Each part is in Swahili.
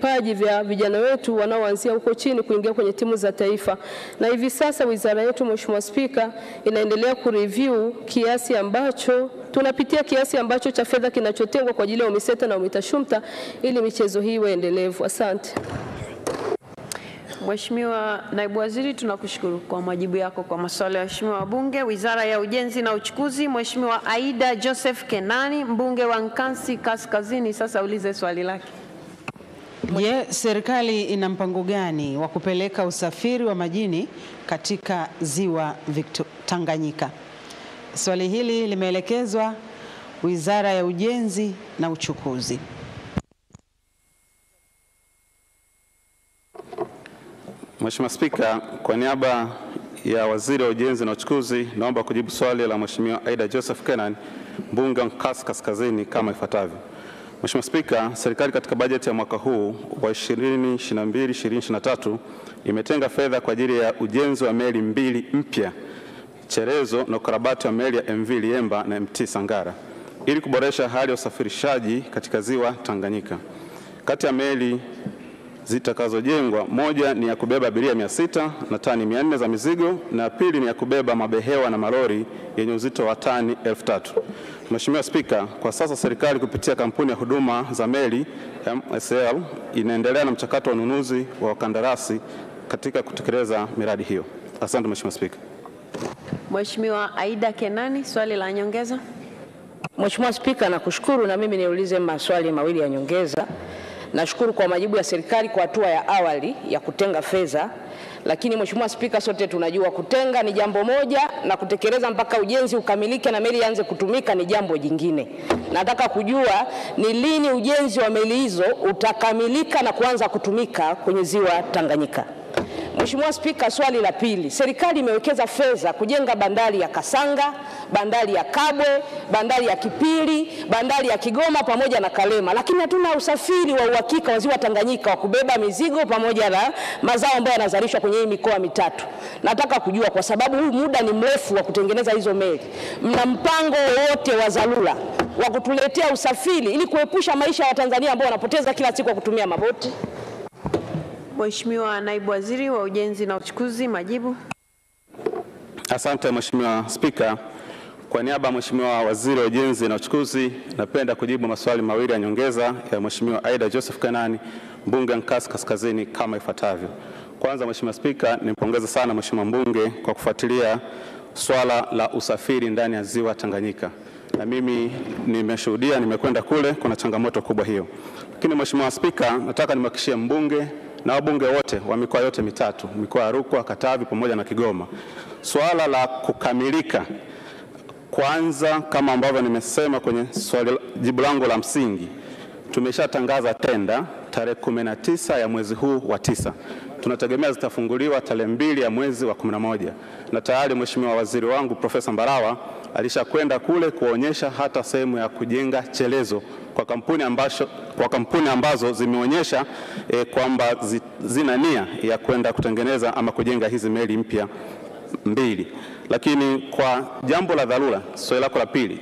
vipaji vya vijana wetu wanaoanzia huko chini kuingia kwenye timu za taifa. Na hivi sasa wizara yetu, Mheshimiwa Spika, inaendelea kureview tunapitia kiasi ambacho cha fedha kinachotengwa kwa ajili ya UMISETA na UMITASHUMTA ili michezo hii iwe endelevu. Asante. Mheshimiwa Naibu Waziri, tunakushukuru kwa majibu yako kwa maswali ya Mheshimiwa wabunge. Wizara ya Ujenzi na Uchukuzi, Mheshimiwa Aida Joseph Kenani, mbunge wa Nkasi Kaskazini, sasa ulize swali lake. Je, serikali ina mpango gani wa kupeleka usafiri wa majini katika ziwa Tanganyika? Swali hili limeelekezwa Wizara ya Ujenzi na Uchukuzi. Mheshimiwa Spika, kwa niaba ya Waziri wa Ujenzi na Uchukuzi, naomba kujibu swali la Mheshimiwa Aida Joseph Kenani, mbunge wa Nkasi Kaskazini kama ifuatavyo. Mheshimiwa Spika, serikali katika bajeti ya mwaka huu wa 2022-2023 imetenga fedha kwa ajili ya ujenzi wa meli mbili mpya, cherezo na ukarabati wa meli ya MV Liemba na MT Sangara ili kuboresha hali ya usafirishaji katika ziwa Tanganyika. Kati ya meli zitakazojengwa, moja ni ya kubeba abiria 600 na tani 400 za mizigo, na pili ni ya kubeba mabehewa na malori yenye uzito wa tani 3000. Mheshimiwa Spika, kwa sasa serikali kupitia kampuni ya huduma za meli MSL inaendelea na mchakato wa ununuzi wa wakandarasi katika kutekeleza miradi hiyo. Asante Mheshimiwa Spika. Mheshimiwa Aida Kenani, swali la nyongeza. Mheshimiwa Spika, nakushukuru, na mimi niulize maswali mawili ya nyongeza. Nashukuru kwa majibu ya serikali kwa hatua ya awali ya kutenga fedha, lakini Mheshimiwa Spika, sote tunajua kutenga ni jambo moja na kutekeleza mpaka ujenzi ukamilike na meli ianze kutumika ni jambo jingine. Nataka kujua ni lini ujenzi wa meli hizo utakamilika na kuanza kutumika kwenye ziwa Tanganyika. Mheshimiwa Spika, swali la pili, serikali imewekeza fedha kujenga bandari ya Kasanga, bandari ya Kabwe, bandari ya Kipili, bandari ya Kigoma pamoja na Kalema, lakini hatuna usafiri wa uhakika wa ziwa Tanganyika wa kubeba mizigo pamoja na mazao ambayo yanazalishwa kwenye hii mikoa mitatu. Nataka kujua, kwa sababu huu muda ni mrefu wa kutengeneza hizo meli, mna mpango wote wa dharura wa kutuletea usafiri ili kuepusha maisha ya Tanzania ambao wanapoteza kila siku kwa kutumia maboti? Mheshimiwa Naibu Waziri wa Ujenzi na Uchukuzi, majibu. Asante Mheshimiwa Spika. Kwa niaba ya Mheshimiwa Waziri wa Ujenzi na Uchukuzi, napenda kujibu maswali mawili ya nyongeza ya Mheshimiwa Aida Joseph Kenani, mbunge wa Nkasi Kaskazini kama ifuatavyo. Kwanza Mheshimiwa Spika, nimpongeze sana Mheshimiwa mbunge kwa kufuatilia swala la usafiri ndani ya ziwa Tanganyika. Na mimi nimeshuhudia, nimekwenda kule, kuna changamoto kubwa hiyo. Lakini Mheshimiwa Spika, nataka nimhakikishie mbunge na wabunge wote wa mikoa yote mitatu, mikoa ya Rukwa, Katavi pamoja na Kigoma, swala la kukamilika kwanza, kama ambavyo nimesema kwenye jibu langu la msingi, tumeshatangaza tenda tarehe 19 ya mwezi huu wa 9. Tunategemea zitafunguliwa tarehe 2 ya mwezi wa 11, na tayari Mheshimiwa waziri wangu Profesa Mbarawa alishakwenda kule kuonyesha hata sehemu ya kujenga chelezo kwa kampuni ambazo zimeonyesha kwamba zina nia ya kwenda kutengeneza ama kujenga hizi meli mpya mbili. Lakini kwa jambo la dharura, swali lako la pili,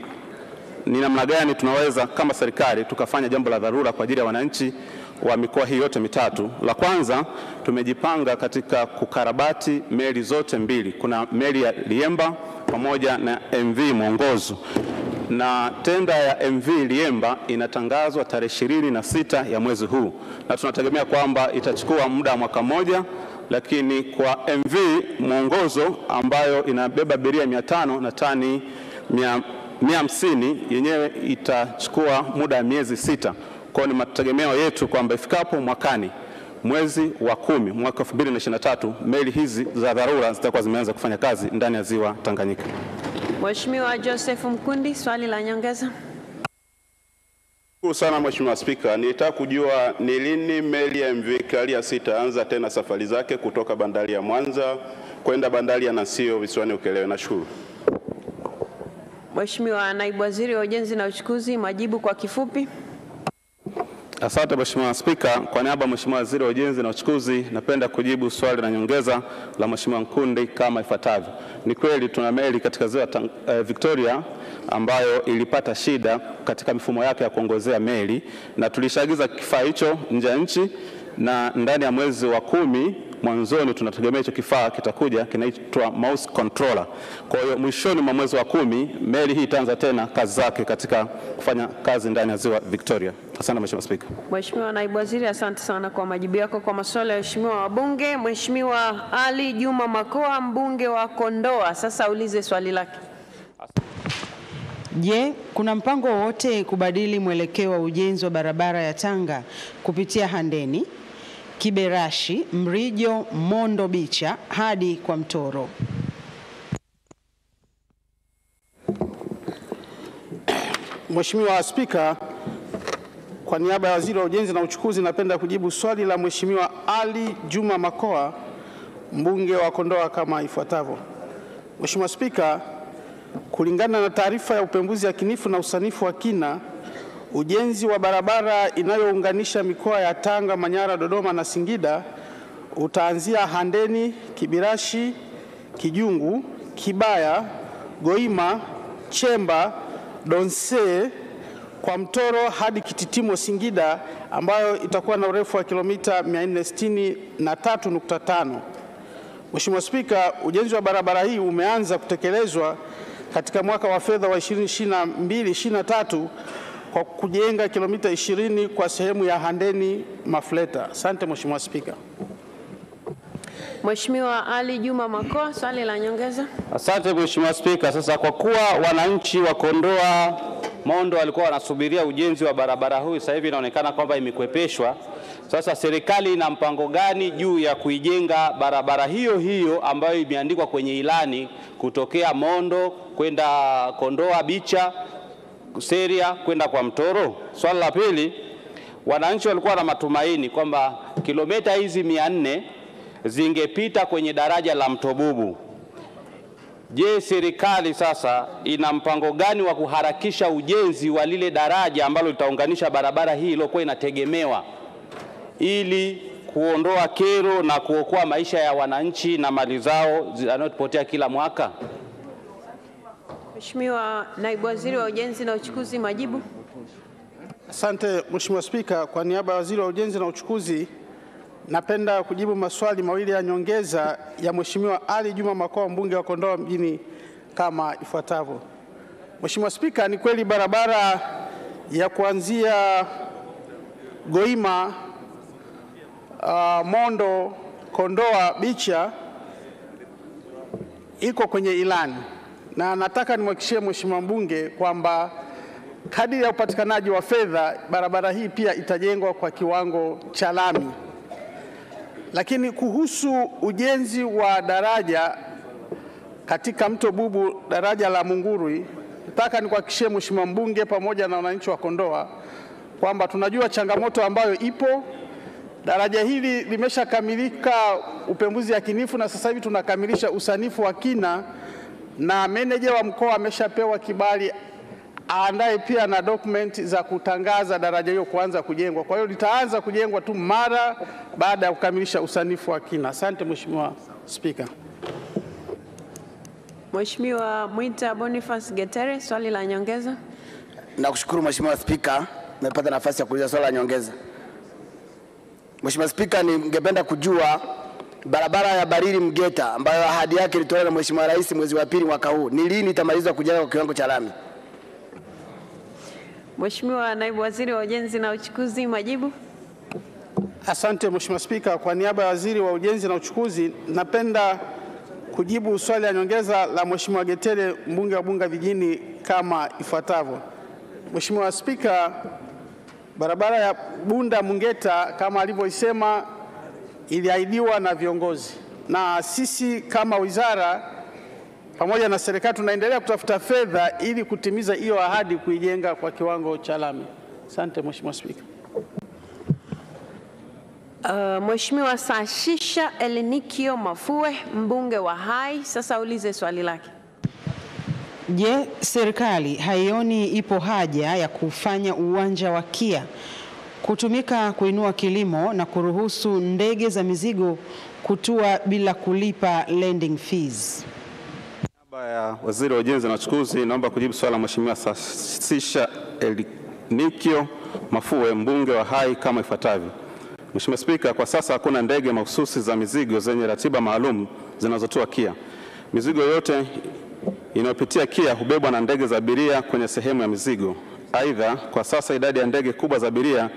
ni namna gani tunaweza kama serikali tukafanya jambo la dharura kwa ajili ya wananchi wa mikoa hii yote mitatu? La kwanza, tumejipanga katika kukarabati meli zote mbili. Kuna meli ya Liemba pamoja na MV Mwongozo, na tenda ya MV Liemba inatangazwa tarehe 26 ya mwezi huu, na tunategemea kwamba itachukua muda wa mwaka mmoja. Lakini kwa MV Mwongozo ambayo inabeba abiria 500 na tani 150, yenyewe itachukua muda wa miezi 6. Kwa ni mategemeo yetu kwamba ifikapo mwakani mwezi wa 10 mwaka 2023 meli hizi za dharura zitakuwa zimeanza kufanya kazi ndani ya ziwa Tanganyika. Mheshimiwa Joseph Mkundi, swali la nyongeza. Sana Mheshimiwa Spika, nilitaka kujua ni lini meli ya MV Kalia 6 anza tena safari zake kutoka bandari ya Mwanza kwenda bandari ya Nasio visiwani Ukerewe. Nashukuru. Mheshimiwa Naibu Waziri wa Ujenzi na Uchukuzi, majibu kwa kifupi. Asante Mheshimiwa Spika, kwa niaba ya Mheshimiwa Waziri wa Ujenzi na Uchukuzi, napenda kujibu swali la nyongeza la Mheshimiwa Mkundi kama ifuatavyo. Ni kweli tuna meli katika ziwa Victoria ambayo ilipata shida katika mifumo yake ya kuongozea meli, na tulishaagiza kifaa hicho nje ya nchi, na ndani ya mwezi wa 10 mwanzoni tunategemea hicho kifaa kitakuja, kinaitwa mouse controller. Kwa hiyo mwishoni mwa mwezi wa 10 meli hii itaanza tena kazi zake katika kufanya kazi ndani ya ziwa Victoria. Asante Mheshimiwa Spika. Mheshimiwa Naibu Waziri, asante sana kwa majibu yako kwa maswali ya Mheshimiwa wabunge. Mheshimiwa Ali Juma 𝒂𝒂, mbunge wa Kondoa, sasa ulize swali lake. Je, kuna mpango wowote kubadili mwelekeo wa ujenzi wa barabara ya Tanga kupitia Handeni, Kiberashi, Mrijo, Mondo Bicha hadi kwa Mtoro? Mheshimiwa Spika, kwa niaba ya Waziri wa Ujenzi na Uchukuzi napenda kujibu swali la Mheshimiwa Ali Juma 𝒂𝒂, mbunge wa Kondoa kama ifuatavyo. Mheshimiwa Spika, kulingana na taarifa ya upembuzi yakinifu na usanifu wa kina, ujenzi wa barabara inayounganisha mikoa ya Tanga, Manyara, Dodoma na Singida utaanzia Handeni, Kibirashi, Kijungu, Kibaya, Goima, Chemba, Donse, kwa Mtoro hadi Kititimo Singida, ambayo itakuwa na urefu wa kilomita 463.5. Mheshimiwa Spika, ujenzi wa barabara hii umeanza kutekelezwa katika mwaka wa fedha wa 2022/23 kwa kujenga kilomita 20 kwa sehemu ya Handeni Mafleta. Asante Mheshimiwa Spika. Mheshimiwa Ali Juma 𝒂𝒂, swali la nyongeza. Asante Mheshimiwa Spika. Sasa kwa kuwa wananchi wa Kondoa Mondo walikuwa wanasubiria ujenzi wa barabara huu, sasa hivi inaonekana kwamba imekwepeshwa. Sasa serikali ina mpango gani juu ya kuijenga barabara hiyo hiyo ambayo imeandikwa kwenye ilani kutokea Mondo kwenda Kondoa Bicha, Seria kwenda kwa Mtoro? Swali la pili, wananchi walikuwa na matumaini kwamba kilomita hizi 400 zingepita kwenye daraja la Mtobubu. Je, serikali sasa ina mpango gani wa kuharakisha ujenzi wa lile daraja ambalo litaunganisha barabara hii iliyokuwa inategemewa ili kuondoa kero na kuokoa maisha ya wananchi na mali zao zinazopotea kila mwaka? Mheshimiwa Naibu Waziri wa Ujenzi na Uchukuzi, majibu. Asante Mheshimiwa Spika, kwa niaba ya Waziri wa Ujenzi na Uchukuzi napenda kujibu maswali mawili ya nyongeza ya Mheshimiwa Ali Juma 𝒂𝒂, mbunge wa Kondoa mjini kama ifuatavyo. Mheshimiwa Spika, ni kweli barabara ya kuanzia Goima, Mondo, Kondoa, Bicha iko kwenye ilani, na nataka nimhakikishie Mheshimiwa mbunge kwamba kadiri ya upatikanaji wa fedha barabara hii pia itajengwa kwa kiwango cha lami. Lakini kuhusu ujenzi wa daraja katika mto Bubu, daraja la Mungurwi, nataka nikuhakikishie Mheshimiwa mbunge pamoja na wananchi wa Kondoa kwamba tunajua changamoto ambayo ipo. Daraja hili limeshakamilika upembuzi yakinifu na sasa hivi tunakamilisha usanifu wa kina, na meneja wa mkoa ameshapewa kibali aandae pia na document za kutangaza daraja hiyo kuanza kujengwa. Kwa hiyo litaanza kujengwa tu mara baada ya kukamilisha usanifu wa kina. Asante Mheshimiwa Spika. Mheshimiwa Mwita Boniface Getere, swali la nyongeza. Nakushukuru Mheshimiwa Spika, nimepata nafasi ya kuuliza swali la nyongeza. Mheshimiwa Spika, ningependa kujua barabara ya Barili Mgeta ambayo ahadi yake ilitolewa na Mheshimiwa Rais mwezi wa pili mwaka huu, ni lini itamalizwa kujengwa kwa kiwango cha lami? Mheshimiwa Naibu Waziri wa Ujenzi na Uchukuzi, majibu. Asante Mheshimiwa Spika, kwa niaba ya Waziri wa Ujenzi na Uchukuzi napenda kujibu swali la nyongeza la Mheshimiwa Getere, mbunge wa Bunge vijijini kama ifuatavyo. Mheshimiwa Spika, barabara ya Bunda Mungeta kama alivyoisema iliahidiwa na viongozi, na sisi kama wizara pamoja na serikali tunaendelea kutafuta fedha ili kutimiza hiyo ahadi, kuijenga kwa kiwango cha lami. Asante Mheshimiwa Spika. Mheshimiwa Sashisha Elenikio Mafue, mbunge wa Hai, sasa ulize swali lake. Je, serikali haioni ipo haja ya kufanya uwanja wa KIA kutumika kuinua kilimo na kuruhusu ndege za mizigo kutua bila kulipa landing fees? Niaba ya Waziri wa Ujenzi na Uchukuzi naomba kujibu swali la Mheshimiwa Sashisha Elenikio Mafue, mbunge wa Hai kama ifuatavyo. Mheshimiwa Spika, kwa sasa hakuna ndege mahususi za mizigo zenye ratiba maalum zinazotua KIA. Mizigo yote inayopitia KIA hubebwa na ndege za abiria kwenye sehemu ya mizigo. Aidha, kwa sasa idadi ya ndege kubwa za abiria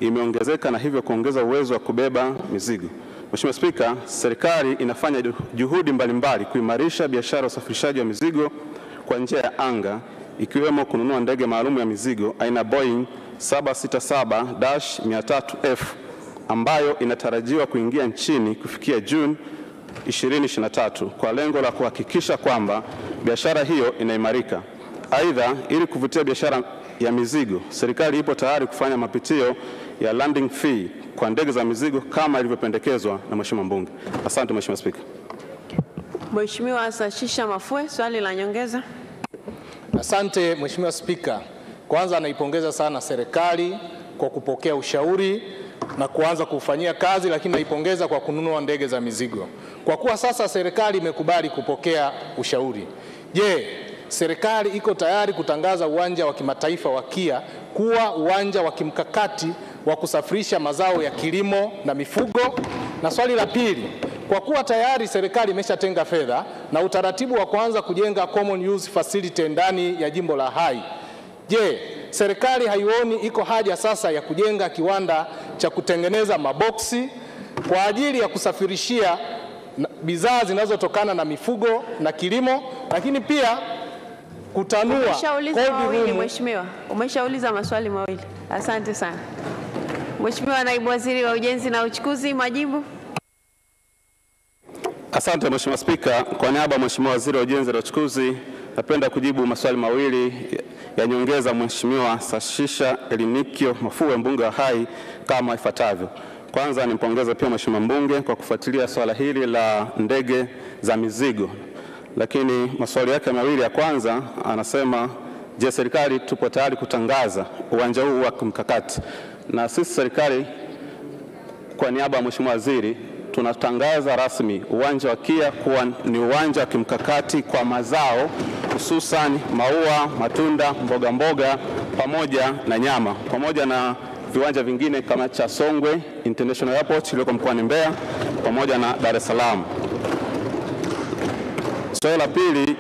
imeongezeka na hivyo kuongeza uwezo wa kubeba mizigo. Mheshimiwa Spika, serikali inafanya juhudi mbalimbali kuimarisha biashara ya usafirishaji wa mizigo kwa njia ya anga, ikiwemo kununua ndege maalum ya mizigo aina Boeing 767-300F ambayo inatarajiwa kuingia nchini kufikia Juni 2023 kwa lengo la kuhakikisha kwamba biashara hiyo inaimarika. Aidha, ili kuvutia biashara ya mizigo, serikali ipo tayari kufanya mapitio ya landing fee kwa ndege za mizigo kama ilivyopendekezwa na Mheshimiwa Mbunge. Asante Mheshimiwa Spika. Mheshimiwa Sashisha Mafue, swali la nyongeza. Asante Mheshimiwa Spika. Kwanza naipongeza sana serikali kwa kupokea ushauri na kuanza kufanyia kazi, lakini naipongeza kwa kununua ndege za mizigo. Kwa kuwa sasa serikali imekubali kupokea ushauri, je, serikali iko tayari kutangaza uwanja wa kimataifa wa KIA kuwa uwanja wa kimkakati wa kusafirisha mazao ya kilimo na mifugo? Na swali la pili, kwa kuwa tayari serikali imeshatenga fedha na utaratibu wa kuanza kujenga common use facility ndani ya jimbo la Hai, je, serikali haioni iko haja sasa ya kujenga kiwanda cha kutengeneza maboksi kwa ajili ya kusafirishia bidhaa zinazotokana na mifugo na kilimo, lakini pia kutanua Umeshauliza mawili Mheshimiwa. Umeshauliza maswali mawili. Asante sana. Mheshimiwa Naibu Waziri wa Ujenzi na Uchukuzi, majibu. Asante Mheshimiwa Spika, kwa niaba ya Mheshimiwa Waziri wa Ujenzi na Uchukuzi, napenda kujibu maswali mawili ya nyongeza Mheshimiwa Sashisha Elinikio Mafue, mbunge wa Hai, kama ifuatavyo. Kwanza nimpongeze pia Mheshimiwa mbunge kwa kufuatilia swala hili la ndege za mizigo. Lakini maswali yake mawili ya kwanza anasema, je, serikali tupo tayari kutangaza uwanja huu wa kimkakati? Na sisi serikali kwa niaba ya Mheshimiwa Waziri tunatangaza rasmi uwanja wa KIA kuwa ni uwanja wa kimkakati kwa mazao hususan maua, matunda, mboga mboga pamoja na nyama, pamoja na viwanja vingine kama cha Songwe International Airport iliyoko mkoani Mbeya pamoja na Dar es Salaam. Swali la pili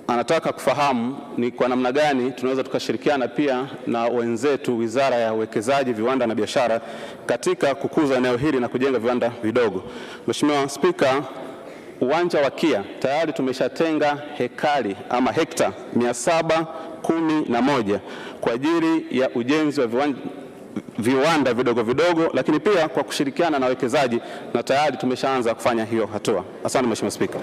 anataka kufahamu ni kwa namna gani tunaweza tukashirikiana pia na wenzetu Wizara ya Uwekezaji, Viwanda na Biashara katika kukuza eneo hili na kujenga viwanda vidogo. Mheshimiwa Spika, uwanja wa KIA tayari tumeshatenga hekari ama hekta 711 kwa ajili ya ujenzi wa viwanda vidogo vidogo, lakini pia kwa kushirikiana na wawekezaji, na tayari tumeshaanza kufanya hiyo hatua. Asante Mheshimiwa Spika.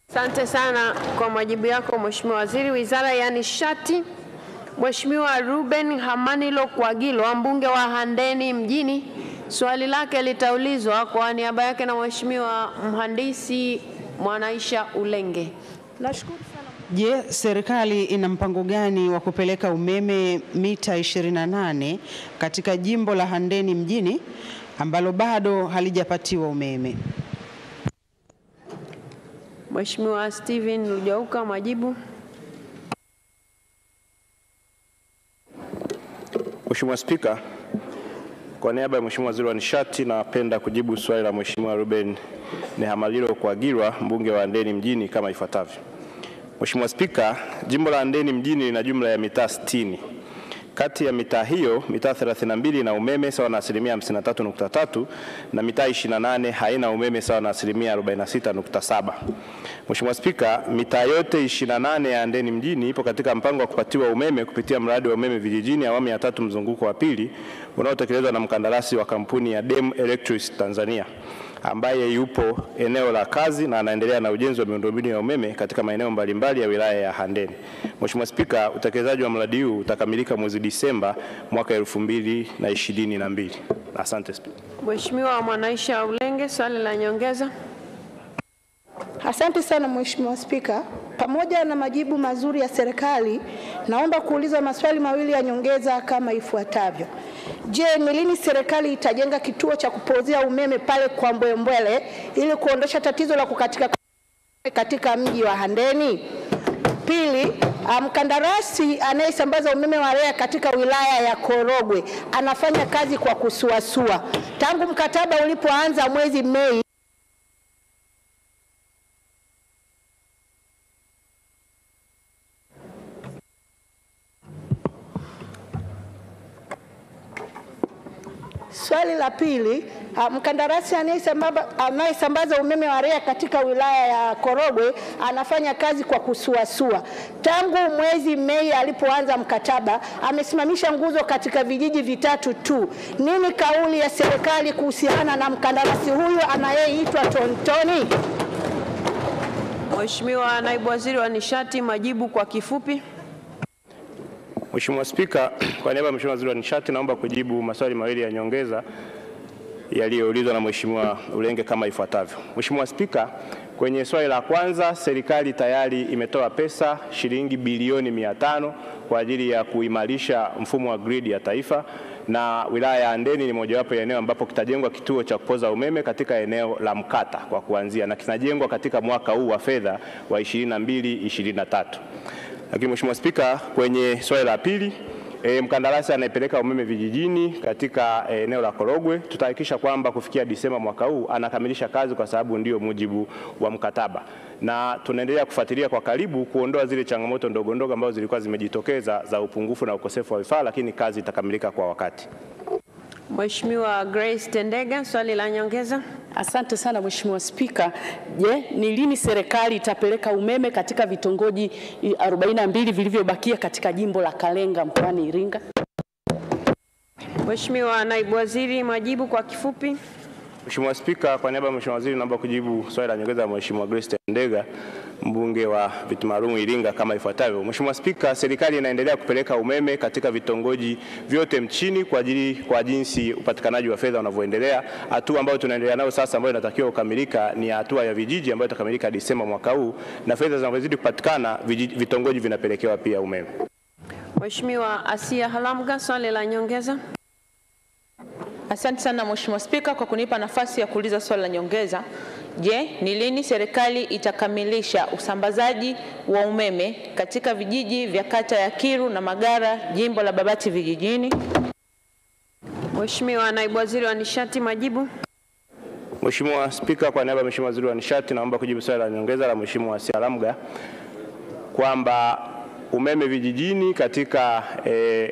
Asante sana kwa majibu yako Mheshimiwa Waziri. Wizara ya Nishati, Mheshimiwa Ruben Hamanilo Kwagilo, mbunge wa Handeni mjini, swali lake litaulizwa kwa niaba yake na Mheshimiwa Mhandisi Mwanaisha Ulenge. Nashukuru sana. Je, serikali ina mpango gani wa kupeleka umeme mita 28 katika jimbo la Handeni mjini ambalo bado halijapatiwa umeme? Mheshimiwa Steven Lujauka, majibu. Mheshimiwa Spika, kwa niaba ya Mheshimiwa Waziri wa Nishati napenda kujibu swali la Mheshimiwa Ruben Hamanilo Kwagilo, mbunge wa Handeni mjini kama ifuatavyo. Mheshimiwa Spika, jimbo la Handeni mjini lina jumla ya mitaa 60. Kati ya mitaa hiyo, mitaa 32 na umeme sawa na 53.3 na mitaa 28 haina umeme sawa na 46.7. Mheshimiwa Spika, mitaa yote 28 ya Handeni mjini ipo katika mpango wa kupatiwa umeme kupitia mradi wa umeme vijijini awamu ya 3 mzunguko wa pili unaotekelezwa na mkandarasi wa kampuni ya DEM Electric Tanzania ambaye yupo eneo la kazi na anaendelea na ujenzi wa miundombinu ya umeme katika maeneo mbalimbali ya wilaya ya Handeni. Mheshimiwa Spika, utekelezaji wa mradi huu utakamilika mwezi Disemba mwaka 2022. Asante Spika. Mheshimiwa Mwanaisha Ulenge, swali la nyongeza. Asante sana Mheshimiwa Spika. Pamoja na majibu mazuri ya serikali, naomba kuuliza maswali mawili ya nyongeza kama ifuatavyo. Je, ni lini serikali itajenga kituo cha kupozea umeme pale kwa Mbwembwele ili kuondosha tatizo la kukatika katika mji wa Handeni? Pili, Mkandarasi anayesambaza umeme wa REA katika wilaya ya Korogwe anafanya kazi kwa kusuasua. Tangu mkataba ulipoanza mwezi Mei Swali la pili, mkandarasi anayesambaza umeme wa REA katika wilaya ya Korogwe anafanya kazi kwa kusuasua. Tangu mwezi Mei alipoanza mkataba, amesimamisha nguzo katika vijiji vitatu tu. Nini kauli ya serikali kuhusiana na mkandarasi huyo anayeitwa Tontoni? Mheshimiwa Naibu Waziri wa Nishati, majibu kwa kifupi. Mheshimiwa Spika, kwa niaba ya Mheshimiwa Waziri wa Nishati naomba kujibu maswali mawili ya nyongeza yaliyoulizwa na Mheshimiwa Ulenge kama ifuatavyo. Mheshimiwa Spika, kwenye swali la kwanza, serikali tayari imetoa pesa shilingi bilioni 500 kwa ajili ya kuimarisha mfumo wa grid ya taifa, na wilaya ya Handeni ni mojawapo ya eneo ambapo kitajengwa kituo cha kupoza umeme katika eneo la Mkata kwa kuanzia, na kinajengwa katika mwaka huu wa fedha wa 22-23. Lakini Mheshimiwa Spika, kwenye swali la pili, mkandarasi anayepeleka umeme vijijini katika eneo la Korogwe, tutahakikisha kwamba kufikia Disemba mwaka huu anakamilisha kazi kwa sababu ndio mujibu wa mkataba. Na tunaendelea kufuatilia kwa karibu kuondoa zile changamoto ndogo ndogo ambazo zilikuwa zimejitokeza za upungufu na ukosefu wa vifaa, lakini kazi itakamilika kwa wakati. Mheshimiwa Grace Tendega, swali la nyongeza. Asante sana Mheshimiwa Spika. Je, ni lini serikali itapeleka umeme katika vitongoji 42 vilivyobakia katika jimbo la Kalenga mkoani Iringa? Mheshimiwa Naibu Waziri, majibu kwa kifupi. Mheshimiwa Spika, kwa niaba ya Mheshimiwa Waziri naomba kujibu swali la nyongeza la Mheshimiwa Grace Tendega, mbunge wa viti maalum Iringa kama ifuatavyo. Mheshimiwa Spika, serikali inaendelea kupeleka umeme katika vitongoji vyote mchini kwa jinsi upatikanaji wa fedha unavyoendelea. Hatua ambayo tunaendelea nayo sasa ambayo inatakiwa kukamilika ni hatua ya vijiji ambayo itakamilika Disemba mwaka huu, na fedha zinazozidi kupatikana vitongoji vinapelekewa pia umeme. Mheshimiwa Asia Halamga, swali la nyongeza. Asante sana Mheshimiwa Spika kwa kunipa nafasi ya kuuliza swali la nyongeza. Je, ni lini serikali itakamilisha usambazaji wa umeme katika vijiji vya kata ya Kiru na Magara, jimbo la Babati vijijini? Mheshimiwa Naibu Waziri wa Nishati, majibu. Mheshimiwa Spika, kwa niaba ya Mheshimiwa Waziri wa Nishati naomba kujibu swali la nyongeza la Mheshimiwa Asia Halamga kwamba umeme vijijini katika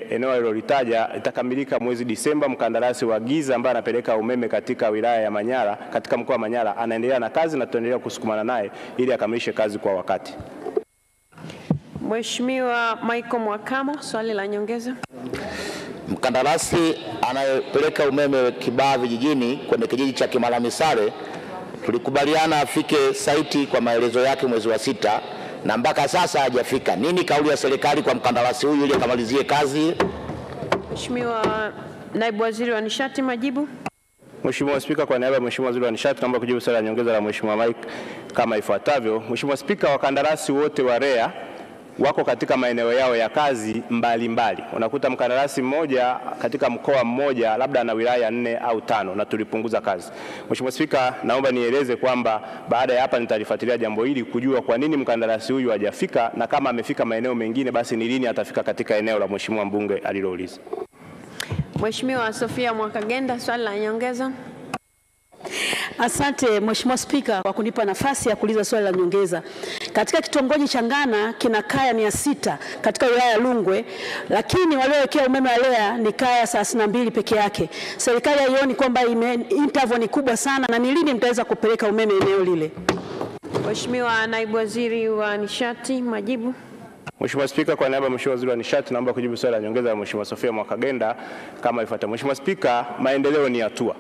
eneo alilolitaja itakamilika mwezi Disemba. Mkandarasi wa Giza ambaye anapeleka umeme katika wilaya ya Manyara, katika mkoa wa Manyara, anaendelea na kazi na tutaendelea kusukumana naye ili akamilishe kazi kwa wakati. Mheshimiwa Michael Mwakamo, swali la nyongeza. Mkandarasi anayepeleka umeme Kibaha vijijini kwenye kijiji cha Kimalamisare, tulikubaliana afike saiti kwa maelezo yake mwezi wa 6 na mpaka sasa hajafika. Nini kauli ya serikali kwa mkandarasi huyu ili akamalizie kazi? Mheshimiwa Naibu Waziri wa Nishati, majibu. Mheshimiwa Spika, kwa niaba ya Mheshimiwa Waziri wa Nishati naomba kujibu swali la nyongeza la Mheshimiwa Mike kama ifuatavyo. Mheshimiwa Spika, wakandarasi wote wa REA wako katika maeneo yao ya kazi mbalimbali. Unakuta mkandarasi mmoja katika mkoa mmoja labda ana wilaya 4 au 5 na tulipunguza kazi. Mheshimiwa Spika, naomba nieleze kwamba baada ya hapa nitalifuatilia jambo hili kujua kwa nini mkandarasi huyu hajafika, na kama amefika maeneo mengine basi ni lini atafika katika eneo la Mheshimiwa mbunge alilouliza. Mheshimiwa Sofia Mwakagenda, swali la nyongeza. Asante Mheshimiwa Spika kwa kunipa nafasi ya kuuliza swali la nyongeza. Katika kitongoji cha Ngana kina kaya 600 katika wilaya ya Rungwe, lakini waliowekea umeme wa REA ni kaya 32 peke yake. Serikali haioni kwamba interval ni kubwa sana, na ni lini mtaweza kupeleka umeme eneo lile? Mheshimiwa Naibu Waziri wa Nishati, majibu. Mheshimiwa Spika, kwa niaba ya Mheshimiwa Waziri wa Nishati naomba kujibu swali la nyongeza la Mheshimiwa Sofia Mwakagenda kama ifuatavyo. Mheshimiwa Spika, maendeleo ni hatua,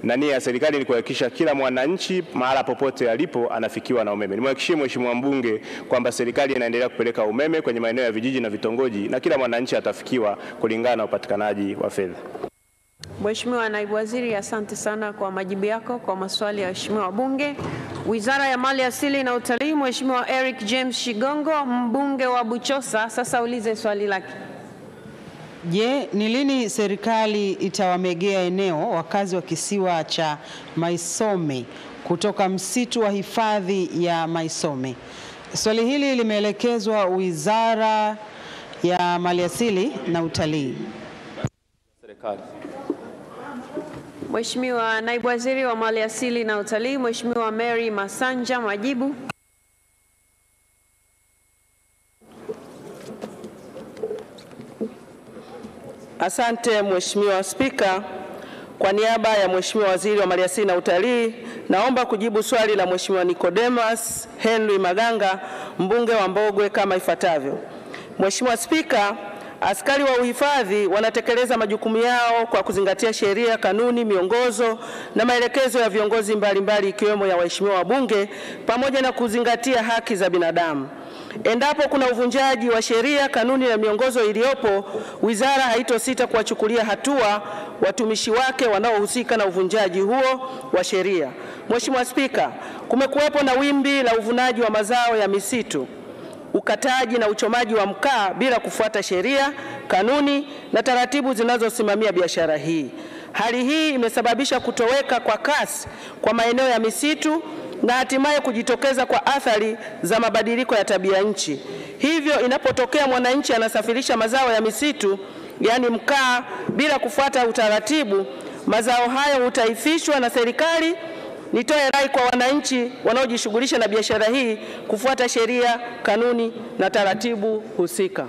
na nia ya serikali ni kuhakikisha kila mwananchi mahala popote alipo anafikiwa na umeme. Nimhakikishie Mheshimiwa mbunge kwamba serikali inaendelea kupeleka umeme kwenye maeneo ya vijiji na vitongoji, na kila mwananchi atafikiwa kulingana na upatikanaji wa fedha. Mheshimiwa Naibu Waziri, asante sana kwa majibu yako kwa maswali ya waheshimiwa wabunge. Wizara ya Mali Asili na Utalii, Mheshimiwa Eric James Shigongo, mbunge wa Buchosa, sasa ulize swali lake. Je, ni lini serikali itawamegea eneo wakazi wa kisiwa cha Maisome kutoka msitu wa hifadhi ya Maisome? Swali hili limeelekezwa Wizara ya Maliasili na Utalii. Serikali. Mheshimiwa Naibu Waziri wa Maliasili na Utalii, Mheshimiwa Mary Masanja, majibu. Asante Mheshimiwa Spika. Kwa niaba ya Mheshimiwa Waziri wa Maliasili na Utalii, naomba kujibu swali la Mheshimiwa Nicodemus Henry Maganga, mbunge wa Mbogwe kama ifuatavyo. Mheshimiwa Spika, askari wa uhifadhi wanatekeleza majukumu yao kwa kuzingatia sheria, kanuni, miongozo na maelekezo ya viongozi mbalimbali ikiwemo ya waheshimiwa wabunge pamoja na kuzingatia haki za binadamu. Endapo kuna uvunjaji wa sheria, kanuni na miongozo iliyopo, wizara haitosita kuwachukulia hatua watumishi wake wanaohusika na uvunjaji huo wa sheria. Mheshimiwa Spika, kumekuwepo na wimbi la uvunaji wa mazao ya misitu, ukataji na uchomaji wa mkaa bila kufuata sheria, kanuni na taratibu zinazosimamia biashara hii. Hali hii imesababisha kutoweka kwa kasi kwa maeneo ya misitu na hatimaye kujitokeza kwa athari za mabadiliko ya tabia nchi. Hivyo inapotokea mwananchi anasafirisha mazao ya misitu, yani mkaa, bila kufuata utaratibu, mazao hayo hutaifishwa na serikali. Nitoe rai kwa wananchi wanaojishughulisha na biashara hii kufuata sheria, kanuni na taratibu husika.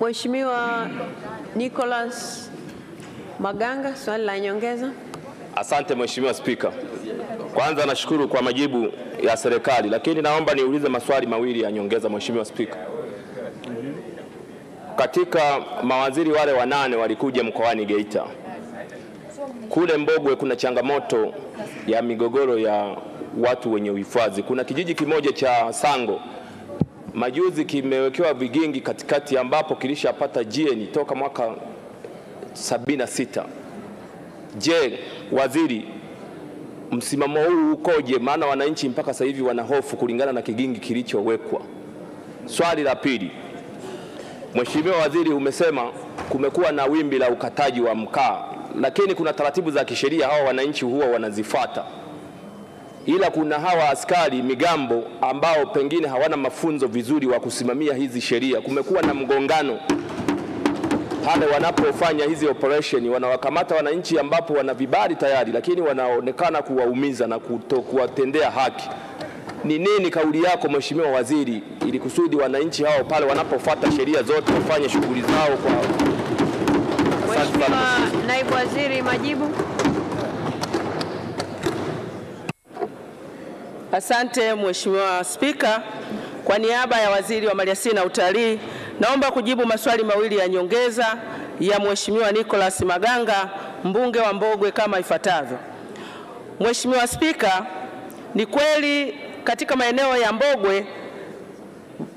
Mheshimiwa Nicholas Maganga, swali la nyongeza. Asante Mheshimiwa Spika. Kwanza nashukuru kwa majibu ya serikali, lakini naomba niulize maswali mawili ya nyongeza Mheshimiwa Spika. Katika mawaziri wale 8 walikuja mkoani Geita. Kule Mbogwe kuna changamoto ya migogoro ya watu wenye uhifadhi. Kuna kijiji kimoja cha Sango majuzi kimewekewa vigingi katikati ambapo kilishapata GN toka mwaka 76. Je, waziri, msimamo huu ukoje? Maana wananchi mpaka sasa hivi wanahofu kulingana na kigingi kilichowekwa. Swali la pili, Mheshimiwa Waziri, umesema kumekuwa na wimbi la ukataji wa mkaa, lakini kuna taratibu za kisheria hawa wananchi huwa wanazifuata. Ila kuna hawa askari migambo ambao pengine hawana mafunzo vizuri wa kusimamia hizi sheria. Kumekuwa na mgongano pale wanapofanya hizi operation, wanawakamata wananchi ambapo wana vibali tayari, lakini wanaonekana kuwaumiza na kuwatendea haki. Ni nini kauli yako Mheshimiwa Waziri, ili kusudi wananchi hao pale wanapofuata sheria zote wafanye shughuli zao kwa... Mheshimiwa Naibu Waziri, majibu. Asante Mheshimiwa Spika. Kwa niaba ya Waziri wa Maliasili na Utalii, naomba kujibu maswali mawili ya nyongeza ya Mheshimiwa Nicholas Maganga, mbunge wa Mbogwe kama ifuatavyo. Mheshimiwa Spika, ni kweli katika maeneo ya Mbogwe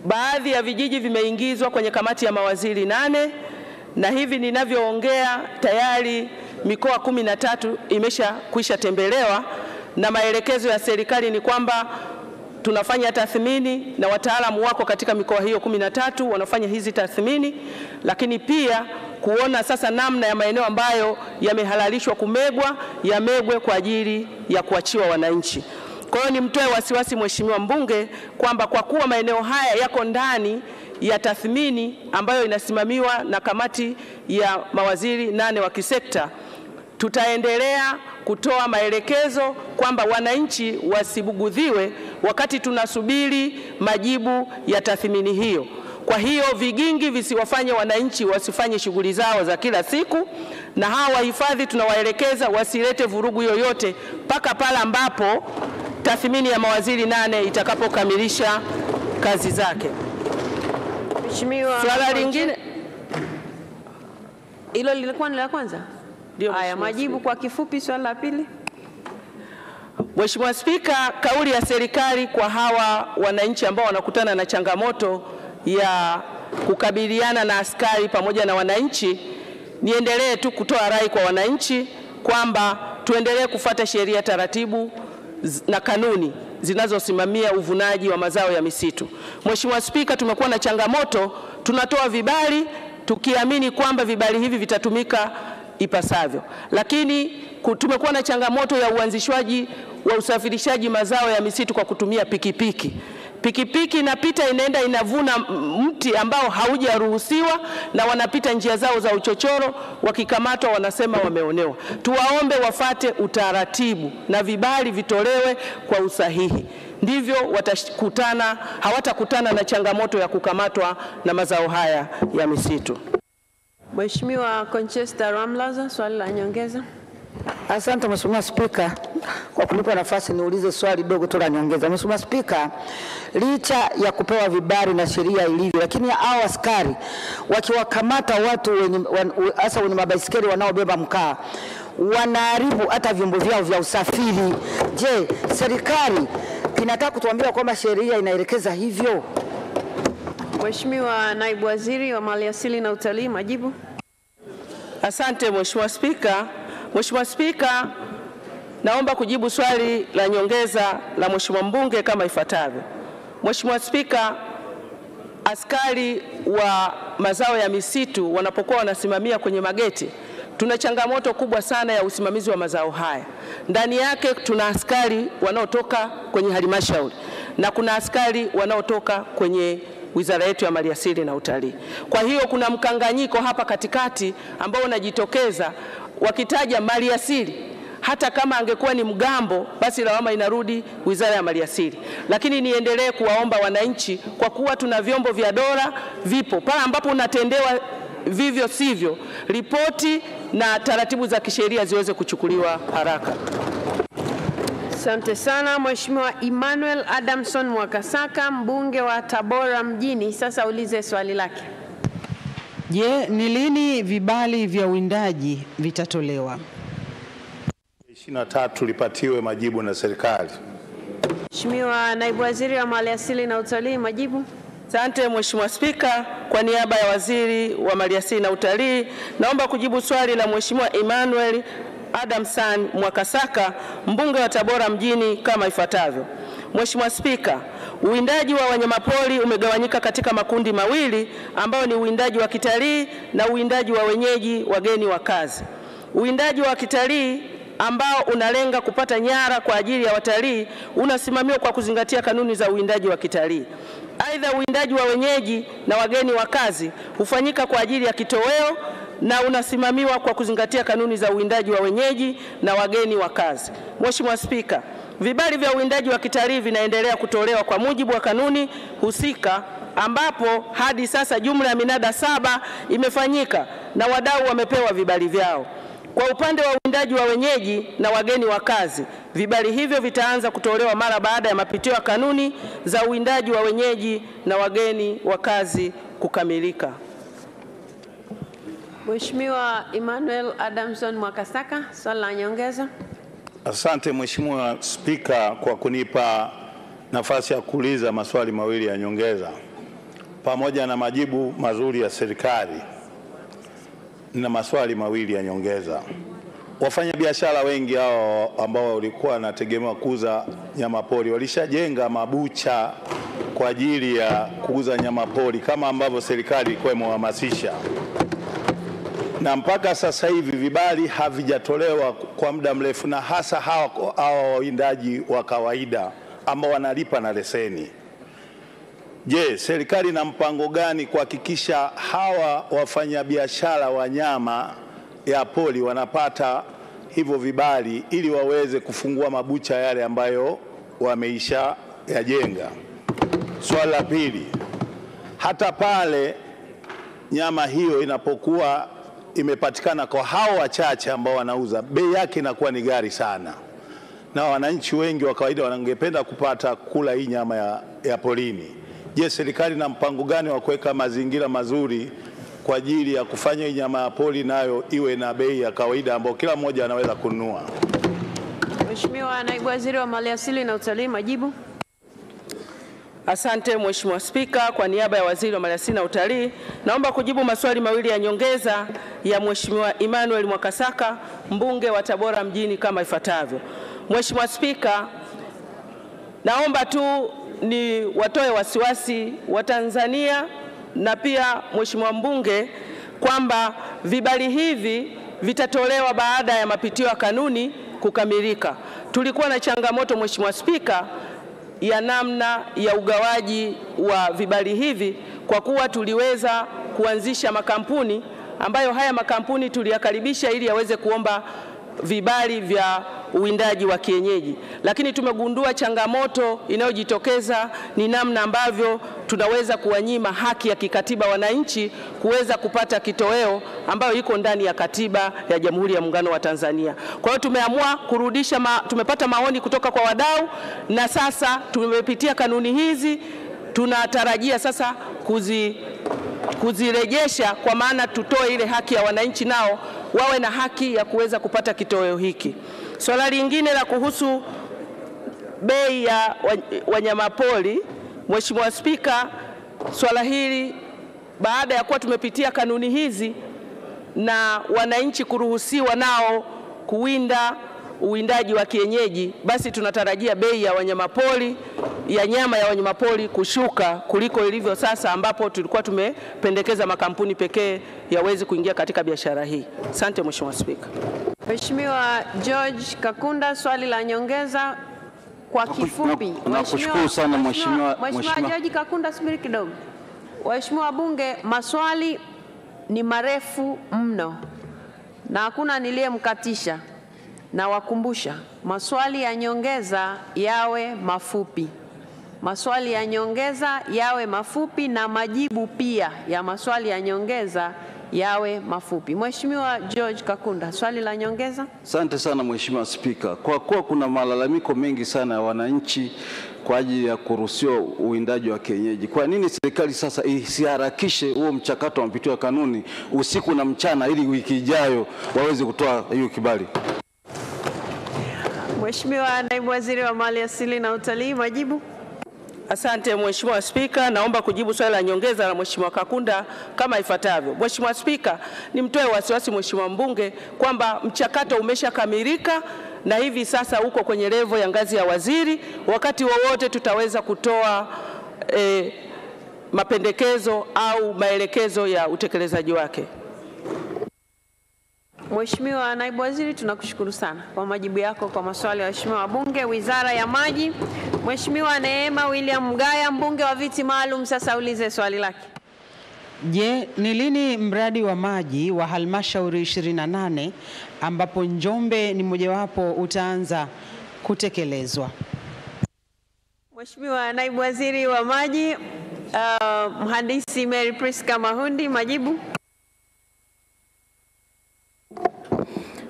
baadhi ya vijiji vimeingizwa kwenye kamati ya mawaziri 8 na hivi ninavyoongea tayari mikoa 13 imeshakwisha tembelewa, na maelekezo ya serikali ni kwamba tunafanya tathmini na wataalamu wako katika mikoa hiyo 13 wanafanya hizi tathmini, lakini pia kuona sasa namna ya maeneo ambayo yamehalalishwa kumegwa yamegwe kwa ajili ya kuachiwa wananchi. Kwa hiyo nimtoe wasiwasi Mheshimiwa mbunge kwamba kwa kuwa maeneo haya yako ndani ya tathmini ambayo inasimamiwa na kamati ya mawaziri 8 wa kisekta, tutaendelea kutoa maelekezo kwamba wananchi wasibugudhiwe wakati tunasubiri majibu ya tathmini hiyo. Kwa hiyo vigingi visiwafanye wananchi wasifanye shughuli zao za kila siku, na hawa wahifadhi tunawaelekeza wasilete vurugu yoyote mpaka pale ambapo tathmini ya mawaziri 8 itakapokamilisha kazi zake. Mheshimiwa, swala lingine hilo lilikuwa ni la kwanza. Haya, majibu kwa kifupi swali la pili. Mheshimiwa Spika, kauli ya serikali kwa hawa wananchi ambao wanakutana na changamoto ya kukabiliana na askari pamoja na wananchi, niendelee tu kutoa rai kwa wananchi kwamba tuendelee kufuata sheria, taratibu na kanuni zinazosimamia uvunaji wa mazao ya misitu. Mheshimiwa Spika, tumekuwa na changamoto, tunatoa vibali tukiamini kwamba vibali hivi vitatumika ipasavyo. Lakini tumekuwa na changamoto ya uanzishwaji wa usafirishaji mazao ya misitu kwa kutumia pikipiki. Pikipiki inapita inaenda inavuna mti ambao haujaruhusiwa na wanapita njia zao za uchochoro, wakikamatwa wanasema wameonewa. Tuwaombe wafate utaratibu na vibali vitolewe kwa usahihi. Ndivyo hawatakutana na changamoto ya kukamatwa na mazao haya ya misitu. Mheshimiwa Conchester Ramlaza, swali la nyongeza. Asante Mheshimiwa Spika kwa kunipa nafasi niulize swali dogo tu la nyongeza. Mheshimiwa Spika, licha ya kupewa vibali na sheria ilivyo, lakini hao askari wakiwakamata watu hasa wenye mabaisikeli wanaobeba mkaa wanaharibu hata vyombo vyao vya usafiri. Je, serikali inataka kutuambia kwamba sheria inaelekeza hivyo? Mheshimiwa Naibu Waziri wa Maliasili na Utalii, majibu. Asante Mheshimiwa Spika. Mheshimiwa Spika, naomba kujibu swali la nyongeza la Mheshimiwa mbunge kama ifuatavyo. Mheshimiwa Spika, askari wa mazao ya misitu wanapokuwa wanasimamia kwenye mageti, tuna changamoto kubwa sana ya usimamizi wa mazao haya. Ndani yake tuna askari wanaotoka kwenye halmashauri na kuna askari wanaotoka kwenye wizara yetu ya Maliasili na Utalii. Kwa hiyo kuna mkanganyiko hapa katikati ambao unajitokeza wakitaja maliasili. Hata kama angekuwa ni mgambo, basi lawama inarudi wizara ya Maliasili. Lakini niendelee kuwaomba wananchi, kwa kuwa tuna vyombo vya dola vipo, pale ambapo unatendewa vivyo sivyo, ripoti na taratibu za kisheria ziweze kuchukuliwa haraka. Asante sana. Mheshimiwa Emmanuel Adamson Mwakasaka, mbunge wa Tabora mjini, sasa ulize swali lake. Je, ni lini vibali vya uwindaji vitatolewa? 23 lipatiwe majibu na serikali. Mheshimiwa Naibu Waziri wa Maliasili na Utalii, majibu. Asante Mheshimiwa Spika, kwa niaba ya Waziri wa Maliasili na Utalii, naomba kujibu swali la Mheshimiwa Emmanuel Adamson Mwakasaka, mbunge wa Tabora mjini kama ifuatavyo. Mheshimiwa Spika, uwindaji wa wanyamapori umegawanyika katika makundi mawili ambayo ni uwindaji wa kitalii na uwindaji wa wenyeji wageni wakazi. Uwindaji wa kitalii ambao unalenga kupata nyara kwa ajili ya watalii unasimamiwa kwa kuzingatia kanuni za uwindaji wa kitalii. Aidha, uwindaji wa wenyeji na wageni wakazi hufanyika kwa ajili ya kitoweo na unasimamiwa kwa kuzingatia kanuni za uwindaji wa wenyeji na wageni wakazi. Mheshimiwa Spika, vibali vya uwindaji wa kitalii vinaendelea kutolewa kwa mujibu wa kanuni husika, ambapo hadi sasa jumla ya minada 7 imefanyika na wadau wamepewa vibali vyao. Kwa upande wa uwindaji wa wenyeji na wageni wakazi, vibali hivyo vitaanza kutolewa mara baada ya mapitio ya kanuni za uwindaji wa wenyeji na wageni wakazi kukamilika. Mheshimiwa Emmanuel Adamson Mwakasaka, swali la nyongeza. Asante Mheshimiwa Spika kwa kunipa nafasi ya kuuliza maswali mawili ya nyongeza. Pamoja na majibu mazuri ya serikali, nina maswali mawili ya nyongeza. Wafanyabiashara wengi hao ambao walikuwa wanategemea kuuza nyama pori walishajenga mabucha kwa ajili ya kuuza nyama pori kama ambavyo serikali ilikuwa imehamasisha, na mpaka sasa hivi vibali havijatolewa kwa muda mrefu, na hasa hawa wawindaji wa kawaida ambao wanalipa na leseni. Je, serikali ina mpango gani kuhakikisha hawa wafanyabiashara wa nyama ya pori wanapata hivyo vibali ili waweze kufungua mabucha yale ambayo wameisha yajenga? Swali la pili, hata pale nyama hiyo inapokuwa imepatikana kwa hao wachache ambao wanauza, bei yake inakuwa ni ghali sana, na wananchi wengi wa kawaida wangependa kupata kula hii nyama ya porini. Je, serikali na mpango gani wa kuweka mazingira mazuri kwa ajili ya kufanya hii nyama ya pori nayo iwe na bei ya kawaida ambayo kila mmoja anaweza kununua? Mheshimiwa Naibu Waziri wa Maliasili na Utalii, majibu. Asante Mheshimiwa Spika, kwa niaba ya Waziri wa Maliasili na Utalii, naomba kujibu maswali mawili ya nyongeza ya Mheshimiwa Emmanuel Mwakasaka, mbunge wa Tabora mjini kama ifuatavyo. Mheshimiwa Spika, naomba tu ni watoe wasiwasi wa Tanzania na pia Mheshimiwa mbunge kwamba vibali hivi vitatolewa baada ya mapitio ya kanuni kukamilika. Tulikuwa na changamoto Mheshimiwa Spika ya namna ya ugawaji wa vibali hivi, kwa kuwa tuliweza kuanzisha makampuni ambayo haya makampuni tuliyakaribisha ili yaweze kuomba vibali vya uwindaji wa kienyeji, lakini tumegundua changamoto inayojitokeza ni namna ambavyo tunaweza kuwanyima haki ya kikatiba wananchi kuweza kupata kitoweo ambayo iko ndani ya katiba ya Jamhuri ya Muungano wa Tanzania. Kwa hiyo tumeamua kurudisha tumepata maoni kutoka kwa wadau, na sasa tumepitia kanuni hizi, tunatarajia sasa kuzirejesha, kwa maana tutoe ile haki ya wananchi nao wawe na haki ya kuweza kupata kitoweo hiki. Swala lingine la kuhusu bei ya wanyamapori, Mheshimiwa Spika, swala hili baada ya kuwa tumepitia kanuni hizi na wananchi kuruhusiwa nao kuwinda uwindaji wa kienyeji, basi tunatarajia bei ya wanyamapori, ya nyama ya wanyamapori kushuka kuliko ilivyo sasa, ambapo tulikuwa tumependekeza makampuni pekee yaweze kuingia katika biashara hii. Asante Mheshimiwa Spika. Mheshimiwa George Kakunda, swali la nyongeza kwa kifupi. Nakushukuru sana Mheshimiwa George Kakunda, subiri kidogo. Waheshimiwa wabunge, maswali ni marefu mno na hakuna niliyemkatisha. Na wakumbusha, maswali ya nyongeza yawe mafupi. Maswali ya nyongeza yawe mafupi na majibu pia ya maswali ya nyongeza yawe mafupi. Mheshimiwa George Kakunda, swali la nyongeza. Asante sana Mheshimiwa Spika. Kwa kuwa kuna malalamiko mengi sana ya wananchi kwa ajili ya kuruhusiwa uwindaji wa kienyeji, kwa nini serikali sasa isiharakishe huo mchakato wa mapitio ya kanuni usiku na mchana ili wiki ijayo waweze kutoa hiyo kibali? Mheshimiwa Naibu Waziri wa Mali Asili na Utalii, majibu. Asante Mheshimiwa Spika, naomba kujibu swali la nyongeza la Mheshimiwa Kakunda kama ifuatavyo. Mheshimiwa Spika, nimtoe wasiwasi Mheshimiwa mbunge kwamba mchakato umeshakamilika na hivi sasa uko kwenye levo ya ngazi ya waziri. Wakati wowote tutaweza kutoa mapendekezo au maelekezo ya utekelezaji wake. Mheshimiwa Naibu Waziri, tunakushukuru sana kwa majibu yako kwa maswali ya waheshimiwa wabunge. Wizara ya Maji, Mheshimiwa Neema William Mgaya, mbunge wa viti maalum, sasa ulize swali lake. Je, ni lini mradi wa maji wa halmashauri 28 ambapo Njombe ni mojawapo utaanza kutekelezwa? Mheshimiwa Naibu Waziri wa Maji, Mhandisi Mary Priska Mahundi, majibu.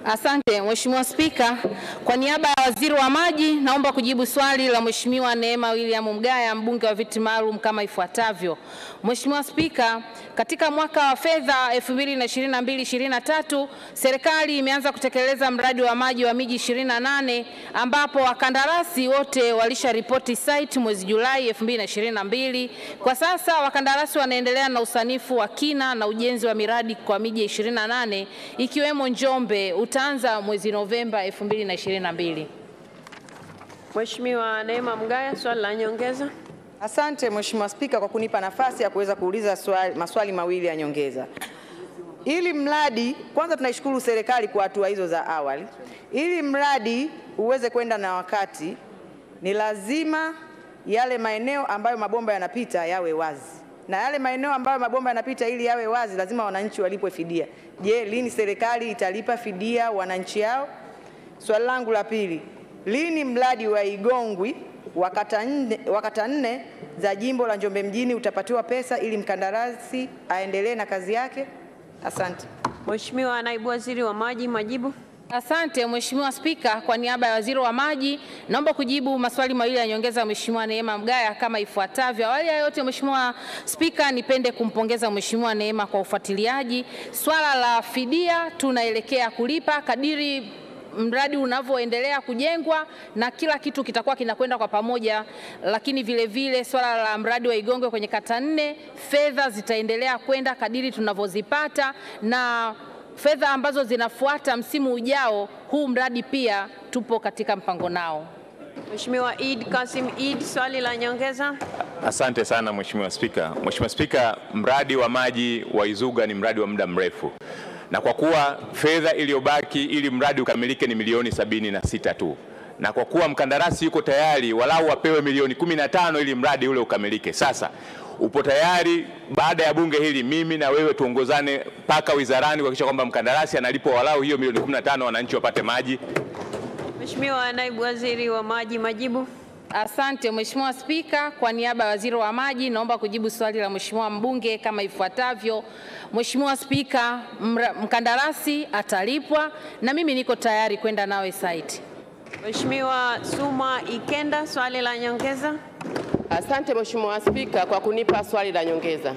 Asante Mheshimiwa Spika, kwa niaba ya Waziri wa Maji naomba kujibu swali la Mheshimiwa Neema William Mgaya, mbunge wa viti maalum kama ifuatavyo. Mheshimiwa Spika, katika mwaka wa fedha 2022/23 serikali imeanza kutekeleza mradi wa maji wa miji 28 ambapo wakandarasi wote walisharipoti site mwezi Julai 2022. Kwa sasa wakandarasi wanaendelea na usanifu wa kina na ujenzi wa miradi kwa miji 28 ikiwemo Njombe utaanza mwezi Novemba 2022. Mheshimiwa Neema Mgaya, swali la nyongeza. Asante Mheshimiwa Spika kwa kunipa nafasi ya kuweza kuuliza maswali mawili ya nyongeza. Ili mradi, kwanza tunaishukuru serikali kwa hatua hizo za awali. Ili mradi uweze kwenda na wakati, ni lazima yale maeneo ambayo mabomba yanapita yawe wazi. Na yale maeneo ambayo mabomba yanapita ili yawe wazi, lazima wananchi walipwe fidia. Je, lini serikali italipa fidia wananchi hao? Swali langu la pili, lini mradi wa Igongwi wa kata 4 za jimbo la Njombe mjini utapatiwa pesa ili mkandarasi aendelee na kazi yake? Asante. Mheshimiwa Naibu Waziri wa Maji, majibu. Asante Mheshimiwa Spika, kwa niaba ya Waziri wa Maji naomba kujibu maswali mawili ya nyongeza Mheshimiwa Neema Mgaya kama ifuatavyo. Awali ya yote Mheshimiwa Spika, nipende kumpongeza Mheshimiwa Neema kwa ufuatiliaji. Swala la fidia tunaelekea kulipa kadiri mradi unavyoendelea kujengwa na kila kitu kitakuwa kinakwenda kwa pamoja, lakini vile vile swala la mradi wa Igongwe kwenye kata 4 fedha zitaendelea kwenda kadiri tunavyozipata, na fedha ambazo zinafuata msimu ujao huu mradi pia tupo katika mpango nao. Mheshimiwa Eid Kasim Eid, swali la nyongeza. Asante sana Mheshimiwa Spika. Mheshimiwa Spika, mradi wa maji wa Izuga ni mradi wa muda mrefu na kwa kuwa fedha iliyobaki ili mradi ukamilike ni milioni 76 tu, na kwa kuwa mkandarasi yuko tayari walau apewe milioni 15 ili mradi ule ukamilike. Sasa upo tayari baada ya bunge hili mimi na wewe tuongozane mpaka wizarani kuhakikisha kwamba mkandarasi analipwa walau hiyo milioni 15, wananchi wapate maji? Mheshimiwa Naibu Waziri wa Maji, majibu. Asante Mheshimiwa Spika, kwa niaba ya Waziri wa Maji naomba kujibu swali la Mheshimiwa mbunge kama ifuatavyo. Mheshimiwa Spika, mkandarasi atalipwa na mimi niko tayari kwenda nawe site. Mheshimiwa Suma Ikenda, swali la nyongeza. Asante Mheshimiwa Spika kwa kunipa swali la nyongeza.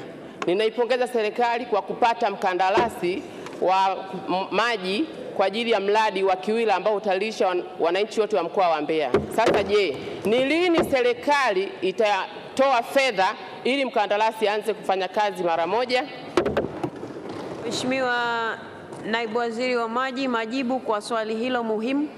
Ninaipongeza serikali kwa kupata mkandarasi wa maji kwa ajili ya mradi wa Kiwila ambao utalisha wananchi wote wa mkoa wa Mbeya. Sasa je, ni lini serikali itatoa fedha ili mkandarasi aanze kufanya kazi mara moja? Mheshimiwa Naibu Waziri wa Maji, majibu kwa swali hilo muhimu.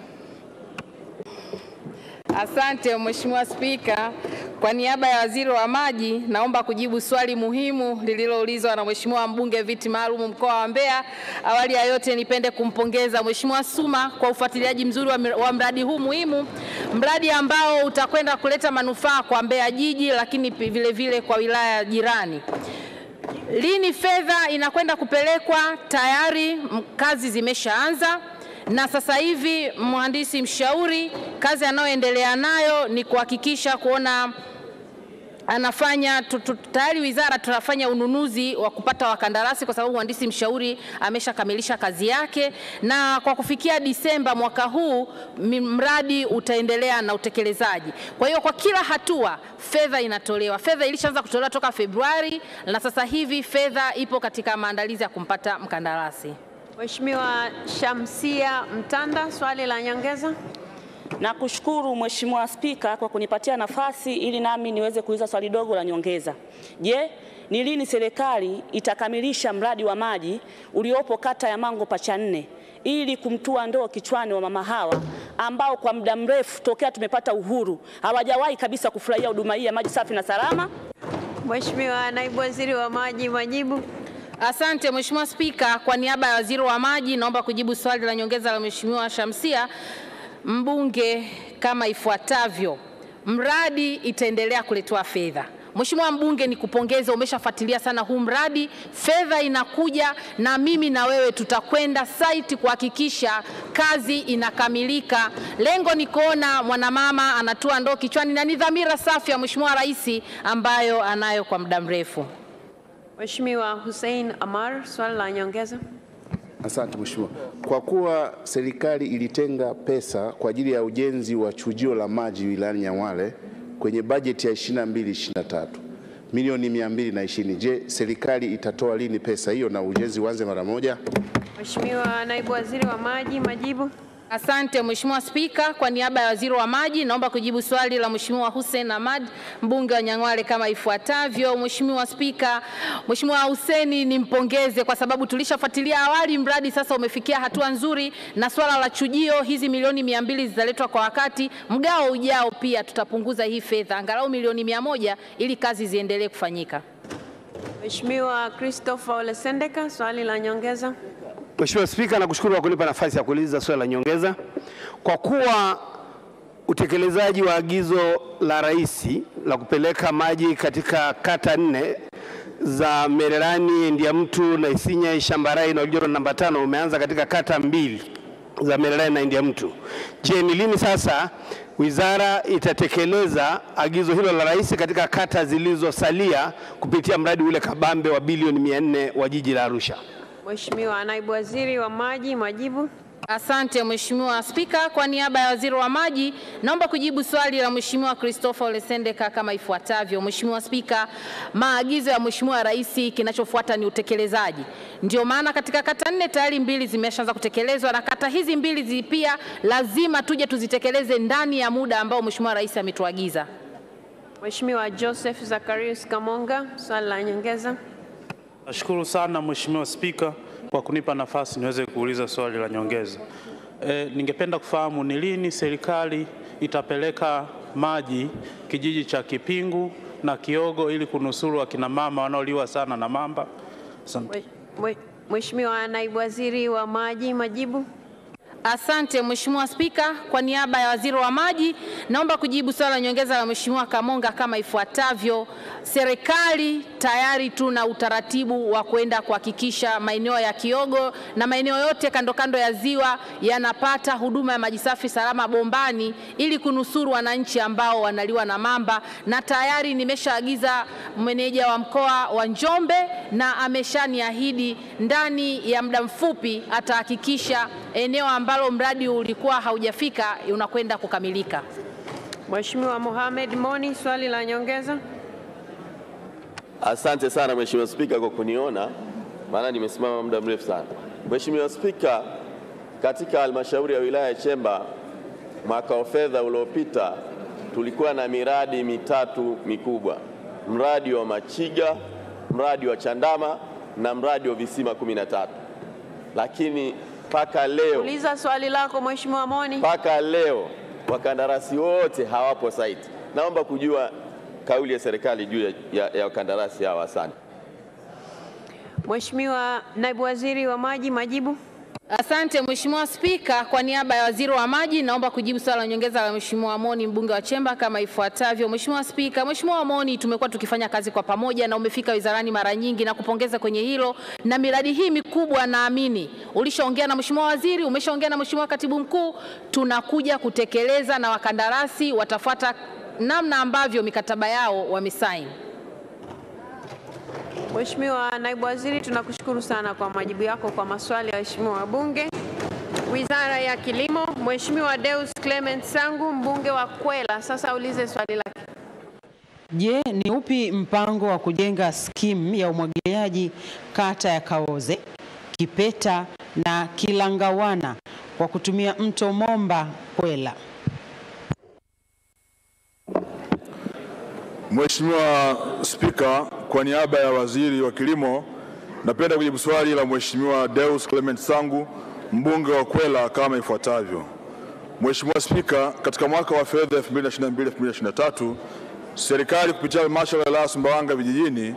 Asante Mheshimiwa Spika, kwa niaba ya Waziri wa Maji naomba kujibu swali muhimu lililoulizwa na Mheshimiwa mbunge viti maalum mkoa wa Mbeya. Awali ya yote nipende kumpongeza Mheshimiwa Suma kwa ufuatiliaji mzuri wa mradi huu muhimu, mradi ambao utakwenda kuleta manufaa kwa Mbeya jiji lakini vile vile kwa wilaya jirani. Lini fedha inakwenda kupelekwa? Tayari kazi zimeshaanza. Na sasa hivi mhandisi mshauri kazi anayoendelea nayo ni kuhakikisha kuona anafanya tayari wizara tunafanya ununuzi wa kupata wakandarasi kwa sababu mhandisi mshauri ameshakamilisha kazi yake, na kwa kufikia Disemba mwaka huu mradi utaendelea na utekelezaji. Kwa hiyo kwa kila hatua fedha inatolewa. Fedha ilishaanza kutolewa toka Februari na sasa hivi fedha ipo katika maandalizi ya kumpata mkandarasi. Mheshimiwa Shamsia Mtanda, swali la nyongeza. Nakushukuru Mheshimiwa Spika kwa kunipatia nafasi ili nami niweze kuuliza swali dogo la nyongeza. Je, ni lini serikali itakamilisha mradi wa maji uliopo kata ya Mango Pacha 4 ili kumtua ndoo kichwani wa mama hawa ambao kwa muda mrefu tokea tumepata uhuru hawajawahi kabisa kufurahia huduma hii ya maji safi na salama? Mheshimiwa Naibu Waziri wa Maji, majibu. Asante Mheshimiwa Spika, kwa niaba ya Waziri wa Maji naomba kujibu swali la nyongeza la Mheshimiwa Shamsia mbunge kama ifuatavyo. Mradi itaendelea kuletwa fedha. Mheshimiwa mbunge, nikupongeze, umeshafuatilia sana huu mradi. Fedha inakuja na mimi na wewe tutakwenda site kuhakikisha kazi inakamilika. Lengo ni kuona mwanamama anatua ndoo kichwani na ni dhamira safi ya Mheshimiwa Rais ambayo anayo kwa muda mrefu. Mheshimiwa Hussein Amar, swali la nyongeza. Asante Mheshimiwa. Kwa kuwa serikali ilitenga pesa kwa ajili ya ujenzi wa chujio la maji wilayani Nyang'hwale kwenye bajeti ya 22-23 milioni 220, je, serikali itatoa lini pesa hiyo na ujenzi uanze mara moja? Mheshimiwa Naibu Waziri wa Maji, majibu. Asante Mheshimiwa Spika, kwa niaba ya Waziri wa Maji naomba kujibu swali la Mheshimiwa Hussein Ahmad mbunge wa Nyang'hwale kama ifuatavyo. Mheshimiwa Spika, Mheshimiwa Hussein nimpongeze kwa sababu tulishafuatilia awali mradi sasa umefikia hatua nzuri, na swala la chujio hizi milioni 200 zitaletwa kwa wakati. Mgao ujao pia tutapunguza hii fedha angalau milioni 100 ili kazi ziendelee kufanyika. Mheshimiwa Christopher Ole Sendeka, swali la nyongeza. Mheshimiwa Spika, nakushukuru kwa kunipa nafasi ya kuuliza swali la nyongeza. Kwa kuwa utekelezaji wa agizo la Rais la kupeleka maji katika kata 4 za Mererani, Ndiamtu na Isinya, Ishambarai na Ujoro namba 5 umeanza katika kata 2 za Mererani na Ndiamtu, je, ni lini sasa wizara itatekeleza agizo hilo la Rais katika kata zilizosalia kupitia mradi ule kabambe wa bilioni 400 wa jiji la Arusha? Mheshimiwa Naibu Waziri wa Maji, majibu. Asante Mheshimiwa Spika, kwa niaba ya Waziri wa Maji naomba kujibu swali la Mheshimiwa Christopher Ole Sendeka kama ifuatavyo. Mheshimiwa Spika, maagizo ya Mheshimiwa Rais kinachofuata ni utekelezaji. Ndio maana katika kata 4 tayari 2 zimeshaanza kutekelezwa, na kata hizi 2 pia lazima tuje tuzitekeleze ndani ya muda ambao Mheshimiwa Rais ametuagiza. Mheshimiwa Joseph Zacharias Kamonga, swali la nyongeza. Nashukuru sana Mheshimiwa Spika kwa kunipa nafasi niweze kuuliza swali la nyongeza. Ningependa kufahamu ni lini serikali itapeleka maji kijiji cha Kipingu na Kiogo ili kunusuru akina mama wanaoliwa sana na mamba? Mheshimiwa Naibu Waziri wa Maji, majibu. Asante Mheshimiwa Spika, kwa niaba ya Waziri wa Maji naomba kujibu swali la nyongeza la Mheshimiwa Kamonga kama ifuatavyo. Serikali tayari tuna utaratibu wa kwenda kuhakikisha maeneo ya Kiogo na maeneo yote kando kando ya ziwa yanapata huduma ya maji safi salama bombani ili kunusuru wananchi ambao wanaliwa na mamba, na tayari nimeshaagiza meneja wa mkoa wa Njombe na ameshaniahidi ndani ya muda mfupi atahakikisha eneo ambalo mradi ulikuwa haujafika unakwenda kukamilika. Mheshimiwa Mohamed Moni, swali la nyongeza. Asante sana Mheshimiwa Spika kwa kuniona, maana nimesimama muda mrefu sana. Mheshimiwa Spika, katika halmashauri ya wilaya ya Chemba mwaka wa fedha uliopita tulikuwa na miradi mitatu mikubwa: mradi wa Machiga, mradi wa Chandama na mradi wa visima 13. Lakini mpaka leo, uliza swali lako Mheshimiwa Moni. Mpaka leo wakandarasi wote hawapo site. Naomba kujua kauli ya serikali juu ya wakandarasi hawa. Asante. Mheshimiwa Naibu Waziri wa Maji, majibu. Asante Mheshimiwa Spika, kwa niaba ya Waziri wa Maji naomba kujibu swali la nyongeza la Mheshimiwa Moni, mbunge wa Chemba kama ifuatavyo. Mheshimiwa Spika, Mheshimiwa Moni, tumekuwa tukifanya kazi kwa pamoja na umefika wizarani mara nyingi na kupongeza kwenye hilo, na miradi hii mikubwa naamini ulishaongea na Mheshimiwa Waziri, umeshaongea na Mheshimiwa Katibu Mkuu, tunakuja kutekeleza na wakandarasi watafuata namna ambavyo mikataba yao wamesaini. Mheshimiwa Naibu Waziri, tunakushukuru sana kwa majibu yako kwa maswali ya waheshimiwa wabunge. Wizara ya Kilimo, Mheshimiwa Deus Clement Sangu, mbunge wa Kwela, sasa ulize swali lake. Je, ni upi mpango wa kujenga skimu ya umwagiliaji kata ya Kaoze, Kipeta na Kilangawana kwa kutumia mto Momba Kwela? Mheshimiwa Spika, kwa niaba ya Waziri wa Kilimo napenda kujibu swali la Mheshimiwa Deus Clement Sangu, mbunge wa Kwela kama ifuatavyo. Mheshimiwa Spika, katika mwaka wa fedha 2022-2023 serikali kupitia halmashauri ya Sumbawanga vijijini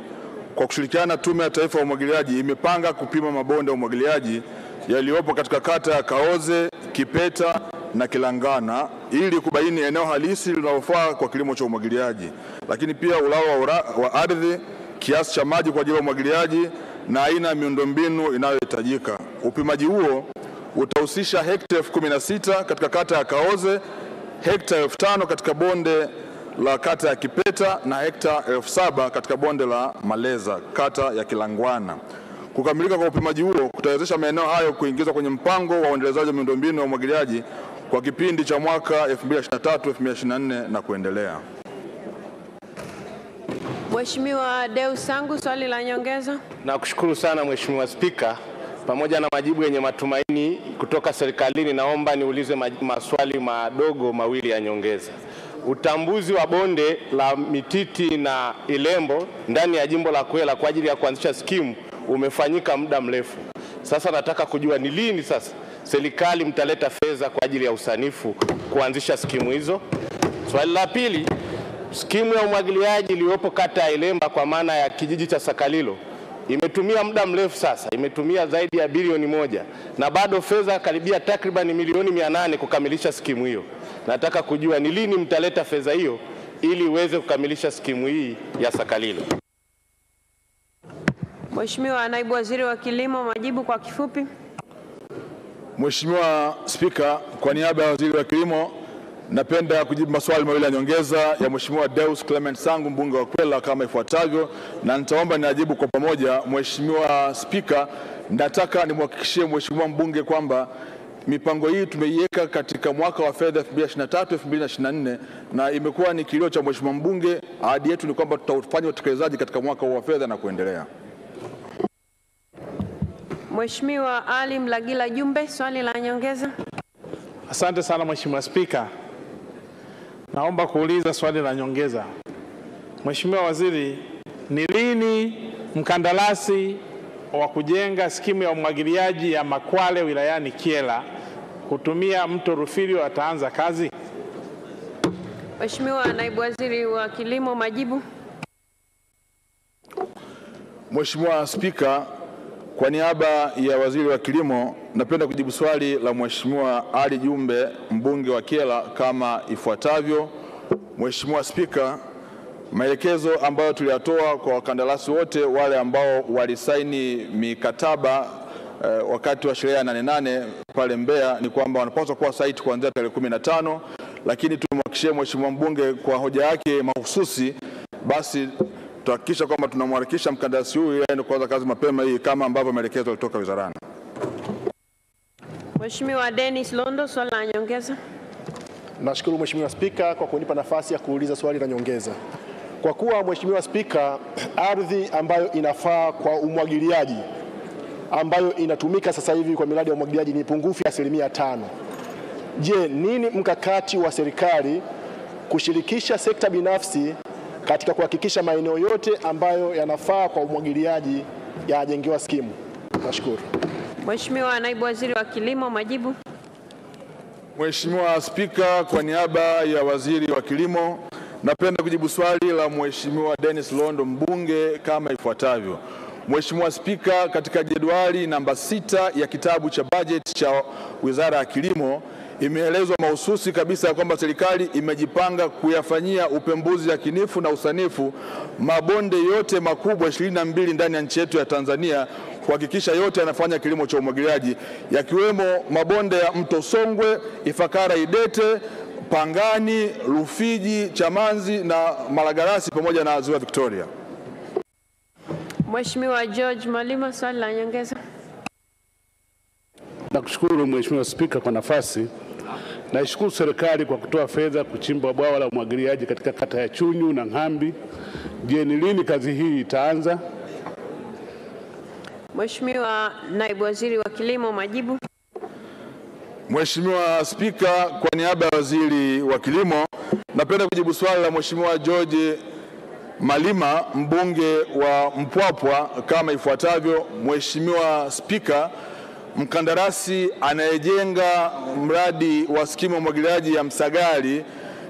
kwa kushirikiana na Tume ya Taifa ya Umwagiliaji imepanga kupima mabonde ya umwagiliaji yaliyopo katika kata ya Kaoze, Kipeta na Kilangana ili kubaini eneo halisi linalofaa kwa kilimo cha umwagiliaji, lakini pia ulawa wa ardhi, kiasi cha maji kwa ajili ya umwagiliaji na aina ya miundombinu inayohitajika. Upimaji huo utahusisha hekta 16,000 katika kata ya Kaoze, hekta 5,000 katika bonde la kata ya Kipeta na hekta 7,000 katika bonde la Maleza kata ya Kilangwana. Kukamilika kwa upimaji huo kutawezesha maeneo hayo kuingizwa kwenye mpango wa uendelezaji wa miundombinu ya umwagiliaji kwa kipindi cha mwaka 2023-2024 na kuendelea. Mheshimiwa Deus Sangu, swali la nyongeza. Nakushukuru sana Mheshimiwa Spika. Pamoja na majibu yenye matumaini kutoka serikalini, naomba niulize maswali madogo mawili ya nyongeza. Utambuzi wa bonde la Mititi na Ilembo ndani ya jimbo la Kwela kwa ajili ya kuanzisha skimu umefanyika muda mrefu. Sasa nataka kujua ni lini sasa serikali mtaleta fedha kwa ajili ya usanifu kuanzisha skimu hizo. Swali la pili, skimu ya umwagiliaji iliyopo kata ya Ilemba kwa maana ya kijiji cha Sakalilo imetumia muda mrefu sasa, imetumia zaidi ya bilioni 1 na bado fedha karibia takriban milioni 800 kukamilisha skimu hiyo. Nataka kujua ni lini mtaleta fedha hiyo ili uweze kukamilisha skimu hii ya Sakalilo. Mheshimiwa Naibu Waziri wa Kilimo, majibu kwa kifupi. Mheshimiwa Spika, kwa niaba ya Waziri wa Kilimo napenda kujibu maswali mawili ya nyongeza ya Mheshimiwa Deus Clement Sangu, mbunge wa Kwela kama ifuatavyo, na nitaomba niajibu kwa pamoja. Mheshimiwa Spika, nataka nimhakikishie Mheshimiwa mbunge kwamba mipango hii tumeiweka katika mwaka wa fedha 2023-2024 na imekuwa ni kilio cha Mheshimiwa mbunge. Ahadi yetu ni kwamba tutafanya utekelezaji katika mwaka wa fedha na kuendelea. Mheshimiwa Ali Mlagila Jumbe, swali la nyongeza. Asante sana Mheshimiwa Spika. Naomba kuuliza swali la nyongeza. Mheshimiwa Waziri, ni lini mkandarasi wa kujenga skimu ya umwagiliaji ya Makwale wilayani Kyela kutumia mto Rufiji ataanza kazi? Mheshimiwa Naibu Waziri wa Kilimo, majibu. Mheshimiwa Spika, Kwa niaba ya Waziri wa Kilimo, napenda kujibu swali la Mheshimiwa Ali Jumbe, mbunge wa Kyela kama ifuatavyo. Mheshimiwa Spika, maelekezo ambayo tuliyatoa kwa wakandarasi wote wale ambao walisaini mikataba wakati wa sherehe ya 8/8 pale Mbeya ni kwamba wanapaswa kuwa site kuanzia tarehe 15, lakini tumhakikishie Mheshimiwa mbunge kwa hoja yake mahususi, basi tuhakikisha kwamba tunamharakisha mkandarasi huyu ili aende kuanza kazi mapema hii kama ambavyo maelekezo yalitoka wizarani. Mheshimiwa Dennis Londo, swali la nyongeza. Nashukuru Mheshimiwa Spika kwa kunipa nafasi ya kuuliza swali la nyongeza. Kwa kuwa Mheshimiwa Spika, ardhi ambayo inafaa kwa umwagiliaji ambayo inatumika sasa hivi kwa miradi ya umwagiliaji ni pungufu ya 5%. Je, nini mkakati wa serikali kushirikisha sekta binafsi katika kuhakikisha maeneo yote ambayo yanafaa kwa umwagiliaji yajengewa skimu? Nashukuru. Mheshimiwa Naibu Waziri wa Kilimo, majibu. Mheshimiwa Spika, kwa niaba ya Waziri wa Kilimo, napenda kujibu swali la Mheshimiwa Dennis Londo, mbunge kama ifuatavyo. Mheshimiwa Spika, katika jedwali namba 6 ya kitabu cha bajeti cha Wizara ya Kilimo imeelezwa mahususi kabisa kwamba serikali imejipanga kuyafanyia upembuzi yakinifu na usanifu mabonde yote makubwa 22 ndani ya nchi yetu ya Tanzania kuhakikisha yote yanafanya kilimo cha umwagiliaji, yakiwemo mabonde ya Mto Songwe, Ifakara Idete, Pangani, Rufiji, Chamanzi na Malagarasi pamoja na Ziwa Victoria. Mheshimiwa George Malima, swali la nyongeza. Nakushukuru Mheshimiwa Spika kwa nafasi. Naishukuru serikali kwa kutoa fedha kuchimba bwawa la umwagiliaji katika kata ya Chunyu na Ngambi. Je, ni lini kazi hii itaanza? Mheshimiwa Naibu Waziri wa Kilimo, majibu. Mheshimiwa Spika, kwa niaba ya Waziri wa Kilimo, napenda kujibu swali la Mheshimiwa George Malima, mbunge wa Mpwapwa kama ifuatavyo. Mheshimiwa Spika, mkandarasi anayejenga mradi wa skimu ya umwagiliaji ya Msagali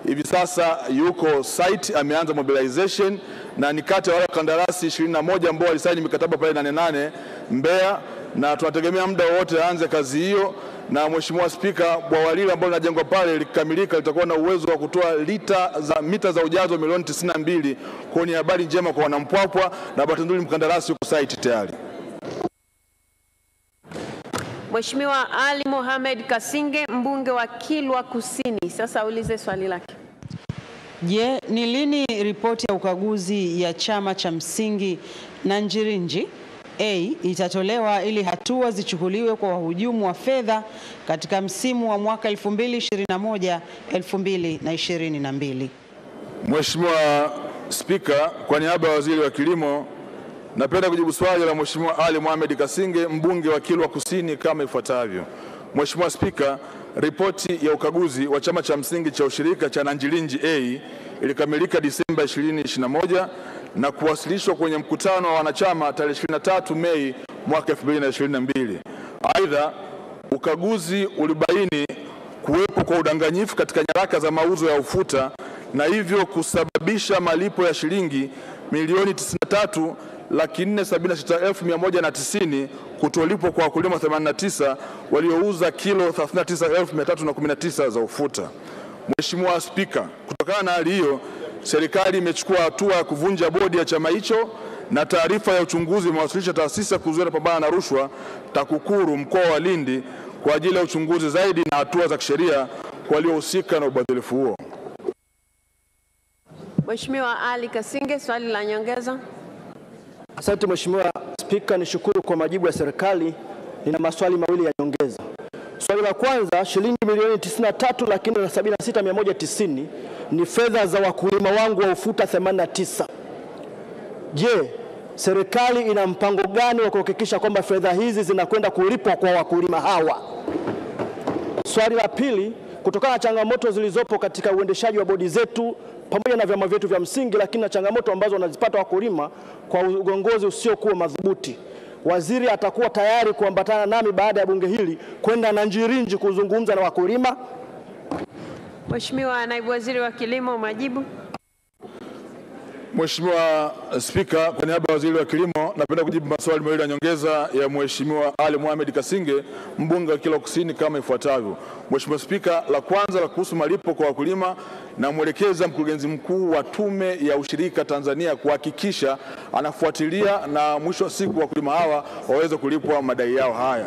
hivi sasa yuko site, ameanza mobilization na ni kati ya wale kandarasi 21 ambao walisaini mikataba pale 8/8 Mbeya, na tunategemea muda wote aanze kazi hiyo. Na Mheshimiwa Spika, bwawa lile ambalo linajengwa pale likikamilika litakuwa na uwezo wa kutoa mita za ujazo milioni 92. Kwa ni habari njema kwa wanampwapwa, na bahati nzuri mkandarasi yuko site tayari. Mheshimiwa Ali Mohamed Kasinge, mbunge wa Kilwa Kusini, sasa ulize swali lake. Je, ni lini ripoti ya ukaguzi ya chama cha msingi Nanjirinji A itatolewa ili hatua zichukuliwe kwa wahujumu wa fedha katika msimu wa mwaka 2021-2022? Mheshimiwa Spika, kwa niaba ya Waziri wa Kilimo, napenda kujibu swali la Mheshimiwa Ali Mohamed Kasinge, mbunge wa Kilwa Kusini kama ifuatavyo. Mheshimiwa Spika, ripoti ya ukaguzi wa chama cha msingi cha ushirika cha Nanjirinji A ilikamilika Disemba 2021 na kuwasilishwa kwenye mkutano wa wanachama tarehe 23 Mei mwaka 2022. Aidha, ukaguzi ulibaini kuwepo kwa udanganyifu katika nyaraka za mauzo ya ufuta na hivyo kusababisha malipo ya shilingi milioni 93,476,190 kutolipwa kwa wakulima 89 waliouza kilo 39,319 za ufuta. Mheshimiwa Spika, kutokana na hali hiyo, serikali imechukua hatua ya kuvunja bodi ya chama hicho na taarifa ya uchunguzi imewasilisha taasisi ya kuzuia na kupambana na rushwa TAKUKURU mkoa wa Lindi kwa ajili ya uchunguzi zaidi na hatua za kisheria kwa waliohusika na ubadhirifu huo. Mheshimiwa Ali Kasinge, swali la nyongeza. Asante Mheshimiwa Spika, nishukuru kwa majibu ya serikali. Nina maswali mawili ya nyongeza. Swali la kwanza, shilingi milioni 93,76,190 ni fedha za wakulima wangu wa ufuta 89. Je, serikali ina mpango gani wa kuhakikisha kwamba fedha hizi zinakwenda kulipwa kwa wakulima hawa? Swali la pili, kutokana na changamoto zilizopo katika uendeshaji wa bodi zetu pamoja na vyama vyetu vya msingi, lakini na changamoto ambazo wanazipata wakulima kwa uongozi usiokuwa madhubuti, waziri atakuwa tayari kuambatana nami baada ya bunge hili kwenda Nanjirinji kuzungumza na wakulima? Mheshimiwa Naibu Waziri wa Kilimo, majibu. Mheshimiwa Spika, kwa niaba ya Waziri wa Kilimo, napenda kujibu maswali mawili ya nyongeza ya Mheshimiwa Ali Mohamed Kasinge, mbunge wa Kilwa Kusini kama ifuatavyo. Mheshimiwa Spika, la kwanza la kuhusu malipo kwa wakulima, na mwelekeza mkurugenzi mkuu wa Tume ya Ushirika Tanzania kuhakikisha anafuatilia na mwisho wa siku wakulima hawa waweze kulipwa madai yao haya.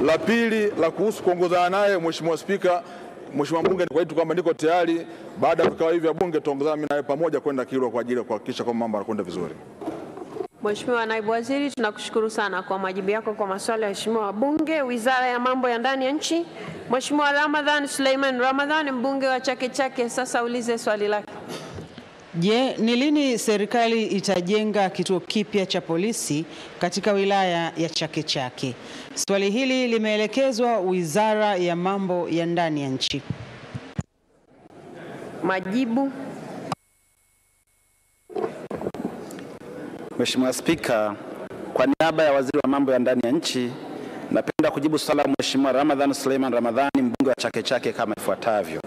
La pili la kuhusu kuongozana naye, Mheshimiwa Spika, Mheshimiwa mbunge, kwa hiyo kwamba niko tayari baada ya vikao hivi vya bunge tuongozana mimi naye pamoja kwenda Kilwa kwa ajili ya kuhakikisha kwamba mambo yanakwenda vizuri. Mheshimiwa Naibu Waziri, tunakushukuru sana kwa majibu yako kwa maswali ya waheshimiwa wabunge. Wizara ya Mambo ya Ndani ya Nchi, Mheshimiwa Ramadhan Suleiman Ramadhan, mbunge wa Chake Chake, sasa ulize swali lake. Je, ni lini serikali itajenga kituo kipya cha polisi katika wilaya ya Chake Chake? Swali hili limeelekezwa Wizara ya Mambo ya Ndani ya Nchi. Majibu. Mheshimiwa Spika, kwa niaba ya Waziri wa Mambo ya Ndani ya Nchi, napenda kujibu swali la Mheshimiwa Ramadhan Suleiman Ramadhani, mbunge wa Chake Chake kama ifuatavyo.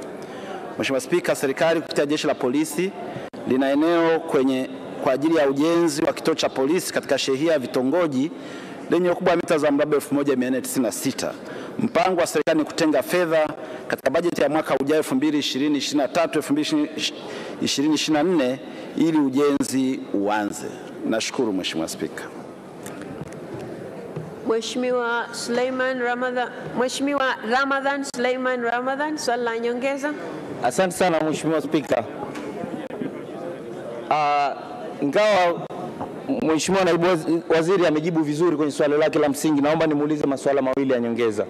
Mheshimiwa Spika, serikali kupitia Jeshi la Polisi lina eneo kwa ajili ya ujenzi wa kituo cha polisi katika shehia ya vitongoji lenye ukubwa wa mita za mraba 1496. Mpango wa serikali ni kutenga fedha katika bajeti ya mwaka ujao 2023-2024 ili ujenzi uanze. Nashukuru Mheshimiwa Spika. Mheshimiwa Ramadhan Suleiman Ramadhan, swali la nyongeza. Asante sana Mheshimiwa Spika. Ingawa Mheshimiwa Naibu Waziri amejibu vizuri kwenye swali lake la msingi, naomba nimuulize masuala mawili ya nyongeza.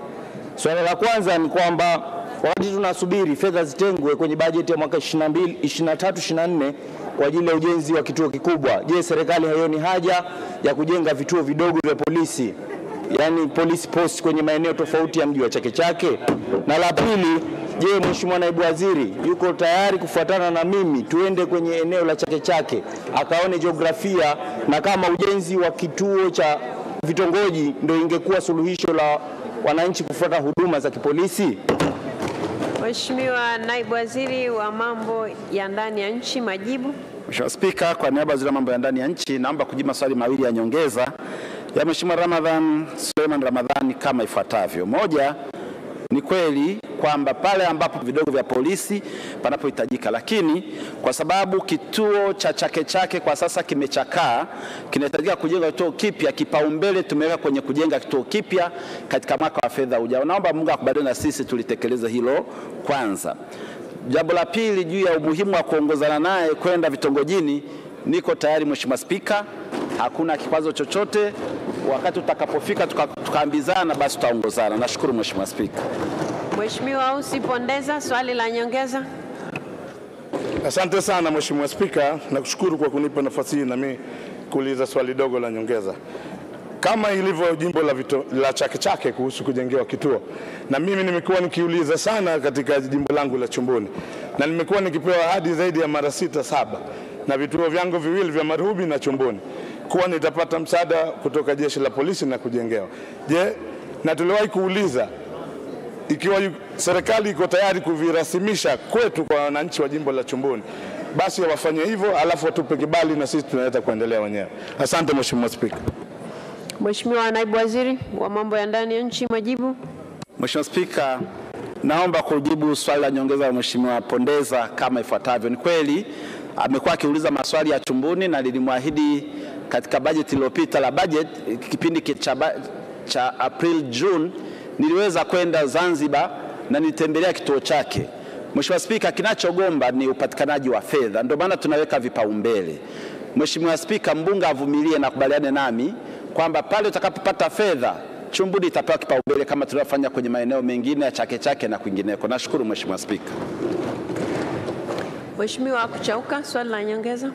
Swali la kwanza ni kwamba wakati tunasubiri fedha zitengwe kwenye bajeti ya mwaka 23-24 kwa ajili ya ujenzi wa kituo kikubwa, je, serikali haioni haja ya kujenga vituo vidogo vya polisi, yani police post, kwenye maeneo tofauti ya mji wa Chake Chake? Na la pili, je, Mheshimiwa Naibu Waziri yuko tayari kufuatana na mimi tuende kwenye eneo la Chake Chake akaone jiografia na kama ujenzi wa kituo cha vitongoji ndio ingekuwa suluhisho la wananchi kufuata huduma za kipolisi? Mheshimiwa Naibu Waziri wa Mambo ya Ndani ya Nchi, majibu. Mheshimiwa Spika, kwa niaba ya Waziri wa Mambo ya Ndani ya Nchi, naomba kujibu maswali mawili ya nyongeza ya Mheshimiwa Ramadhan Suleiman Ramadhani kama ifuatavyo. Moja, ni kweli kwamba pale ambapo vidogo vya polisi panapohitajika, lakini kwa sababu kituo cha Chake Chake kwa sasa kimechakaa, kinahitajika kujenga kituo kipya, kipaumbele tumeweka kwenye kujenga kituo kipya katika mwaka wa fedha ujao. Naomba Mungu akubaliane na sisi tulitekeleza hilo kwanza. Jambo la pili, juu ya umuhimu wa kuongozana naye kwenda vitongojini, niko tayari Mheshimiwa Spika, hakuna kikwazo chochote. Wakati tutakapofika tukaambizana, basi tutaongozana. Nashukuru Mheshimiwa Spika. Mheshimiwa Usipondeza, swali la nyongeza. Asante sana Mheshimiwa Spika, nakushukuru kwa kunipa nafasi hii na mimi kuuliza swali dogo la nyongeza. Kama ilivyo jimbo la Chake Chake kuhusu kujengewa kituo, na mimi nimekuwa nikiuliza sana katika jimbo langu la Chumbuni, na nimekuwa nikipewa ahadi zaidi ya mara 6-7 na vituo vyangu viwili vya Marubi na Chumbuni kuwa nitapata msaada kutoka Jeshi la Polisi na kujengewa. Je, na tuliwahi kuuliza ikiwa serikali iko tayari kuvirasimisha kwetu kwa wananchi wa jimbo la Chumbuni, basi wafanye hivyo alafu watupe kibali na sisi tunaweza kuendelea wenyewe. Asante Mheshimiwa Spika. Mheshimiwa Naibu Waziri wa Mambo ya Ndani ya Nchi, majibu. Mheshimiwa Spika, naomba kujibu swali la nyongeza la Mheshimiwa Pondeza kama ifuatavyo. Ni kweli amekuwa akiuliza maswali ya Chumbuni na nilimwahidi katika bajeti iliyopita la kipindi cha April June niliweza kwenda Zanzibar na nitembelea kituo chake. Mheshimiwa Spika, kinachogomba ni upatikanaji wa fedha, ndio maana tunaweka vipaumbele. Mheshimiwa Spika, mbunge avumilie na kubaliane nami kwamba pale utakapopata fedha Chumbuni itapewa kipaumbele kama tulivyofanya kwenye maeneo mengine ya Chake Chake na kwingineko. Nashukuru Mheshimiwa Spika. Mheshimiwa Kuchauka, swali la nyongeza.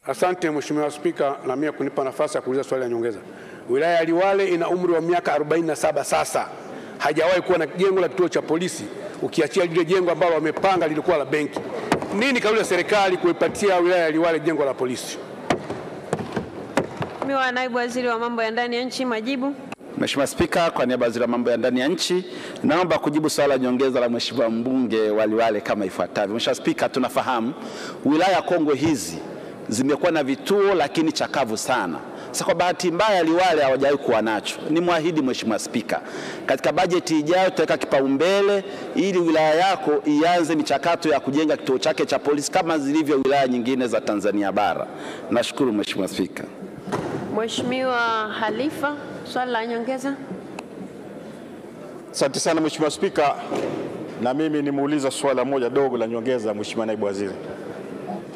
Asante Mheshimiwa Spika, na mimi kunipa nafasi ya kuuliza swali la nyongeza. Wilaya ya Liwale ina umri wa miaka 47 sasa. Hajawahi kuwa na jengo la kituo cha polisi, ukiachia lile jengo ambalo wamepanga lilikuwa la benki. Nini kauli ya serikali kuipatia wilaya ya Liwale jengo la polisi? Mheshimiwa Naibu Waziri wa Mambo ya Ndani ya Nchi, majibu. Mheshimiwa Spika, kwa niaba ya Waziri wa Mambo ya Ndani ya Nchi, naomba kujibu swali la nyongeza la Mheshimiwa mbunge wa Liwale kama ifuatavyo. Mheshimiwa Spika, tunafahamu wilaya kongwe hizi zimekuwa na vituo lakini chakavu sana. Sasa kwa bahati mbaya Liwale hawajawahi kuwa nacho. Ni mwahidi Mheshimiwa Spika, katika bajeti ijayo tutaweka kipaumbele ili wilaya yako ianze michakato ya kujenga kituo chake cha polisi kama zilivyo wilaya nyingine za Tanzania bara. Nashukuru Mheshimiwa Spika. Mheshimiwa Halifa, swali la nyongeza. Asante sana Mheshimiwa Spika, na mimi nimuuliza swala moja dogo la nyongeza Mheshimiwa Naibu Waziri.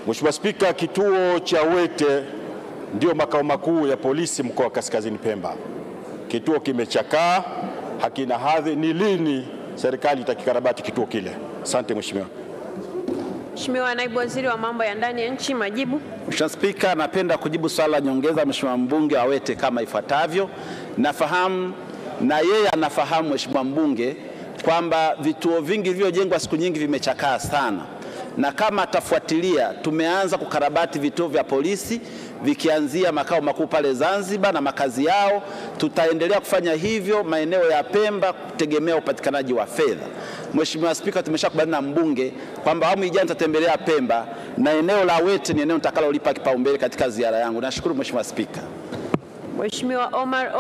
Mheshimiwa Spika, kituo cha Wete ndio makao makuu ya polisi mkoa wa Kaskazini Pemba. Kituo kimechakaa, hakina hadhi. Ni lini serikali itakikarabati kituo kile? Asante Mheshimiwa. Mheshimiwa Naibu Waziri wa Mambo ya Ndani ya Nchi, majibu. Mheshimiwa Spika, napenda kujibu swala la nyongeza Mheshimiwa mbunge wa Wete kama ifuatavyo. Nafahamu na yeye anafahamu Mheshimiwa mbunge kwamba vituo vingi vilivyojengwa siku nyingi vimechakaa sana, na kama atafuatilia tumeanza kukarabati vituo vya polisi vikianzia makao makuu pale Zanzibar na makazi yao. Tutaendelea kufanya hivyo maeneo ya Pemba kutegemea upatikanaji wa fedha. Mheshimiwa Spika, tumeshakubaliana na mbunge kwamba awamu ijayo nitatembelea Pemba na eneo la Wete ni eneo nitakalolipa kipaumbele katika ziara yangu. Nashukuru Mheshimiwa Spika. Mheshimiwa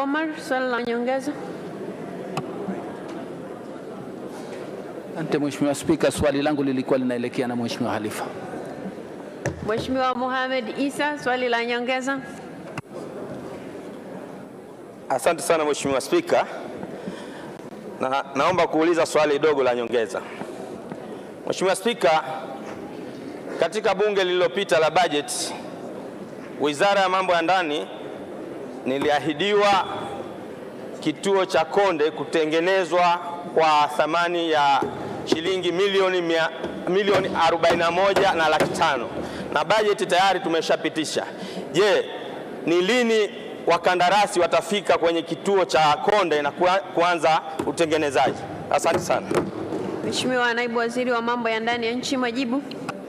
Omar, swali la nyongeza. Asante Mheshimiwa Spika, swali langu lilikuwa linaelekea na Mheshimiwa Halifa. Mheshimiwa Mohamed Isa, swali la nyongeza. Asante sana Mheshimiwa Spika. Naomba kuuliza swali dogo la nyongeza. Mheshimiwa Spika, katika bunge lililopita la bajeti, Wizara ya Mambo ya Ndani niliahidiwa kituo cha Konde kutengenezwa kwa thamani ya shilingi milioni 41.5 na bajeti tayari tumeshapitisha. Je, ni lini wakandarasi watafika kwenye kituo cha Konde na kuanza utengenezaji? Asante sana. Mheshimiwa Naibu Waziri wa Mambo ya Ndani ya Nchi, majibu.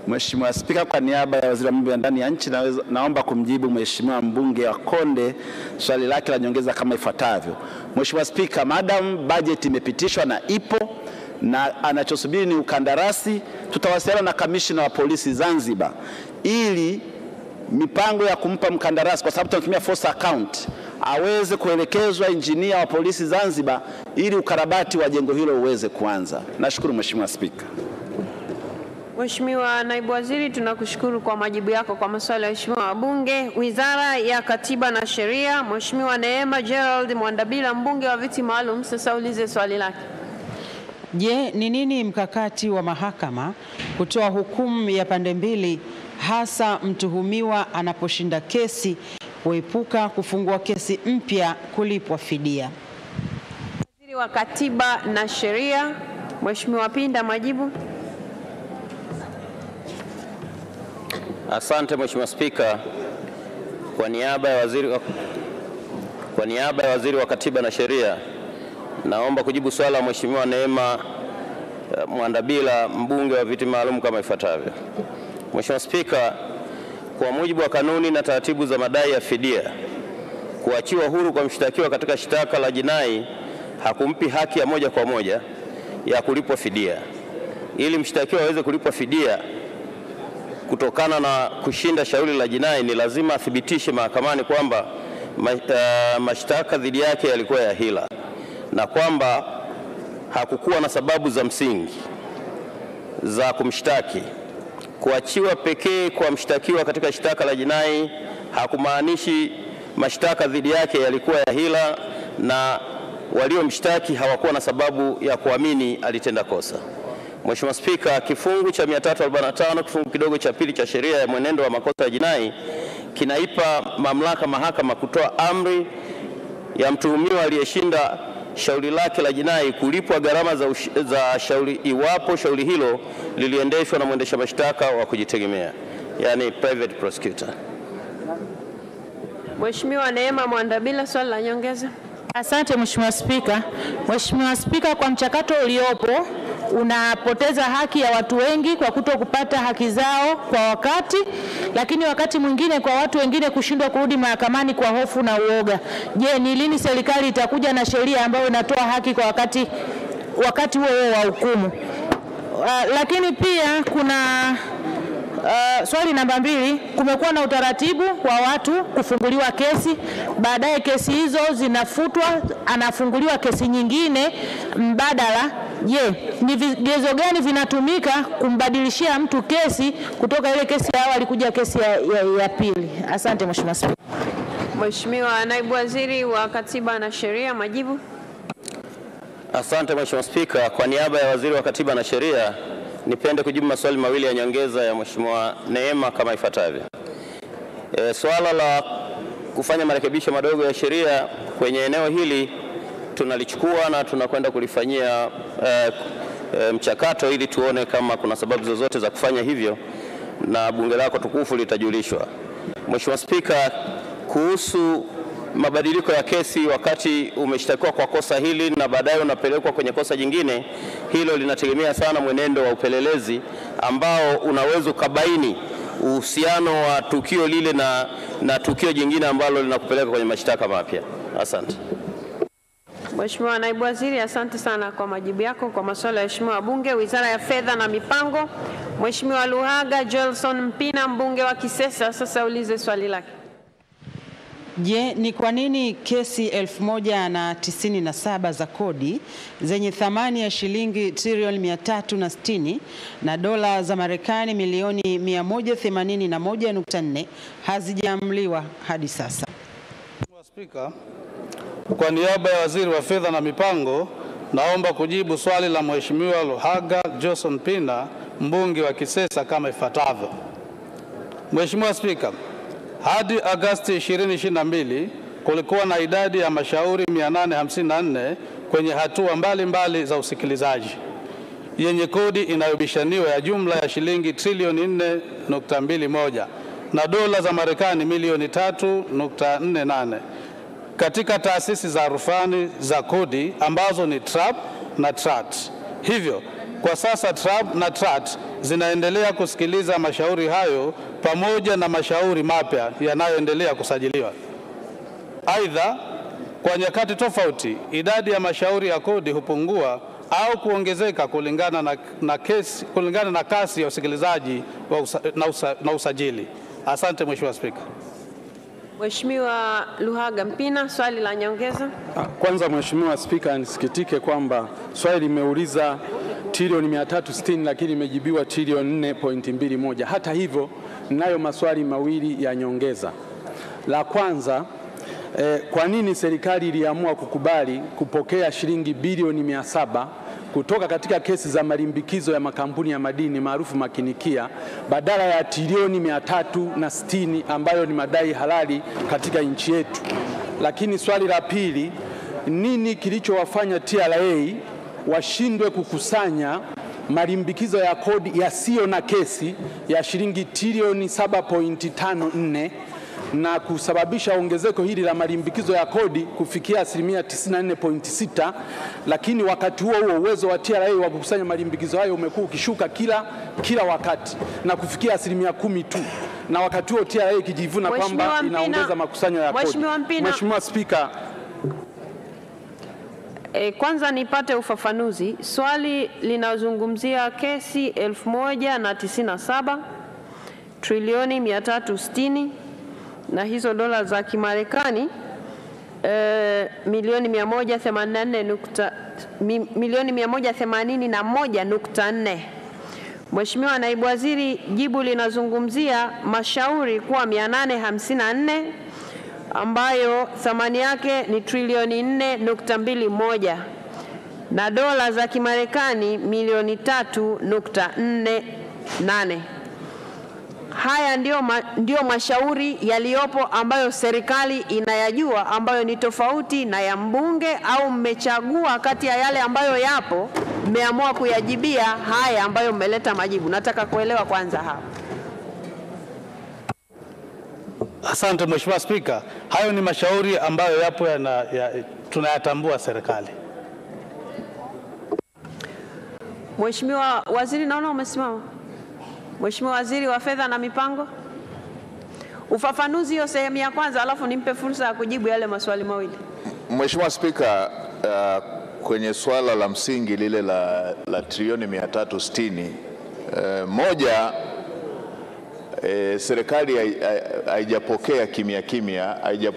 Mheshimiwa Spika, kwa niaba ya Waziri wa Mambo ya Ndani ya Nchi naomba kumjibu Mheshimiwa mbunge wa Konde swali lake la nyongeza kama ifuatavyo. Mheshimiwa Spika, madam bajeti imepitishwa na ipo na anachosubiri ni ukandarasi, tutawasiliana na kamishna wa polisi Zanzibar ili mipango ya kumpa mkandarasi, kwa sababu tunatumia force account, aweze kuelekezwa injinia wa polisi Zanzibar ili ukarabati wa jengo hilo uweze kuanza. Nashukuru Mheshimiwa Spika. Mheshimiwa Naibu Waziri, tunakushukuru kwa majibu yako kwa maswali ya Mheshimiwa wabunge. Wizara ya Katiba na Sheria, Mheshimiwa Neema Gerald Mwandabila, mbunge wa viti maalum, sasa ulize swali lake. Je, ni nini mkakati wa mahakama kutoa hukumu ya pande mbili, hasa mtuhumiwa anaposhinda kesi, kuepuka kufungua kesi mpya kulipwa fidia? Waziri wa Katiba na Sheria, Mheshimiwa Pinda, majibu. Asante Mheshimiwa Spika, kwa niaba ya Waziri wa Katiba na Sheria naomba kujibu swala la Mheshimiwa Neema Mwandabila, mbunge wa viti maalum kama ifuatavyo. Mheshimiwa Spika, kwa mujibu wa kanuni na taratibu za madai ya fidia, kuachiwa huru kwa mshtakiwa katika shtaka la jinai hakumpi haki ya moja kwa moja ya kulipwa fidia. Ili mshtakiwa aweze kulipwa fidia kutokana na kushinda shauri la jinai, ni lazima athibitishe mahakamani kwamba mashtaka dhidi yake yalikuwa ya hila na kwamba hakukuwa na sababu za msingi za kumshtaki. Kuachiwa pekee kwa mshtakiwa katika shtaka la jinai hakumaanishi mashtaka dhidi yake yalikuwa ya hila na waliomshtaki hawakuwa na sababu ya kuamini alitenda kosa. Mheshimiwa Spika, kifungu cha 345 kifungu kidogo cha pili cha sheria ya mwenendo wa makosa ya jinai kinaipa mamlaka mahakama kutoa amri ya mtuhumiwa aliyeshinda shauri lake la jinai kulipwa gharama za shauri iwapo shauri hilo liliendeshwa na mwendesha mashtaka wa kujitegemea, yani private prosecutor. Mheshimiwa Neema Mwandabila, swali la nyongeza. Asante Mheshimiwa Spika. Mheshimiwa Spika, kwa mchakato uliopo unapoteza haki ya watu wengi kwa kuto kupata haki zao kwa wakati. lakini wakati mwingine kwa watu wengine kushindwa kurudi mahakamani kwa hofu na uoga. Je, ni lini serikali itakuja na sheria ambayo inatoa haki kwa wakati huo wa hukumu? Lakini pia kuna swali namba 2, kumekuwa na utaratibu wa watu kufunguliwa kesi, baadaye kesi hizo zinafutwa, anafunguliwa kesi nyingine mbadala. Je, ni vigezo gani vinatumika kumbadilishia mtu kesi kutoka ile kesi ya awali kuja kesi ya pili? Asante Mheshimiwa Spika. Mheshimiwa Naibu Waziri wa Katiba na Sheria, majibu. Asante Mheshimiwa Spika, kwa niaba ya Waziri wa Katiba na Sheria nipende kujibu maswali mawili ya nyongeza ya Mheshimiwa Neema kama ifuatavyo. Swala la kufanya marekebisho madogo ya sheria kwenye eneo hili tunalichukua na tunakwenda kulifanyia mchakato ili tuone kama kuna sababu zozote za kufanya hivyo, na bunge lako tukufu litajulishwa. Mheshimiwa Spika, kuhusu mabadiliko ya kesi wakati umeshtakiwa kwa kosa hili na baadaye unapelekwa kwenye kosa jingine, hilo linategemea sana mwenendo wa upelelezi ambao unaweza kubaini uhusiano wa tukio lile na tukio jingine ambalo linakupeleka kwenye mashtaka mapya. Asante. Mheshimiwa Naibu Waziri, asante sana kwa majibu yako kwa maswali ya Mheshimiwa Wabunge. Wizara ya Fedha na Mipango, Mheshimiwa Luhaga Joelson Mpina, mbunge wa Kisesa, sasa ulize swali lake. Je, ni kwa nini kesi 1097 za kodi zenye thamani ya shilingi trilioni 360 na dola za Marekani milioni 181.4 hazijaamliwa hadi sasa? Mheshimiwa Spika, kwa niaba ya Waziri wa Fedha na Mipango, naomba kujibu swali la Mheshimiwa Luhaga Joelson Mpina, mbunge wa Kisesa kama ifuatavyo. Mheshimiwa Spika, hadi Agosti 2022 kulikuwa na idadi ya mashauri 854 kwenye hatua mbalimbali za usikilizaji yenye kodi inayobishaniwa ya jumla ya shilingi trilioni 4.21 na dola za Marekani milioni 3.48 katika taasisi za rufani za kodi ambazo ni TRAP na TRAT. Hivyo kwa sasa TRAP na TRAT zinaendelea kusikiliza mashauri hayo pamoja na mashauri mapya yanayoendelea kusajiliwa. Aidha, kwa nyakati tofauti idadi ya mashauri ya kodi hupungua au kuongezeka kulingana na kasi ya usikilizaji na usajili. Asante Mheshimiwa Spika. Mheshimiwa Luhaga Mpina, swali la nyongeza. Kwanza Mheshimiwa Spika, nisikitike kwamba swali limeuliza trilioni 360 lakini imejibiwa trilioni 4.21. Hata hivyo, ninayo maswali mawili ya nyongeza. La kwanza, kwa nini serikali iliamua kukubali kupokea shilingi bilioni 700 kutoka katika kesi za malimbikizo ya makampuni ya madini maarufu makinikia badala ya trilioni 360 ambayo ni madai halali katika nchi yetu? Lakini swali la pili, nini kilichowafanya TRA washindwe kukusanya malimbikizo ya kodi yasiyo na kesi ya shilingi trilioni 7.54 na kusababisha ongezeko hili la malimbikizo ya kodi kufikia 94.6, lakini wakati huo huo uwezo wa TRA wa kukusanya malimbikizo hayo umekuwa ukishuka kila wakati na kufikia 10% tu, na wakati huo TRA ikijivuna kwamba inaongeza makusanyo ya kodi. Mheshimiwa Spika, kwanza nipate ufafanuzi. Swali linazungumzia kesi 1097 trilioni 360 na hizo dola za Kimarekani milioni 181.4. Mheshimiwa Naibu Waziri, jibu linazungumzia mashauri kuwa 854 ambayo thamani yake ni trilioni 4.21 na dola za Kimarekani milioni 3.48. Haya ndio mashauri yaliyopo ambayo serikali inayajua, ambayo ni tofauti na ya mbunge, au mmechagua kati ya yale ambayo yapo mmeamua kuyajibia haya ambayo mmeleta majibu? Nataka kuelewa kwanza hapo. Asante Mheshimiwa Spika, hayo ni mashauri ambayo yapo tunayatambua serikali. Mheshimiwa Waziri, naona umesimama. Mheshimiwa Waziri wa Fedha na Mipango. ufafanuzi hiyo sehemu ya kwanza, alafu nimpe fursa ya kujibu yale maswali mawili. Mheshimiwa Spika, kwenye swala la msingi lile la trilioni 360, moja, serikali haijapokea kimya,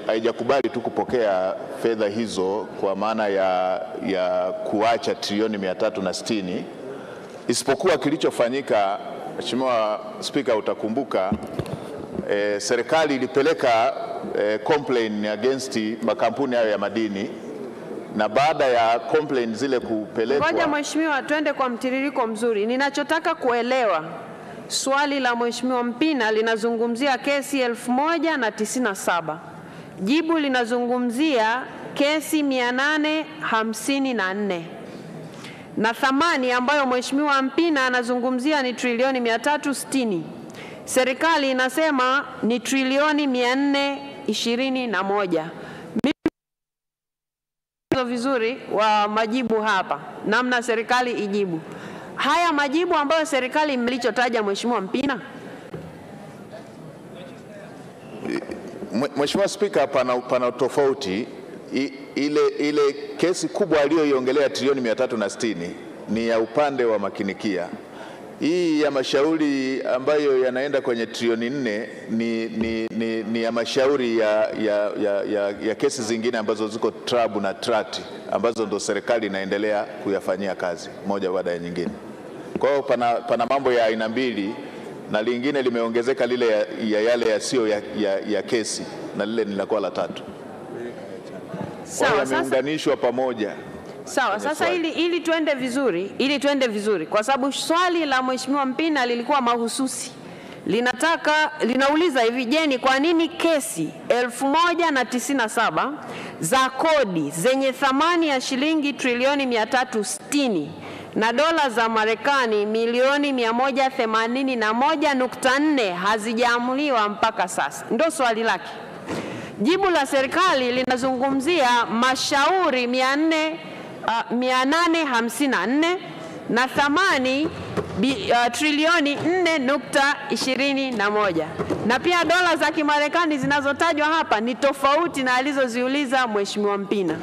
haijakubali tu kupokea fedha hizo kwa maana ya kuacha trilioni 360, isipokuwa kilichofanyika, Mheshimiwa Spika, utakumbuka serikali ilipeleka complaint against makampuni hayo ya madini, na baada ya complaint zile kupelekwa. Ngoja Mheshimiwa, twende kwa mtiririko mzuri. Ninachotaka kuelewa, swali la Mheshimiwa Mpina linazungumzia kesi 1097. Jibu linazungumzia kesi 854. Na thamani ambayo Mheshimiwa Mpina anazungumzia ni trilioni 360. Serikali inasema ni trilioni 421. Vizuri wa majibu hapa, namna serikali ijibu. Haya majibu ambayo serikali mlichotaja Mheshimiwa Mpina. Mheshimiwa Spika, pana tofauti. Ile kesi kubwa aliyoiongelea trilioni 360 ni ya upande wa makinikia. Hii ya mashauri ambayo yanaenda kwenye trilioni 4 ni ya mashauri ya kesi zingine ambazo ziko trabu na trati, ambazo ndo serikali inaendelea kuyafanyia kazi moja baada ya nyingine. Kwa hiyo pana mambo ya aina mbili, na lingine limeongezeka lile yale yasiyo ya kesi, na lile linakuwa la tatu. Sawa, yameunganishwa pamoja. Sawa, sasa ili tuende vizuri, kwa sababu swali la Mheshimiwa Mpina lilikuwa mahususi. Linauliza hivi, je, ni kwa nini kesi 1097 za kodi zenye thamani ya shilingi trilioni 360 na dola za Marekani milioni 181.4 hazijaamuliwa mpaka sasa? Ndio swali lake. Jibu la serikali linazungumzia mashauri 854 na thamani trilioni 4.21, na pia dola za Kimarekani zinazotajwa hapa ni tofauti na alizoziuliza Mheshimiwa Mpina.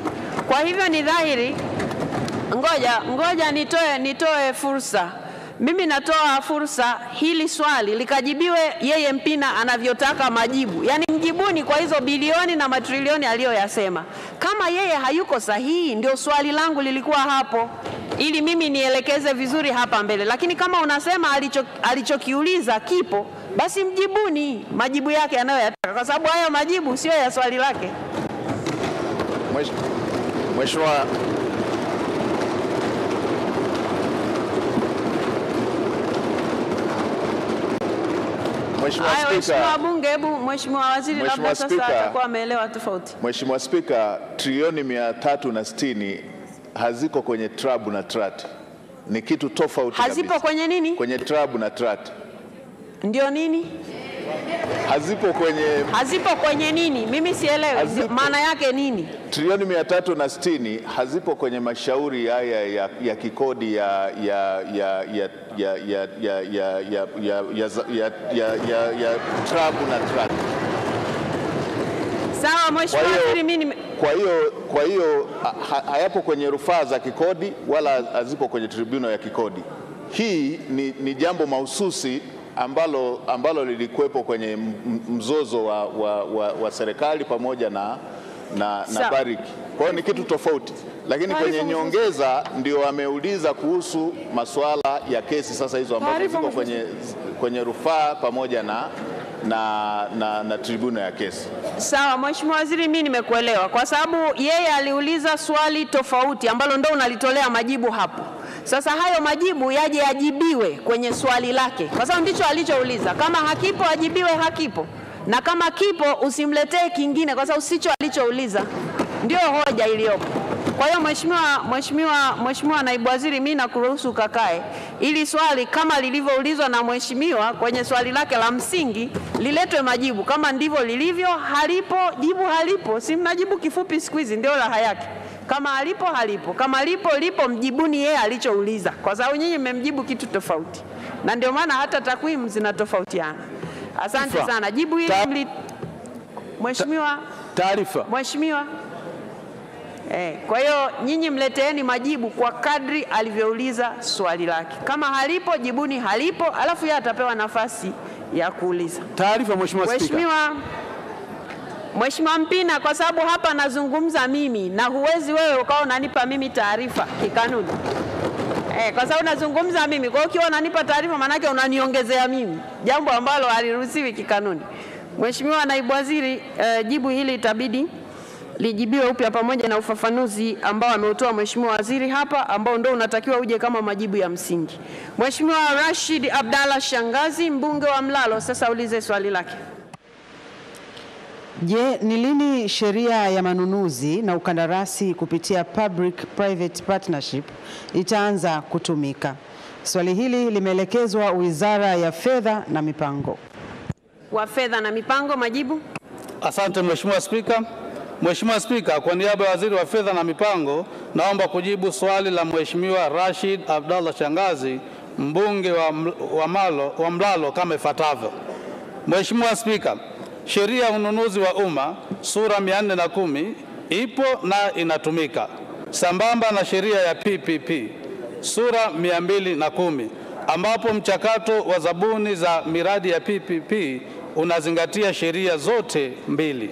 Kwa hivyo ni dhahiri, ngoja nitoe fursa. Mimi natoa fursa hili swali likajibiwe yeye Mpina anavyotaka majibu. Yaani mjibuni kwa hizo bilioni na matrilioni aliyoyasema. Kama yeye hayuko sahihi, ndio swali langu lilikuwa hapo, ili mimi nielekeze vizuri hapa mbele. Lakini kama unasema alichokiuliza kipo, basi mjibuni majibu yake anayoyataka, kwa sababu hayo majibu sio ya swali lake. Mheshimiwa Mheshimiwa Bunge, hebu Mheshimiwa Waziri labda sasa atakuwa ameelewa tofauti. Mheshimiwa Spika, trilioni 360 haziko kwenye trabu na trati. Ni kitu tofauti kabisa. Hazipo kwenye nini? Kwenye trabu na trati. Ndio nini? Hazipo kwenye nini? Mimi sielewi. Maana yake nini? Trilioni 360 hazipo kwenye mashauri haya ya kikodi ya trabu na trati. Sawa Mheshimiwa Waziri, mimi kwa hiyo hayapo kwenye rufaa za kikodi wala hazipo kwenye tribunal ya kikodi. Hii ni jambo mahususi ambalo lilikuwepo kwenye mzozo wa serikali pamoja na bariki. Kwa hiyo ni kitu tofauti. Lakini kwenye nyongeza ndio ameuliza kuhusu masuala ya kesi sasa hizo ambazo ziko kwenye rufaa pamoja na tribuna ya kesi. Sawa Mheshimiwa Waziri, mimi nimekuelewa, kwa sababu yeye aliuliza swali tofauti ambalo ndio unalitolea majibu hapo. Sasa hayo majibu yaje yajibiwe kwenye swali lake, kwa sababu ndicho alichouliza. Kama hakipo ajibiwe hakipo, na kama kipo usimletee kingine, kwa sababu sicho alichouliza. Ndio hoja iliyopo. Kwa hiyo Mheshimiwa Naibu Waziri, mimi nakuruhusu kakae ili swali kama lilivyoulizwa na mheshimiwa kwenye swali lake la msingi liletwe majibu. Kama ndivyo lilivyo, halipo jibu halipo. Si mnajibu kifupi siku hizi, ndio raha yake. Kama halipo halipo, kama lipo mjibuni yeye alichouliza, kwa sababu nyinyi mmemjibu kitu tofauti, na ndio maana hata takwimu zinatofautiana. Asante sana. Jibu hili Mheshimiwa. Taarifa. Mheshimiwa. Kwa hiyo nyinyi mleteeni majibu kwa kadri alivyouliza swali lake. Kama halipo jibuni halipo, alafu yeye atapewa nafasi ya kuuliza. Taarifa Mheshimiwa Spika. Mheshimiwa Mpina, kwa sababu hapa nazungumza mimi na huwezi wewe ukawa unanipa mimi taarifa kikanuni. Kwa sababu nazungumza mimi, kwa hiyo ukiwa unanipa taarifa maana yake unaniongezea mimi, jambo ambalo haliruhusiwi kikanuni. Mheshimiwa Naibu Waziri, jibu hili itabidi lijibiwe upya pamoja na ufafanuzi ambao ameutoa Mheshimiwa Waziri hapa, ambao ndio unatakiwa uje kama majibu ya msingi. Mheshimiwa Rashid Abdalla Shangazi, mbunge wa Mlalo, sasa ulize swali lake. Je, ni lini sheria ya manunuzi na ukandarasi kupitia Public Private Partnership itaanza kutumika? Swali hili limeelekezwa Wizara ya Fedha na Mipango. Wa Fedha na Mipango, majibu. Asante Mheshimiwa Spika. Mheshimiwa Spika, kwa niaba ya Waziri wa Fedha na Mipango, naomba kujibu swali la Mheshimiwa Rashid Abdalla Shangazi, mbunge wa Mlalo kama ifuatavyo. Mheshimiwa Spika, sheria ya ununuzi wa umma sura 410 ipo na inatumika sambamba na sheria ya PPP sura 210 ambapo mchakato wa zabuni za miradi ya PPP unazingatia sheria zote mbili.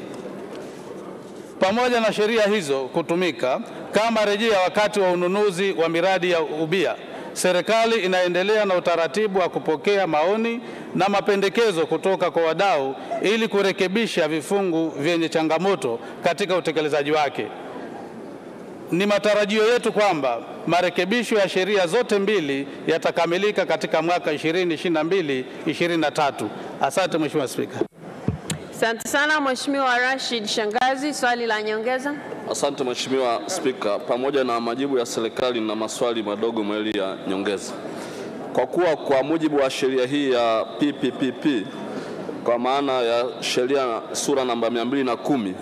Pamoja na sheria hizo kutumika kama rejea wakati wa ununuzi wa miradi ya ubia, serikali inaendelea na utaratibu wa kupokea maoni na mapendekezo kutoka kwa wadau ili kurekebisha vifungu vyenye changamoto katika utekelezaji wake. Ni matarajio yetu kwamba marekebisho ya sheria zote mbili yatakamilika katika mwaka 2022-2023. Asante Mheshimiwa Spika. Asante sana Mheshimiwa Rashid Shangazi, swali la nyongeza. Asante Mheshimiwa Spika, pamoja na majibu ya serikali na maswali madogo mawili ya nyongeza. Kwa kuwa kwa mujibu wa sheria hii ya PPP, kwa maana ya sheria sura namba 210,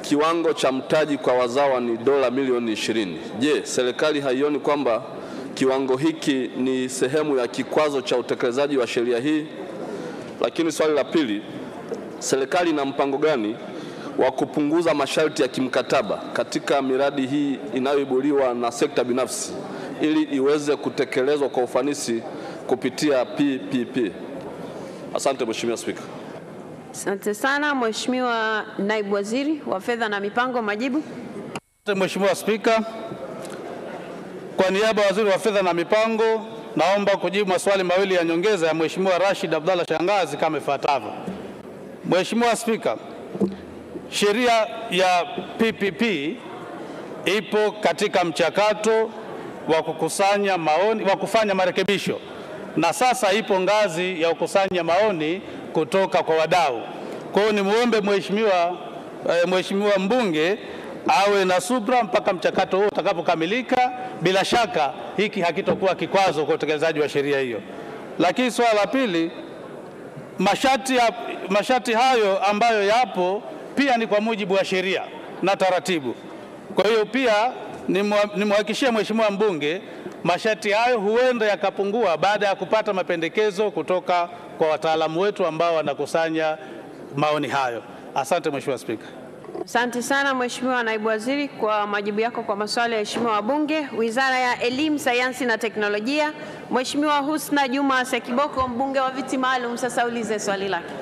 kiwango cha mtaji kwa wazawa ni dola milioni 20. Je, serikali haioni kwamba kiwango hiki ni sehemu ya kikwazo cha utekelezaji wa sheria hii? Lakini swali la pili, serikali ina mpango gani wa kupunguza masharti ya kimkataba katika miradi hii inayoibuliwa na sekta binafsi ili iweze kutekelezwa kwa ufanisi kupitia PPP? Asante Mheshimiwa Spika. Asante sana Mheshimiwa Naibu Waziri wa Fedha na Mipango, majibu. Asante Mheshimiwa Spika. Kwa niaba ya Waziri wa Fedha na Mipango, naomba kujibu maswali mawili ya nyongeza ya Mheshimiwa Rashid Abdalla Shangazi kama ifuatavyo. Mheshimiwa Spika, sheria ya PPP ipo katika mchakato wa kukusanya maoni, wa kufanya marekebisho, na sasa ipo ngazi ya kukusanya maoni kutoka kwa wadau. Kwa hiyo nimuombe Mheshimiwa mbunge awe na subra mpaka mchakato huo utakapokamilika. Bila shaka hiki hakitokuwa kikwazo kwa utekelezaji wa sheria hiyo. Lakini swala la pili, masharti hayo ambayo yapo pia ni kwa mujibu wa sheria na taratibu. Kwa hiyo pia nimhakikishie Mheshimiwa mbunge masharti hayo huenda yakapungua baada ya kupata mapendekezo kutoka kwa wataalamu wetu ambao wanakusanya maoni hayo. Asante Mheshimiwa Spika. Asante sana Mheshimiwa Naibu Waziri kwa majibu yako kwa maswali ya Mheshimiwa wabunge. Wizara ya Elimu, Sayansi na Teknolojia, Mheshimiwa Husna Juma Sekiboko, mbunge wa viti maalum, sasa ulize swali lake.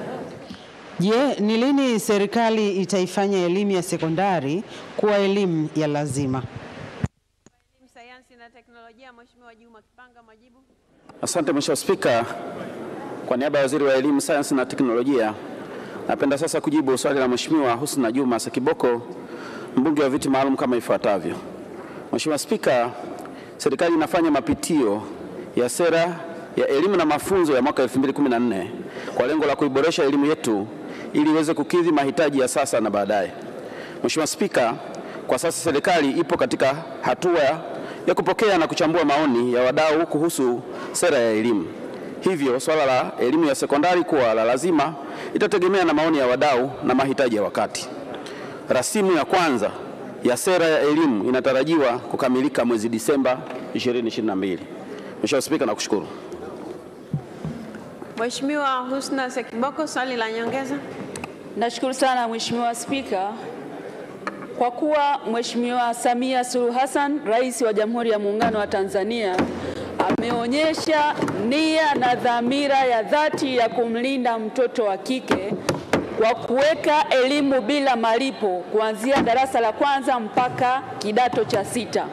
Je, ni lini serikali itaifanya elimu ya sekondari kuwa elimu ya lazima? Elimu, Sayansi na Teknolojia, Mheshimiwa Juma Kipanga, majibu. Asante Mheshimiwa Spika. Kwa niaba ya Waziri wa Elimu, Sayansi na Teknolojia, napenda sasa kujibu swali la Mheshimiwa Husna Juma Sekiboko, mbunge wa viti maalum kama ifuatavyo. Mheshimiwa Spika, serikali inafanya mapitio ya sera ya elimu na mafunzo ya mwaka 2014 kwa lengo la kuiboresha elimu yetu ili iweze kukidhi mahitaji ya sasa na baadaye. Mheshimiwa Spika, kwa sasa serikali ipo katika hatua ya kupokea na kuchambua maoni ya wadau kuhusu sera ya elimu. Hivyo swala la elimu ya sekondari kuwa la lazima itategemea na maoni ya wadau na mahitaji ya wakati. Rasimu ya kwanza ya sera ya elimu inatarajiwa kukamilika mwezi Disemba 2022. Mheshimiwa Spika, nakushukuru. Mheshimiwa Husna Sekiboko, swali la nyongeza. Nashukuru sana Mheshimiwa Spika. Kwa kuwa Mheshimiwa Samia Suluhu Hassan, Rais wa Jamhuri ya Muungano wa Tanzania, ameonyesha nia na dhamira ya dhati ya kumlinda mtoto wa kike kwa kuweka elimu bila malipo kuanzia darasa la kwanza mpaka kidato cha 6.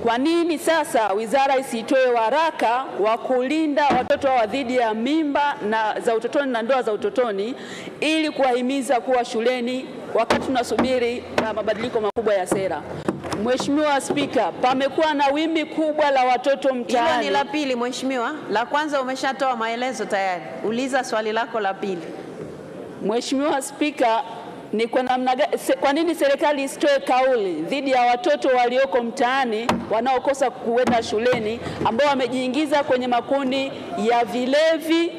Kwa nini sasa wizara isitoe waraka wa kulinda watoto wa dhidi ya mimba na za utotoni na ndoa za utotoni ili kuwahimiza kuwa shuleni wakati tunasubiri mabadiliko makubwa ya sera? Mheshimiwa Spika, pamekuwa na wimbi kubwa la watoto mtaani. Hilo ni la pili Mheshimiwa. La kwanza umeshatoa maelezo tayari. Uliza swali lako la pili. Mheshimiwa Spika, ni kwa nini serikali isitoe kauli dhidi ya watoto walioko mtaani wanaokosa kuenda shuleni ambao wamejiingiza kwenye makundi ya vilevi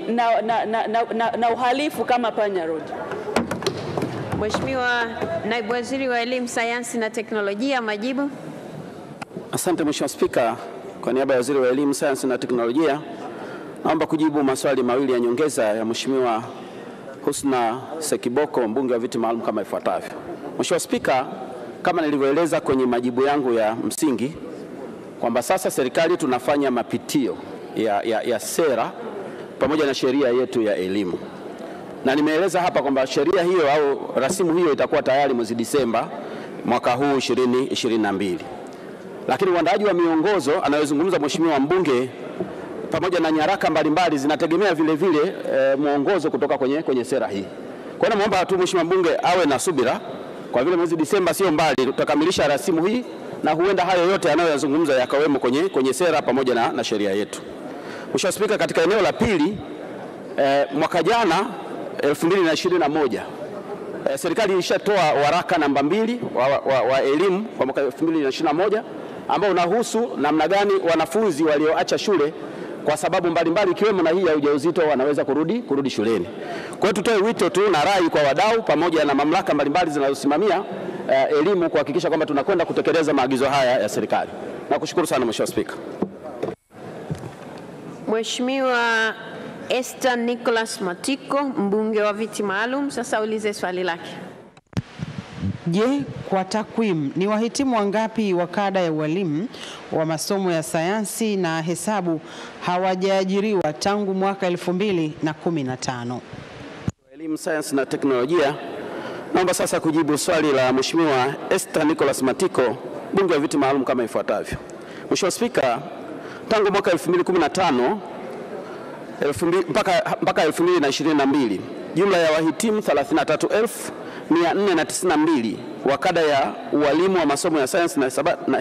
na uhalifu kama panya road? Mheshimiwa Naibu Waziri wa Elimu, Sayansi na Teknolojia, majibu. Asante Mheshimiwa Spika, kwa niaba ya Waziri wa Elimu, Sayansi na Teknolojia, naomba kujibu maswali mawili ya nyongeza ya Mheshimiwa Husna Sekiboko, mbunge wa viti maalum kama ifuatavyo. Mheshimiwa Spika, kama nilivyoeleza kwenye majibu yangu ya msingi kwamba sasa serikali tunafanya mapitio ya sera pamoja na sheria yetu ya elimu. Na nimeeleza hapa kwamba sheria hiyo au rasimu hiyo itakuwa tayari mwezi Disemba mwaka huu 2022. Lakini uandaaji wa miongozo anayozungumza Mheshimiwa mbunge pamoja na nyaraka mbalimbali zinategemea vile vile mwongozo kutoka kwenye sera hii. Kwa hiyo naomba tu Mheshimiwa mbunge awe na subira, kwa vile mwezi Disemba sio mbali, tutakamilisha rasimu hii na huenda hayo yote anayozungumza yakawemo kwenye sera pamoja na sheria yetu. Mheshimiwa Spika, katika eneo la pili, mwaka jana 2021 serikali ilishatoa waraka namba 2 wa elimu kwa mwaka 2021 ambao unahusu namna gani wanafunzi walioacha shule kwa sababu mbalimbali ikiwemo na hii ya ujauzito wanaweza kurudi shuleni. Kwa hiyo tutoe wito tu na rai kwa wadau pamoja na mamlaka mbalimbali zinazosimamia elimu kuhakikisha kwamba tunakwenda kutekeleza maagizo haya ya serikali. Nakushukuru sana Mheshimiwa Spika. Mheshimiwa Esther Nicholas Matiko, mbunge wa viti maalum, sasa ulize swali lake. Je, kwa takwimu ni wahitimu wangapi wa kada ya ualimu wa masomo ya sayansi na hesabu hawajaajiriwa tangu mwaka 2015? Elimu, sayansi na teknolojia, naomba sasa kujibu swali la Mheshimiwa Esther Nicholas Matiko, mbunge wa viti maalum kama ifuatavyo. Mheshimiwa Spika, tangu mwaka 2015 mpaka 2022 jumla ya wahitimu 33,492 wa kada ya ualimu wa masomo ya sayansi na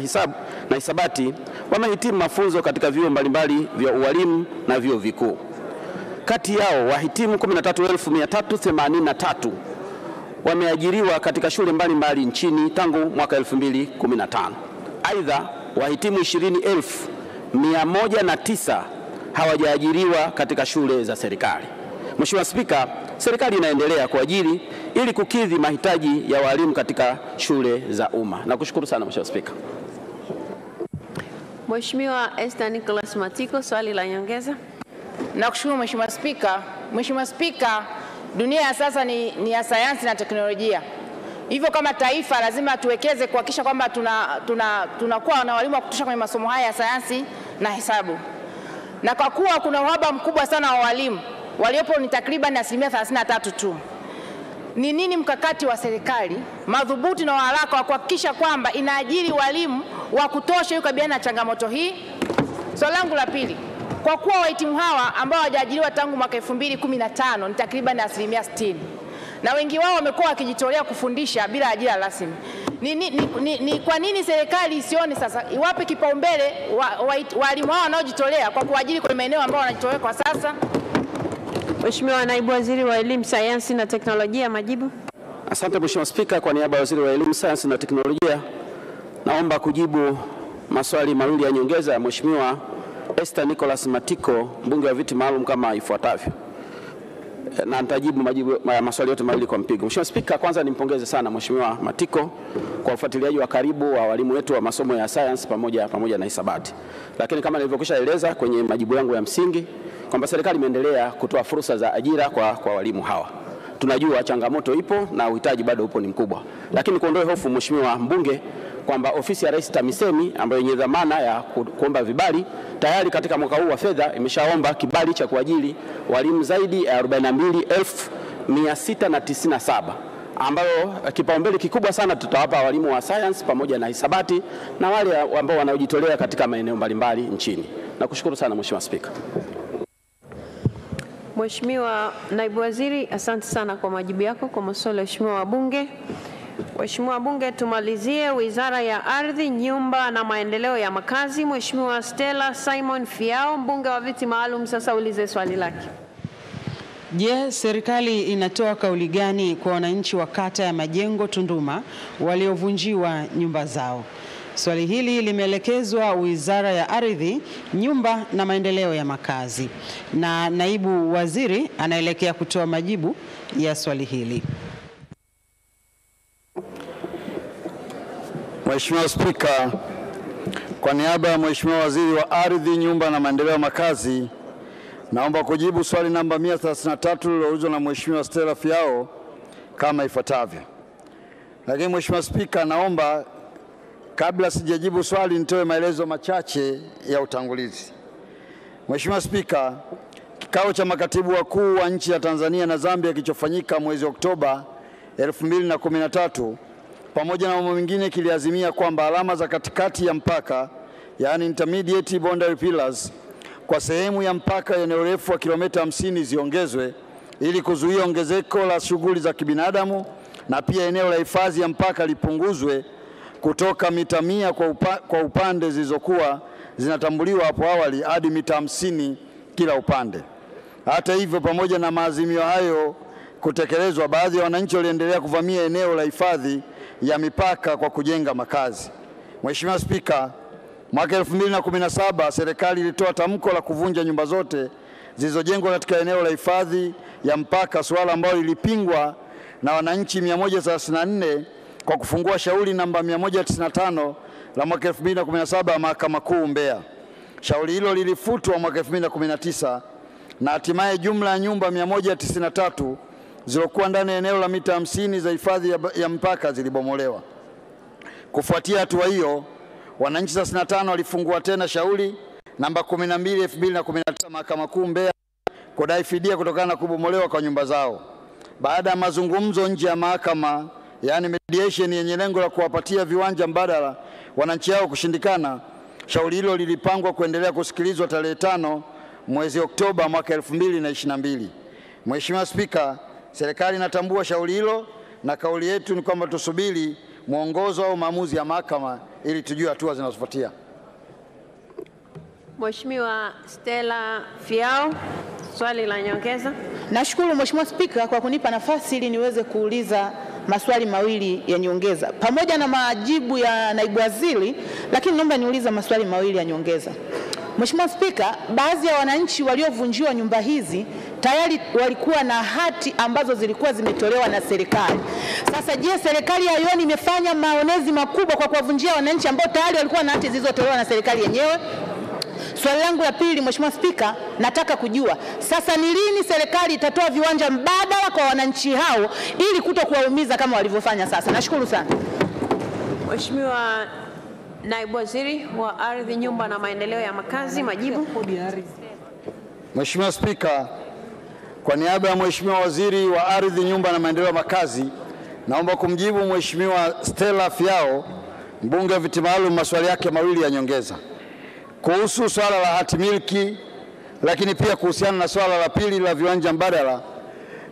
hisabati wamehitimu mafunzo katika vyuo mbalimbali vya ualimu na vyuo vikuu. Kati yao wahitimu 13,383 wameajiriwa katika shule mbalimbali nchini tangu mwaka 2015. Aidha, wahitimu 20,109 hawajaajiriwa katika shule za serikali. Mheshimiwa Spika, serikali inaendelea kuajiri ili kukidhi mahitaji ya walimu katika shule za umma. Nakushukuru sana Mheshimiwa Spika. Mheshimiwa Esther Nicholas Matiko, swali la nyongeza. Nakushukuru Mheshimiwa Spika. Mheshimiwa Spika, dunia ya sasa ni ya sayansi na teknolojia. Hivyo kama taifa lazima tuwekeze kuhakikisha kwamba tunakuwa na walimu wa kutosha kwenye masomo haya ya sayansi na hesabu. Na kwa kuwa kuna uhaba mkubwa sana wa walimu, waliopo ni takriban 33% tu. Ni nini mkakati wa serikali madhubuti na haraka wa kuhakikisha kwamba inaajiri walimu wa kutosha ili kukabiliana na changamoto hii? Swali langu la pili, kwa kuwa wahitimu hawa ambao hawajaajiriwa tangu mwaka 2015 ni takriban 60%, na wengi wao wamekuwa wakijitolea kufundisha bila ajira rasmi, ni kwa nini serikali isione sasa iwape kipaumbele walimu hao wanaojitolea kwa kuajiri kwenye maeneo ambayo wanajitolea kwa sasa? Mheshimiwa Naibu Waziri wa Elimu, Sayansi na Teknolojia, majibu. Asante Mheshimiwa Spika, kwa niaba ya Waziri wa Elimu, Sayansi na Teknolojia, naomba kujibu maswali mawili ya nyongeza ya Mheshimiwa Esther Nicholas Matiko, mbunge wa viti maalum kama ifuatavyo. Na nitajibu maswali yote mawili kwa mpigo. Mheshimiwa Spika, kwanza nimpongeze sana Mheshimiwa Matiko kwa ufuatiliaji wa karibu wa walimu wetu wa masomo ya science pamoja na hisabati. Lakini kama nilivyokwisha eleza kwenye majibu yangu ya msingi kwamba serikali imeendelea kutoa fursa za ajira kwa walimu hawa. tunajua changamoto ipo na uhitaji bado upo ni mkubwa. Lakini kuondoe hofu, Mheshimiwa Mbunge, kwamba ofisi ya Rais TAMISEMI ambayo yenye dhamana ya kuomba vibali tayari katika mwaka huu wa fedha imeshaomba kibali cha kuajiri walimu zaidi ya 42,697 ambayo kipaumbele kikubwa sana tutawapa walimu wa science pamoja na hisabati na wale ambao wanaojitolea katika maeneo mbalimbali nchini. Nakushukuru sana Mheshimiwa Spika. Mheshimiwa Naibu Waziri, asante sana kwa majibu yako kwa maswali ya Mheshimiwa wabunge. Mheshimiwa wabunge, tumalizie Wizara ya Ardhi, Nyumba na Maendeleo ya Makazi. Mheshimiwa Stella Simon Fiao, mbunge wa viti maalum, sasa ulize swali lake. Je, serikali inatoa kauli gani kwa wananchi wa kata ya Majengo Tunduma waliovunjiwa nyumba zao? Swali hili limeelekezwa Wizara ya Ardhi, Nyumba na Maendeleo ya Makazi, na naibu waziri anaelekea kutoa majibu ya swali hili. Mheshimiwa Spika, kwa niaba ya Mheshimiwa Waziri wa Ardhi, Nyumba na Maendeleo ya Makazi, naomba kujibu swali namba 133 lililoulizwa na Mheshimiwa Stella Fiao kama ifuatavyo. Lakini Mheshimiwa Spika, naomba kabla sijajibu swali nitoe maelezo machache ya utangulizi. Mheshimiwa Spika, kikao cha makatibu wakuu wa nchi ya Tanzania na Zambia kilichofanyika mwezi Oktoba 2013 pamoja na mambo mengine kiliazimia kwamba alama za katikati ya mpaka, yani intermediate boundary pillars, kwa sehemu ya mpaka yenye urefu wa kilomita 50 ziongezwe ili kuzuia ongezeko la shughuli za kibinadamu, na pia eneo la hifadhi ya mpaka lipunguzwe kutoka mita 100 kwa upande zilizokuwa zinatambuliwa hapo awali hadi mita 50 kila upande. Hata hivyo, pamoja na maazimio hayo kutekelezwa, baadhi ya wananchi waliendelea kuvamia eneo la hifadhi ya mipaka kwa kujenga makazi. Mheshimiwa Spika, mwaka 2017 serikali ilitoa tamko la kuvunja nyumba zote zilizojengwa katika eneo la hifadhi ya mpaka, suala ambalo lilipingwa na wananchi 134 kwa kufungua shauri namba 195 la mwaka 2017 Mahakama Kuu Mbeya. Shauri hilo lilifutwa mwaka 2019 na hatimaye jumla ya nyumba 193 zilizokuwa ndani ya eneo la mita 50 za hifadhi ya mpaka zilibomolewa. Kufuatia hatua hiyo, wananchi 35 walifungua tena shauri namba 12/2019 Mahakama Kuu Mbeya kudai fidia kutokana na kubomolewa kwa nyumba zao. Baada ya mazungumzo nje ya mahakama, yani mediation, yenye lengo la kuwapatia viwanja mbadala wananchi hao kushindikana, shauri hilo lilipangwa kuendelea kusikilizwa tarehe 5 mwezi Oktoba mwaka 2022. Mheshimiwa Spika, serikali inatambua shauri hilo na kauli yetu ni kwamba tusubiri mwongozo au maamuzi ya mahakama ili tujue hatua zinazofuatia. Mheshimiwa Stella Fiao, swali la nyongeza. Nashukuru Mheshimiwa Spika kwa kunipa nafasi ili niweze kuuliza maswali mawili ya nyongeza pamoja na majibu ya naibu waziri, lakini naomba niulize maswali mawili ya nyongeza. Mheshimiwa Spika, baadhi ya wananchi waliovunjiwa nyumba hizi tayari walikuwa na hati ambazo zilikuwa zimetolewa na serikali. Sasa je, serikali ya Yoni imefanya maonezi makubwa kwa kuwavunjia wananchi ambao tayari walikuwa na hati zilizotolewa na serikali yenyewe? Swali langu la pili, Mheshimiwa Spika, nataka kujua sasa ni lini serikali itatoa viwanja mbadala kwa wananchi hao ili kutokuwaumiza kama walivyofanya sasa. Nashukuru sana. Mheshimiwa Naibu Waziri wa Ardhi, Nyumba na Maendeleo ya Makazi, majibu. Mheshimiwa Spika, kwa niaba ya Mheshimiwa Waziri wa Ardhi, Nyumba na Maendeleo ya Makazi, naomba kumjibu Mheshimiwa Stella Fiao, mbunge wa viti maalum, maswali yake mawili ya nyongeza kuhusu swala la hati miliki, lakini pia kuhusiana na swala la pili la viwanja mbadala.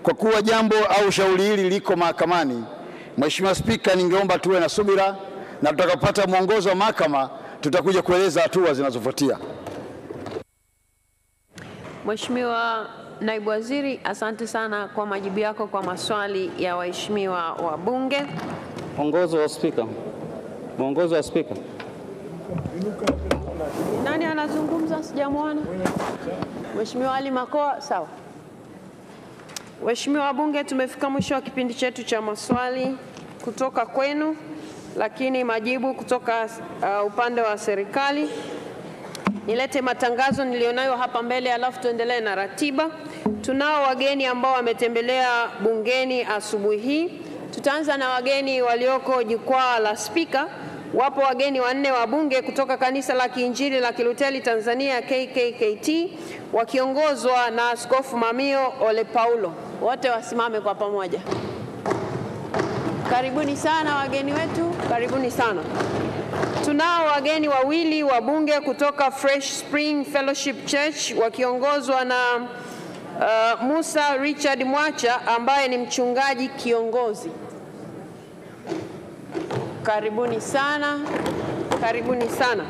Kwa kuwa jambo au shauri hili liko mahakamani, Mheshimiwa Spika, ningeomba tuwe na subira na tutakapopata mwongozo wa mahakama tutakuja kueleza hatua zinazofuatia. Mheshimiwa Naibu Waziri, asante sana kwa majibu yako kwa maswali ya waheshimiwa wabunge. Mwongozo wa Spika. Mwongozo wa Spika. Nani anazungumza? Sijamuona. Mheshimiwa Ali Makoa, sawa. Waheshimiwa wabunge, tumefika mwisho wa kipindi chetu cha maswali kutoka kwenu, lakini majibu kutoka upande wa serikali. Nilete matangazo nilionayo hapa mbele alafu tuendelee na ratiba. Tunao wageni ambao wametembelea bungeni asubuhi hii. Tutaanza na wageni walioko jukwaa la spika. Wapo wageni 4 wa bunge kutoka kanisa la Kiinjili la Kiluteli Tanzania 𝒂𝒂𝒂𝒊𝒈𝒉𝒕 wakiongozwa na Askofu Mamio Ole Paulo. Wote wasimame kwa pamoja. Karibuni sana wageni wetu, karibuni sana. Tunao wageni wawili wa bunge kutoka Fresh Spring Fellowship Church wakiongozwa na Musa Richard Mwacha ambaye ni mchungaji kiongozi. Karibuni sana, karibuni sana.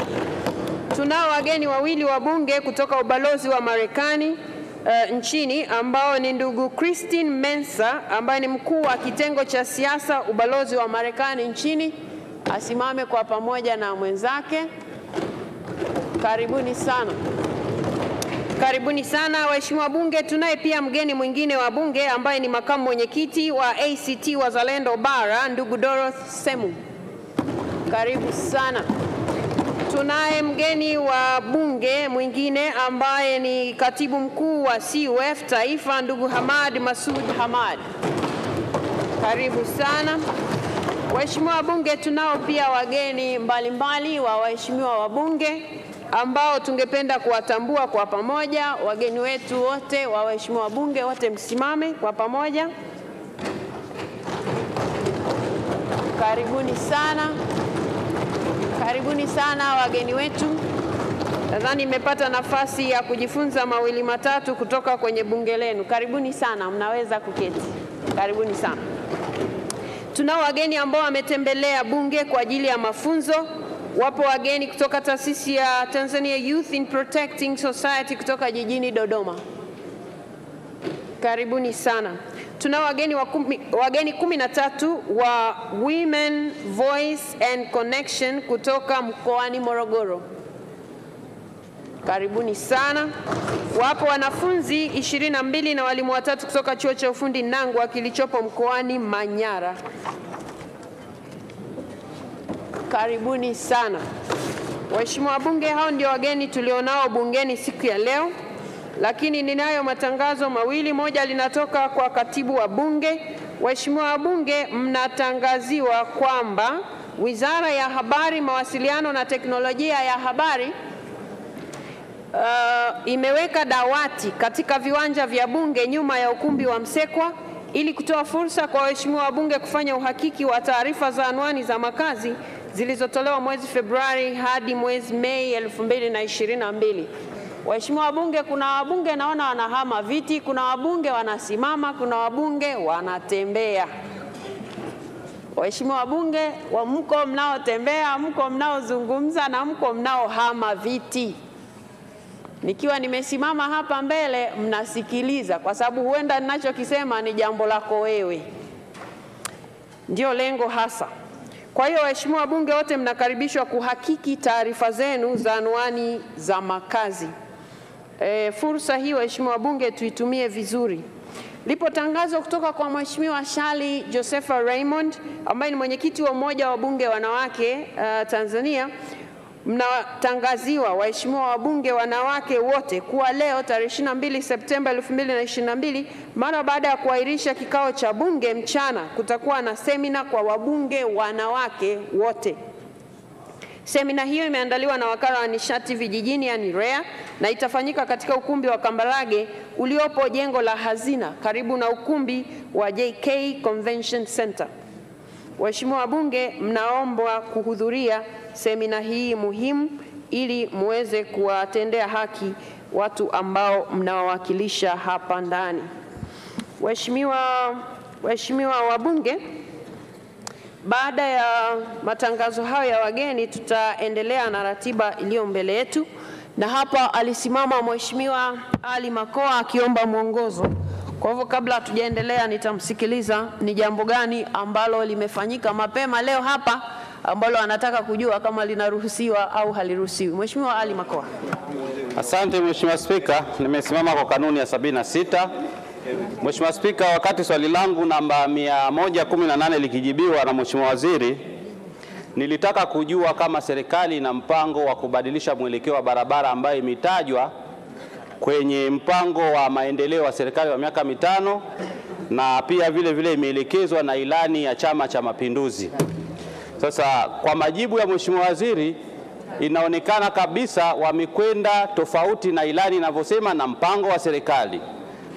Tunao wageni wawili wa bunge kutoka ubalozi wa Marekani nchini ambao ni ndugu Christine Mensa ambaye ni mkuu wa kitengo cha siasa ubalozi wa Marekani nchini. Asimame kwa pamoja na mwenzake. Karibuni sana. Karibuni sana waheshimiwa bunge. Tunaye pia mgeni mwingine wa bunge ambaye ni makamu mwenyekiti wa ACT Wazalendo Bara, ndugu Dorothy Semu. Karibu sana. Tunaye mgeni wa bunge mwingine ambaye ni katibu mkuu wa CUF Taifa, ndugu Hamad Masud Hamad. Karibu sana. Waheshimiwa bunge, tunao pia wageni mbalimbali wa waheshimiwa wabunge ambao tungependa kuwatambua kwa pamoja. Wageni wetu wote wa waheshimiwa wabunge wote msimame kwa pamoja. Karibuni sana. Karibuni sana wageni wetu. Nadhani nimepata nafasi ya kujifunza mawili matatu kutoka kwenye bunge lenu. Karibuni sana, mnaweza kuketi. Karibuni sana. Tunao wageni ambao wametembelea bunge kwa ajili ya mafunzo. Wapo wageni kutoka taasisi ya Tanzania Youth in Protecting Society kutoka jijini Dodoma. Karibuni sana. Tunao wageni 13 wa Women Voice and Connection kutoka mkoani Morogoro. Karibuni sana. Wapo wanafunzi 22 na walimu 3 kutoka chuo cha ufundi Nangwa kilichopo mkoani Manyara. Karibuni sana. Waheshimiwa wabunge, hao ndio wageni tulionao bungeni siku ya leo. Lakini ninayo matangazo mawili. Moja linatoka kwa katibu wa bunge. Waheshimiwa wabunge, mnatangaziwa kwamba Wizara ya Habari, Mawasiliano na Teknolojia ya Habari imeweka dawati katika viwanja vya bunge nyuma ya ukumbi wa 𝒓𝒊𝒈𝒉𝒕 ili kutoa fursa kwa waheshimiwa wabunge kufanya uhakiki wa taarifa za anwani za makazi zilizotolewa mwezi Februari hadi mwezi Mei 2022. Waheshimiwa wabunge, kuna wabunge naona wanahama viti, kuna wabunge wanasimama, kuna wabunge wanatembea. Waheshimiwa wabunge, mko mnaotembea, mko mnaozungumza na mko mnaohama viti. Nikiwa nimesimama hapa mbele mnasikiliza kwa sababu huenda ninachokisema ni jambo lako wewe. Ndio lengo hasa. Kwa hiyo waheshimiwa wabunge wote mnakaribishwa kuhakiki taarifa zenu za anwani za makazi. Fursa hii waheshimiwa wabunge tuitumie vizuri. Lipo tangazo kutoka kwa Mheshimiwa Shali Josepha Raymond ambaye ni mwenyekiti wa Umoja wa Bunge Wanawake Tanzania. Mnatangaziwa waheshimiwa wabunge wanawake wote kuwa leo tarehe 22 Septemba 2022 mara baada ya kuahirisha kikao cha bunge mchana kutakuwa na semina kwa wabunge wanawake wote. Semina hiyo imeandaliwa na wakala wa nishati vijijini yani REA na itafanyika katika ukumbi wa Kambarage uliopo jengo la Hazina karibu na ukumbi wa JK Convention Center. Waheshimiwa wabunge, mnaombwa kuhudhuria semina hii muhimu ili muweze kuwatendea haki watu ambao mnawawakilisha hapa ndani. Waheshimiwa wabunge, baada ya matangazo hayo ya wageni tutaendelea na ratiba iliyo mbele yetu, na hapa alisimama Mheshimiwa Ali Makoa akiomba mwongozo. Kwa hivyo kabla hatujaendelea nitamsikiliza ni jambo gani ambalo limefanyika mapema leo hapa ambalo anataka kujua kama linaruhusiwa au haliruhusiwi. Mheshimiwa Ali Makoa. Asante Mheshimiwa Spika, nimesimama kwa kanuni ya 76. Mheshimiwa Spika, wakati swali langu namba 118 likijibiwa na Mheshimiwa Waziri, nilitaka kujua kama serikali ina mpango wa kubadilisha mwelekeo wa barabara ambayo imetajwa kwenye mpango wa maendeleo wa serikali wa miaka mitano, na pia vile vile imeelekezwa na ilani ya Chama cha Mapinduzi. Sasa kwa majibu ya Mheshimiwa Waziri, inaonekana kabisa wamekwenda tofauti na ilani inavyosema na mpango wa serikali.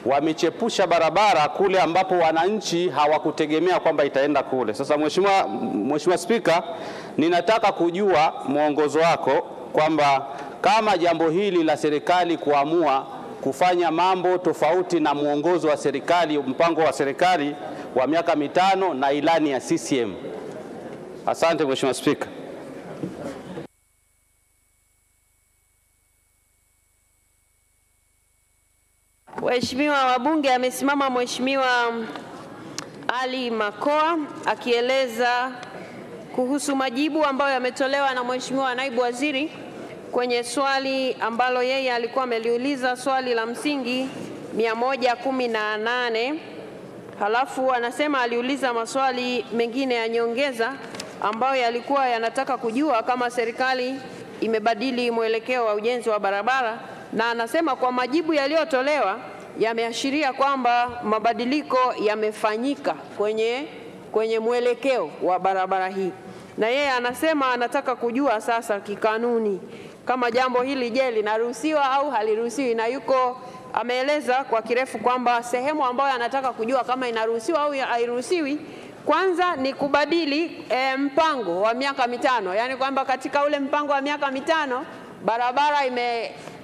Wamechepusha barabara kule ambapo wananchi hawakutegemea kwamba itaenda kule. Sasa Mheshimiwa Spika, ninataka kujua mwongozo wako kwamba kama jambo hili la serikali kuamua kufanya mambo tofauti na mwongozo wa serikali, mpango wa serikali wa miaka mitano na ilani ya CCM. Asante Mheshimiwa Spika. Waheshimiwa wabunge, amesimama Mheshimiwa Ali Makoa akieleza kuhusu majibu ambayo yametolewa na Mheshimiwa Naibu Waziri kwenye swali ambalo yeye alikuwa ameliuliza, swali la msingi 118. Halafu anasema aliuliza maswali mengine ya nyongeza ambayo yalikuwa yanataka kujua kama serikali imebadili mwelekeo wa ujenzi wa barabara, na anasema kwa majibu yaliyotolewa yameashiria kwamba mabadiliko yamefanyika kwenye mwelekeo wa barabara hii. Na yeye anasema anataka kujua sasa kikanuni kama jambo hili je, linaruhusiwa au haliruhusiwi, na ameeleza kwa kirefu kwamba sehemu ambayo anataka kujua kama inaruhusiwa au hairuhusiwi kwanza ni kubadili mpango wa miaka mitano. Yani kwamba katika ule mpango wa miaka mitano barabara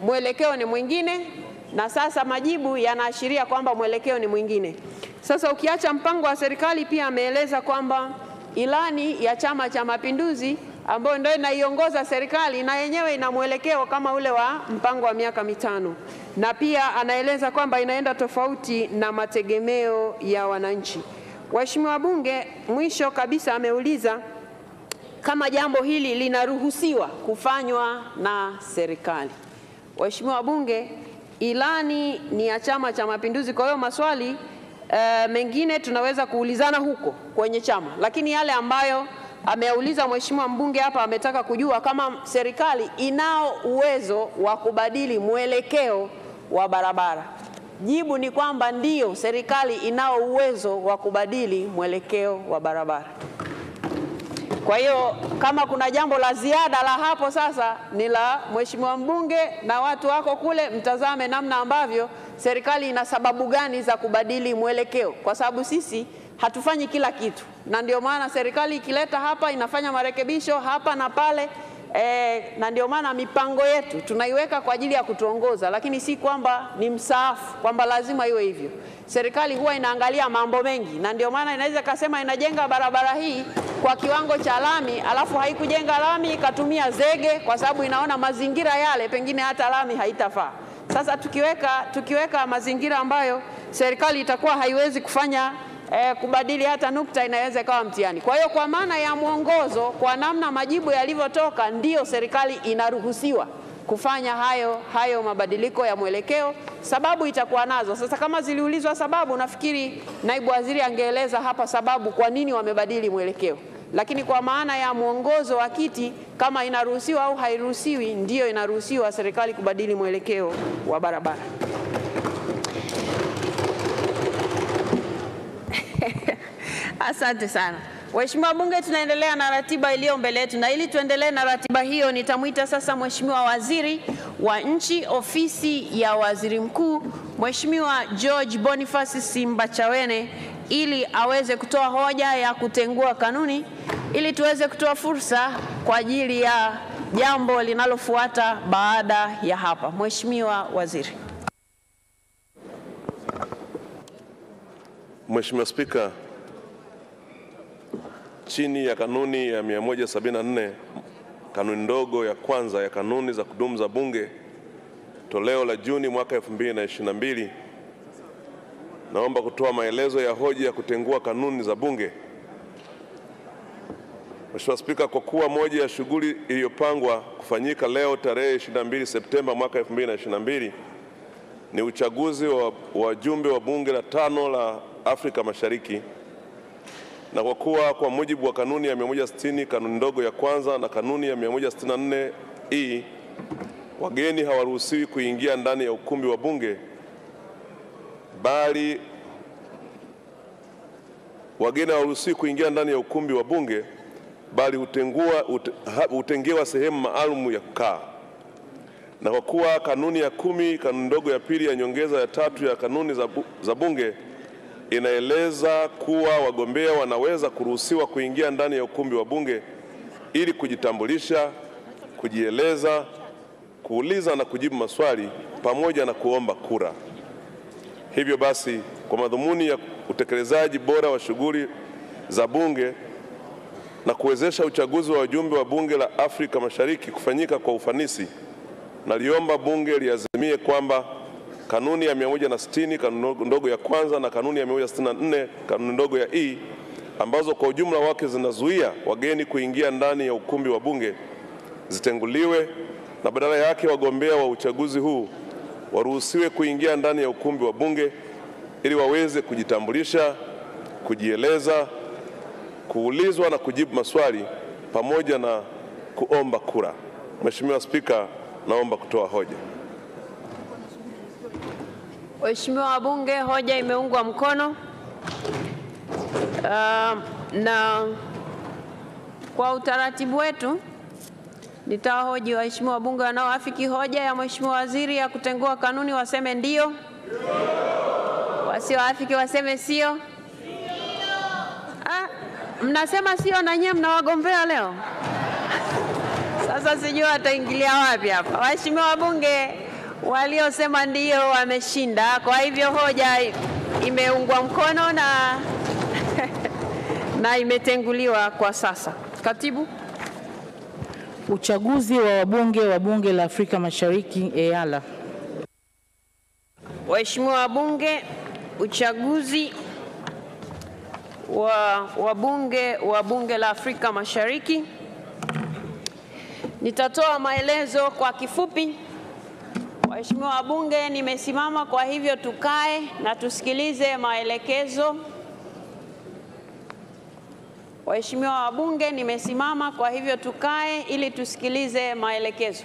mwelekeo ni mwingine, na sasa majibu yanaashiria kwamba mwelekeo ni mwingine. Sasa ukiacha mpango wa serikali, pia ameeleza kwamba ilani ya Chama cha Mapinduzi ambayo ndio inaiongoza serikali na yenyewe ina mwelekeo kama ule wa mpango wa miaka mitano, na pia anaeleza kwamba inaenda tofauti na mategemeo ya wananchi. Waheshimiwa wabunge, mwisho kabisa ameuliza kama jambo hili linaruhusiwa kufanywa na serikali. Waheshimiwa wabunge, ilani ni ya Chama cha Mapinduzi, kwa hiyo maswali mengine tunaweza kuulizana huko kwenye chama, lakini yale ambayo ameuliza Mheshimiwa mbunge hapa, ametaka kujua kama serikali inao uwezo wa kubadili mwelekeo wa barabara. Jibu ni kwamba ndio, serikali inao uwezo wa kubadili mwelekeo wa barabara. Kwa hiyo kama kuna jambo la ziada la hapo sasa ni la Mheshimiwa mbunge na watu wako kule, mtazame namna ambavyo serikali ina sababu gani za kubadili mwelekeo, kwa sababu sisi hatufanyi kila kitu, na ndio maana serikali ikileta hapa inafanya marekebisho hapa na pale, na ndio maana mipango yetu tunaiweka kwa ajili ya kutuongoza, lakini si kwamba ni msaafu kwamba lazima iwe hivyo. Serikali huwa inaangalia mambo mengi, na ndio maana inaweza kasema inajenga barabara hii kwa kiwango cha lami, alafu haikujenga lami ikatumia zege kwa sababu inaona mazingira yale pengine hata lami haitafaa. Sasa tukiweka mazingira ambayo serikali itakuwa haiwezi kufanya kubadili hata nukta, inaweza ikawa mtihani. Kwa hiyo kwa maana ya mwongozo, kwa namna majibu yalivyotoka, ndio serikali inaruhusiwa kufanya hayo mabadiliko ya mwelekeo. Sababu itakuwa nazo. Sasa kama ziliulizwa sababu, nafikiri naibu waziri angeeleza hapa sababu kwa nini wamebadili mwelekeo. Lakini kwa maana ya mwongozo wa kiti, kama inaruhusiwa au hairuhusiwi, ndio inaruhusiwa serikali kubadili mwelekeo wa barabara. Asante sana. Waheshimiwa wabunge, tunaendelea na ratiba iliyo mbele yetu, na ili tuendelee na ratiba hiyo nitamuita sasa Mheshimiwa Waziri wa Nchi, Ofisi ya Waziri Mkuu, Mheshimiwa George Boniface Simbachawene, ili aweze kutoa hoja ya kutengua kanuni, ili tuweze kutoa fursa kwa ajili ya jambo linalofuata baada ya hapa. Mheshimiwa Waziri. Mheshimiwa Spika, chini ya kanuni ya 174 kanuni ndogo ya kwanza ya kanuni za kudumu za Bunge toleo la Juni mwaka 2022, naomba kutoa maelezo ya hoja ya kutengua kanuni za Bunge. Mheshimiwa Spika, kwa kuwa moja ya shughuli iliyopangwa kufanyika leo tarehe 22 Septemba mwaka 2022 ni uchaguzi wa wajumbe wa Bunge la 5 la Afrika Mashariki, na kwa kuwa kwa mujibu wa kanuni ya 160 kanuni ndogo ya kwanza na kanuni ya 164E wageni hawaruhusiwi kuingia ndani ya ukumbi wa Bunge, bali hutengewa sehemu maalum ya kukaa. Na kwa kuwa kanuni ya 10 kanuni ndogo ya pili ya nyongeza ya 3 ya kanuni za Bunge inaeleza kuwa wagombea wanaweza kuruhusiwa kuingia ndani ya ukumbi wa Bunge ili kujitambulisha, kujieleza, kuuliza na kujibu maswali pamoja na kuomba kura. Hivyo basi, kwa madhumuni ya utekelezaji bora wa shughuli za Bunge na kuwezesha uchaguzi wa wajumbe wa Bunge la Afrika Mashariki kufanyika kwa ufanisi, naliomba Bunge liazimie kwamba kanuni ya 160 kanuni ndogo ya kwanza na kanuni ya 164 kanuni ndogo ya E ambazo kwa ujumla wake zinazuia wageni kuingia ndani ya ukumbi wa Bunge zitenguliwe, na badala yake wagombea wa uchaguzi huu waruhusiwe kuingia ndani ya ukumbi wa Bunge ili waweze kujitambulisha, kujieleza, kuulizwa na kujibu maswali pamoja na kuomba kura. Mheshimiwa Spika, naomba kutoa hoja. Waheshimiwa wabunge, hoja imeungwa mkono. Na kwa utaratibu wetu nitawahoji waheshimiwa wabunge wanaoafiki hoja ya Mheshimiwa Waziri ya kutengua kanuni waseme ndio. Wasioafiki waseme sio. Mnasema sio na nyie mnawagombea leo. Sasa sijui ataingilia wapi hapa. Waheshimiwa wabunge waliosema ndio wameshinda. Kwa hivyo hoja imeungwa mkono na imetenguliwa kwa sasa. Katibu. Uchaguzi wa wabunge wa Bunge la Afrika Mashariki EALA. Waheshimiwa wabunge, uchaguzi wa wabunge wa Bunge la Afrika Mashariki. Nitatoa maelezo kwa kifupi. Waheshimiwa wabunge, nimesimama, kwa hivyo tukae na tusikilize maelekezo. Waheshimiwa wabunge, nimesimama, kwa hivyo tukae ili tusikilize maelekezo.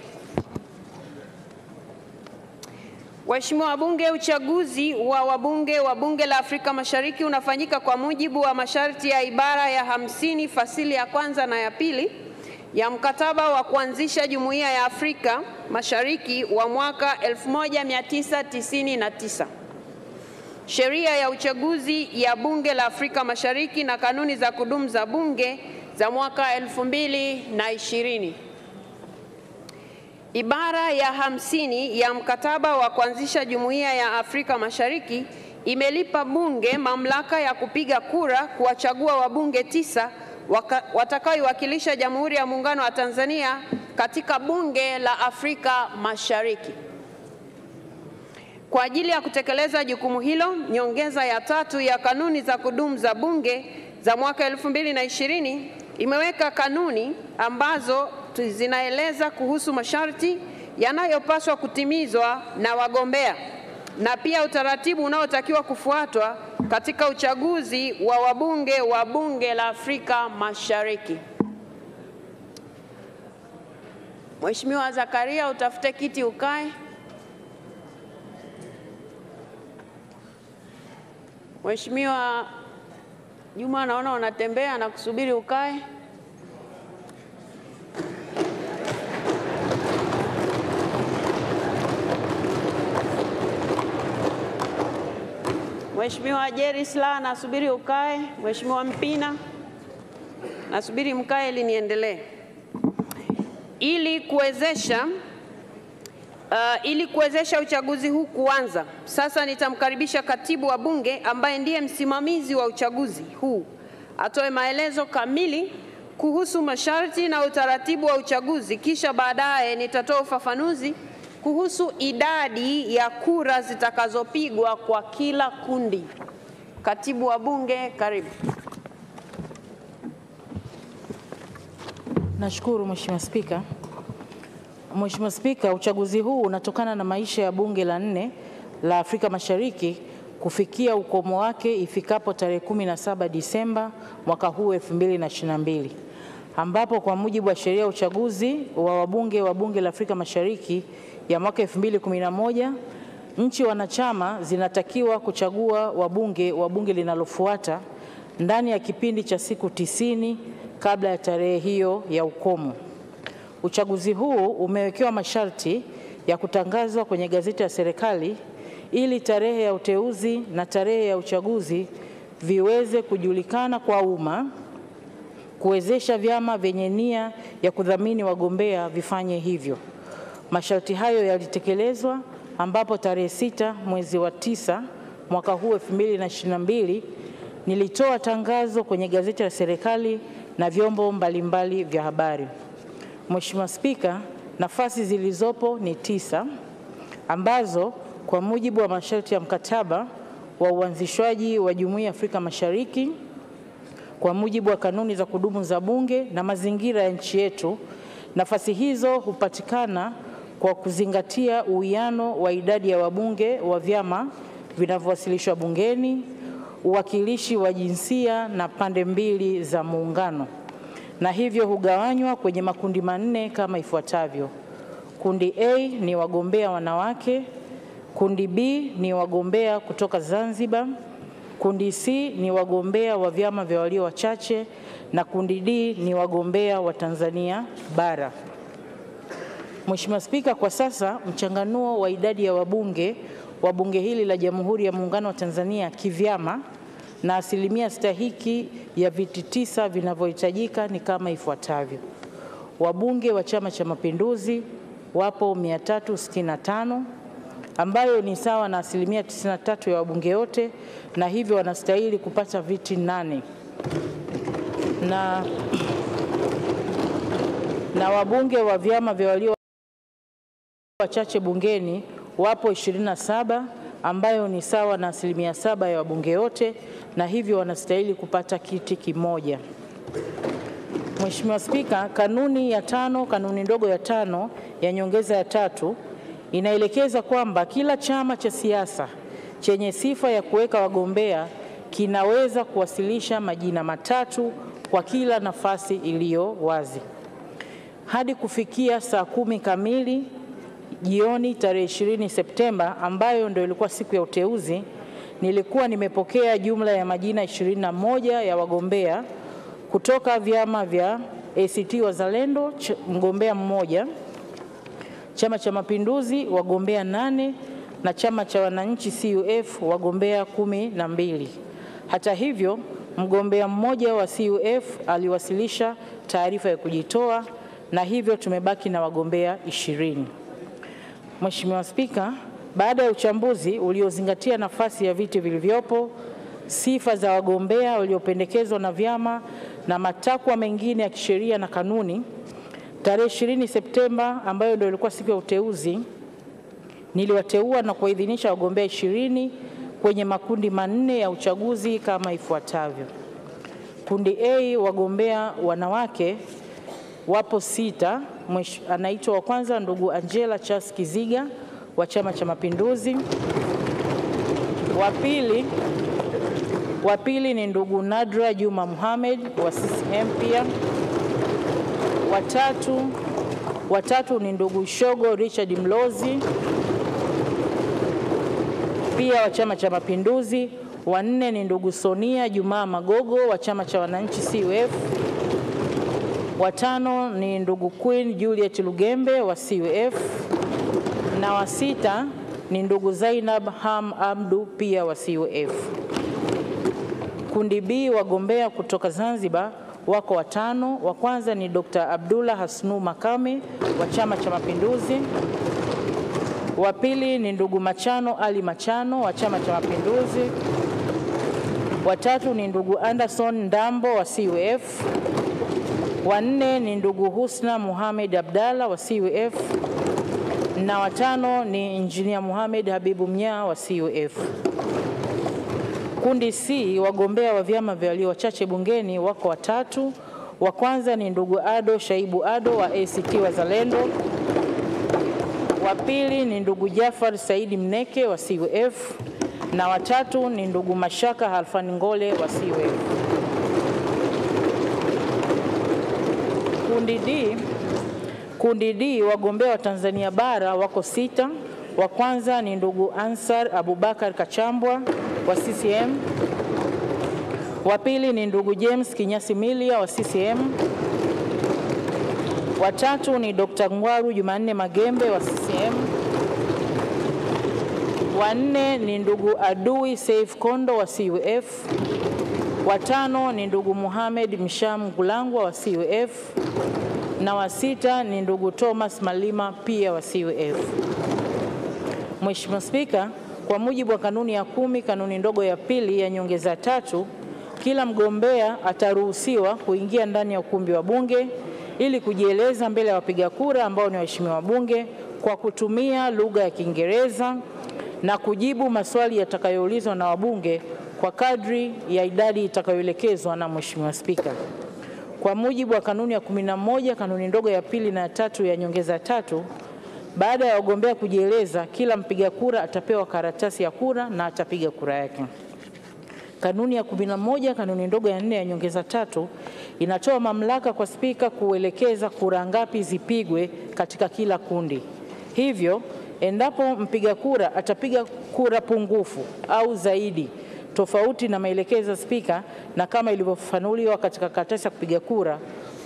Waheshimiwa wabunge, uchaguzi wa wabunge wa Bunge la Afrika Mashariki unafanyika kwa mujibu wa masharti ya ibara ya 50 fasili ya kwanza na ya pili ya mkataba wa kuanzisha Jumuiya ya Afrika Mashariki wa mwaka 1999. Sheria ya uchaguzi ya Bunge la Afrika Mashariki na kanuni za kudumu za Bunge za mwaka 2020. Ibara ya 50 ya mkataba wa kuanzisha Jumuiya ya Afrika Mashariki imelipa Bunge mamlaka ya kupiga kura kuwachagua wabunge 9 watakaoiwakilisha Jamhuri ya Muungano wa Tanzania katika Bunge la Afrika Mashariki. Kwa ajili ya kutekeleza jukumu hilo, nyongeza ya 3 ya kanuni za kudumu za Bunge za mwaka 2020 imeweka kanuni ambazo zinaeleza kuhusu masharti yanayopaswa kutimizwa na wagombea na pia utaratibu unaotakiwa kufuatwa katika uchaguzi wa wabunge wa Bunge la Afrika Mashariki. Mheshimiwa Zakaria, utafute kiti ukae. Mheshimiwa Juma, naona unatembea na kusubiri ukae. Mheshimiwa Jerisla, nasubiri ukae. Mheshimiwa Mpina, nasubiri mkae ili niendelee. Ili kuwezesha uchaguzi huu kuanza, sasa nitamkaribisha katibu wa Bunge ambaye ndiye msimamizi wa uchaguzi huu atoe maelezo kamili kuhusu masharti na utaratibu wa uchaguzi, kisha baadaye nitatoa ufafanuzi kuhusu idadi ya kura zitakazopigwa kwa kila kundi. Katibu wa Bunge, karibu. Nashukuru Mheshimiwa Spika. Mheshimiwa Spika, uchaguzi huu unatokana na maisha ya Bunge la 4 la Afrika Mashariki kufikia ukomo wake ifikapo tarehe 17 Disemba mwaka huu 2022. ambapo kwa mujibu wa sheria ya uchaguzi wa wabunge wa Bunge la Afrika Mashariki ya mwaka 2011, nchi wanachama zinatakiwa kuchagua wabunge wa bunge linalofuata ndani ya kipindi cha siku 90 kabla ya tarehe hiyo ya ukomo. Uchaguzi huu umewekewa masharti ya kutangazwa kwenye gazeti la serikali ili tarehe ya uteuzi na tarehe ya uchaguzi viweze kujulikana kwa umma, kuwezesha vyama vyenye nia ya kudhamini wagombea vifanye hivyo. Masharti hayo yalitekelezwa ambapo tarehe 6 mwezi wa 9 mwaka huu 2022 nilitoa tangazo kwenye gazeti la serikali na vyombo mbalimbali vya habari. Mheshimiwa Spika, nafasi zilizopo ni 9 ambazo kwa mujibu wa masharti ya mkataba wa uanzishwaji wa Jumuiya ya Afrika Mashariki, kwa mujibu wa kanuni za kudumu za bunge na mazingira ya nchi yetu, nafasi hizo hupatikana kwa kuzingatia uwiano wa idadi ya wabunge wa vyama vinavyowasilishwa bungeni, uwakilishi wa jinsia na pande mbili za muungano, na hivyo hugawanywa kwenye makundi manne kama ifuatavyo. Kundi A ni wagombea wanawake, kundi B ni wagombea kutoka Zanzibar, kundi C ni wagombea wa vyama vya walio wachache, na kundi D ni wagombea wa Tanzania bara. Mheshimiwa Spika, kwa sasa mchanganuo wa idadi ya wabunge wa bunge hili la Jamhuri ya Muungano wa Tanzania kivyama na asilimia stahiki ya viti 9 vinavyohitajika ni kama ifuatavyo. Wabunge wa Chama cha Mapinduzi wapo 365 ambayo ni sawa na asilimia 93 ya wabunge wote, na hivyo wanastahili kupata viti 8. Na wabunge wa vyama vya walio wachache bungeni wapo 27 ambayo ni sawa na asilimia 7 ya wabunge wote, na hivyo wanastahili kupata kiti kimoja. Mheshimiwa Spika, kanuni ya 5, kanuni ndogo ya 5 ya nyongeza ya 3 inaelekeza kwamba kila chama cha siasa chenye sifa ya kuweka wagombea kinaweza kuwasilisha majina matatu kwa kila nafasi iliyo wazi. Hadi kufikia saa 10 kamili jioni tarehe 20 Septemba, ambayo ndio ilikuwa siku ya uteuzi, nilikuwa nimepokea jumla ya majina 21 ya wagombea kutoka vyama vya ACT Wazalendo, mgombea mmoja, Chama cha Mapinduzi wagombea 8, na Chama cha Wananchi CUF wagombea 12. Hata hivyo, mgombea mmoja wa CUF aliwasilisha taarifa ya kujitoa, na hivyo tumebaki na wagombea 20. Mheshimiwa Spika, baada ya uchambuzi uliozingatia nafasi ya viti vilivyopo, sifa za wagombea waliopendekezwa na vyama na matakwa mengine ya kisheria na kanuni, tarehe 20 Septemba ambayo ndio ilikuwa siku ya uteuzi, niliwateua na kuidhinisha wagombea 20 kwenye makundi manne ya uchaguzi kama ifuatavyo. Kundi A, wagombea wanawake wapo 6. Anaitwa wa kwanza ndugu Angela Charles Kiziga wa Chama cha Mapinduzi. Wa pili ni ndugu Nadra Juma Mohamed wa CCM pia. Watatu ni ndugu Shogo Richard Mlozi pia wa Chama cha Mapinduzi. Wa 4 ni ndugu Sonia Juma Magogo wa Chama cha Wananchi CUF. Wa 5 ni ndugu Queen Juliet Lugembe wa CUF, na wa 6 ni ndugu Zainab Ham Abdu pia wa CUF. Kundi B, wagombea kutoka Zanzibar wako 5. Wa kwanza ni Dr. Abdullah Hasnu Makame wa Chama cha Mapinduzi. Wa pili ni ndugu Machano Ali Machano wa Chama cha Mapinduzi. Wa tatu ni ndugu Anderson Ndambo wa CUF. Wa 4 ni ndugu Husna Muhammad Abdalla wa CUF, na wa 5 ni Engineer Muhammad Habibu Mnyaa wa CUF. Kundi C, wagombea wa vyama vya walio wachache bungeni wako 3. Wa kwanza ni ndugu Ado Shaibu Ado wa ACT Wazalendo. Wa pili ni ndugu Jafar Saidi Mneke wa CUF, na wa 3 ni ndugu Mashaka Halfani Ngole wa CUF. Kundi D, wagombea wa Tanzania bara wako 6. Wa kwanza ni ndugu Ansar Abubakar Kachambwa wa CCM. Wa pili ni ndugu James Kinyasi Milia wa CCM. Wa tatu ni Dr. Ngwaru Jumanne Magembe wa CCM. Wa nne ni ndugu Adui Saif Kondo wa CUF. Wa tano ni ndugu Mohamed Msham Gulangwa wa CUF. Na wa sita ni ndugu Thomas Malima pia wa CUF. Mheshimiwa Spika, kwa mujibu wa kanuni ya 10 kanuni ndogo ya pili ya nyongeza 3, kila mgombea ataruhusiwa kuingia ndani ya ukumbi wa Bunge ili kujieleza mbele ya wapiga kura ambao ni waheshimiwa wabunge kwa kutumia lugha ya Kiingereza na kujibu maswali yatakayoulizwa na wabunge kwa kadri ya idadi itakayoelekezwa na Mheshimiwa Spika. Kwa mujibu wa kanuni ya 11 kanuni ndogo ya pili na ya 3 ya nyongeza 3, baada ya wagombea kujieleza, kila mpiga kura atapewa karatasi ya kura na atapiga kura yake. Kanuni ya 11 kanuni ndogo ya 4 ya nyongeza 3 inatoa mamlaka kwa Spika kuelekeza kura ngapi zipigwe katika kila kundi. Hivyo, endapo mpiga kura atapiga kura pungufu au zaidi tofauti na maelekezo ya Spika na kama ilivyofafanuliwa katika karatasi ya kupiga kura,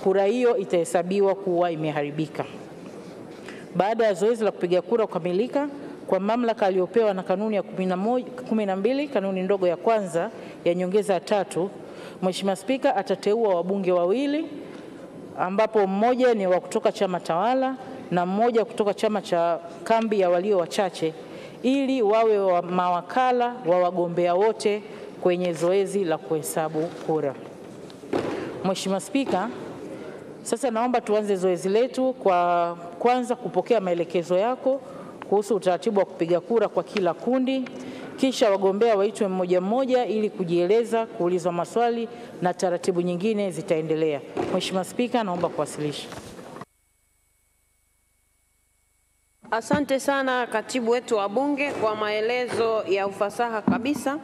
kura hiyo itahesabiwa kuwa imeharibika. Baada ya zoezi la kupiga kura kukamilika, kwa mamlaka aliyopewa na kanuni ya 12 kanuni ndogo ya kwanza ya nyongeza 3, Mheshimiwa Spika atateua wabunge wawili ambapo mmoja ni wa kutoka chama tawala na mmoja kutoka chama cha kambi ya walio wachache ili wawe wa mawakala wa wagombea wote kwenye zoezi la kuhesabu kura. Mheshimiwa Spika, sasa naomba tuanze zoezi letu kwa kwanza kupokea maelekezo yako kuhusu utaratibu wa kupiga kura kwa kila kundi, kisha wagombea waitwe mmoja mmoja ili kujieleza, kuulizwa maswali na taratibu nyingine zitaendelea. Mheshimiwa Spika, naomba kuwasilisha. Asante sana katibu wetu wa Bunge kwa maelezo ya ufasaha kabisa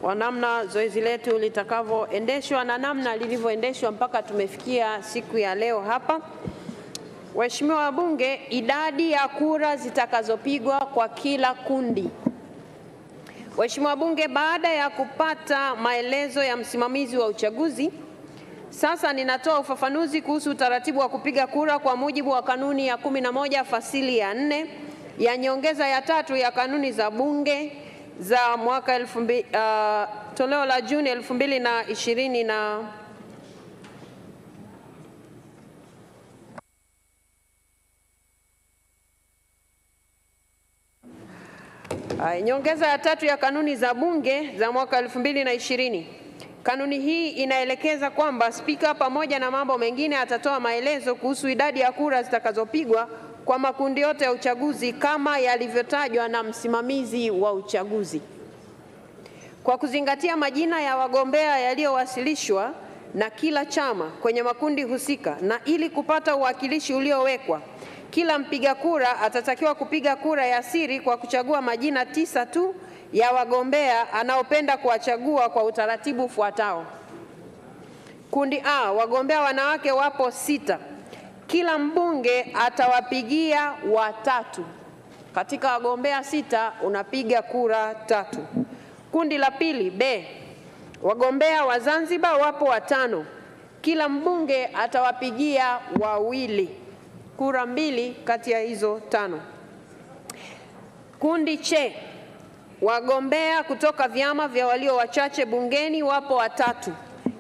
wa namna zoezi letu litakavyoendeshwa na namna lilivyoendeshwa mpaka tumefikia siku ya leo hapa. Waheshimiwa wabunge, idadi ya kura zitakazopigwa kwa kila kundi. Waheshimiwa wabunge, baada ya kupata maelezo ya msimamizi wa uchaguzi, sasa ninatoa ufafanuzi kuhusu utaratibu wa kupiga kura kwa mujibu wa kanuni ya 11 fasili ya 4 ya nyongeza ya 3 ya kanuni za Bunge za mwaka toleo la Juni 2020 nyongeza ya 3 ya kanuni za Bunge za mwaka 2020. Kanuni hii inaelekeza kwamba Spika pamoja na mambo mengine atatoa maelezo kuhusu idadi ya kura zitakazopigwa kwa makundi yote ya uchaguzi kama yalivyotajwa na msimamizi wa uchaguzi. Kwa kuzingatia majina ya wagombea yaliyowasilishwa na kila chama kwenye makundi husika na ili kupata uwakilishi uliowekwa, kila mpiga kura atatakiwa kupiga kura ya siri kwa kuchagua majina 9 tu ya wagombea anaopenda kuwachagua kwa utaratibu ufuatao. Kundi A, wagombea wanawake wapo 6. Kila mbunge atawapigia watatu. Katika wagombea 6 unapiga kura 3. Kundi la pili B, wagombea wa Zanzibar wapo 5. Kila mbunge atawapigia 2. Kura 2 kati ya hizo 5. Kundi C, wagombea kutoka vyama vya walio wachache bungeni wapo 3.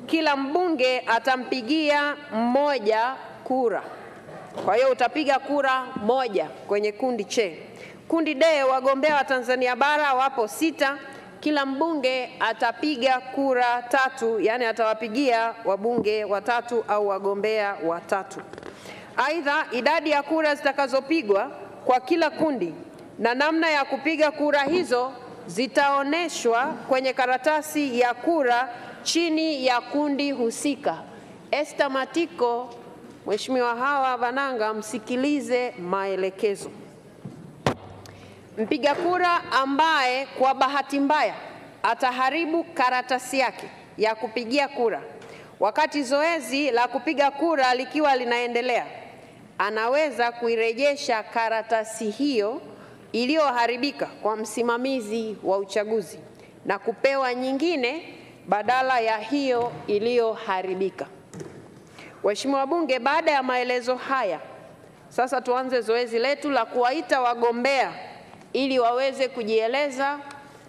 Kila mbunge atampigia 1 kura. Kwa hiyo utapiga kura 1 kwenye kundi C. Kundi D, wagombea wa Tanzania bara wapo 6. Kila mbunge atapiga kura 3, yani atawapigia wabunge 3 au wagombea 3. Aidha, idadi ya kura zitakazopigwa kwa kila kundi na namna ya kupiga kura hizo zitaoneshwa kwenye karatasi ya kura chini ya kundi husika. Esther Matiko, Mheshimiwa Hawa Vananga, msikilize maelekezo. Mpiga kura ambaye kwa bahati mbaya ataharibu karatasi yake ya kupigia kura Wakati zoezi la kupiga kura likiwa linaendelea, anaweza kuirejesha karatasi hiyo iliyoharibika kwa msimamizi wa uchaguzi na kupewa nyingine badala ya hiyo iliyoharibika. Waheshimiwa wabunge, baada ya maelezo haya, sasa tuanze zoezi letu la kuwaita wagombea ili waweze kujieleza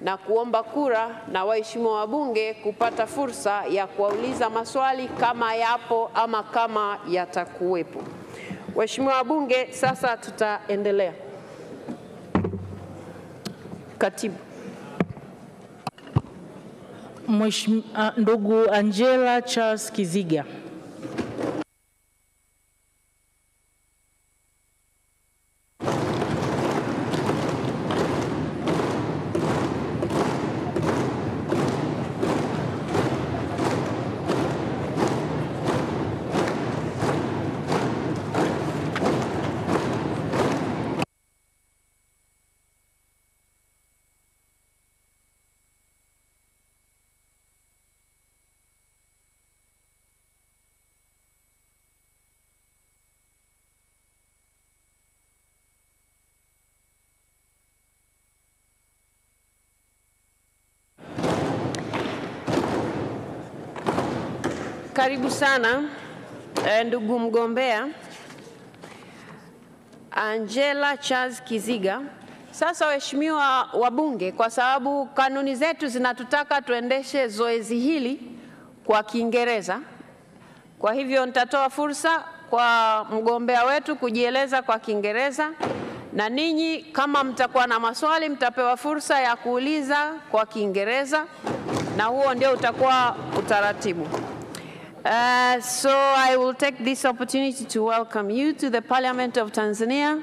na kuomba kura, na waheshimiwa wabunge kupata fursa ya kuwauliza maswali kama yapo ama kama yatakuwepo. Waheshimiwa wabunge, sasa tutaendelea. Katibu. Ndugu Angela Charles Kiziga. Karibu sana ndugu mgombea Angela Charles Kiziga. Sasa waheshimiwa wabunge, kwa sababu kanuni zetu zinatutaka tuendeshe zoezi hili kwa Kiingereza, kwa hivyo nitatoa fursa kwa mgombea wetu kujieleza kwa Kiingereza, na ninyi kama mtakuwa na maswali mtapewa fursa ya kuuliza kwa Kiingereza, na huo ndio utakuwa utaratibu. So I will take this opportunity to welcome you to the Parliament of Tanzania.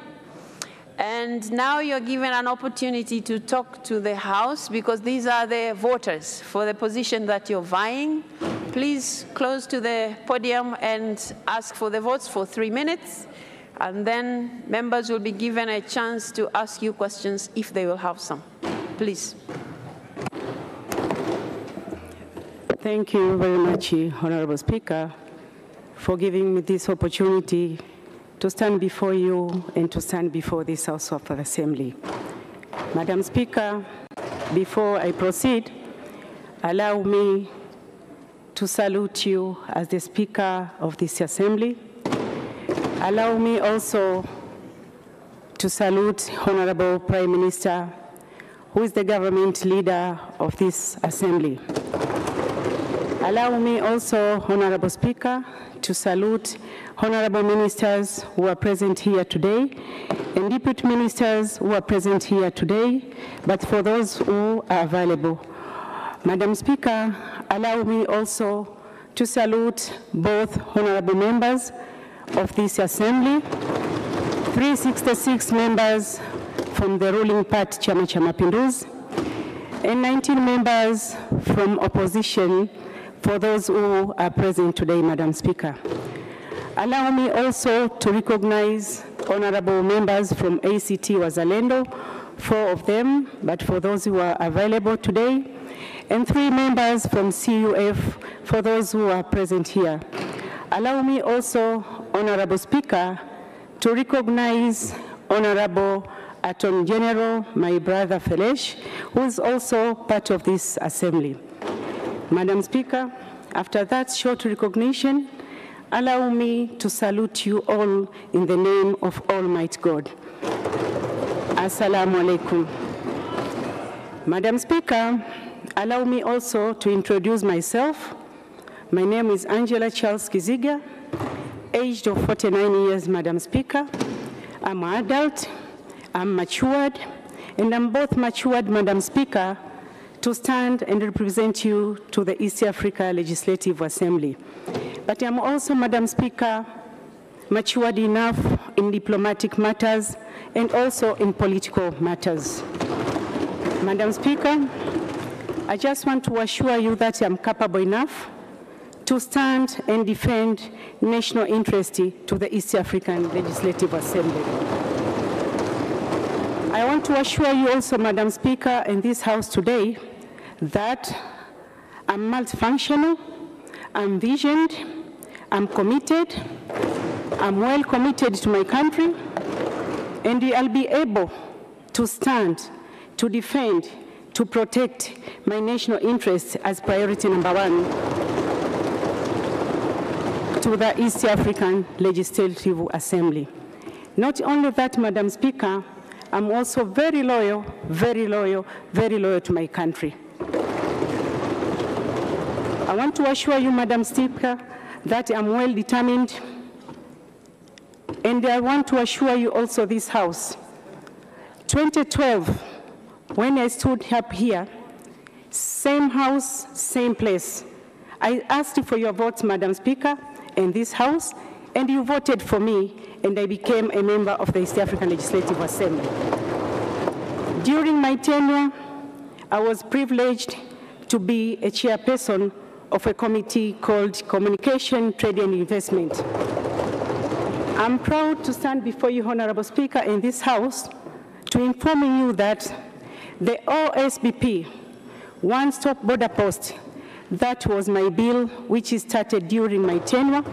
And now you're given an opportunity to talk to the House, because these are the voters for the position that you're vying. Please close to the podium and ask for the votes for 3 minutes. And then members will be given a chance to ask you questions if they will have some. Please. Thank you very much, Honorable Speaker, for giving me this opportunity to stand before you and to stand before this House of Assembly. Madam Speaker, before I proceed, allow me to salute you as the Speaker of this Assembly. Allow me also to salute Honorable Prime Minister, who is the government leader of this Assembly. Allow me also, Honorable Speaker, to salute honorable ministers who are present here today and deputy ministers who are present here today, but for those who are available. Madam Speaker, allow me also to salute both honorable members of this Assembly, 366 members from the ruling party Chama cha Mapinduzi, and 19 members from opposition, for those who are present today, Madam Speaker. Allow me also to recognize honorable members from ACT Wazalendo, 4 of them, but for those who are available today, and 3 members from CUF, for those who are present here. Allow me also, Honorable Speaker, to recognize Honorable Attorney General, my brother Felesh, who is also part of this Assembly. Madam Speaker, after that short recognition, allow me to salute you all in the name of Almighty God. Assalamu alaikum. Madam Speaker, allow me also to introduce myself. My name is Angela Charles Kiziga, aged of 49 years, Madam Speaker. I'm an adult, I'm matured, and I'm both matured, Madam Speaker, to stand and represent you to the East Africa Legislative Assembly. But I'm also, Madam Speaker, matured enough in diplomatic matters and also in political matters. Madam Speaker, I just want to assure you that I'm capable enough to stand and defend national interest to the East African Legislative Assembly. I want to assure you also, Madam Speaker, in this House today, that I'm multifunctional, I'm visioned, I'm committed, I'm well committed to my country, and I'll be able to stand, to defend, to protect my national interests as priority number 1 to the East African Legislative Assembly. Not only that, Madam Speaker, I'm also very loyal to my country. I want to assure you, Madam Speaker, that I'm well determined, and I want to assure you also this House. 2012, when I stood up here, same house, same place, I asked for your votes, Madam Speaker, in this House, and you voted for me, and I became a member of the East African Legislative Assembly. During my tenure, I was privileged to be a chairperson of a committee called Communication, Trade and Investment. I'm proud to stand before you, Honorable Speaker, in this House to inform you that the OSBP, One-Stop Border Post, that was my bill which started during my tenure,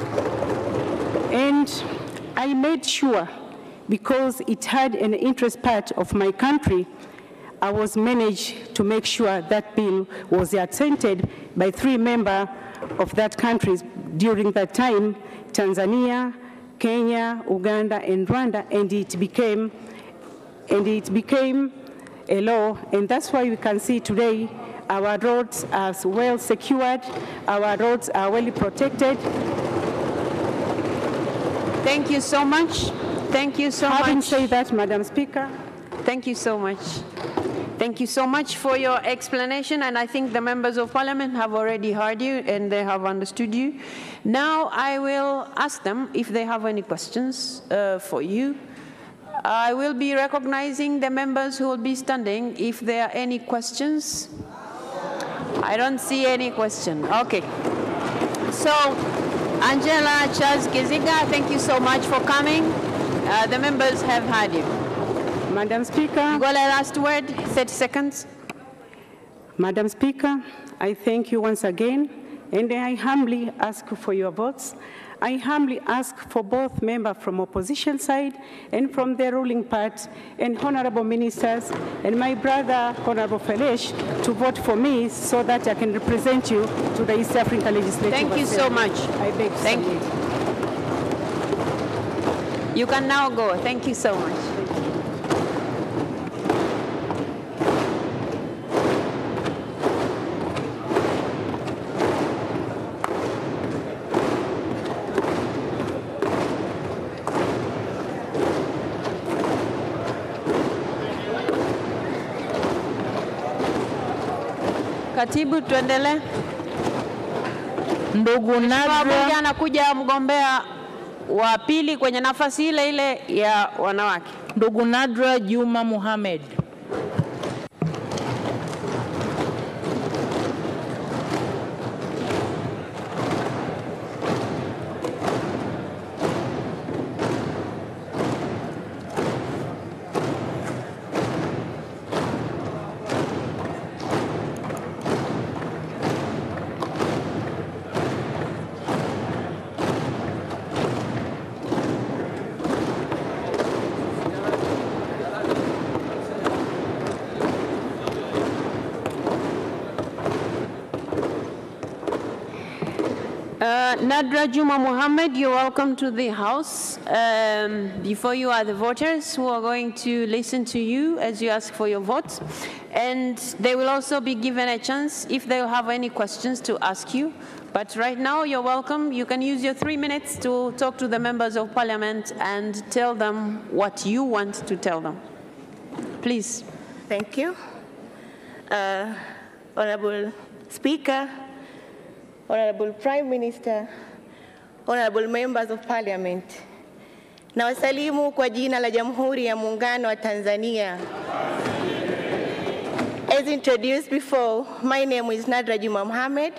and I made sure, because it had an interest part of my country, I was managed to make sure that bill was assented by 3 members of that country during that time, Tanzania, Kenya, Uganda, and Rwanda, and it became a law, and that's why we can see today our roads are well secured, our roads are well protected. Thank you so much. Thank you so much. Having said that, Madam Speaker, thank you so much. Thank you so much for your explanation, and I think the members of parliament have already heard you and they have understood you. Now I will ask them if they have any questions for you. I will be recognizing the members who will be standing if there are any questions. I don't see any question. Okay. So, Angela Charles Kiziga, thank you so much for coming. The members have heard you. Madam Speaker. You got a last word, 30 seconds. Madam Speaker, I thank you once again, and I humbly ask for your votes. I humbly ask for both members from opposition side and from the ruling part, and honorable ministers, and my brother, Honorable Felesh, to vote for me so that I can represent you to the East African Legislative Thank you so much. I beg Thank you. You can now go. Thank you so much. Katibu, tuendelee. Ndugu Nadra, Bunge anakuja mgombea wa pili kwenye nafasi ile ile ya wanawake. Ndugu Nadra Juma Mohamed. Nadra Juma Mohammed, you're welcome to the House. Before you are the voters who are going to listen to you as you ask for your votes. And they will also be given a chance, if they have any questions, to ask you. But right now, you're welcome. You can use your 3 minutes to talk to the members of parliament and tell them what you want to tell them. Please. Thank you. Honorable Speaker, Honorable Prime Minister, Honorable Members of Parliament, na wasalimu kwa jina la Jamhuri ya Muungano wa Tanzania. As introduced before, my name is Nadra Juma Mohamed.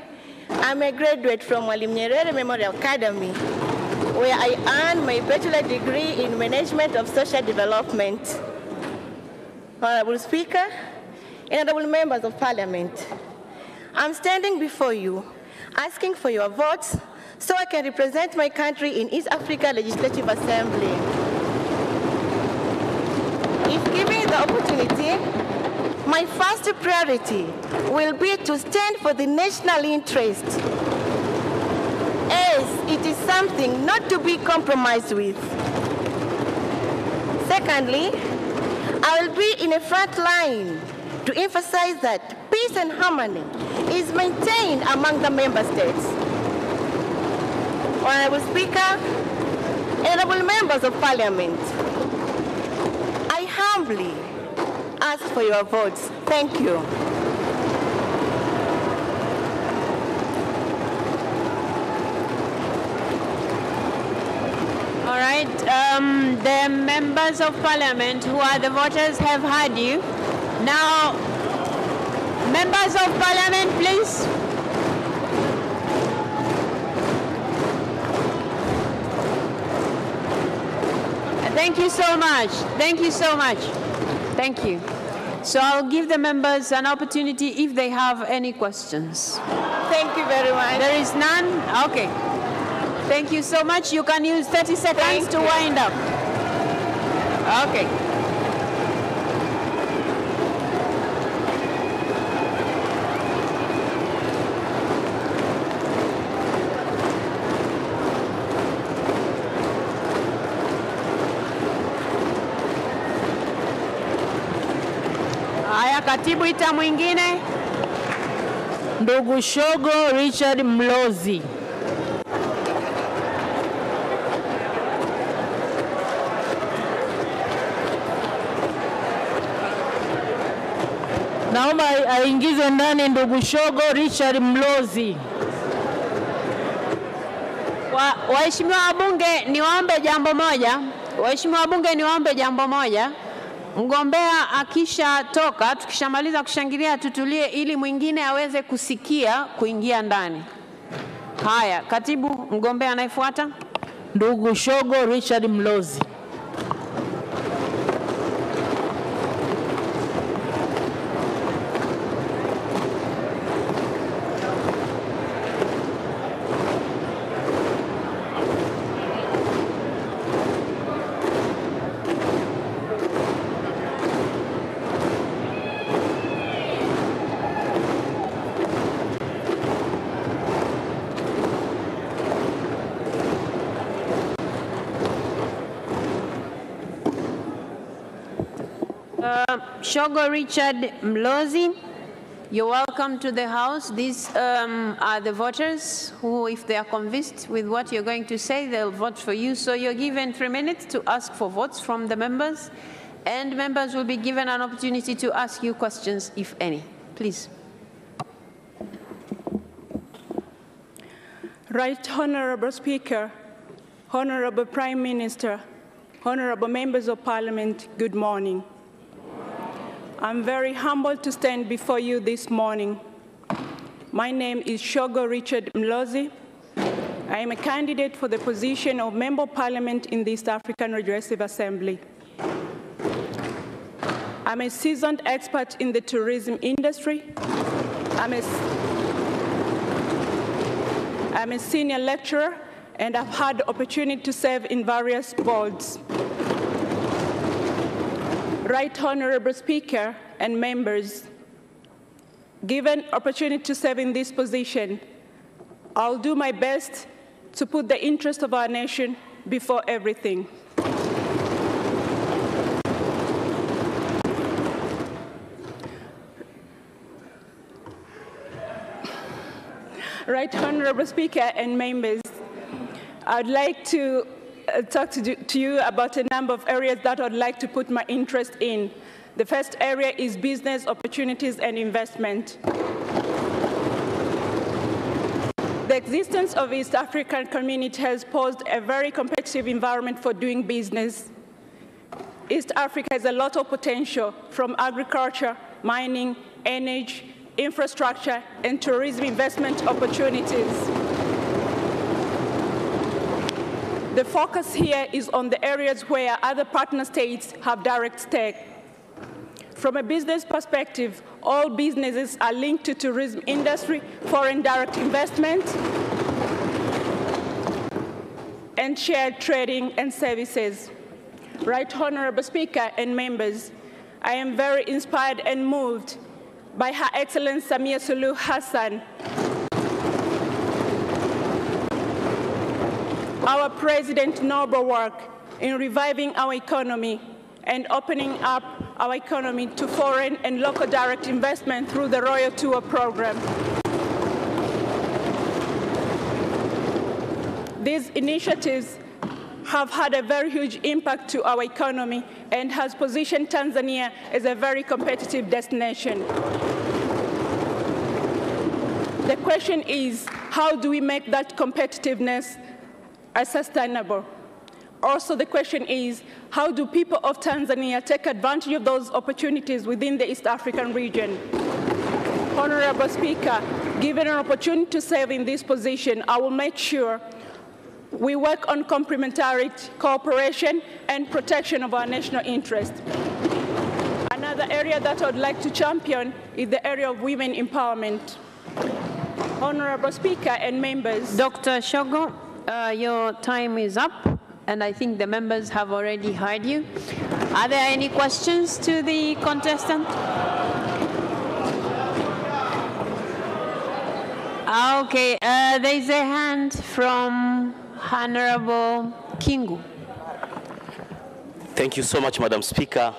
I'm a graduate from Mwalimu Nyerere Memorial Academy, where I earned my bachelor degree in Management of Social Development. Honorable Speaker and honorable members of Parliament, I'm standing before you asking for your votes so I can represent my country in East Africa Legislative Assembly. If given the opportunity, my first priority will be to stand for the national interest, as it is something not to be compromised with. Secondly, I will be in a front line to emphasize that peace and harmony is maintained among the member states. Honorable Speaker, honorable members of Parliament, I humbly ask for your votes. Thank you. All right, the members of Parliament who are the voters have heard you. Now, members of Parliament, please. Thank you so much. Thank you so much. Thank you. So I'll give the members an opportunity if they have any questions. Thank you very much. There is none? Okay. Thank you so much. You can use 30 seconds to wind up. Okay. Haya, katibu ita mwingine. Ndugu Shogo Richard Mlozi. Naomba aingize ndani ndugu Shogo Richard Mlozi. Waheshimiwa wabunge, niwaombe jambo moja. Waheshimiwa wabunge, niwaombe jambo moja. Mgombea akisha toka, tukishamaliza kushangilia tutulie ili mwingine aweze kusikia kuingia ndani. Haya, katibu, mgombea anayefuata. Ndugu Shogo Richard Mlozi. Shogo Richard Mlozi, you're welcome to the House. These are the voters who, if they are convinced with what you're going to say, they'll vote for you. So you're given 3 minutes to ask for votes from the members, and members will be given an opportunity to ask you questions, if any. Please. Right Honorable Speaker, Honorable Prime Minister, Honorable Members of Parliament, good morning. I'm very humbled to stand before you this morning. My name is Shogo Richard Mlozi. I am a candidate for the position of Member of Parliament in the East African Legislative Assembly. I'm a seasoned expert in the tourism industry. I'm a senior lecturer, and I've had the opportunity to serve in various boards. Right Honorable Speaker and members, given opportunity to serve in this position, I'll do my best to put the interest of our nation before everything. Right Honorable Speaker and members, I'd like to talk to you about a number of areas that I'd like to put my interest in. The first area is business opportunities and investment. The existence of East African community has posed a very competitive environment for doing business. East Africa has a lot of potential from agriculture, mining, energy, infrastructure, and tourism investment opportunities. The focus here is on the areas where other partner states have direct stake. From a business perspective, all businesses are linked to tourism industry, foreign direct investment, and shared trading and services. Right Honorable Speaker and members, I am very inspired and moved by Her Excellency Samia Suluhu Hassan, our President's noble work in reviving our economy and opening up our economy to foreign and local direct investment through the Royal Tour program. These initiatives have had a very huge impact to our economy and has positioned Tanzania as a very competitive destination. The question is, how do we make that competitiveness sustainable? Also, the question is, how do people of Tanzania take advantage of those opportunities within the East African region? Honorable Speaker, given an opportunity to serve in this position, I will make sure we work on complementarity, cooperation, and protection of our national interest. Another area that I would like to champion is the area of women empowerment. Honorable Speaker and members. Dr. Shogo, your time is up, and I think the members have already heard you. Are there any questions to the contestant? Okay, there is a hand from Honorable Kingu. Thank you so much, Madam Speaker,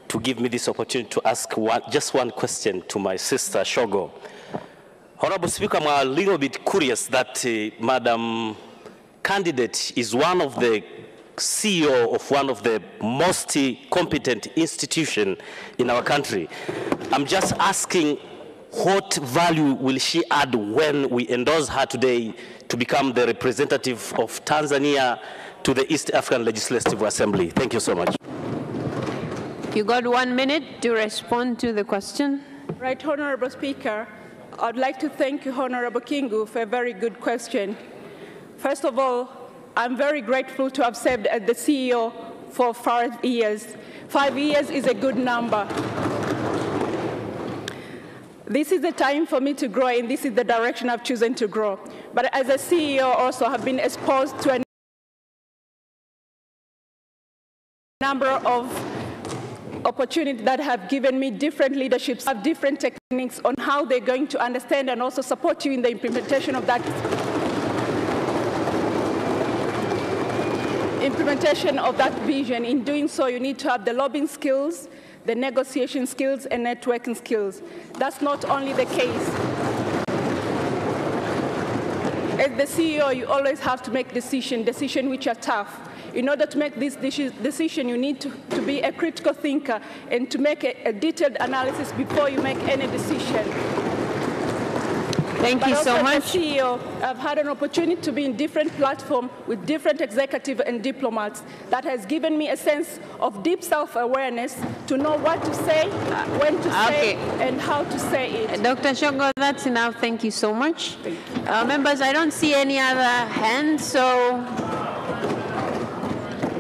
to give me this opportunity to ask just one question to my sister Shogo. Honorable Speaker, I'm a little bit curious that Madam Candidate is one of the CEO of one of the most competent institutions in our country. I'm just asking, what value will she add when we endorse her today to become the representative of Tanzania to the East African Legislative Assembly? Thank you so much. You got 1 minute to respond to the question. Right, Honorable Speaker, I'd like to thank you, Honorable Kingu, for a very good question. First of all, I'm very grateful to have served as the CEO for 5 years. 5 years is a good number. This is the time for me to grow, and this is the direction I've chosen to grow. But as a CEO, also have been exposed to a number of opportunities that have given me different leaderships, have different techniques on how they're going to understand and also support you in the implementation of that vision. In doing so, you need to have the lobbying skills, the negotiation skills, and networking skills. That's not only the case. As the CEO, you always have to make decisions which are tough. In order to make this decision, you need to be a critical thinker and to make a detailed analysis before you make any decision. Thank you so much. As a CEO, I've had an opportunity to be in different platforms with different executives and diplomats. That has given me a sense of deep self-awareness to know what to say, when to say, and how to say it. Dr. Shogo, that's enough. Thank you so much. Members, I don't see any other hands, so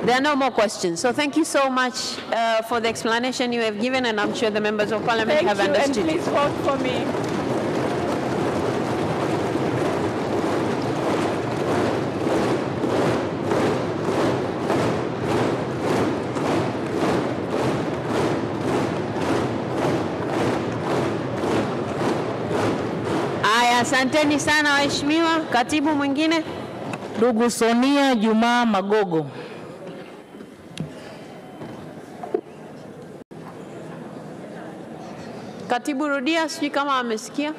there are no more questions. So thank you so much for the explanation you have given, and I'm sure the members of Parliament have understood. Thank you, and please vote for me. Asanteni sana waheshimiwa. Katibu mwingine. Ndugu Sonia Juma Magogo. Katibu, rudia, sijui kama amesikia.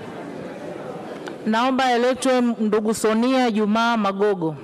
Naomba eletwe ndugu Sonia Juma Magogo.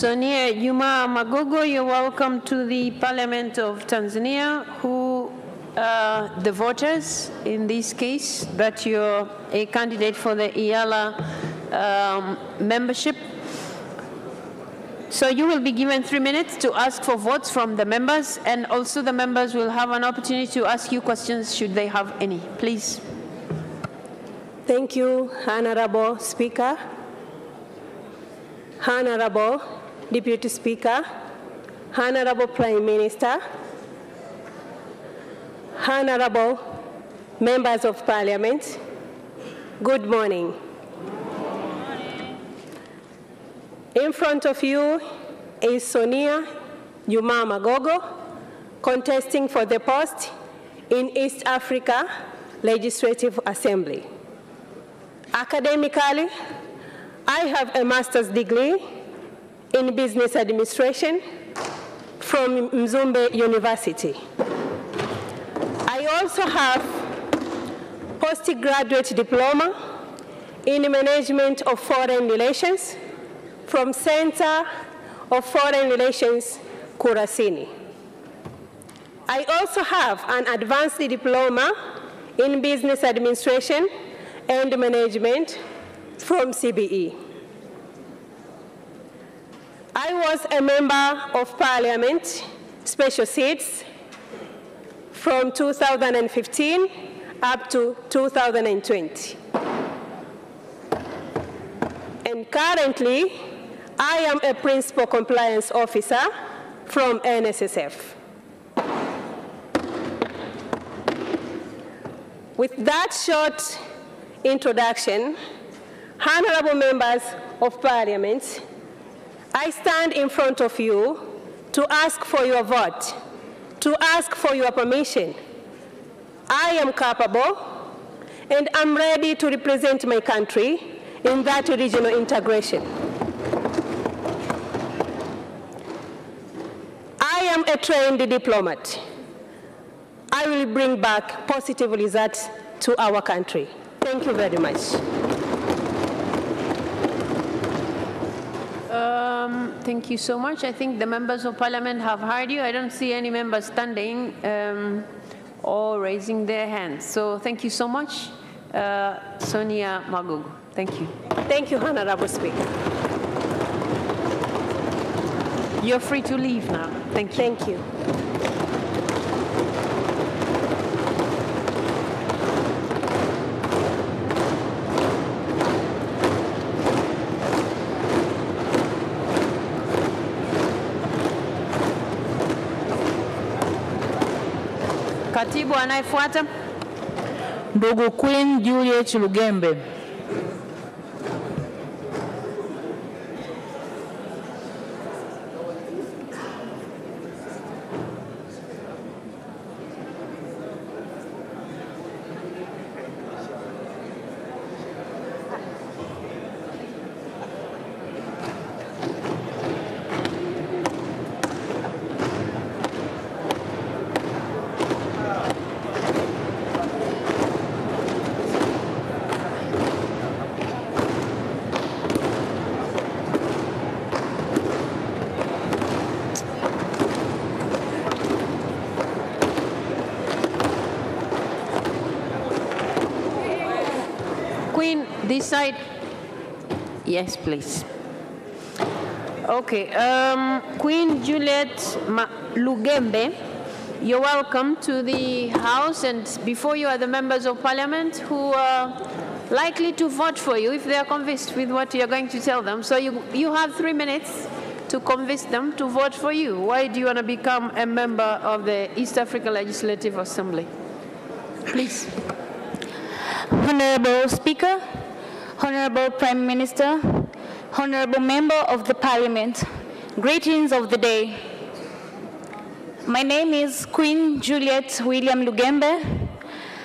Sonia Juma Magogo, you're welcome to the Parliament of Tanzania. Who the voters in this case that you're a candidate for the IALA membership. So you will be given 3 minutes to ask for votes from the members, and also the members will have an opportunity to ask you questions should they have any. Please. Thank you, Honorable Speaker, Honorable Deputy Speaker, Honorable Prime Minister, Honorable Members of Parliament, good morning. In front of you is Sonia Juma Magogo, contesting for the post in East Africa Legislative Assembly. Academically, I have a master's degree in business administration from Mzumbe University. I also have postgraduate diploma in management of foreign relations from Center of Foreign Relations, Kurasini. I also have an advanced diploma in business administration and management from CBE. I was a member of Parliament, special seats, from 2015 up to 2020. And currently, I am a Principal Compliance Officer from NSSF. With that short introduction, honorable members of Parliament, I stand in front of you to ask for your vote, to ask for your permission. I am capable and I'm ready to represent my country in that regional integration. I am a trained diplomat. I will bring back positive results to our country. Thank you very much. Thank you so much. I think the members of Parliament have heard you. I don't see any members standing or raising their hands. So thank you so much, Sonia Magogo. Thank you. Thank you, Honorable Speaker. You're free to leave now. Thank you. Thank you. Katibu anayefuata. Ndugu Queen Juliet Lugembe. This side. Yes, please. Okay. Queen Juliet Lugembe, you're welcome to the House, and before you are the members of Parliament who are likely to vote for you if they are convinced with what you're going to tell them. So you have 3 minutes to convince them to vote for you. Why do you want to become a member of the East Africa Legislative Assembly? Please. Honorable Speaker, Honorable Prime Minister, Honorable Member of the Parliament, greetings of the day. My name is Queen Juliet William Lugembe,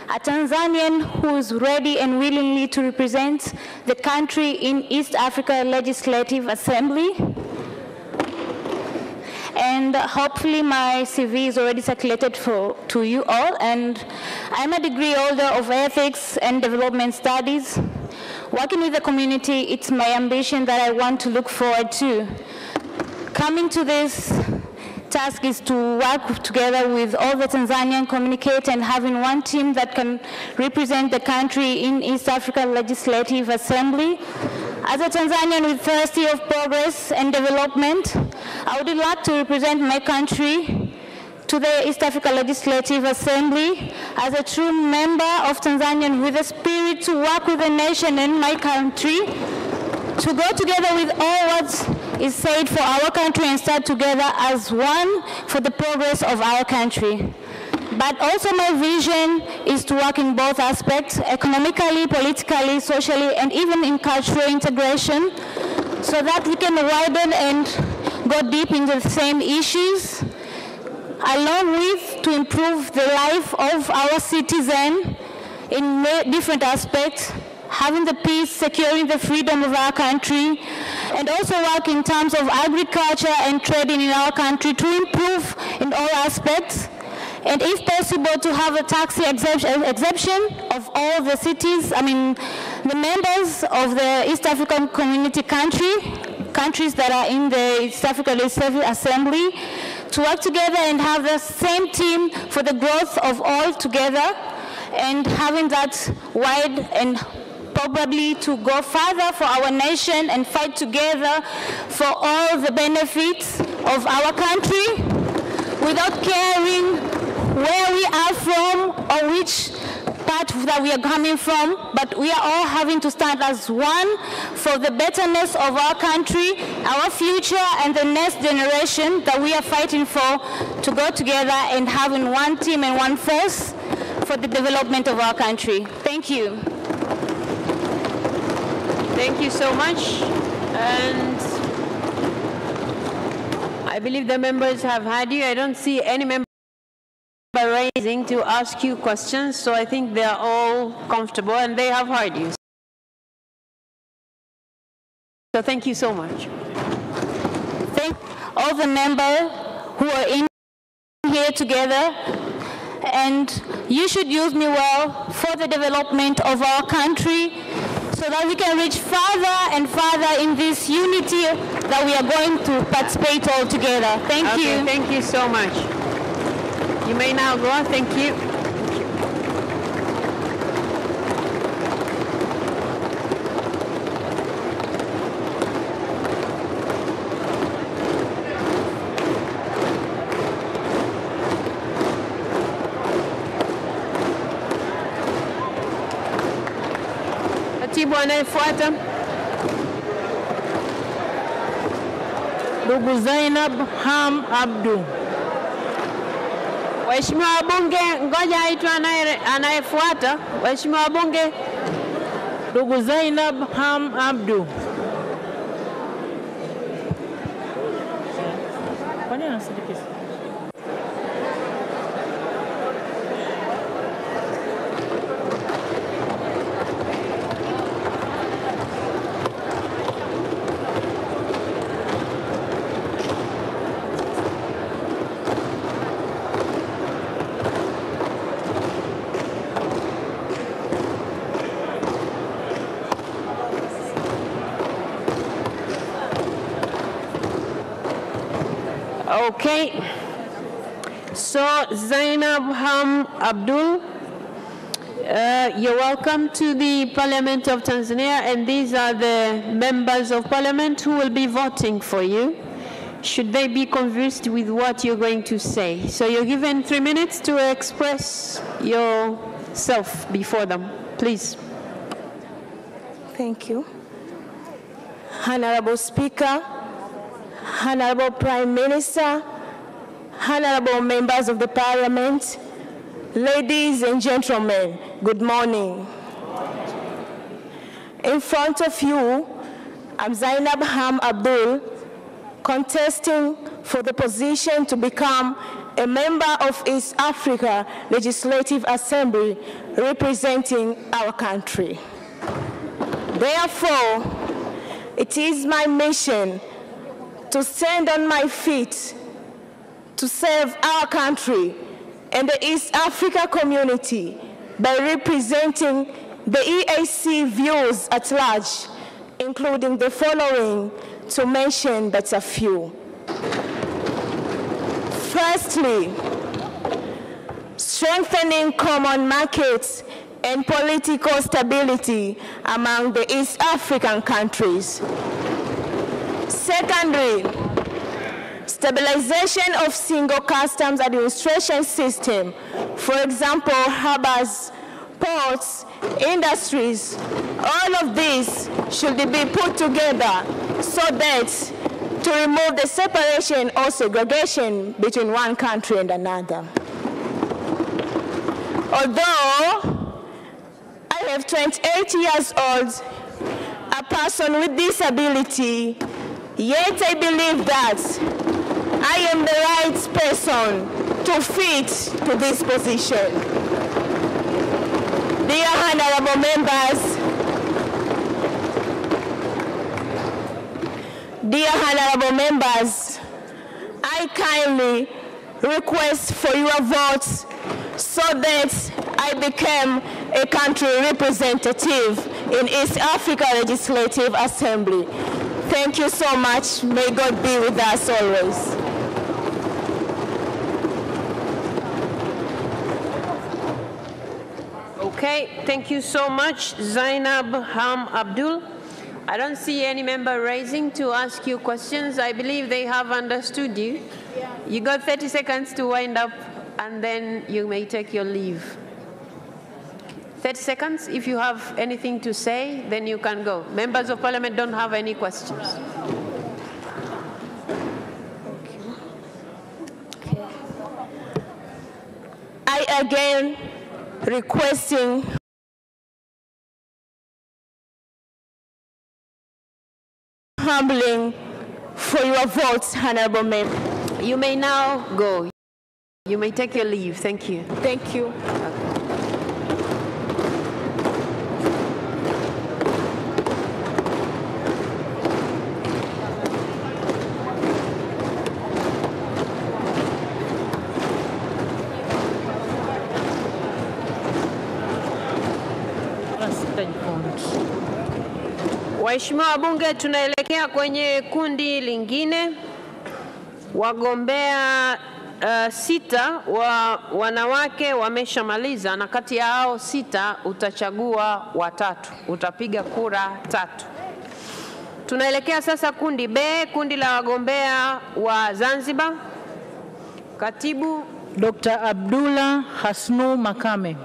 a Tanzanian who is ready and willingly to represent the country in East Africa Legislative Assembly. And hopefully my CV is already circulated to you all, and I'm a degree holder of ethics and development studies. Working with the community, it's my ambition that I want to look forward to. coming to this task is to work together with all the Tanzanian communicate and having one team that can represent the country in East Africa Legislative Assembly. As a Tanzanian with thirsty of progress and development, I would like to represent my country to the East Africa Legislative Assembly as a true member of Tanzania with a spirit to work with the nation and my country, to go together with all what is said for our country and start together as one for the progress of our country. But also my vision is to work in both aspects, economically, politically, socially, and even in cultural integration, so that we can widen and go deep into the same issues, along with to improve the life of our citizen in different aspects, having the peace, securing the freedom of our country, and also work in terms of agriculture and trading in our country to improve in all aspects, and if possible to have a tax exemption of all the cities, the members of the East African Community countries that are in the East African Legislative Assembly, to work together and have the same team for the growth of all together, and having that wide and probably to go further for our nation and fight together for all the benefits of our country without caring where we are from or which part that we are coming from, but we are all having to stand as one for the betterness of our country, our future, and the next generation that we are fighting for, to go together and having one team and one force for the development of our country. Thank you. Thank you so much. And I believe the members have had you. I don't see any member raising to ask you questions, so I think they are all comfortable and they have heard you. So thank you so much. Thank all the members who are in here together, and you should use me well for the development of our country so that we can reach further and further in this unity that we are going to participate all together. Thank you. Thank you so much. You may now go on. Thank you. Katibu anayefuata. Ndugu Zainab Ham Abdu. Waheshimiwa wabunge, ngoja aitwe anayefuata. Waheshimiwa wabunge, ndugu Zainab Ham Abdu. Kwani anasindikiza? Okay, so Zainab Ham Abdul, you're welcome to the Parliament of Tanzania, and these are the members of Parliament who will be voting for you, should they be convinced with what you're going to say. So you're given 3 minutes to express yourself before them, please. Thank you. Honorable Speaker, Honorable Prime Minister, honorable members of the Parliament, ladies and gentlemen, good morning. In front of you, I'm Zainab Ham Abdul, contesting for the position to become a member of East Africa Legislative Assembly representing our country. Therefore, it is my mission to stand on my feet to serve our country and the East Africa community by representing the EAC views at large, including the following, to mention but a few. Firstly, strengthening common markets and political stability among the East African countries. Secondly, stabilization of single customs administration system, for example, harbors, ports, industries. All of these should be put together so that to remove the separation or segregation between one country and another. Although I have 28 years old, a person with disability, yet I believe that I am the right person to fit to this position. Dear honorable members, I kindly request for your votes so that I become a country representative in East Africa Legislative Assembly. Thank you so much. May God be with us always. Okay, thank you so much, Zainab Ham Abdul. I don't see any member raising to ask you questions. I believe they have understood you. You got 30 seconds to wind up, and then you may take your leave. 30 seconds. If you have anything to say, then you can go. Members of Parliament don't have any questions. I again requesting humbling for your votes, honorable member. You may now go. You may take your leave. Thank you. Thank you. Waheshimiwa wabunge, tunaelekea kwenye kundi lingine. Wagombea sita wa wanawake wameshamaliza, na kati ya hao sita utachagua watatu, utapiga kura 3. Tunaelekea sasa kundi B, kundi la wagombea wa Zanzibar. Katibu Dr. Abdullah Hasnu Makame.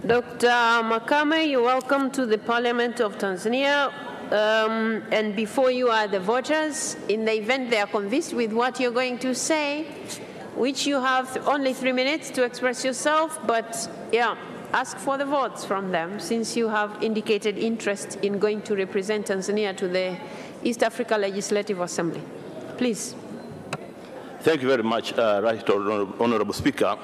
Dr. Makame, you're welcome to the Parliament of Tanzania. And before you are the voters, in the event they are convinced with what you're going to say, which you have only 3 minutes to express yourself, but yeah, ask for the votes from them since you have indicated interest in going to represent Tanzania to the East Africa Legislative Assembly. Please. Thank you very much, Right Honorable Speaker,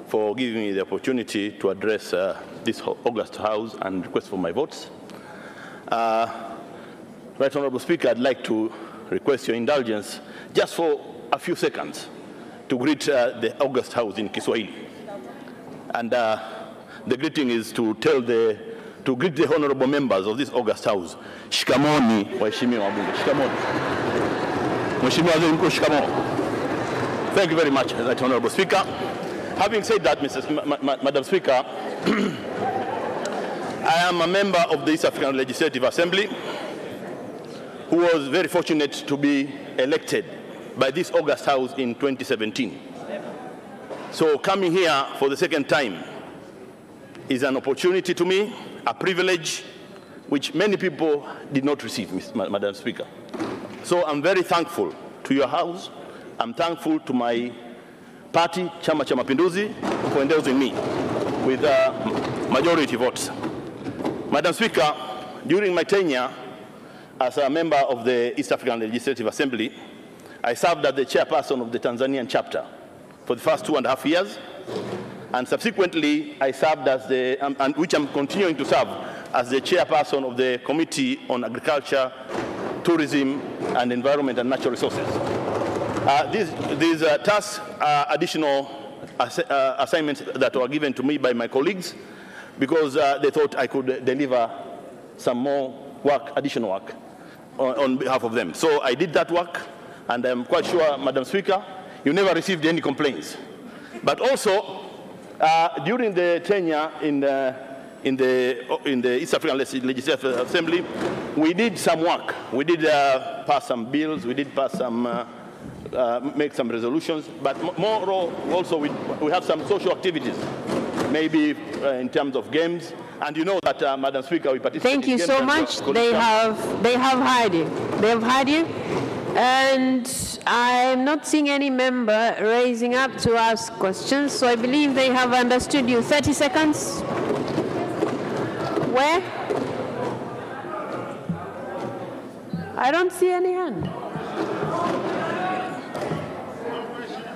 for giving me the opportunity to address this August House and request for my votes. Right Honorable Speaker, I'd like to request your indulgence just for a few seconds to greet the August House in Kiswahili. And the greeting is to greet the honorable members of this August House. Shikamoni, waheshimiwa wabunge. Shikamoni. Mheshimiwa Waziri Mkuu, shikamoo. Thank you very much, Right Honorable Speaker. Having said that, Madam Speaker, I am a member of the East African Legislative Assembly who was very fortunate to be elected by this August House in 2017. So coming here for the second time is an opportunity to me, a privilege which many people did not receive, Madam Speaker. So I'm very thankful to your House. I'm thankful to my party, Chama cha Mapinduzi, for endorsing me with majority votes. Madam Speaker, during my tenure as a member of the East African Legislative Assembly, I served as the chairperson of the Tanzanian chapter for the first 2.5 years, and subsequently I served as which I'm continuing to serve as the chairperson of the Committee on Agriculture, Tourism, and Environment and Natural Resources. These tasks are additional assignments that were given to me by my colleagues because they thought I could deliver some more work, additional work, on behalf of them. So I did that work, and I'm quite sure, Madam Speaker, you never received any complaints. But also, during the tenure in the East African Legislative Assembly, we did some work. We did pass some bills, we did pass some, make some resolutions, but more also we have some social activities, maybe in terms of games. And you know that, Madam Speaker, we participate in games. Thank you so much. They have heard you. They have heard you. And I'm not seeing any member raising up to ask questions, so I believe they have understood you. 30 seconds. Where? I don't see any hand.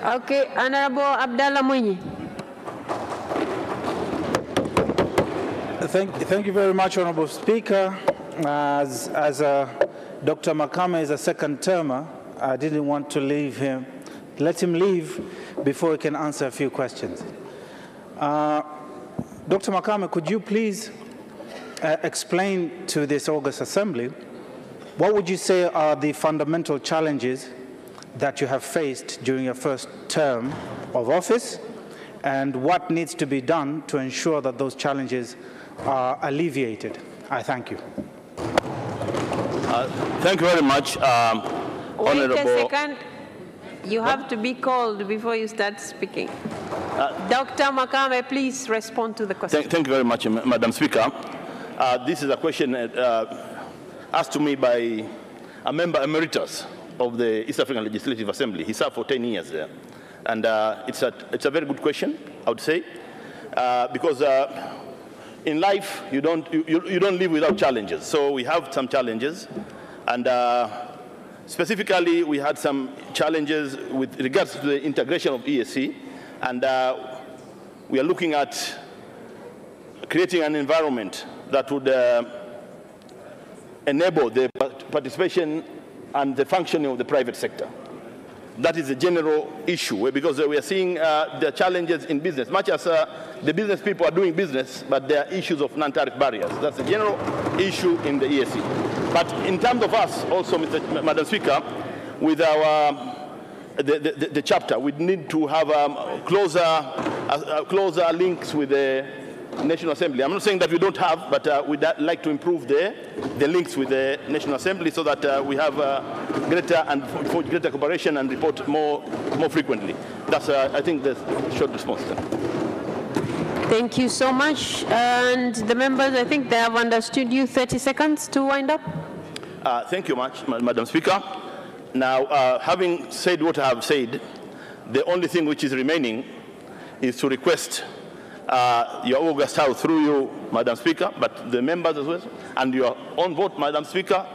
Okay, Honorable Abdallah Mwinyi. Thank you very much, Honorable Speaker. As Dr. Makame is a second termer, I didn't want to leave him, let him leave before he can answer a few questions. Dr. Makame, could you please explain to this August Assembly, what would you say are the fundamental challenges that you have faced during your first term of office, and what needs to be done to ensure that those challenges are alleviated? I thank you. Thank you very much, Honorable. Wait a second. You have to be called before you start speaking. Dr. Makame, please respond to the question. Thank you very much, Madam Speaker. This is a question asked to me by a member emeritus of the East African Legislative Assembly. He served for 10 years there. And it's a very good question, I would say, because in life, you don't live without challenges. So we have some challenges, and specifically, we had some challenges with regards to the integration of EAC, and we are looking at creating an environment that would enable the participation and the functioning of the private sector. That is a general issue, because we are seeing the challenges in business, much as the business people are doing business, but there are issues of non-tariff barriers. That's a general issue in the EAC. But in terms of us, also, Madam Speaker, with our the chapter, we need to have closer links with the National Assembly. I'm not saying that we don't have, but we'd like to improve the links with the National Assembly so that we have greater cooperation and report more frequently. That's, I think, the short response. Thank you so much. And the members, I think they have understood you. 30 seconds to wind up. Thank you much, Madam Speaker. Now, having said what I have said, the only thing which is remaining is to request your August House through you, Madam Speaker, but the members as well, and your own vote, Madam Speaker,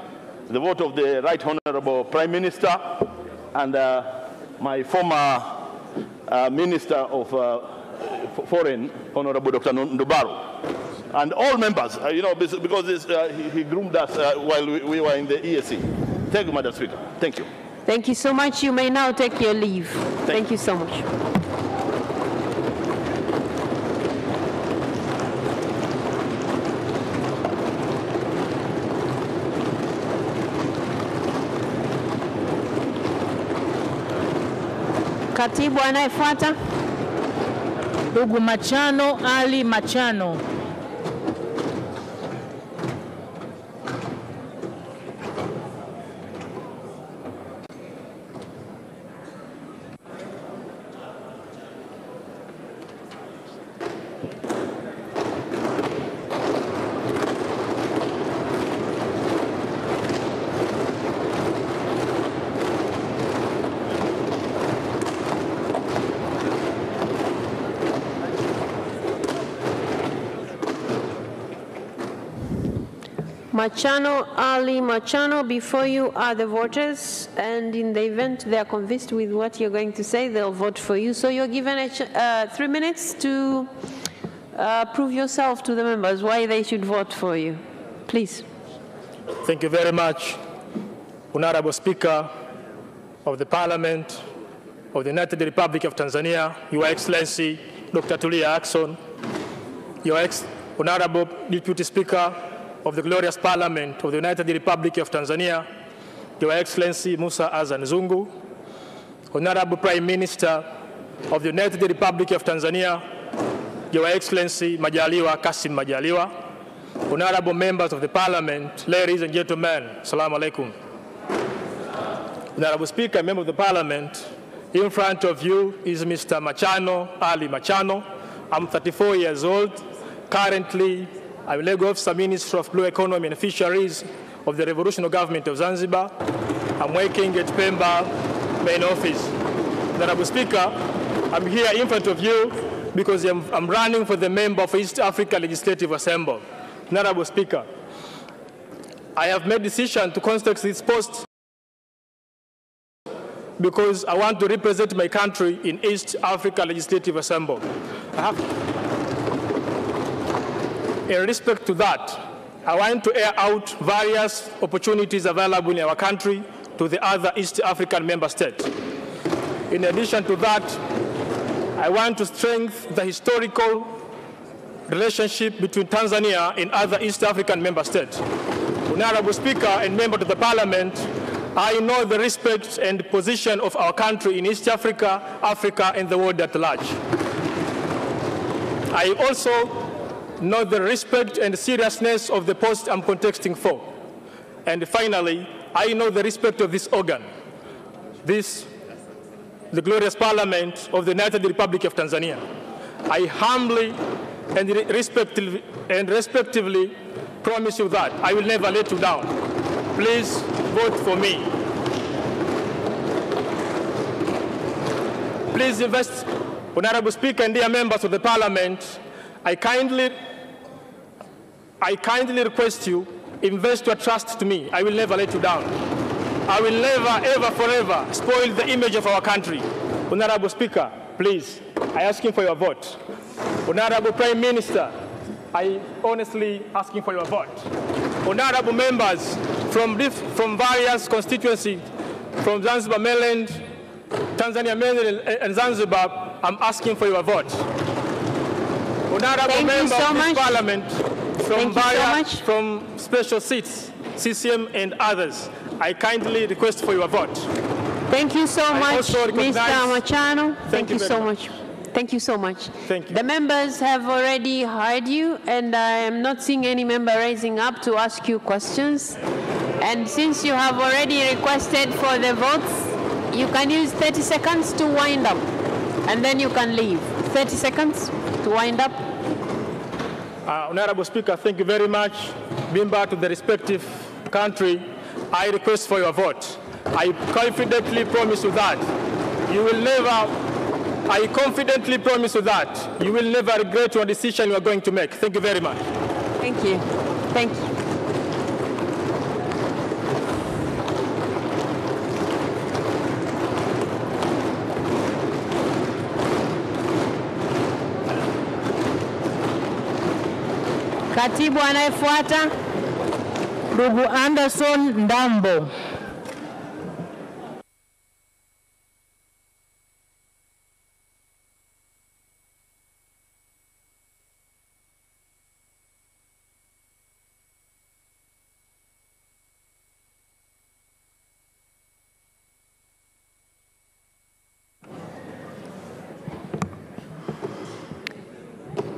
the vote of the Right Honorable Prime Minister and my former Minister of Foreign, Honorable Dr. Ndubaru, and all members, you know, because he groomed us while we were in the EAC. Thank you, Madam Speaker. Thank you. Thank you so much. You may now take your leave. Thank you so much. Katibu anayefuata. Ndugu Machano Ali Machano. Machano, Ali Machano, before you are the voters, and in the event they are convinced with what you're going to say, they'll vote for you. So you're given 3 minutes to prove yourself to the members why they should vote for you. Please. Thank you very much, Honorable Speaker of the Parliament of the United Republic of Tanzania, Your Excellency Dr. Tulia Ackson, Honorable Deputy Speaker of the glorious Parliament of the United Republic of Tanzania, Your Excellency Musa Azan Zungu, Honorable Prime Minister of the United Republic of Tanzania, Your Excellency Majaliwa Kassim Majaliwa, Honorable members of the Parliament, ladies and gentlemen, Assalamu alaikum. Honorable Speaker, member of the Parliament, in front of you is Mr. Machano, Ali Machano. I'm 34 years old. Currently, I'm Legal Officer, Minister of Blue Economy and Fisheries of the Revolutionary Government of Zanzibar. I'm working at PEMBA main office. Honorable Speaker, I'm here in front of you because I'm running for the member of East Africa Legislative Assembly. Honorable Speaker, I have made decision to contest this post because I want to represent my country in East Africa Legislative Assembly. In respect to that, I want to air out various opportunities available in our country to the other East African member states. In addition to that, I want to strengthen the historical relationship between Tanzania and other East African member states. Honorable Speaker and member of the Parliament, I know the respect and position of our country in East Africa, Africa, and the world at large. I also know the respect and seriousness of the post I'm contesting for. And finally, I know the respect of this organ, the glorious Parliament of the United Republic of Tanzania. I humbly and respectively promise you that I will never let you down. Please vote for me. Please invest, Honorable Speaker and dear members of the Parliament, I kindly request you, invest your trust to me. I will never let you down. I will never, ever, forever spoil the image of our country. Honorable Speaker, please, I ask you for your vote. Honorable Prime Minister, I honestly asking for your vote. Honorable members from various constituencies, from Zanzibar mainland, Tanzania mainland, and Zanzibar, I'm asking for your vote. Honorable members of this Parliament, from special seats, CCM and others, I kindly request for your vote. Thank you so much, Mr. Machano. Thank you so much. Thank you so much. Thank you. The members have already heard you, and I am not seeing any member raising up to ask you questions. And since you have already requested for the votes, you can use 30 seconds to wind up, and then you can leave. 30 seconds to wind up. Honorable Speaker, thank you very much. Being back to the respective country, I request for your vote. I confidently promise you that you will never, I confidently promise you that you will never regret your decision you are going to make. Thank you very much. Thank you. Thank you. Katibu anayefuata, ndugu Anderson Ndambo.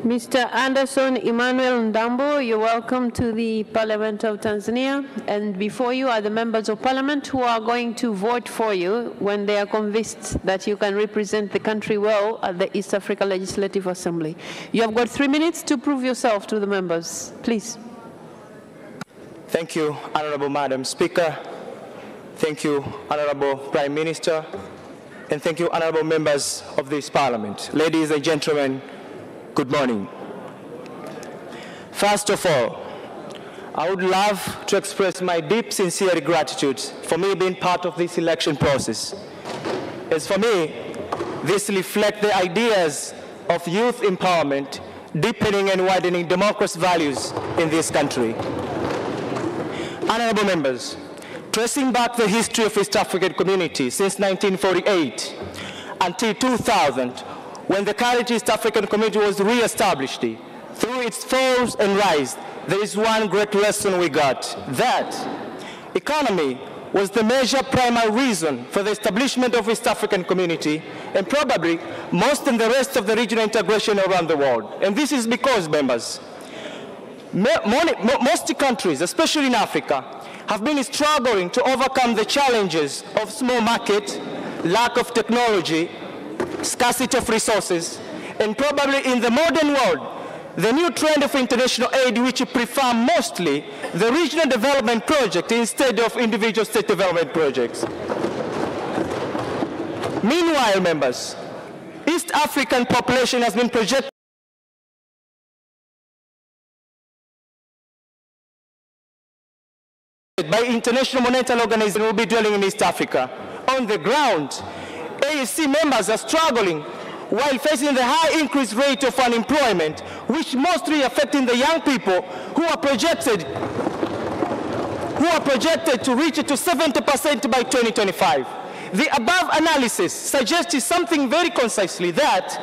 Mr. Anderson Emmanuel Ndambo, you're welcome to the Parliament of Tanzania. And before you are the members of Parliament who are going to vote for you when they are convinced that you can represent the country well at the East Africa Legislative Assembly. You have got 3 minutes to prove yourself to the members. Please. Thank you, Honorable Madam Speaker. Thank you, Honorable Prime Minister. And thank you, honorable members of this Parliament. Ladies and gentlemen, good morning. First of all, I would love to express my deep, sincere gratitude for me being part of this election process. As for me, this reflects the ideas of youth empowerment, deepening and widening democracy values in this country. Honorable members, tracing back the history of East African community since 1948 until 2000, when the current East African community was re-established, through its falls and rise, there is one great lesson we got, that economy was the major primary reason for the establishment of East African community, and probably most in the rest of the regional integration around the world. And this is because, members, most countries, especially in Africa, have been struggling to overcome the challenges of small market, lack of technology, scarcity of resources, and probably in the modern world, the new trend of international aid, which prefer mostly the regional development project instead of individual state development projects. Meanwhile, members, East African population has been projected by International Monetary Organization will be dwelling in East Africa. On the ground, AEC members are struggling while facing the high increased rate of unemployment, which mostly affecting the young people who are projected to reach to 70% by 2025. The above analysis suggests something very concisely, that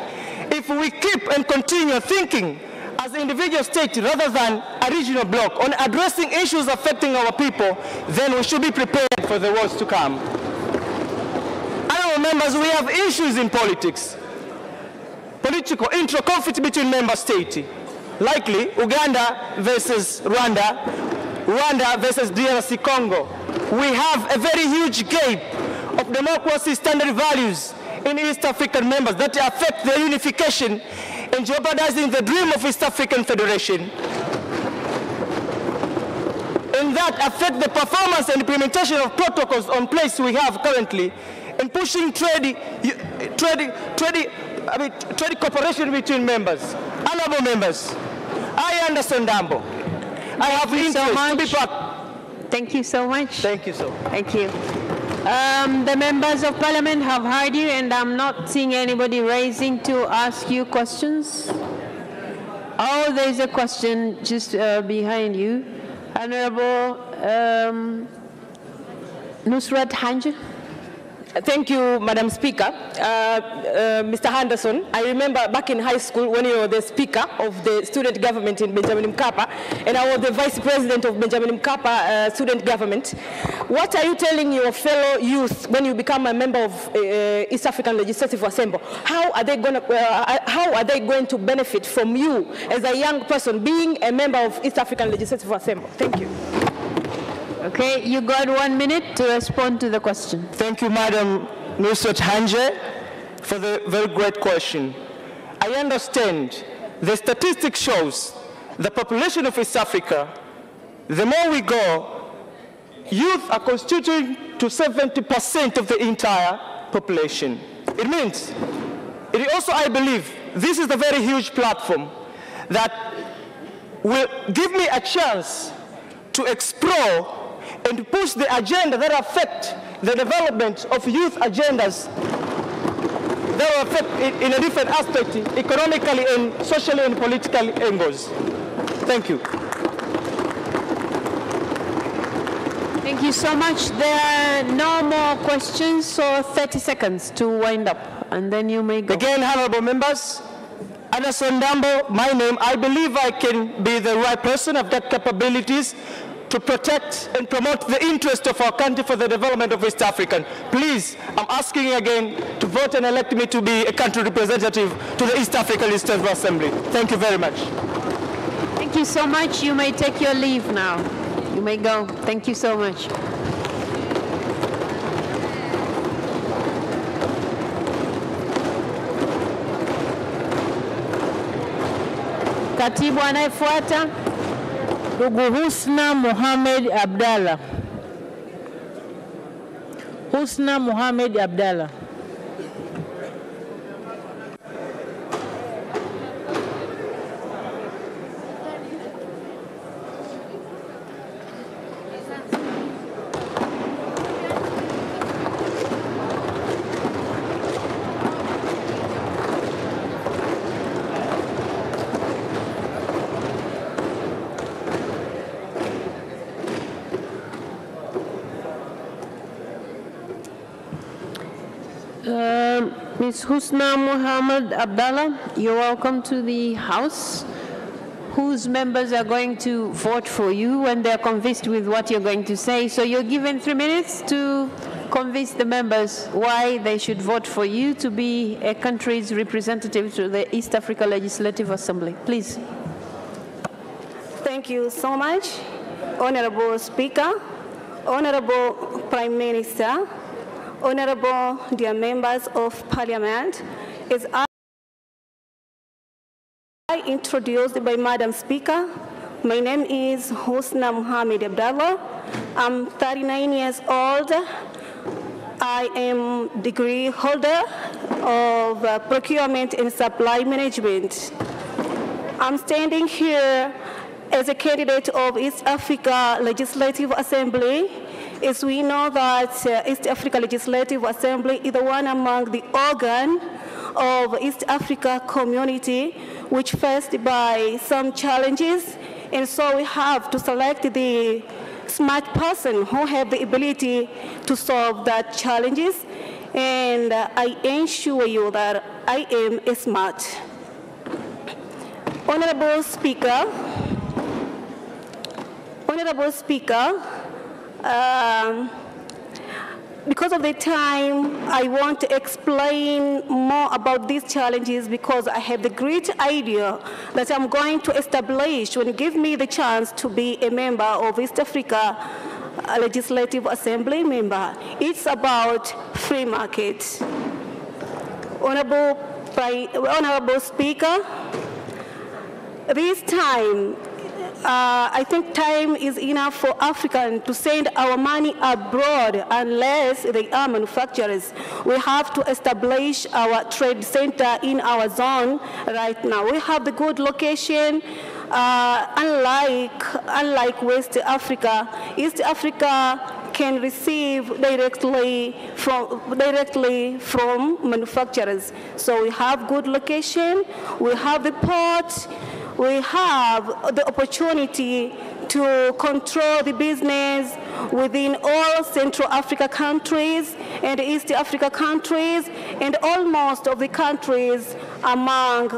if we keep and continue thinking as an individual state rather than a regional bloc on addressing issues affecting our people, then we should be prepared for the wars to come. Honorable members, we have issues in politics. Political intra-conflict between member states, likely Uganda versus Rwanda, Rwanda versus DRC Congo. We have a very huge gap of democracy standard values in East African members that affect their unification and jeopardizing the dream of East African Federation. And that affect the performance and implementation of protocols on place we have currently, and pushing trade cooperation between members. Honorable members, I understand Dambo. I have interest to be part. Thank you so much. Thank you, sir. Thank you. The members of parliament have heard you, and I'm not seeing anybody raising to ask you questions. Oh, there is a question just behind you. Honorable Nusrat Hanje. Thank you, Madam Speaker. Mr. Henderson, I remember back in high school when you were the Speaker of the student government in Benjamin Mkapa, and I was the Vice President of Benjamin Mkapa student government. What are you telling your fellow youth when you become a member of East African Legislative Assembly? How are they going to benefit from you as a young person being a member of East African Legislative Assembly? Thank you. Okay, you got 1 minute to respond to the question. Thank you, Madam Nusrat Hanje, for the very great question. I understand the statistics shows the population of East Africa, the more we go, youth are constituting to 70% of the entire population. It means, it also, I believe, this is a very huge platform that will give me a chance to explore and to push the agenda that affect the development of youth agendas that will affect in a different aspect, economically and socially and politically angles. Thank you. Thank you so much. There are no more questions, so 30 seconds to wind up, and then you may go. Again, honorable members, Anderson Dambo, my name, I believe I can be the right person. I've got capabilities to protect and promote the interest of our country for the development of East African. Please, I'm asking you again to vote and elect me to be a country representative to the East African Legislative Assembly. Thank you very much. Thank you so much. You may take your leave now. You may go. Thank you so much. Katibu anayefuata. Ndugu Husna Mohamed Abdalla. Husna Mohamed Abdalla. Ms. Husna Muhammad Abdallah, you're welcome to the House. Whose members are going to vote for you when they're convinced with what you're going to say? So you're given 3 minutes to convince the members why they should vote for you to be a country's representative to the East Africa Legislative Assembly. Please. Thank you so much, Honorable Speaker, Honorable Prime Minister, Honorable dear members of Parliament. As I introduced by Madam Speaker, my name is Husna Muhammad Abdallah. I'm 39 years old. I am degree holder of procurement and supply management. I'm standing here as a candidate of East Africa Legislative Assembly, as we know that East Africa Legislative Assembly is the one among the organ of East Africa community which faced by some challenges, and so we have to select the smart person who have the ability to solve that challenges, and I ensure you that I am smart. Honorable Speaker, because of the time, I want to explain more about these challenges because I have the great idea that I'm going to establish when you give me the chance to be a member of East Africa Legislative Assembly member. It's about free market. Honorable Speaker, this time, I think time is enough for Africans to send our money abroad unless they are manufacturers. We have to establish our trade center in our zone right now. We have the good location. Unlike West Africa, East Africa can receive directly from manufacturers. So we have good location, we have the port, we have the opportunity to control the business within all Central Africa countries and East Africa countries and almost of the countries among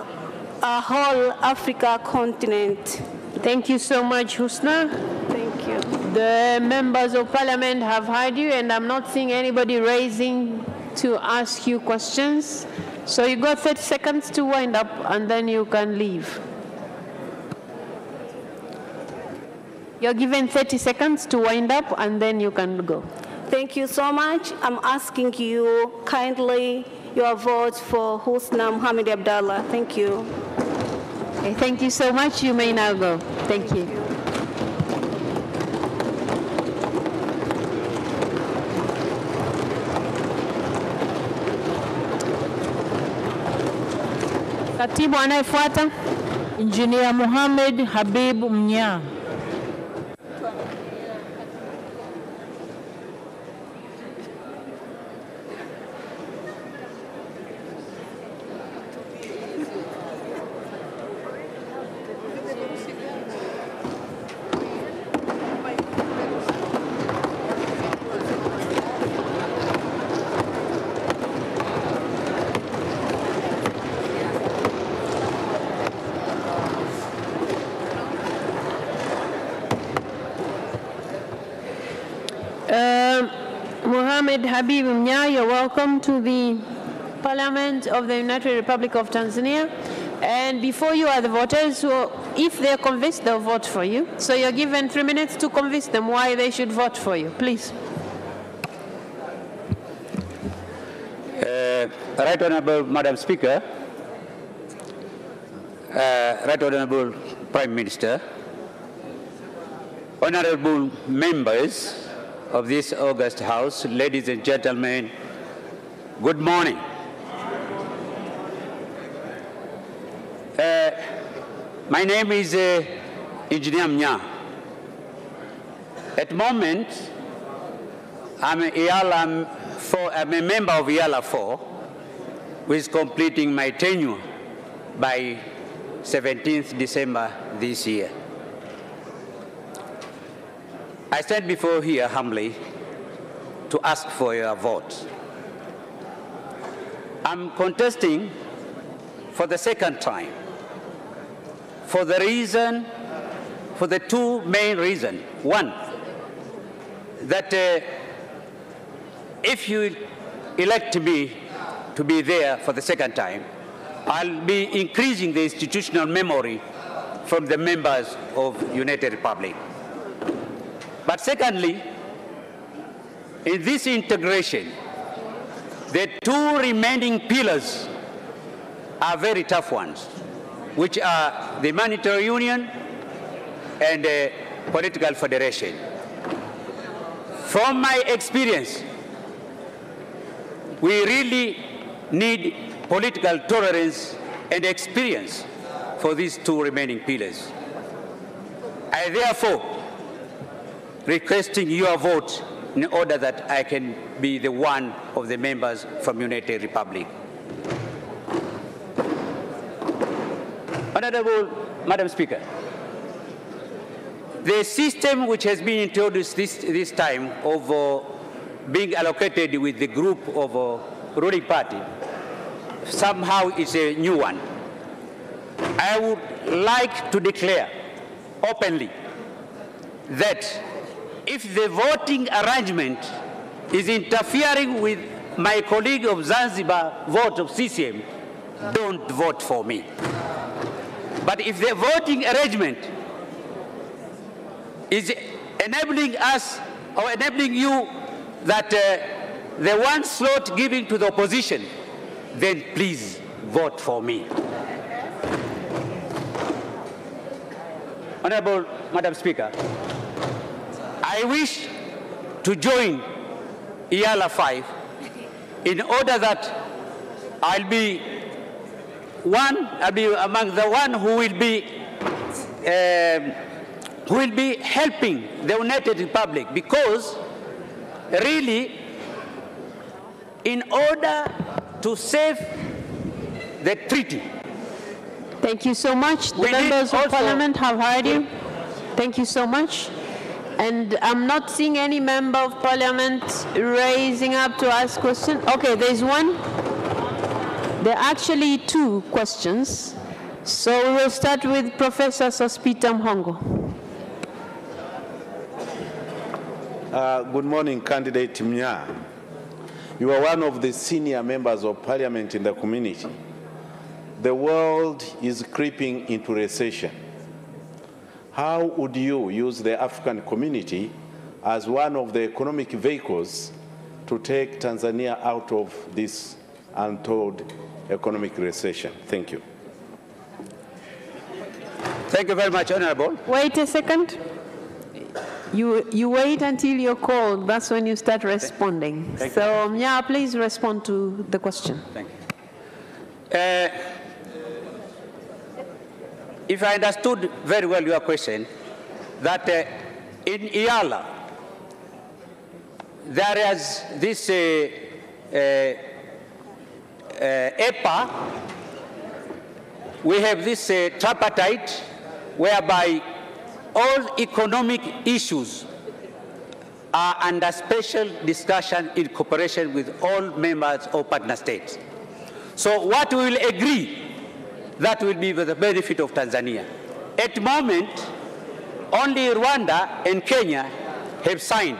a whole Africa continent. Thank you so much, Husna. Thank you. The members of Parliament have heard you, and I'm not seeing anybody raising to ask you questions. So you got 30 seconds to wind up, and then you can leave. You're given 30 seconds to wind up, and then you can go. Thank you so much. I'm asking you kindly your vote for Husna Muhammad Abdallah. Thank you. Okay, thank you so much. You may now go. Thank you. Katibu anayefuata, Engineer Mohamed Habib Mnya. Mohamed Habib Mnya, you're welcome to the Parliament of the United Republic of Tanzania. And before you are the voters, so if they're convinced, they'll vote for you. So you're given 3 minutes to convince them why they should vote for you. Please. Right Honorable Madam Speaker, Right Honorable Prime Minister, honorable members of this august House, ladies and gentlemen, good morning. My name is Engineer Mnya. At the moment, I'm a member of IALA 4, who is completing my tenure by 17th December this year. I stand before here humbly to ask for your vote. I'm contesting for the second time for the two main reasons. One, that if you elect me to be there for the second time, I'll be increasing the institutional memory from the members of United Republic. But secondly, in this integration, the two remaining pillars are very tough ones, which are the monetary union and the political federation. From my experience, we really need political tolerance and experience for these two remaining pillars. I therefore requesting your vote in order that I can be the one of the members from United Republic. Honorable Madam Speaker, the system which has been introduced this time of being allocated with the group of ruling party somehow is a new one. I would like to declare openly that if the voting arrangement is interfering with my colleague of Zanzibar vote of CCM, don't vote for me. But if the voting arrangement is enabling us or enabling you that the one slot given to the opposition, then please vote for me. Honorable Madam Speaker, I wish to join EALA 5 in order that I'll be among the one who will be helping the United Republic, because really, in order to save the treaty. Thank you so much. The members of Parliament have heard you. Thank you so much. And I'm not seeing any member of Parliament raising up to ask questions. Okay, there's one. There are actually two questions. So we will start with Professor Sospeter Mhongo. Good morning, Candidate Mnya. You are one of the senior members of Parliament in the community. The world is creeping into recession. How would you use the African community as one of the economic vehicles to take Tanzania out of this untold economic recession? Thank you. Thank you very much, Honorable. Wait a second. You wait until you're called. That's when you start responding. So, Mnya, please respond to the question. Thank you. If I understood very well your question, that in EALA, there is this EPA, we have this tripartite whereby all economic issues are under special discussion in cooperation with all members of partner states. So what we will agree, that will be for the benefit of Tanzania. At the moment, only Rwanda and Kenya have signed,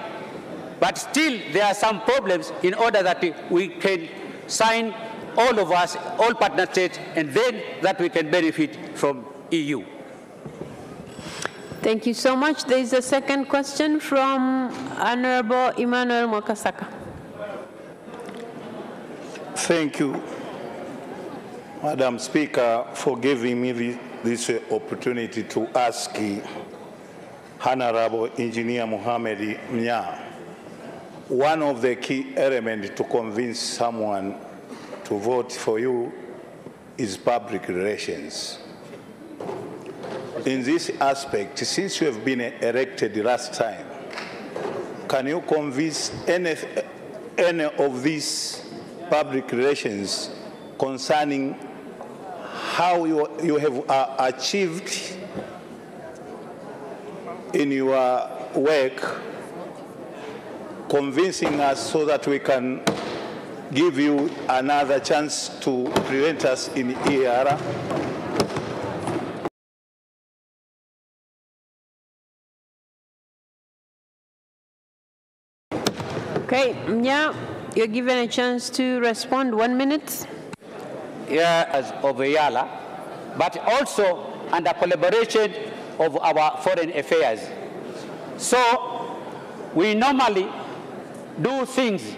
but still there are some problems in order that we can sign all of us, all partner states, and then that we can benefit from EU. Thank you so much. There is a second question from Honorable Emmanuel Mwakasaka. Thank you, Madam Speaker, for giving me this opportunity to ask Honorable Engineer Mohamed Mnya. One of the key elements to convince someone to vote for you is public relations. In this aspect, since you have been elected last time, can you convince any of these public relations concerning how you have achieved in your work, convincing us so that we can give you another chance to present us in EAR. Okay, Mnya, you're given a chance to respond. 1 minute. Yeah, as of EALA, but also under collaboration of our foreign affairs. So we normally do things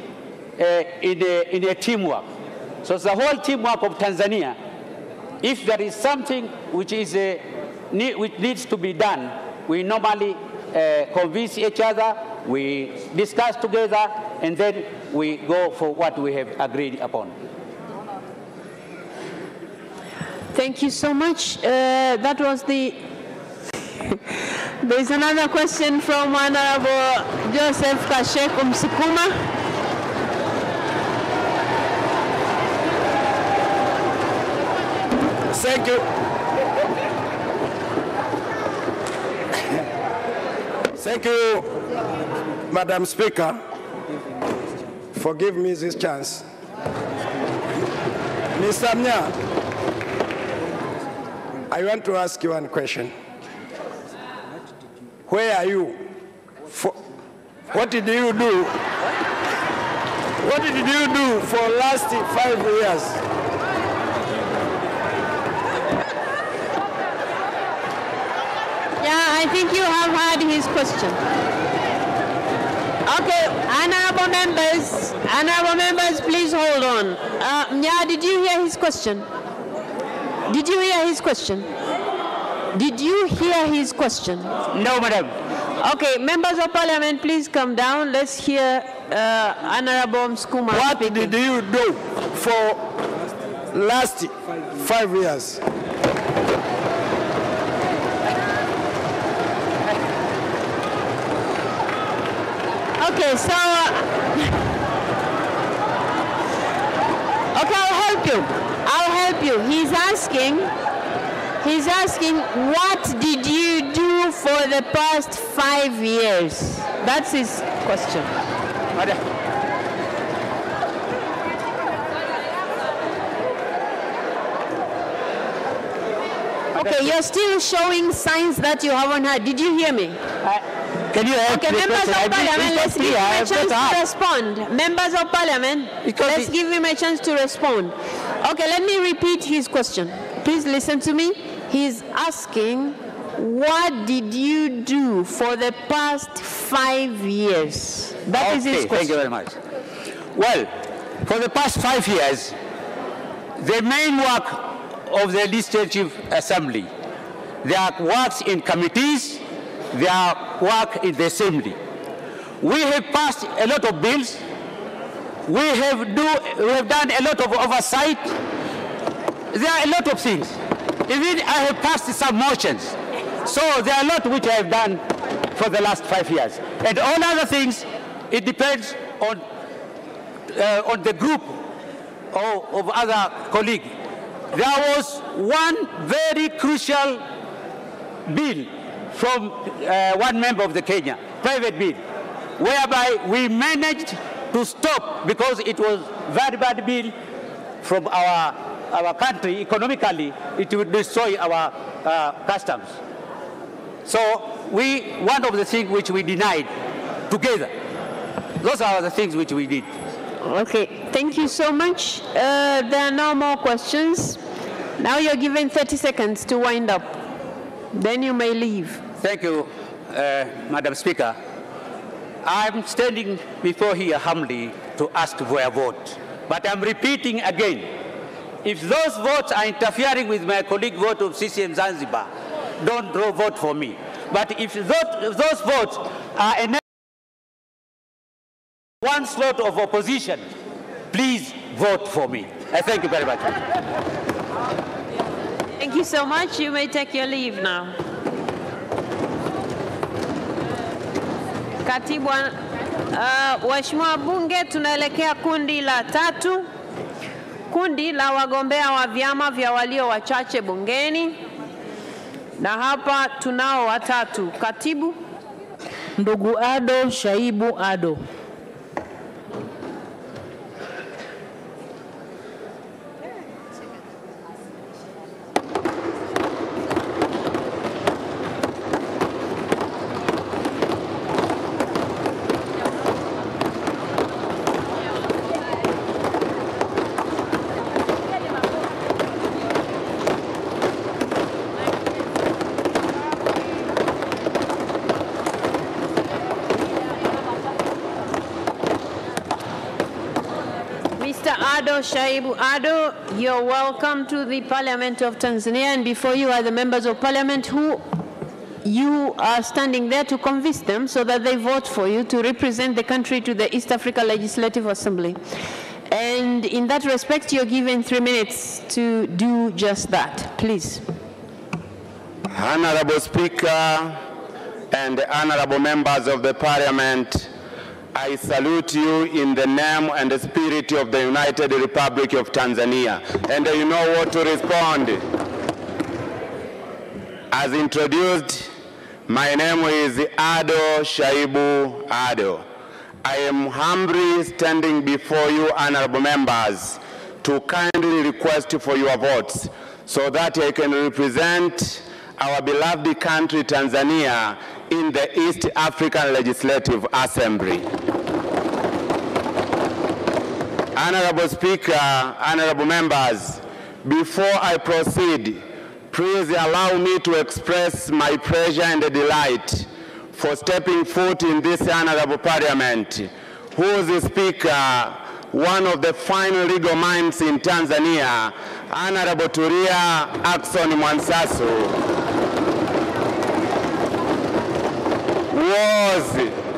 in a teamwork. So the whole teamwork of Tanzania, if there is something which needs to be done, we normally convince each other, we discuss together, and then we go for what we have agreed upon. Thank you so much. That was the... There's another question from Honorable 𝒓𝒊𝒈𝒉𝒕🔥 Thank you. Thank you, Madam Speaker, for giving me this chance. Mr. Mnya, I want to ask you one question. Where are you? What did you do? What did you do for last 5 years? Yeah, I think you have heard his question. Okay, honorable members, please hold on. Mnya, did you hear his question? Did you hear his question? Did you hear his question? No, madam. Okay, members of parliament, please come down. Let's hear Honorable Msukuma. What did you do for last 5 years? Okay, so okay, I'll help you. He's asking, what did you do for the past 5 years? That's his question. Okay, you're still showing signs that you haven't heard. Did you hear me? Can you help? Okay, members of parliament, let's give him a chance to respond. Members of parliament, let's give him a chance to respond. Okay, let me repeat his question. Please listen to me. He's asking, what did you do for the past 5 years? That is his question. Thank you very much. Well, for the past 5 years, the main work of the Legislative Assembly, their works in committees, their work in the Assembly. We have passed a lot of bills. We have done a lot of oversight. There are a lot of things. Even I have passed some motions. So there are a lot which I have done for the last 5 years. And all other things, it depends on the group of other colleagues. There was one very crucial bill from one member of the Kenya, private bill, whereby we managed to stop, because it was very bad bill from our country, economically, it would destroy our customs. So one of the things which we denied together, those are the things which we did. Okay, thank you so much. There are no more questions. Now you're given 30 seconds to wind up. Then you may leave. Thank you, Madam Speaker. I'm standing before here humbly to ask for a vote. But I'm repeating again, if those votes are interfering with my colleague vote of CCM Zanzibar, don't vote for me. But if those votes are one slot of opposition, please vote for me. I thank you very much. Thank you so much. You may take your leave now. Katibu, waheshimiwa wabunge, tunaelekea kundi la 3, kundi la wagombea wa vyama vya walio wachache bungeni, na hapa tunao watatu. Katibu. Ndugu Ado Shaibu Ado. Ado Shaibu Ado, you're welcome to the Parliament of Tanzania, and before you are the members of Parliament who you are standing there to convince them so that they vote for you to represent the country to the East Africa Legislative Assembly. And in that respect, you're given 3 minutes to do just that. Please. Honorable Speaker and honorable members of the Parliament, I salute you in the name and the spirit of the United Republic of Tanzania. And you know what to respond. As introduced, my name is Ado Shaibu Ado. I am humbly standing before you, honorable members, to kindly request for your votes so that I can represent our beloved country, Tanzania, in the East African Legislative Assembly. Honorable Speaker, honorable members, before I proceed, please allow me to express my pleasure and delight for stepping foot in this honorable parliament, whose speaker, one of the fine legal minds in Tanzania, Honorable Tulia Ackson Mwansasu,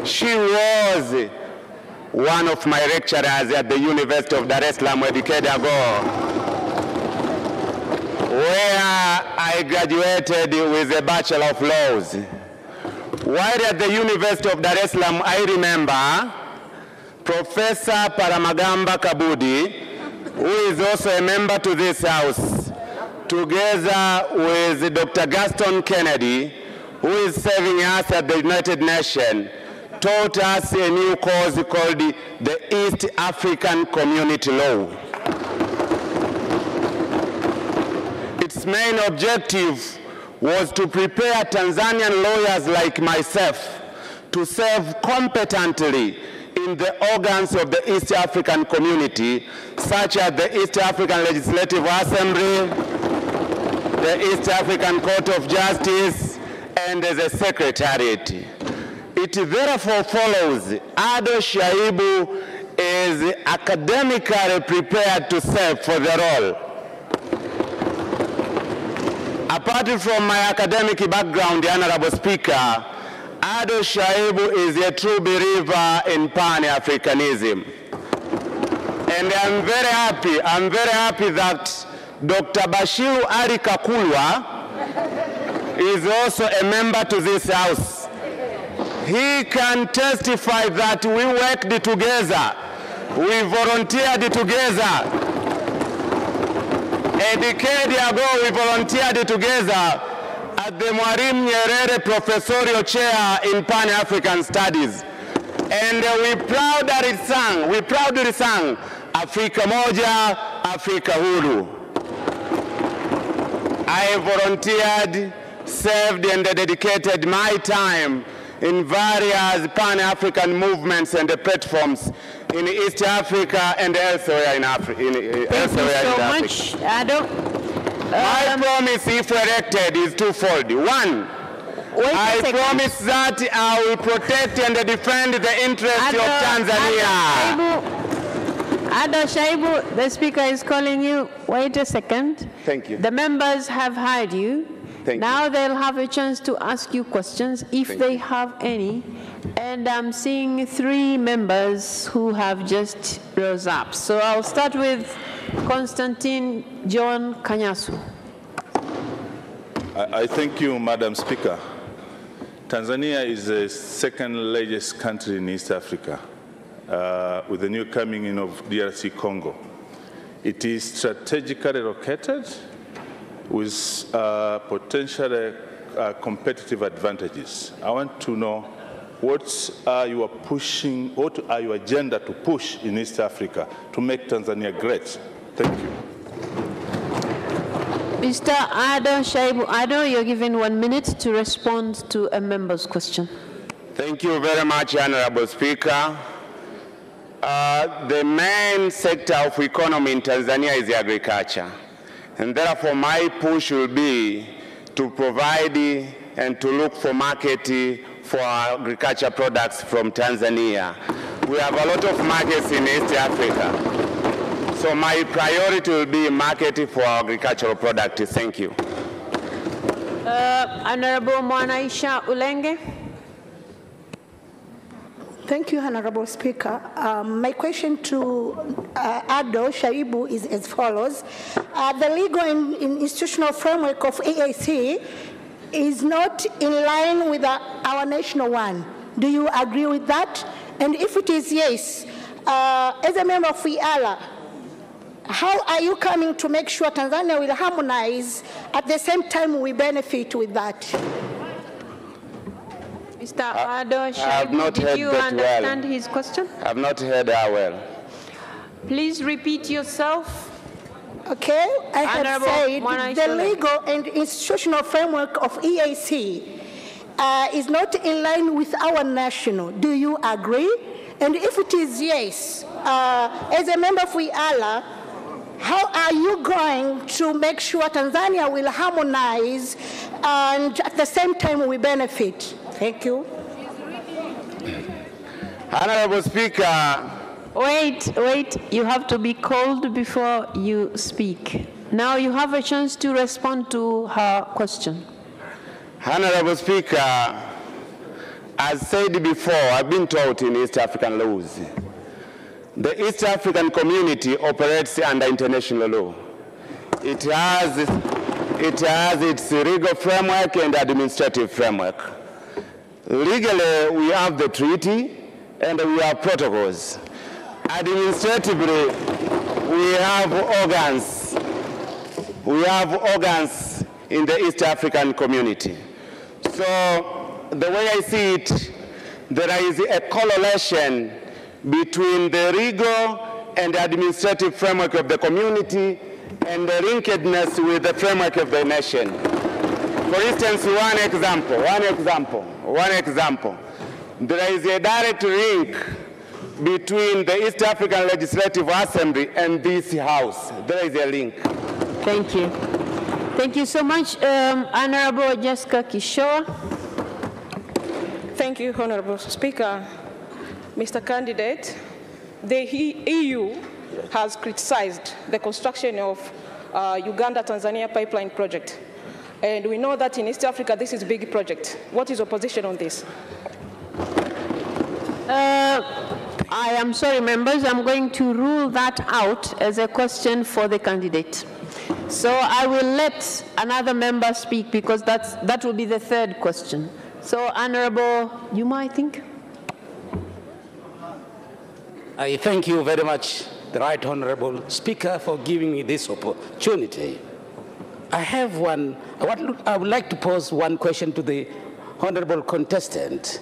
she was one of my lecturers at the University of Dar es Salaam, a decade ago, where I graduated with a Bachelor of Laws. While at the University of Dar es Salaam, I remember Professor Paramagamba Kabudi, who is also a member to this House, together with Dr. Gaston Kennedy, who is serving us at the United Nations, taught us a new course called the East African Community Law. Its main objective was to prepare Tanzanian lawyers like myself to serve competently in the organs of the East African community, such as the East African Legislative Assembly, the East African Court of Justice, and the Secretariat. It therefore follows Ado Shaibu is academically prepared to serve for the role. Apart from my academic background, Honorable Speaker, Ado Shaibu is a true believer in Pan-Africanism. And I'm very happy that Dr. Bashiru Ali Kakulwa is also a member to this House. He can testify that we worked together, we volunteered together. A decade ago, we volunteered together at the Mwalimu Nyerere Professorial Chair in Pan-African Studies. And we proudly sang, Afrika Moja, Afrika Huru. I volunteered, served, and dedicated my time in various Pan-African movements and platforms in East Africa and elsewhere in Africa. Thank you so much, Ado. My promise, if elected, is twofold. One, I promise that I will protect and defend the interests of Tanzania. Ado Shaibu, the Speaker is calling you. Wait a second. Thank you. The members have heard you. Now they'll have a chance to ask you questions if they have any. And I'm seeing 3 members who have just rose up. So I'll start with Constantine John Kanyasu. I thank you, Madam Speaker. Tanzania is the second largest country in East Africa, with the new coming in of DRC Congo. It is strategically located with potential competitive advantages. I want to know what are your agenda to push in East Africa to make Tanzania great? Thank you. Mr. Ado Shaibu Ado, you're given 1 minute to respond to a member's question. Thank you very much, Honorable Speaker. The main sector of economy in Tanzania is agriculture. And therefore, my push will be to provide and to look for market for agriculture products from Tanzania. We have a lot of markets in East Africa. So my priority will be market for agricultural products. Thank you. Honorable Mwanaisha Ulenge. Thank you, Honorable Speaker. My question to Ado Shaibu is as follows. The legal and institutional framework of EAC is not in line with our national one. Do you agree with that? And if it is yes, as a member of IALA, how are you coming to make sure Tanzania will harmonize at the same time we benefit with that? Mr. Ado Shaibu, did you understand his question? I've not heard that well. Please repeat yourself. Okay, I have said the legal and institutional framework of EAC is not in line with our national. Do you agree? And if it is yes, as a member of IALA, how are you going to make sure Tanzania will harmonize and at the same time we benefit? Thank you. Honorable Speaker. Wait, you have to be called before you speak. Now you have a chance to respond to her question. Honorable Speaker, as said before, I've been taught in East African laws. The East African community operates under international law. It has its legal framework and administrative framework. Legally, we have the treaty and we have protocols. Administratively, we have organs. We have organs in the East African community. So the way I see it, there is a correlation between the legal and administrative framework of the community and the linkedness with the framework of the nation. For instance, one example. There is a direct link between the East African Legislative Assembly and this House. There is a link. Thank you. Thank you so much. Honorable Jessica Kishoa. Thank you, Honorable Speaker. Mr. Candidate, the EU has criticized the construction of Uganda-Tanzania pipeline project. And we know that in East Africa, this is a big project. What is your position on this? I am sorry, members. I'm going to rule that out as a question for the candidate. So I will let another member speak because that will be the third question. So, Honorable Juma, I think. I thank you very much, the Right Honorable Speaker, for giving me this opportunity. I have one. I would like to pose one question to the honorable contestant.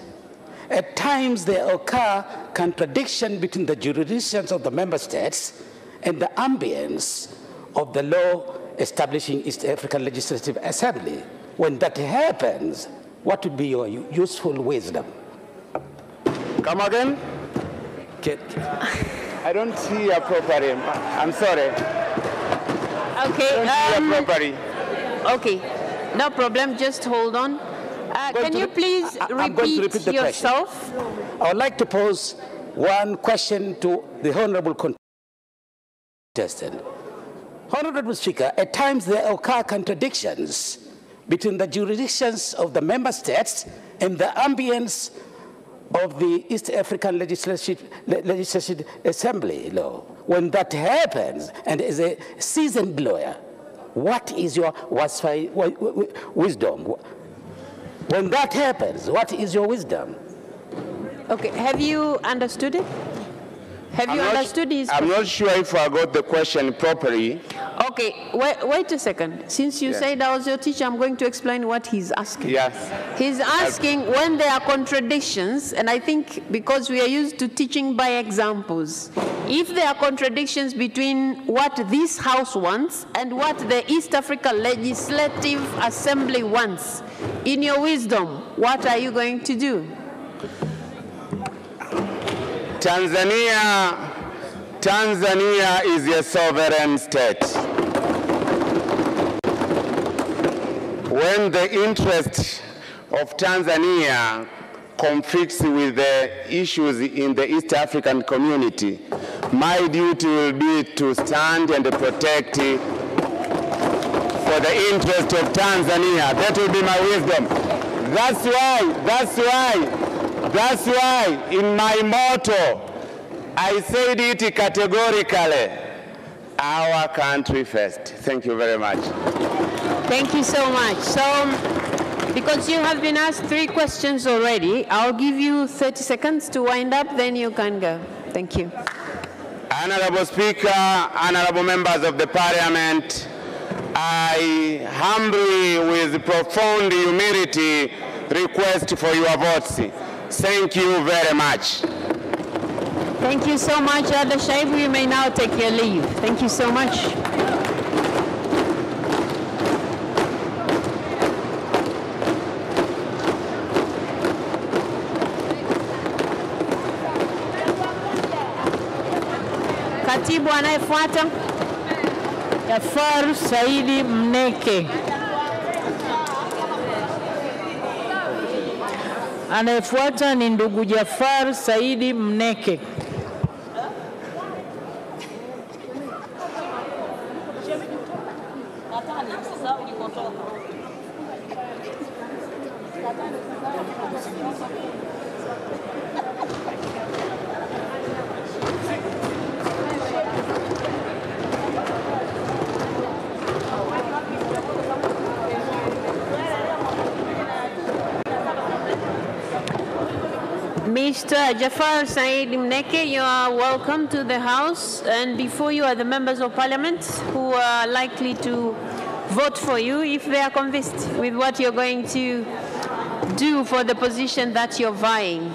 At times, there occur contradiction between the jurisdictions of the member states and the ambience of the law establishing East African Legislative Assembly. When that happens, what would be your useful wisdom? Come again? I don't hear properly. I'm sorry. Okay. Okay, no problem. Just hold on. Can you please repeat yourself? I would like to pose one question to the honorable contestant. Honorable Speaker, at times there occur contradictions between the jurisdictions of the member states and the ambience of the East African Legislative Assembly law. When that happens, and as a seasoned lawyer, what is your wisdom? When that happens, what is your wisdom? Okay, have you understood it? Have you understood his question? I'm not sure if I got the question properly. Okay, wait a second. Since you said I was your teacher, I'm going to explain what he's asking. Yes. He's asking when there are contradictions, and I think because we are used to teaching by examples, if there are contradictions between what this House wants and what the East Africa Legislative Assembly wants, in your wisdom, what are you going to do? Tanzania is a sovereign state. When the interest of Tanzania conflicts with the issues in the East African community, my duty will be to stand and protect for the interest of Tanzania. That will be my wisdom. That's why in my motto, I said it categorically, our country first. Thank you very much. Thank you so much. So, because you have been asked 3 questions already, I'll give you 30 seconds to wind up, then you can go. Thank you. Honorable Speaker, honorable members of the Parliament, I humbly, with profound humility, request for your votes. Thank you very much. Thank you so much, Ada Shaibu. You may now take your leave. Thank you so much. Katibu anayefuata. Jafar Saidi Mneke. Anayefuata ni ndugu Jafar Saidi Mneke. Mr. Jafar Said Mneke, you are welcome to the House. And before you are the members of Parliament who are likely to vote for you if they are convinced with what you're going to do for the position that you're vying.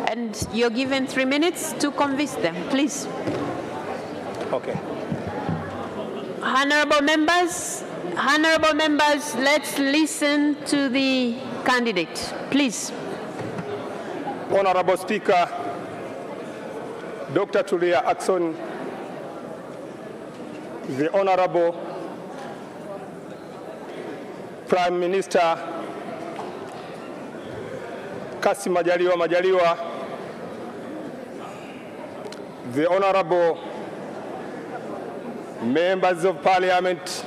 And you're given 3 minutes to convince them. Please. Okay. Honorable members, let's listen to the candidate. Please. Honorable Speaker, Dr. Tulia Ackson, the Honorable Prime Minister Kassim Majaliwa, the Honorable Members of Parliament,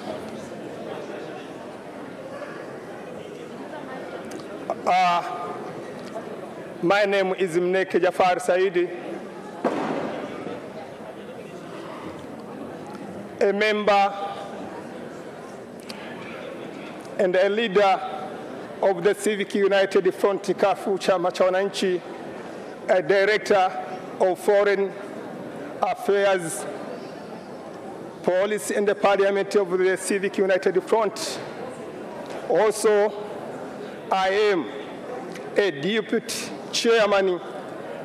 my name is Mneke Jafar Saidi, a member and a leader of the Civic United Front Kafu Chama cha Wananchi, a director of Foreign Affairs Policy in the Parliament of the Civic United Front. Also, I am a deputy chairman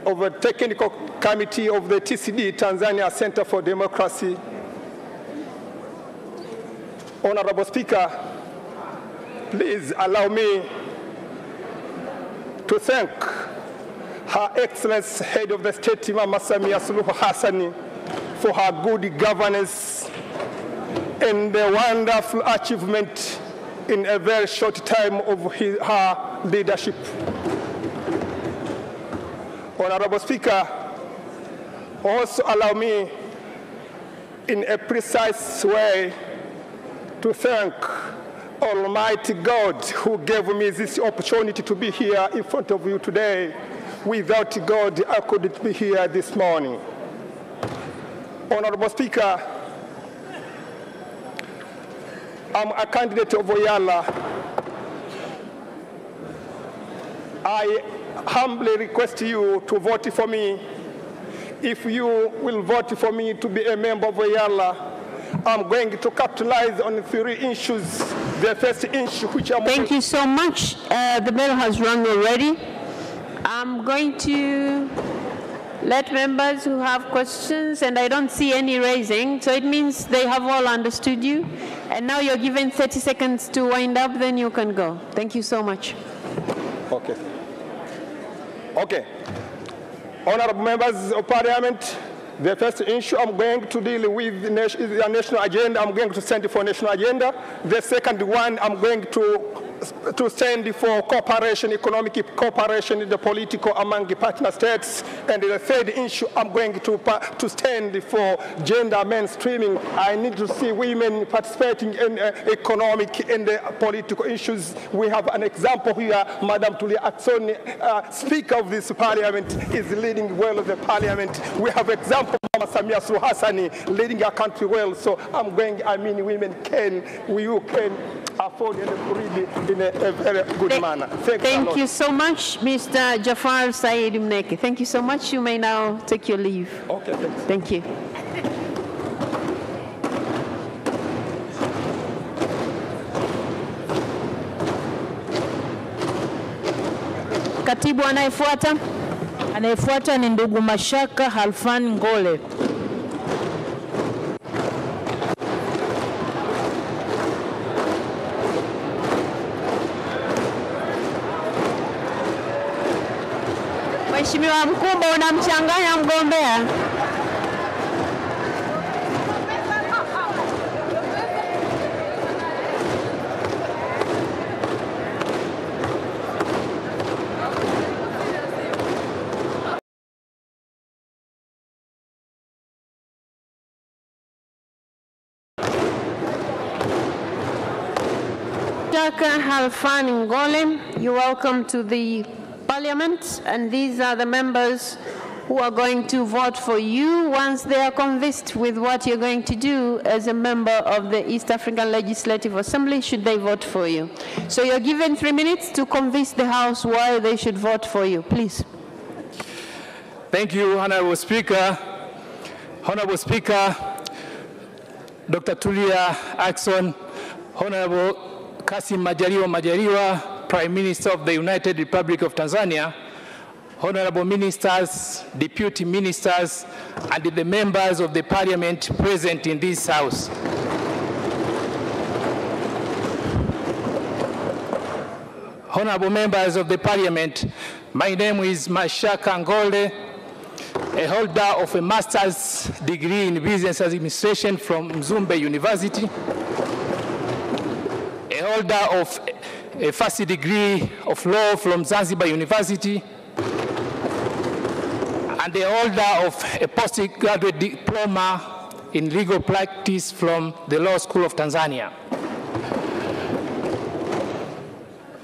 of a technical committee of the TCD, Tanzania Center for Democracy. Honorable Speaker, please allow me to thank Her Excellency Head of the State, Mama Samia Suluhu Hassan, for her good governance and the wonderful achievement in a very short time of her leadership. Honorable Speaker, also allow me in a precise way to thank Almighty God who gave me this opportunity to be here in front of you today. Without God, I couldn't be here this morning. Honorable Speaker, I'm a candidate of Oyala. I humbly request you to vote for me. If you will vote for me to be a member of Oyala, I'm going to capitalize on 3 issues. The first issue which I'm... Thank you so much. The bell has rung already. I'm going to let members who have questions, and I don't see any raising, so it means they have all understood you. And now you're given 30 seconds to wind up, then you can go. Thank you so much. Okay. Okay. Honorable members of Parliament, the first issue I'm going to deal with is the national agenda. I'm going to send it for national agenda. The second one, I'm going to to stand for cooperation, economic cooperation in the political among the partner states. And the third issue, I'm going to stand for gender mainstreaming. I need to see women participating in economic and political issues. We have an example here. Madam Tulia Ackson, Speaker of this Parliament, is leading well the Parliament. We have example of Samia Suluhu Hassan leading our country well. So women can afford and really in a very good manner. Thank you so much, Mr. Jafar Said Mneke. Thank you so much. You may now take your leave. Okay, thanks. Thank you. Katibu anayefuata? Anayefuata ni ndugu Mashaka Halfan Ngole. Mheshimiwa Mkumbo, unamchanganya mgombea. Dr. Halfan Ngole, you're welcome to the Parliament, and these are the members who are going to vote for you once they are convinced with what you're going to do as a member of the East African Legislative Assembly, should they vote for you. So you're given 3 minutes to convince the House why they should vote for you. Please. Thank you, Honorable Speaker. Honorable Speaker, Dr. Tulia Ackson, Honorable Kassim Majaliwa, Prime Minister of the United Republic of Tanzania, honorable ministers, deputy ministers, and the members of the Parliament present in this House. Honorable members of the Parliament, my name is Mashaka Ngole, a holder of a master's degree in business administration from Mzumbe University, a holder of a first degree of law from Zanzibar University, and the holder of a postgraduate diploma in legal practice from the Law School of Tanzania.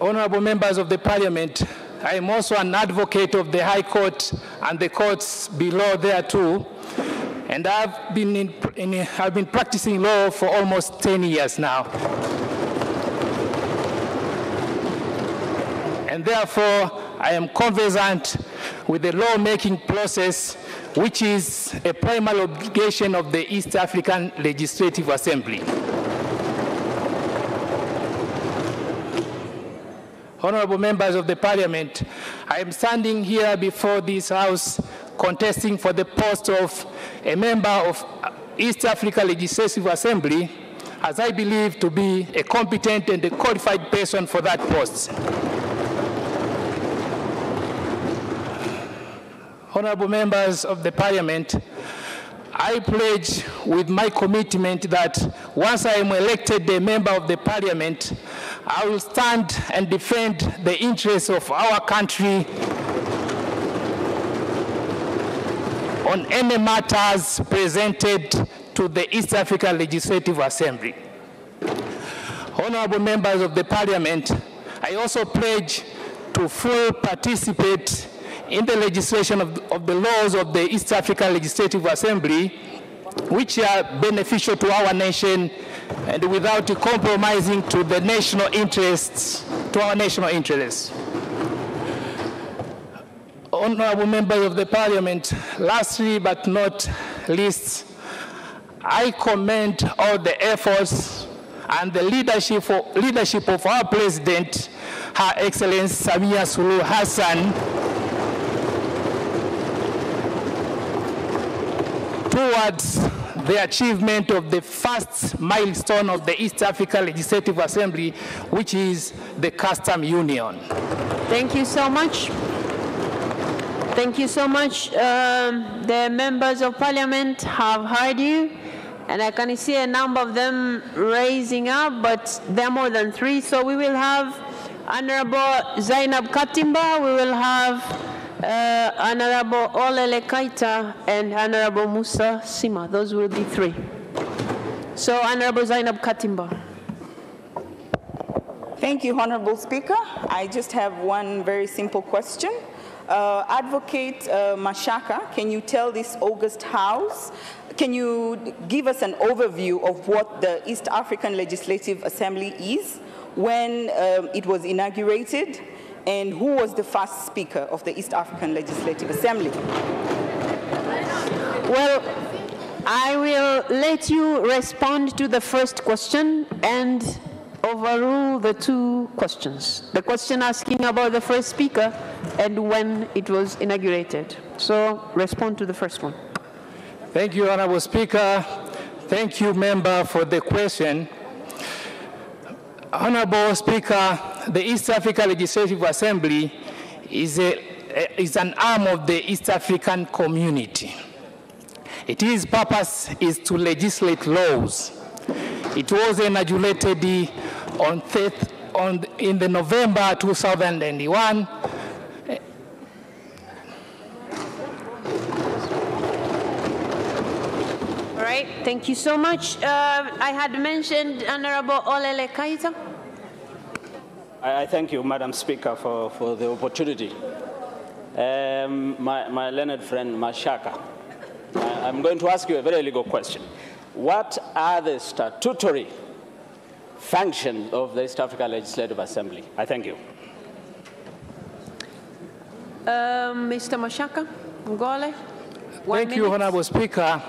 Honorable members of the Parliament, I am also an advocate of the High Court and the courts below there too, and I've been practicing law for almost 10 years now. And therefore, I am conversant with the lawmaking process, which is a primary obligation of the East African Legislative Assembly. Honorable members of the Parliament, I am standing here before this House contesting for the post of a member of East Africa Legislative Assembly, as I believe to be a competent and a qualified person for that post. Honorable members of the Parliament, I pledge with my commitment that once I am elected a member of the Parliament, I will stand and defend the interests of our country on any matters presented to the East African Legislative Assembly. Honorable members of the Parliament, I also pledge to fully participate in the legislation of the laws of the East African Legislative Assembly, which are beneficial to our nation and without compromising to the national interests, to our national interests. Honorable members of the Parliament, lastly but not least, I commend all the efforts and the leadership of our President, Her Excellency Samia Suluhu Hassan, towards the achievement of the first milestone of the East Africa Legislative Assembly, which is the Custom Union. Thank you so much. Thank you so much. The members of Parliament have heard you. And I can see a number of them raising up, but there are more than 3. So we will have Honorable Zainab Katimba, we will have Honorable Olele Kaita, and Honorable Musa Sima. Those will be 3. So Honorable Zainab Katimba. Thank you, Honorable Speaker. I just have one very simple question. Advocate Mashaka, can you tell this August House, can you give us an overview of what the East African Legislative Assembly is, when it was inaugurated, and who was the first speaker of the East African Legislative Assembly? Well, I will let you respond to the first question and overrule the 2 questions. The question asking about the first speaker and when it was inaugurated. So respond to the first one. Thank you, Honorable Speaker. Thank you, member, for the question. Honorable Speaker, the East Africa Legislative Assembly is an arm of the East African community. Its purpose is to legislate laws. It was inaugurated in November 2001. All right, thank you so much. I had mentioned Honorable Olele Kaita. I thank you, Madam Speaker, for the opportunity. My learned friend Mashaka, I'm going to ask you a very legal question. What are the statutory functions of the East Africa Legislative Assembly? I thank you. Mr. Mashaka Ngole. Thank you, Honorable Speaker.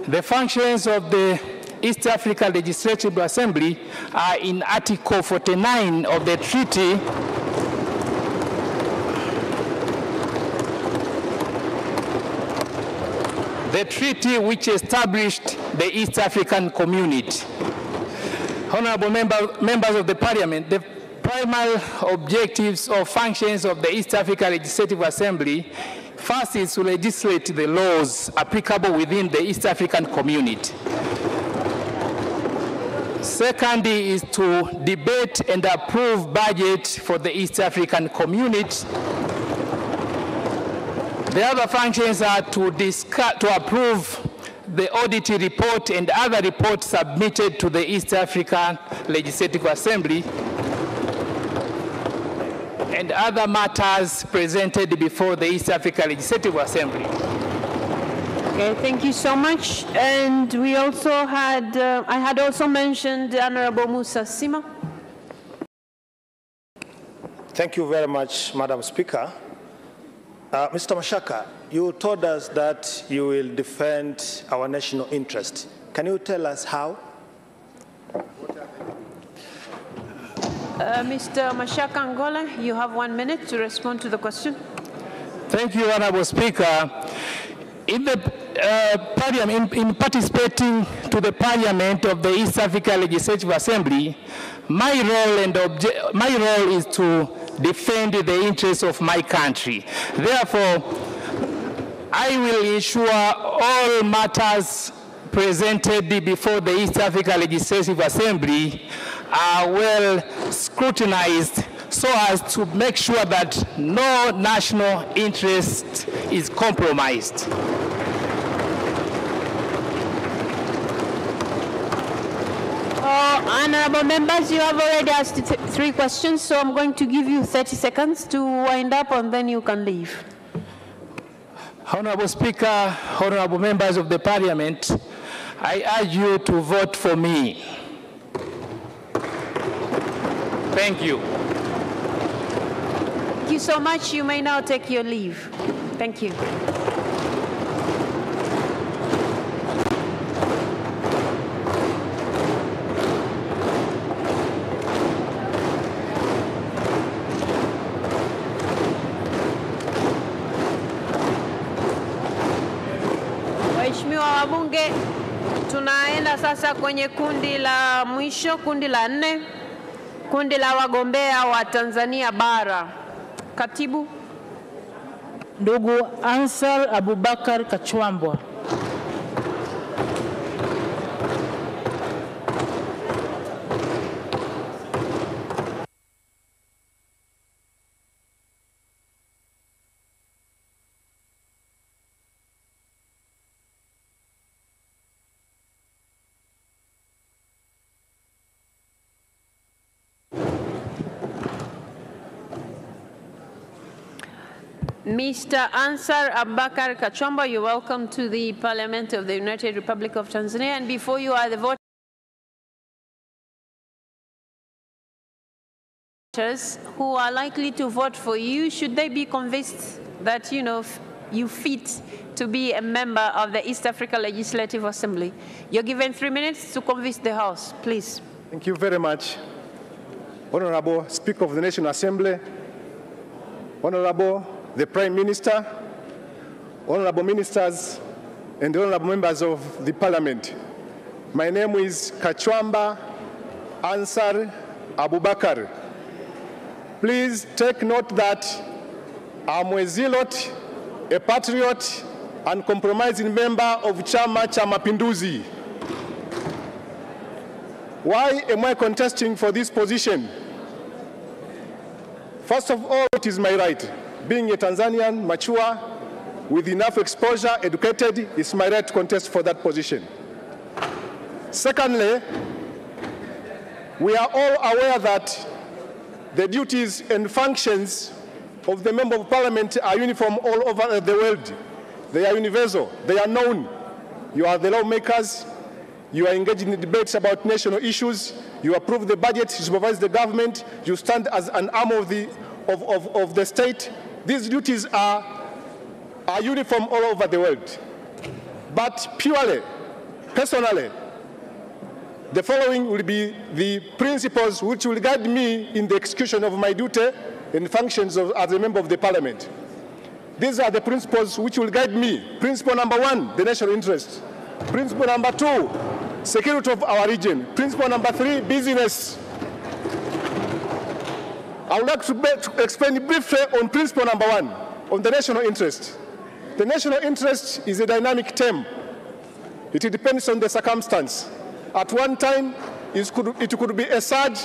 The functions of the East Africa Legislative Assembly are in Article 49 of the treaty. The treaty which established the East African Community. Honorable members of the Parliament, the primary objectives or functions of the East Africa Legislative Assembly, first is to legislate the laws applicable within the East African Community. Second is to debate and approve budget for the East African Community. The other functions are to approve the audit report and other reports submitted to the East African Legislative Assembly and other matters presented before the East Africa Legislative Assembly. Okay, thank you so much. And we also had, I had also mentioned the Honorable Musa Sima. Thank you very much, Madam Speaker. Mr. Mashaka, you told us that you will defend our national interest. Can you tell us how? Mr. Mashaka Ngola, you have 1 minute to respond to the question. Thank you, Honorable Speaker. In the Parliament, in participating to the Parliament of the East Africa Legislative Assembly, my role is to defend the interests of my country. Therefore, I will ensure all matters presented before the East Africa Legislative Assembly are well scrutinized so as to make sure that no national interest is compromised. Honorable members, you have already asked 3 questions, so I'm going to give you 30 seconds to wind up and then you can leave. Honorable Speaker, honorable members of the Parliament, I urge you to vote for me. Thank you. Thank you so much. You may now take your leave. Thank you. Waheshimiwa wabunge, tunaenda sasa kwenye kundi la mwisho, kundi la 4, kundi la wagombea wa Tanzania bara. Katibu. Ndugu Ansar Abubakar Kachwambwa. Mr. Ansar Abubakar Kachwamba, you're welcome to the Parliament of the United Republic of Tanzania. And before you are the voters who are likely to vote for you, should they be convinced that, you fit to be a member of the East Africa Legislative Assembly. You're given 3 minutes to convince the House, please. Thank you very much. Honorable Speaker of the National Assembly, Honorable the Prime Minister, Honorable Ministers, and Honorable Members of the Parliament. My name is Kachwamba Ansar Abubakar. Please take note that I'm a zealot, a patriot, and compromising member of Chama cha Mapinduzi. Why am I contesting for this position? First of all, it is my right. Being a Tanzanian, mature, with enough exposure, educated, it's my right to contest for that position. Secondly, we are all aware that the duties and functions of the Member of Parliament are uniform all over the world. They are universal. They are known. You are the lawmakers. You are engaged in debates about national issues. You approve the budget. You supervise the government. You stand as an arm of the state. These duties are uniform all over the world. But purely, personally, the following will be the principles which will guide me in the execution of my duty and functions as a member of the Parliament. These are the principles which will guide me. Principle number 1, the national interest. Principle number 2, security of our region. Principle number 3, business. I would like to explain briefly on principle number 1, on the national interest. The national interest is a dynamic term. It depends on the circumstance. At one time, it could be a surge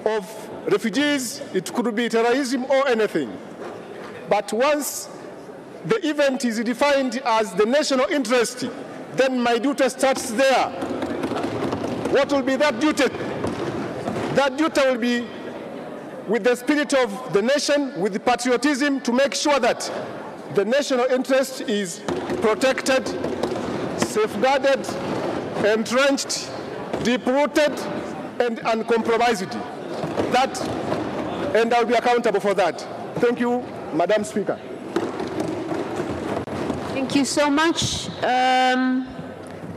of refugees, it could be terrorism or anything. But once the event is defined as the national interest, then my duty starts there. What will be that duty? That duty will be with the spirit of the nation, with the patriotism, to make sure that the national interest is protected, safeguarded, entrenched, deep-rooted, and uncompromised. And I'll be accountable for that. Thank you, Madam Speaker. Thank you so much.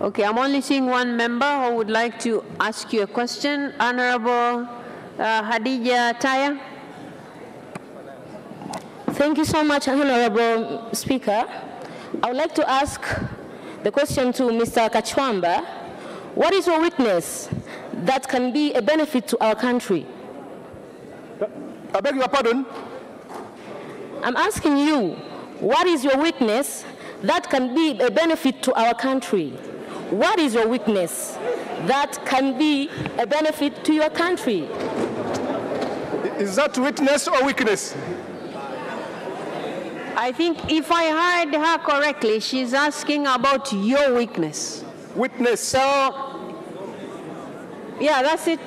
Okay, I'm only seeing one member who would like to ask you a question. Honorable Hadija Taya. Thank you so much, Honorable Speaker. I would like to ask the question to Mr. Kachwamba. What is your witness that can be a benefit to our country? I beg your pardon? I'm asking you, what is your witness that can be a benefit to our country? What is your witness that can be a benefit to your country? Is that witness or weakness? I think if I heard her correctly, she's asking about your weakness. Witness. So, yeah, that's it.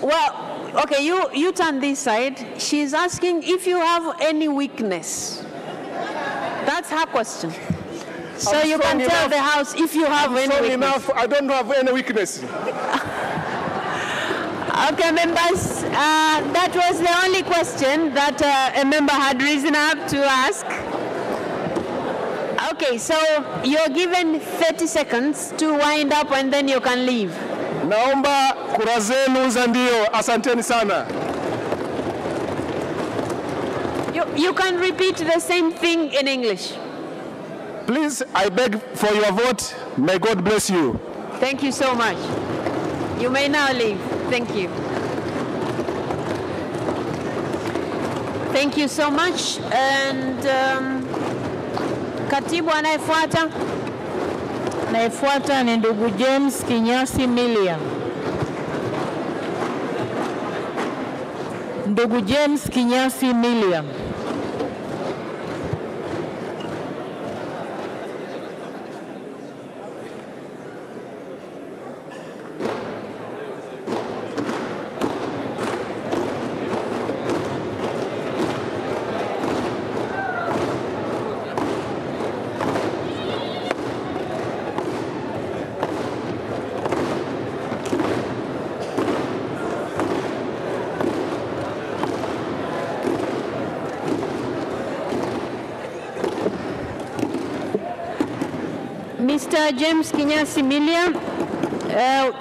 Well, okay, you turn this side. She's asking if you have any weakness. That's her question. So you can tell the House if you have any weakness. Enough, I don't have any weakness. Okay, members, that was the only question that a member had risen up to ask. Okay, so you're given 30 seconds to wind up and then you can leave. Naomba kura zenu za ndio. Asanteni sana. You can repeat the same thing in English. Please, I beg for your vote. May God bless you. Thank you so much. You may now leave. Thank you. Thank you so much. And katibu anayefuata. Anayefuata ni ndugu James Kinyasi Milliam. Ndugu James Kinyasi Milliam. Mr. James Kinyasi Milia,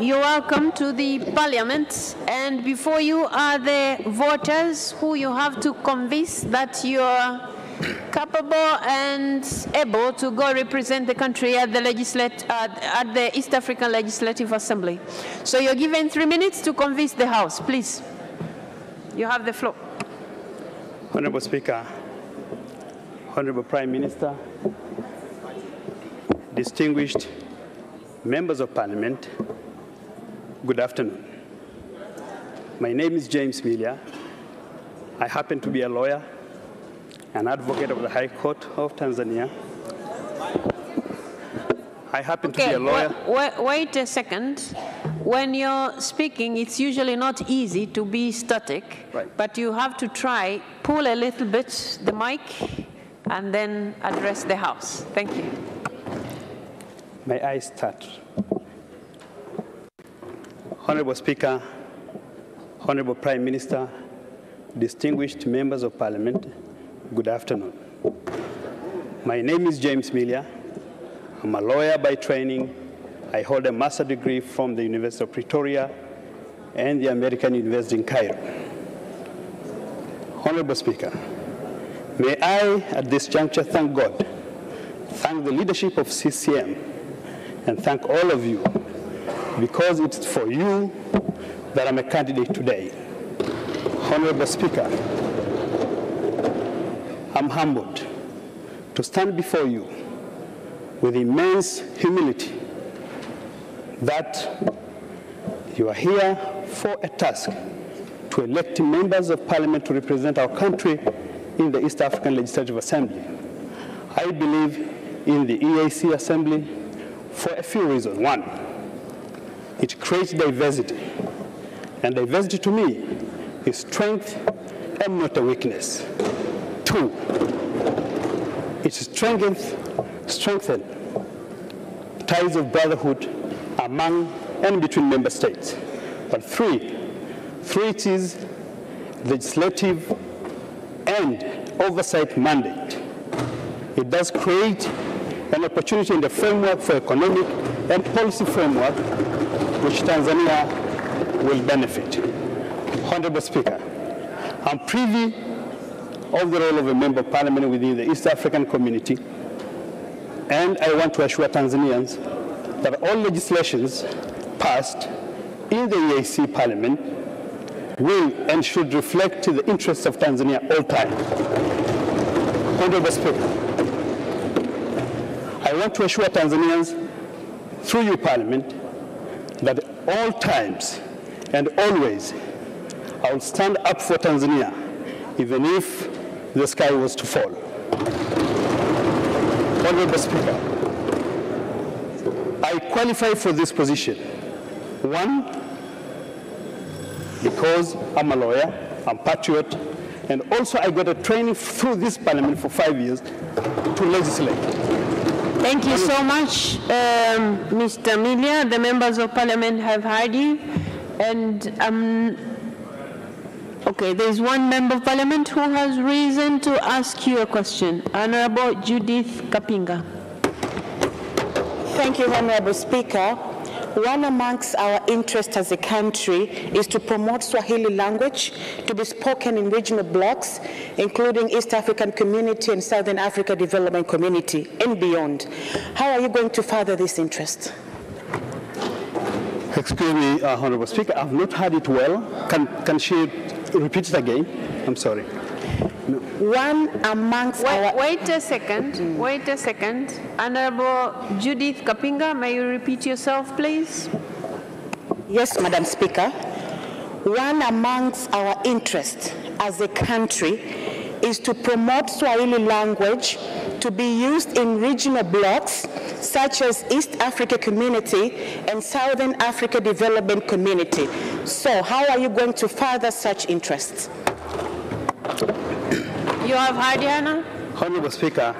you're welcome to the Parliament. And before you are the voters who you have to convince that you're capable and able to go represent the country at the East African Legislative Assembly. So you're given 3 minutes to convince the House. Please, you have the floor. Honorable Speaker, Honorable Prime Minister, distinguished members of Parliament, good afternoon. My name is James Milia. I happen to be a lawyer, an advocate of the High Court of Tanzania. I happen to be a lawyer. Wait a second. When you're speaking, it's usually not easy to be static, but you have to try, pull a little bit the mic, and then address the House. Thank you. May I start? Honorable Speaker, Honorable Prime Minister, distinguished members of Parliament, good afternoon. My name is James Milia. I'm a lawyer by training. I hold a master's degree from the University of Pretoria and the American University in Cairo. Honorable Speaker, may I, at this juncture, thank God, thank the leadership of CCM, and thank all of you, because it's for you that I'm a candidate today. Honorable Speaker, I'm humbled to stand before you with immense humility that you are here for a task to elect members of Parliament to represent our country in the East African Legislative Assembly. I believe in the EAC Assembly for a few reasons. One, it creates diversity, and diversity to me is strength and not a weakness. Two, it strengthens ties of brotherhood among and between member states. But three, it is legislative and oversight mandate. It does create an opportunity in the framework for economic and policy framework which Tanzania will benefit. Honorable Speaker, I'm privy of the role of a member of Parliament within the East African community, and I want to assure Tanzanians that all legislations passed in the EAC Parliament will and should reflect the interests of Tanzania all time. Honorable Speaker, I want to assure Tanzanians, through your Parliament, that at all times and always I will stand up for Tanzania, even if the sky was to fall. Honorable Speaker, I qualify for this position. One, because I'm a lawyer, I'm patriot, and also I got a training through this Parliament for 5 years to legislate. Thank you so much, Mr. Milia. The members of Parliament have heard you. And okay, there's one member of Parliament who has reason to ask you a question. Honorable Judith Kapinga. Thank you, Honorable Speaker. One amongst our interests as a country is to promote Swahili language to be spoken in regional blocks, including East African Community and Southern Africa Development Community and beyond. How are you going to further this interest? Excuse me, Honorable Speaker, I've not heard it well. Can she repeat it again? I'm sorry. No. One amongst our... Wait a second. Wait a second. Honorable Judith Kapinga, may you repeat yourself, please? Yes, Madam Speaker. One amongst our interests as a country is to promote Swahili language to be used in regional blocks such as East Africa Community and Southern Africa Development Community. So how are you going to further such interests? You have heard, Yana? Honorable Speaker,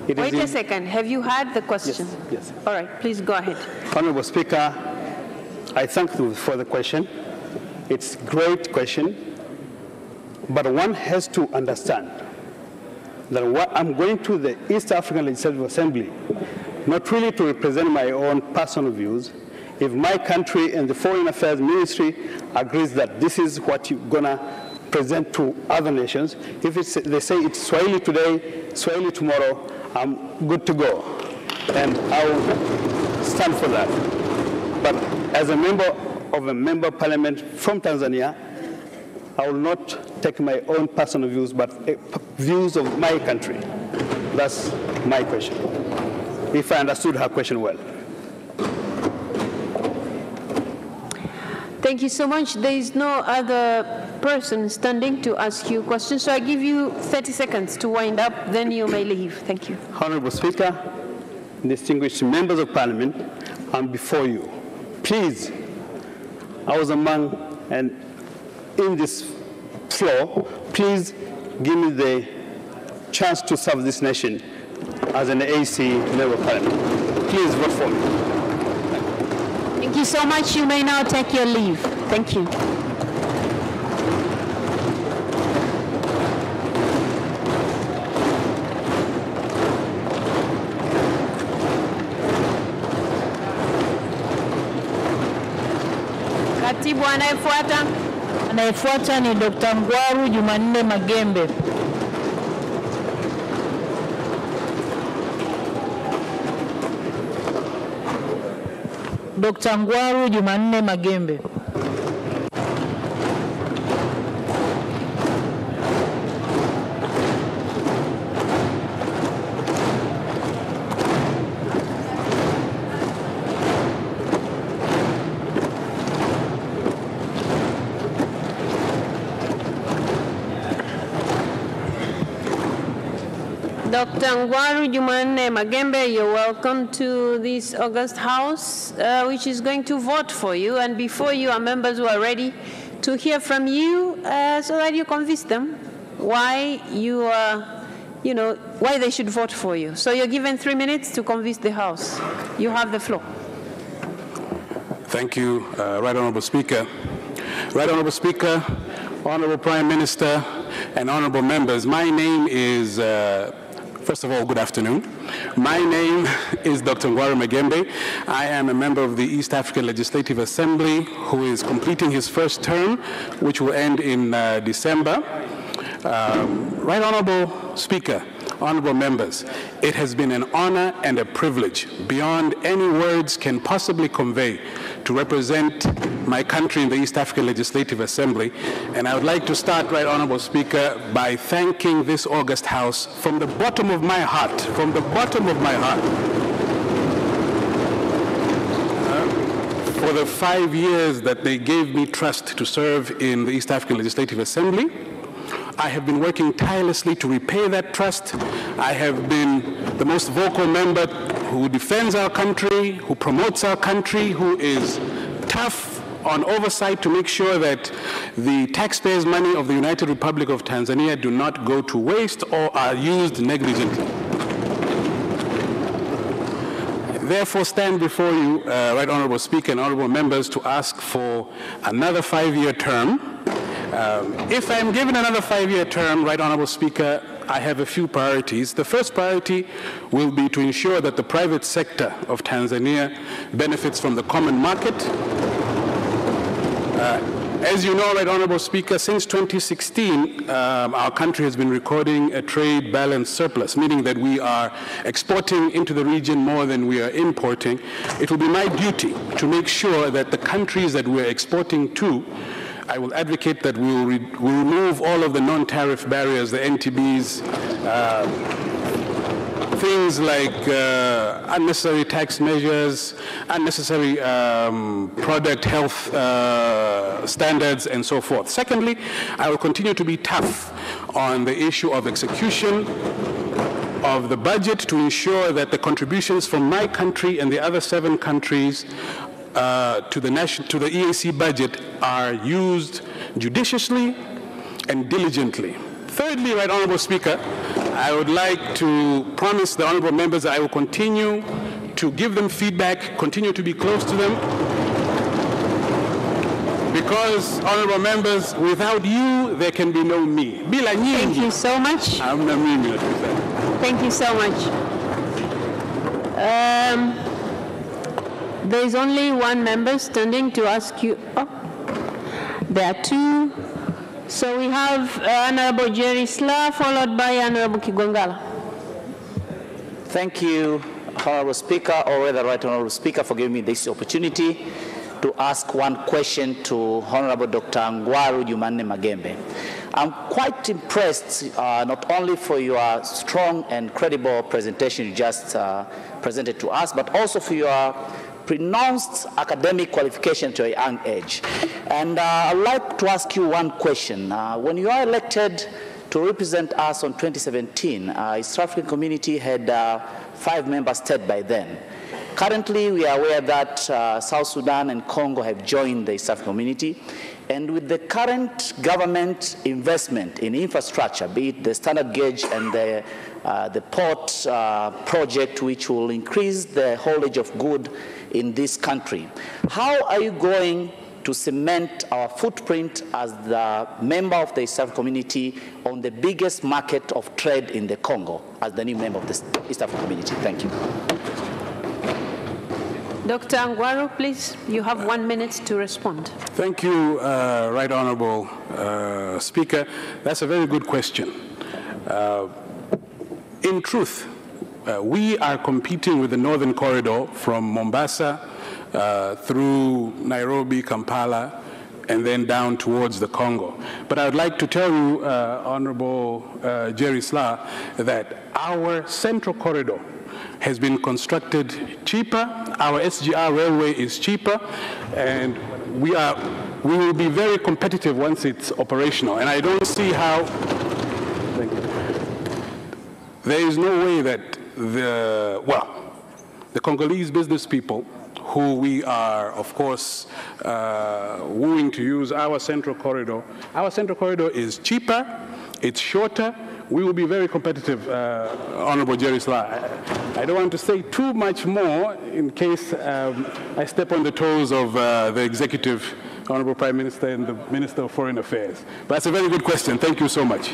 wait a second. Have you heard the question? Yes. All right, please go ahead. Honorable Speaker, I thank you for the question. It's a great question, but one has to understand that I'm going to the East African Legislative Assembly not really to represent my own personal views. If my country and the Foreign Affairs Ministry agrees that this is what you're gonna present to other nations, if they say it's Swahili today, Swahili tomorrow, I'm good to go. And I'll stand for that. But as a member of a member of parliament from Tanzania, I will not take my own personal views, but views of my country. That's my question, if I understood her question well. Thank you so much. There is no other person standing to ask you questions, so I give you 30 seconds to wind up, then you may leave. Thank you. Honorable Speaker, distinguished members of parliament, I'm before you. Please, I was among and in this floor, please give me the chance to serve this nation as an AC member of parliament. Please vote for me. Thank you so much. You may now take your leave. Thank you. Katibu anayefuata. Anayefuata ni Dr. Ngwaru Jumanne Magembe. Dr. Ngwaru Jumanne Magembe. Dr. Ngwaru Jumanne Magembe, you're welcome to this August House, which is going to vote for you. And before you are members who are ready to hear from you so that you convince them why you are, why they should vote for you. So you're given 3 minutes to convince the House. You have the floor. Thank you, Right Honorable Speaker. Right Honorable Speaker, Honorable Prime Minister, and honorable members, my name is first of all, good afternoon. My name is Dr. Ngwaru Magembe. I am a member of the East African Legislative Assembly who is completing his first term, which will end in December. Right Honorable Speaker, honorable members, it has been an honor and a privilege beyond any words can possibly convey to represent my country in the East African Legislative Assembly. And I would like to start, Right Honorable Speaker, by thanking this August House from the bottom of my heart, for the 5 years that they gave me trust to serve in the East African Legislative Assembly. I have been working tirelessly to repay that trust. I have been the most vocal member who defends our country, who promotes our country, who is tough on oversight to make sure that the taxpayers' money of the United Republic of Tanzania do not go to waste or are used negligently. Therefore, stand before you, Right Honorable Speaker and honorable members, to ask for another 5-year term. If I am given another 5-year term, Right Honorable Speaker, I have a few priorities. The first priority will be to ensure that the private sector of Tanzania benefits from the common market. As you know, Right Honorable Speaker, since 2016, our country has been recording a trade balance surplus, meaning that we are exporting into the region more than we are importing. It will be my duty to make sure that the countries that we are exporting to, I will advocate that we will remove all of the non-tariff barriers, the NTBs, things like unnecessary tax measures, unnecessary product health standards, and so forth. Secondly, I will continue to be tough on the issue of execution of the budget to ensure that the contributions from my country and the other 7 countries to the EAC budget are used judiciously and diligently. Thirdly, Right Honorable Speaker, I would like to promise the honorable members that I will continue to give them feedback, continue to be close to them, because, honorable members, without you, there can be no me. Thank you so much. Thank you so much. There is only one member standing to ask you. Oh, there are two. So we have Honorable Jerry Slaa, followed by Honorable Kigongala. Thank you, Honorable Speaker, or rather, Right Honorable Speaker, for giving me this opportunity to ask one question to Honorable Dr. Ngwaru Jumanne Magembe. I'm quite impressed, not only for your strong and credible presentation you just presented to us, but also for your pronounced academic qualification to a young age. And I'd like to ask you one question. When you are elected to represent us on 2017, East African community had 5 member states by then. Currently, we are aware that South Sudan and Congo have joined the East African community. And with the current government investment in infrastructure, be it the standard gauge and the port project, which will increase the haulage of goods in this country, how are you going to cement our footprint as the member of the East African community on the biggest market of trade in the Congo as the new member of the East African community? Thank you. Dr. Ngwaru, please, you have 1 minute to respond. Thank you, Right Honorable Speaker. That's a very good question. In truth, we are competing with the Northern Corridor from Mombasa through Nairobi, Kampala, and then down towards the Congo. But I would like to tell you, Honorable Jerry Slaa, that our Central Corridor has been constructed cheaper. Our SGR railway is cheaper, and we will be very competitive once it's operational. And I don't see how. There is no way that the Congolese business people, who we are, of course, wooing to use our Central Corridor. Our Central Corridor is cheaper, it's shorter. We will be very competitive, Honorable Jerry Slaa. I don't want to say too much more in case I step on the toes of the Executive, Honorable Prime Minister, and the Minister of Foreign Affairs. But that's a very good question. Thank you so much.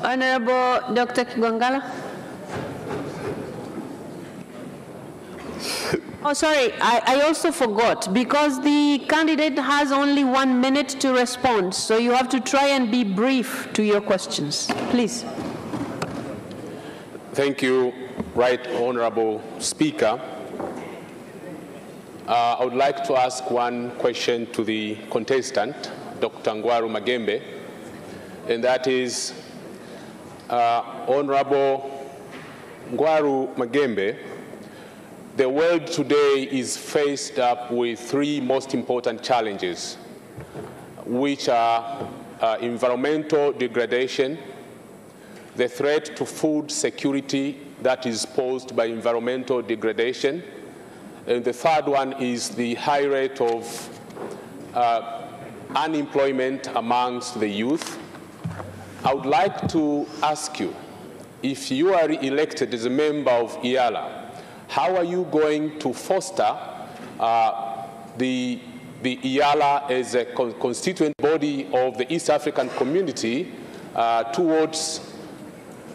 Honorable Dr. Kigongala. Oh, sorry, I also forgot, because the candidate has only 1 minute to respond, so you have to try and be brief to your questions. Please. Thank you, Right Honorable Speaker. I would like to ask one question to the contestant, Dr. Ngwaru Magembe, and that is, Honorable Ngwaru Magembe, the world today is faced up with 3 most important challenges, which are environmental degradation, the threat to food security that is posed by environmental degradation, and the third one is the high rate of unemployment amongst the youth. I would like to ask you, if you are elected as a member of EALA, how are you going to foster the EALA as a constituent body of the East African community towards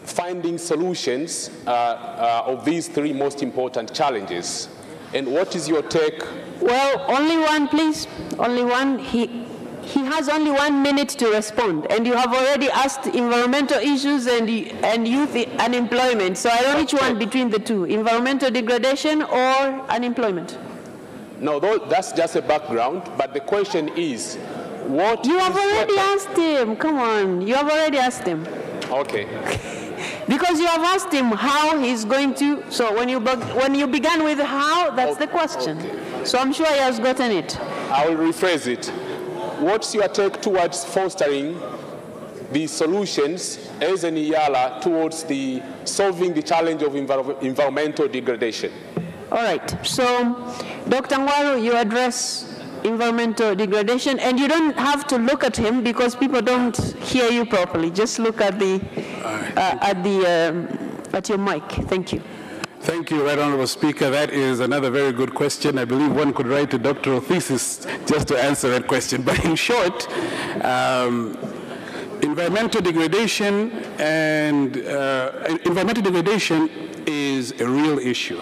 finding solutions of these 3 most important challenges? And what is your take? Well, only one, please. Only one. He has only 1 minute to respond, and you have already asked environmental issues and youth unemployment. So I don't know which one between the two, environmental degradation or unemployment. No, that's just a background, but the question is, what you have already asked him. Come on, you have already asked him. Okay. Because you have asked him how he's going to, so when you began with how, that's the question. Okay. So I'm sure he has gotten it. I will rephrase it. What's your take towards fostering the solutions as an EALA towards solving the challenge of environmental degradation? All right. So, Dr. Ngwaru, you address environmental degradation, and you don't have to look at him because people don't hear you properly. Just look at at your mic. Thank you. Thank you, Right Honorable Speaker. That is another very good question. I believe one could write a doctoral thesis just to answer that question. But in short, environmental degradation is a real issue.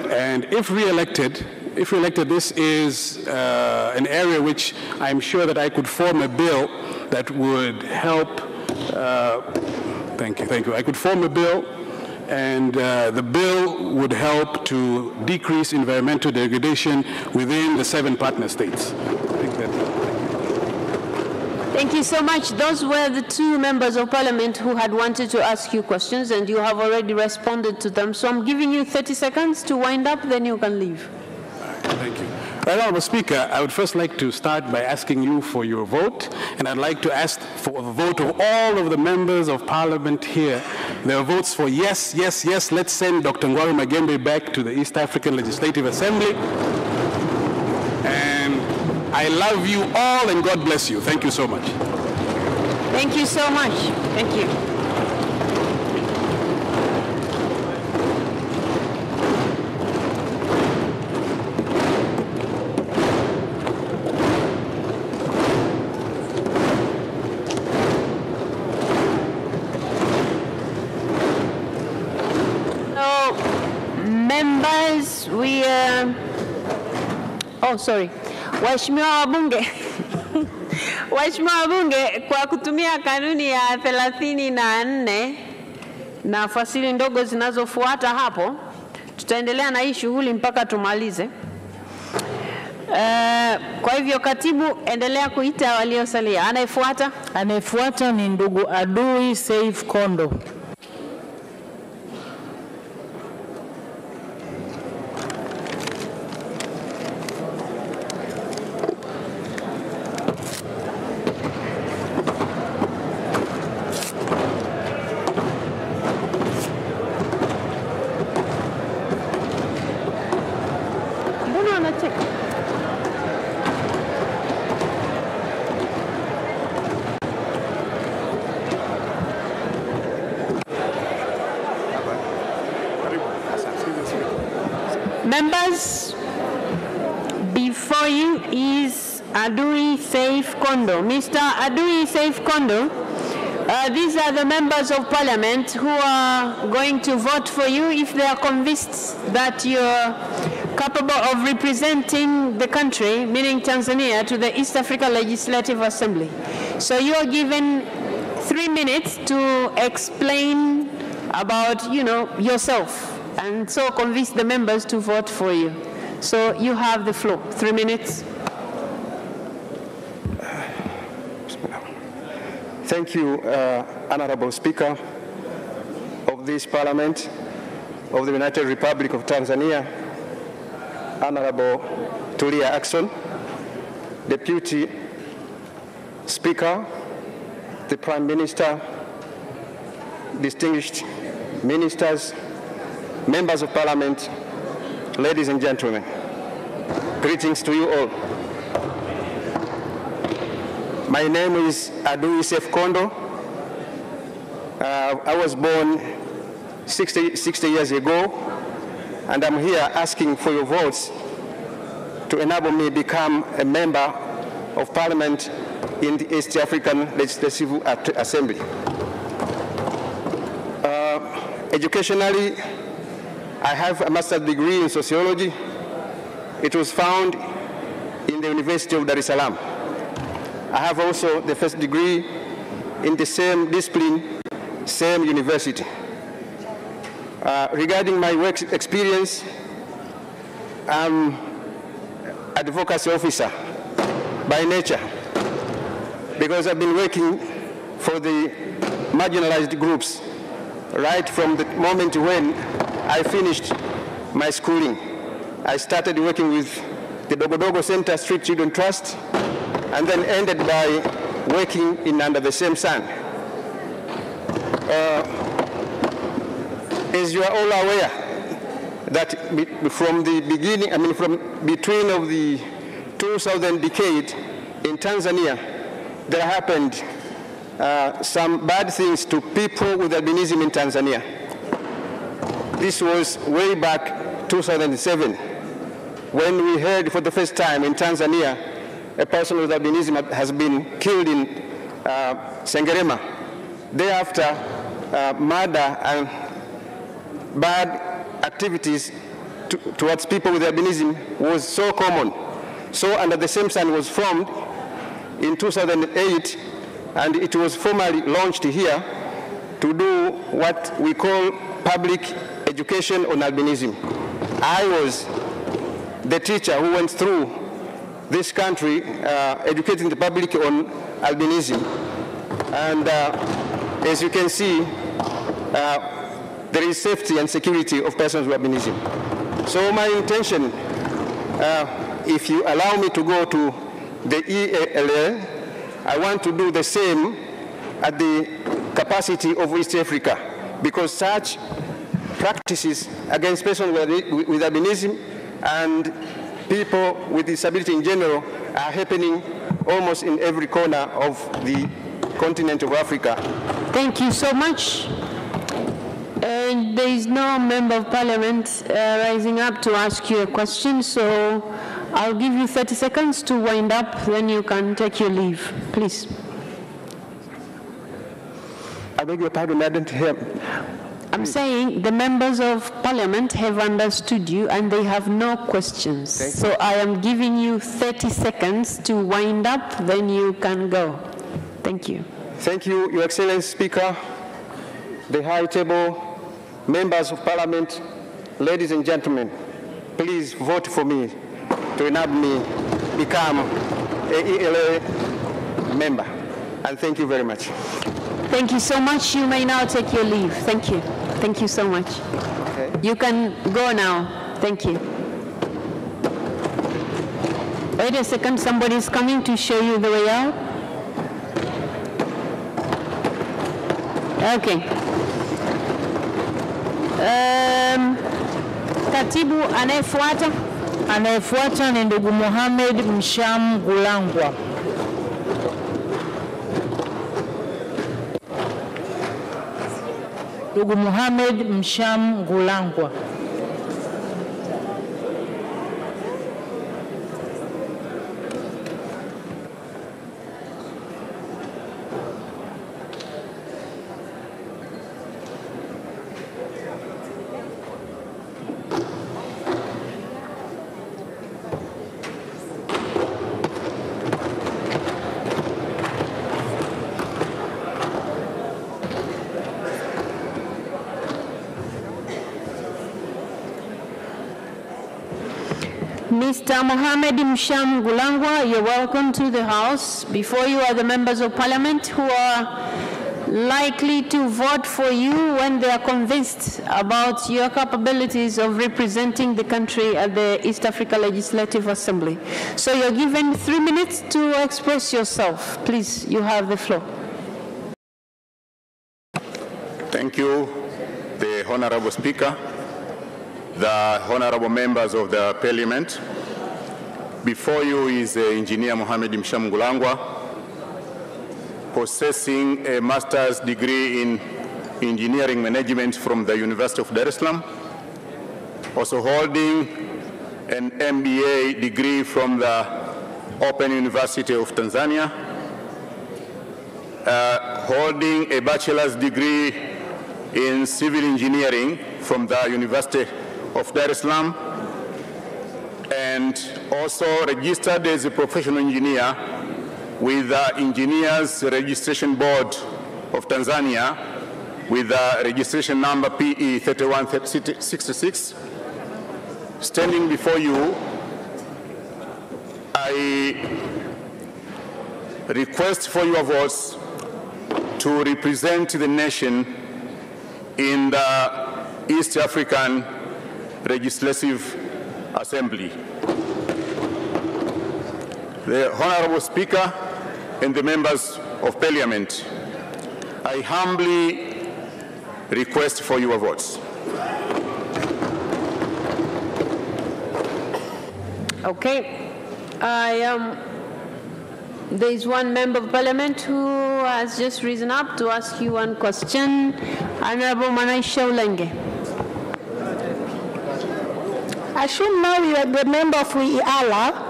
And if re-elected, this is an area which I'm sure that I could form a bill that would help. Thank you. I could form a bill, and the bill would help to decrease environmental degradation within the 7 partner states. Thank you so much. Those were the 2 members of parliament who had wanted to ask you questions, and you have already responded to them. So I'm giving you 30 seconds to wind up, then you can leave. Thank you. Right, Honorable Speaker, I would first like to start by asking you for your vote, and I'd like to ask for the vote of all of the members of parliament here. There are votes for yes, yes, yes. Let's send Dr. Ngwaru Magembe back to the East African Legislative Assembly. And I love you all, and God bless you. Thank you so much. Thank you so much. Thank you. Members, Waheshimiwa wabunge. Waheshimiwa wabunge, kwa kutumia kanuni ya 34 na fasili ndogo zinazofuata hapo, tutaendelea na hii shughuli mpaka tumalize. Kwa hivyo katibu, endelea kuita waliosalia. Anayefuata? Anayefuata ni ndugu Adui Saif Kondo. Members, before you is Adui Saif Kondo. Mr. Adui Saif Kondo, these are the members of parliament who are going to vote for you if they are convinced that you're capable of representing the country, meaning Tanzania, to the East Africa Legislative Assembly. So you are given 3 minutes to explain about, yourself, and so convince the members to vote for you. So you have the floor. 3 minutes. Thank you, Honorable Speaker of this Parliament of the United Republic of Tanzania, Honorable Tulia Ackson, Deputy Speaker, the Prime Minister, distinguished ministers, members of Parliament, ladies and gentlemen. Greetings to you all. My name is Adui Saif Kondo. I was born 60 years ago, and I'm here asking for your votes to enable me become a member of Parliament in the East African Legislative Assembly. Educationally, I have a master's degree in sociology. It was found in the University of Dar es Salaam. I have also the first degree in the same discipline, same university. Regarding my work experience, I'm an advocacy officer by nature, because I've been working for the marginalized groups right from the moment when I finished my schooling. I started working with the Dogodogo Center Street Children Trust, and then ended by working in Under the Same Sun. As you are all aware, that from the beginning, from between of the 2000 decade in Tanzania, there happened some bad things to people with albinism in Tanzania. This was way back 2007, when we heard for the first time in Tanzania a person with albinism has been killed in Sengerema. Thereafter, murder and bad activities towards people with albinism was so common. So Under the Same Sun was formed in 2008, and it was formally launched here to do what we call public education on albinism. I was the teacher who went through this country educating the public on albinism. And as you can see, there is safety and security of persons with albinism. So my intention, if you allow me to go to the EALA, I want to do the same at the capacity of East Africa, because such practices against persons with albinism and people with disability in general are happening almost in every corner of the continent of Africa. Thank you so much. And there is no member of parliament rising up to ask you a question, so I'll give you 30 seconds to wind up, then you can take your leave, please. I beg your pardon, I didn't hear. I'm saying the members of parliament have understood you and they have no questions. So I am giving you 30 seconds to wind up, then you can go. Thank you. Thank you, Your Excellency Speaker, the High Table, members of parliament, ladies and gentlemen. Please vote for me to enable me become a ELA member. And thank you very much. Thank you so much. You may now take your leave. Thank you. Thank you so much. Okay. You can go now. Thank you. Wait a second. Somebody's coming to show you the way out. Okay. Katibu anayefuata ni ndugu Mohamed Msham Gulangwa. Ndugu Mohamed Msham Gulangwa. Mr. Mohamed Msham Gulangwa, you're welcome to the House. Before you are the members of parliament who are likely to vote for you when they are convinced about your capabilities of representing the country at the East Africa Legislative Assembly. So you're given 3 minutes to express yourself. Please, you have the floor. Thank you, the Honorable Speaker, the honorable members of the parliament. Before you is Engineer Mohamed Msham Gulangwa, possessing a master's degree in engineering management from the University of Dar es Salaam, also holding an MBA degree from the Open University of Tanzania, holding a bachelor's degree in civil engineering from the University of Dar es Salaam, and also registered as a professional engineer with the Engineers Registration Board of Tanzania with the registration number PE 3166. Standing before you, I request for your votes to represent the nation in the East African Legislative Assembly. The Honorable Speaker and the members of Parliament, I humbly request for your votes. Okay. There is one member of parliament who has just risen up to ask you one question. Honorable Manaisha Ulenge. I should know you are the member of IALA.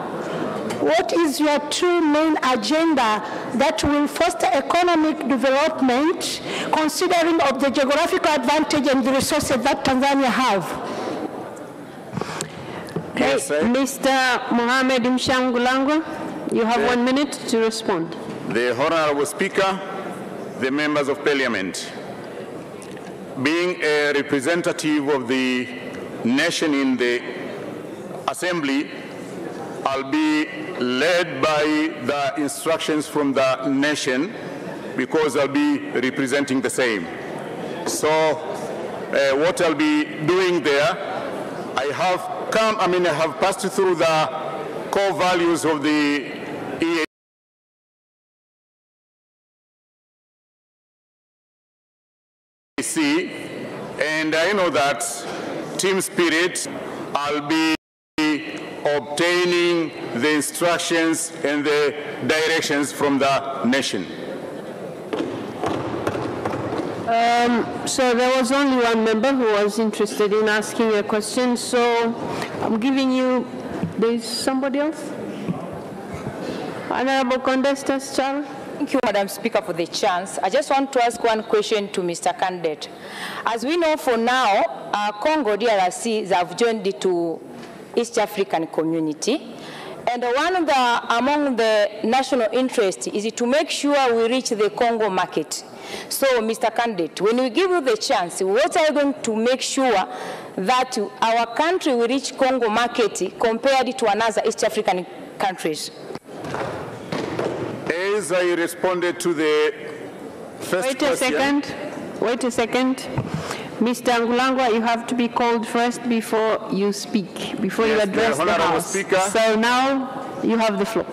what is your two main agenda that will foster economic development, considering of the geographical advantage and the resources that Tanzania have? Okay, Yes, Mr. Mohamed Mshangulangwa, you have 1 minute to respond. The Honorable Speaker, the members of Parliament, being a representative of the nation in the Assembly, I'll be led by the instructions from the nation because I'll be representing the same. So what I'll be doing there, I have passed through the core values of the EAC, and I know that team spirit, I'll be obtaining the instructions and the directions from the nation. So there was only one member who was interested in asking a question, so I'm giving you, there's somebody else? Honorable Contestant Charles. Thank you, Madam Speaker, for the chance. I just want to ask one question to Mr. Candidate. As we know for now, Congo DRC have joined to East African community. And among the national interest is to make sure we reach the Congo market. So, Mr. Candidate, when we give you the chance, what are you going to make sure that our country will reach Congo market compared to another East African countries? As I responded to the first question. Wait a second. Mr. Ngulangwa, you have to be called first before you speak, before you address the House. Speaker. So now you have the floor.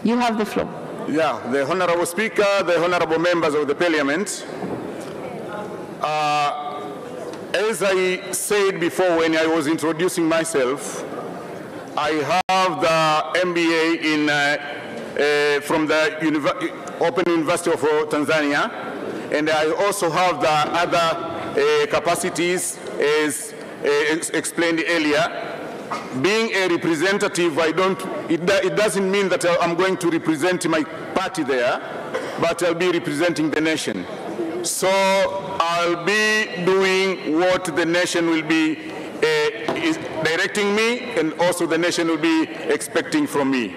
You have the floor. Yeah, the Honorable Speaker, the Honorable members of the Parliament, as I said before when I was introducing myself, I have the MBA from the Open University of Tanzania, and I also have the other capacities as explained earlier. Being a representative, it doesn't mean that I'm going to represent my party there, but I'll be representing the nation. So I'll be doing what the nation will be is directing me, and also the nation will be expecting from me.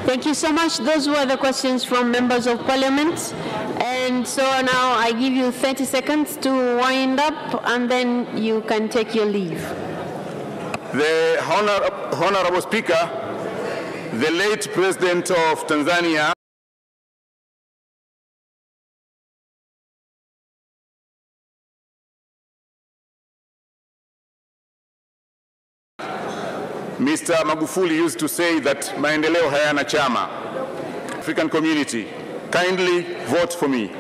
Thank you so much. Those were the questions from members of Parliament. And so now I give you 30 seconds to wind up, and then you can take your leave. The Honorable Speaker, the late President of Tanzania, Mr. Magufuli used to say that maendeleo hayana chama. African community, kindly vote for me.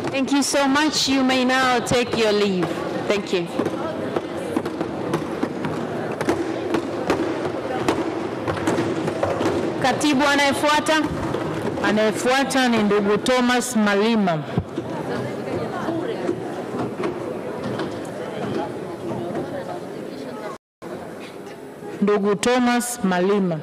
Thank you so much. You may now take your leave. Thank you. Katibu anayefuata? Anayefuata ni ndugu Thomas Malima. Ndugu Thomas Malima.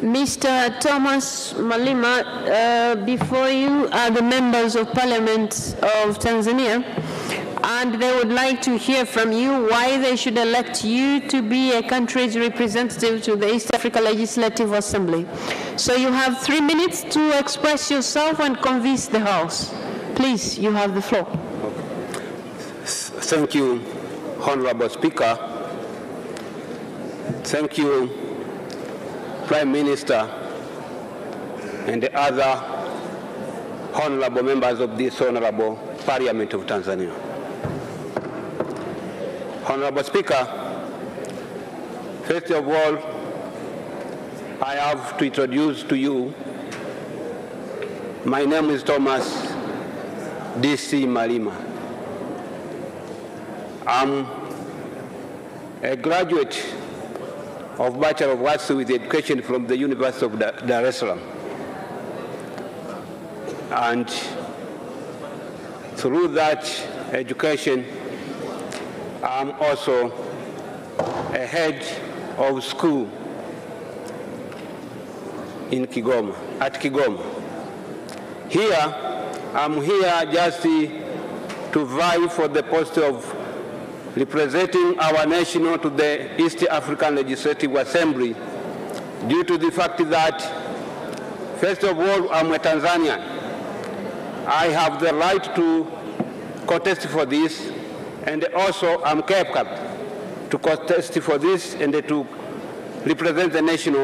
Mr. Thomas Malima, before you are the members of Parliament of Tanzania, and they would like to hear from you why they should elect you to be a country's representative to the East Africa Legislative Assembly. So you have 3 minutes to express yourself and convince the House. Please, you have the floor. Thank you, Honorable Speaker. Thank you, Prime Minister, and the other honorable members of this honorable Parliament of Tanzania. Honorable Speaker, first of all, I have to introduce to you My name is Thomas D.C. Malima. I'm a graduate of Bachelor of Arts with Education from the University of Dar es Salaam. And through that education, I'm also a head of school in KIGOMA, at KIGOMA. I'm here just to vie for the post of representing our nation to the East African Legislative Assembly due to the fact that, first of all, I'm a Tanzanian. I have the right to contest for this, and also I'm capable to contest for this and to represent the nation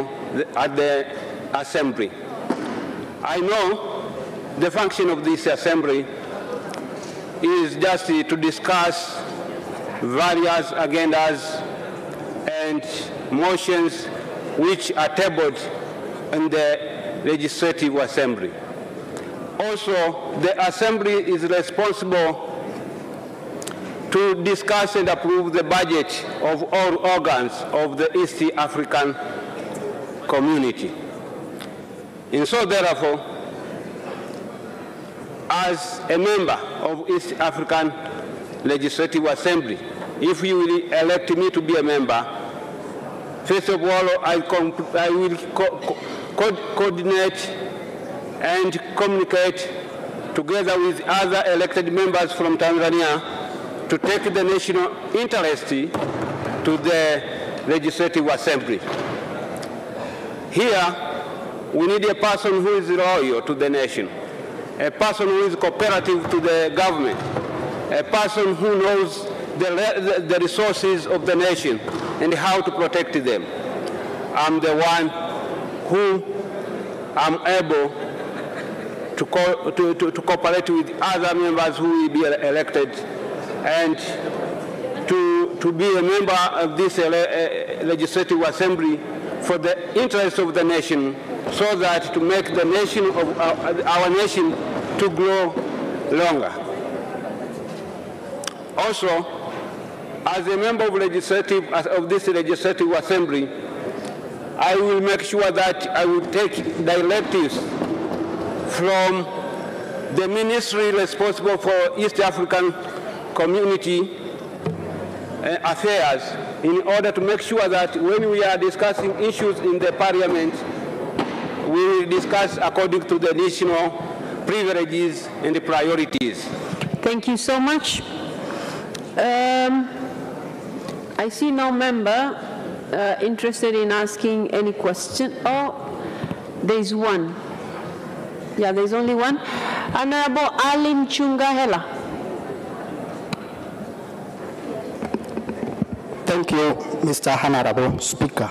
at the Assembly. I know the function of this Assembly is just to discuss various agendas and motions which are tabled in the Legislative Assembly. Also, the Assembly is responsible to discuss and approve the budget of all organs of the East African community. And so, therefore, as a member of East African Legislative Assembly, if you will elect me to be a member, first of all, I will coordinate and communicate together with other elected members from Tanzania to take the national interest to the Legislative Assembly. Here, we need a person who is loyal to the nation, a person who is cooperative to the government, a person who knows the resources of the nation and how to protect them. I'm the one who am able to cooperate with other members who will be elected and to be a member of this Legislative Assembly for the interest of the nation, so that to make the nation of our nation to grow longer. Also, as a member of this Legislative Assembly, I will make sure that I will take directives from the ministry responsible for East African community affairs in order to make sure that when we are discussing issues in the parliament, we will discuss according to the national privileges and the priorities. Thank you so much. I see no member interested in asking any question. Oh, there's one. Yeah, there's only one. Honorable Ali Mchungahela. Thank you, Mr. Honorable Speaker.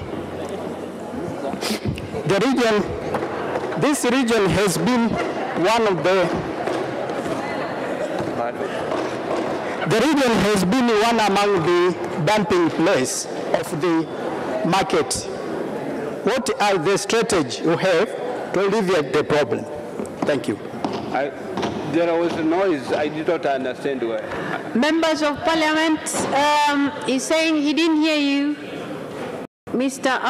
This region has been one of one among the dumping place of the market. What are the strategies you have to alleviate the problem? Thank you. There was a noise. I did not understand where. Members of Parliament, he's saying he didn't hear you. Mr.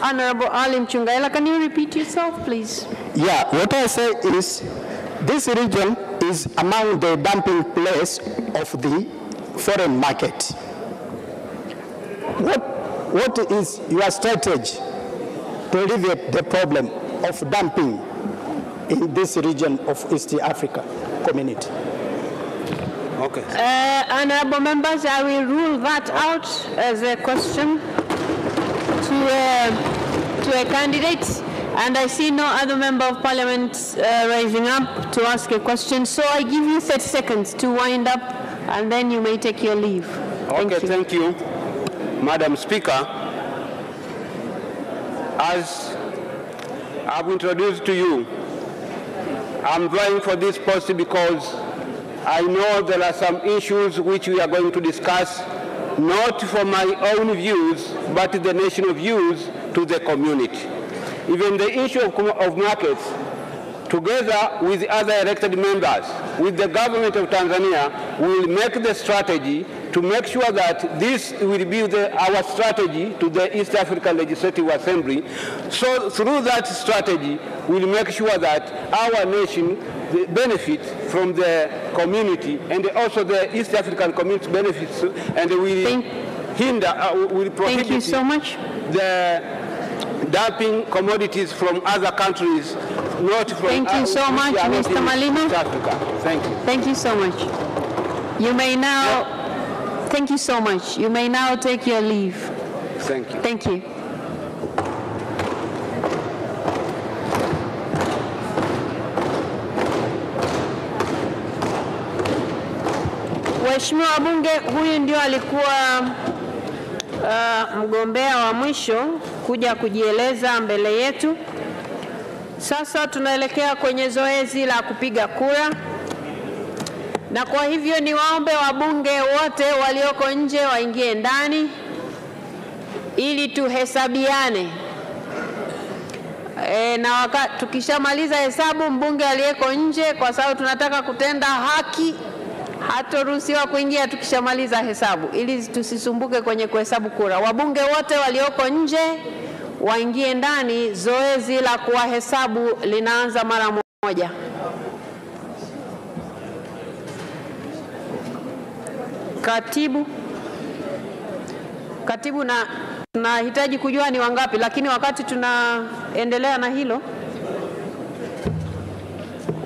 Honorable Ali Mchungahela, can you repeat yourself, please? Yeah, what I say is this region is among the dumping place of the foreign market. What is your strategy to alleviate the problem of dumping in this region of East Africa community? Okay. Honorable members, I will rule that out as a question to a candidate, and I see no other member of Parliament rising up to ask a question, so I give you 30 seconds to wind up, and then you may take your leave. Thank you, Madam Speaker. As I've introduced to you, I'm vying for this post because I know there are some issues which we are going to discuss, not for my own views, but the national views to the community. Even the issue of markets, together with other elected members, with the government of Tanzania, will make the strategy to make sure that this will be our strategy to the East African Legislative Assembly. So through that strategy, we'll make sure that our nation benefits from the community, and also the East African community benefits, and will prohibit Thank you so much. the dumping commodities from other countries, not from Thank you so much, Mr. Malima. East Africa. Thank you. Thank you so much. You may now, thank you so much. You may now take your leave. Thank you. Thank you. Waheshimiwa wabunge, huyu ndio alikuwa mgombea wa mwisho kuja kujieleza mbele yetu. Sasa tunaelekea kwenye zoezi la kupiga kura. Na kwa hivyo niwaombe wabunge wote walioko nje waingie ndani ili tuhesabiane. Na tukishamaliza hesabu, mbunge aliyeko nje, kwa sababu tunataka kutenda haki, hataruhusiwa kuingia tukishamaliza hesabu, ili tusisumbuke kwenye kuhesabu kura. Wabunge wote walioko nje waingie ndani, zoezi la kuwahesabu linaanza mara moja. Katibu, na tunahitaji kujua ni wangapi, lakini wakati tunaendelea na hilo,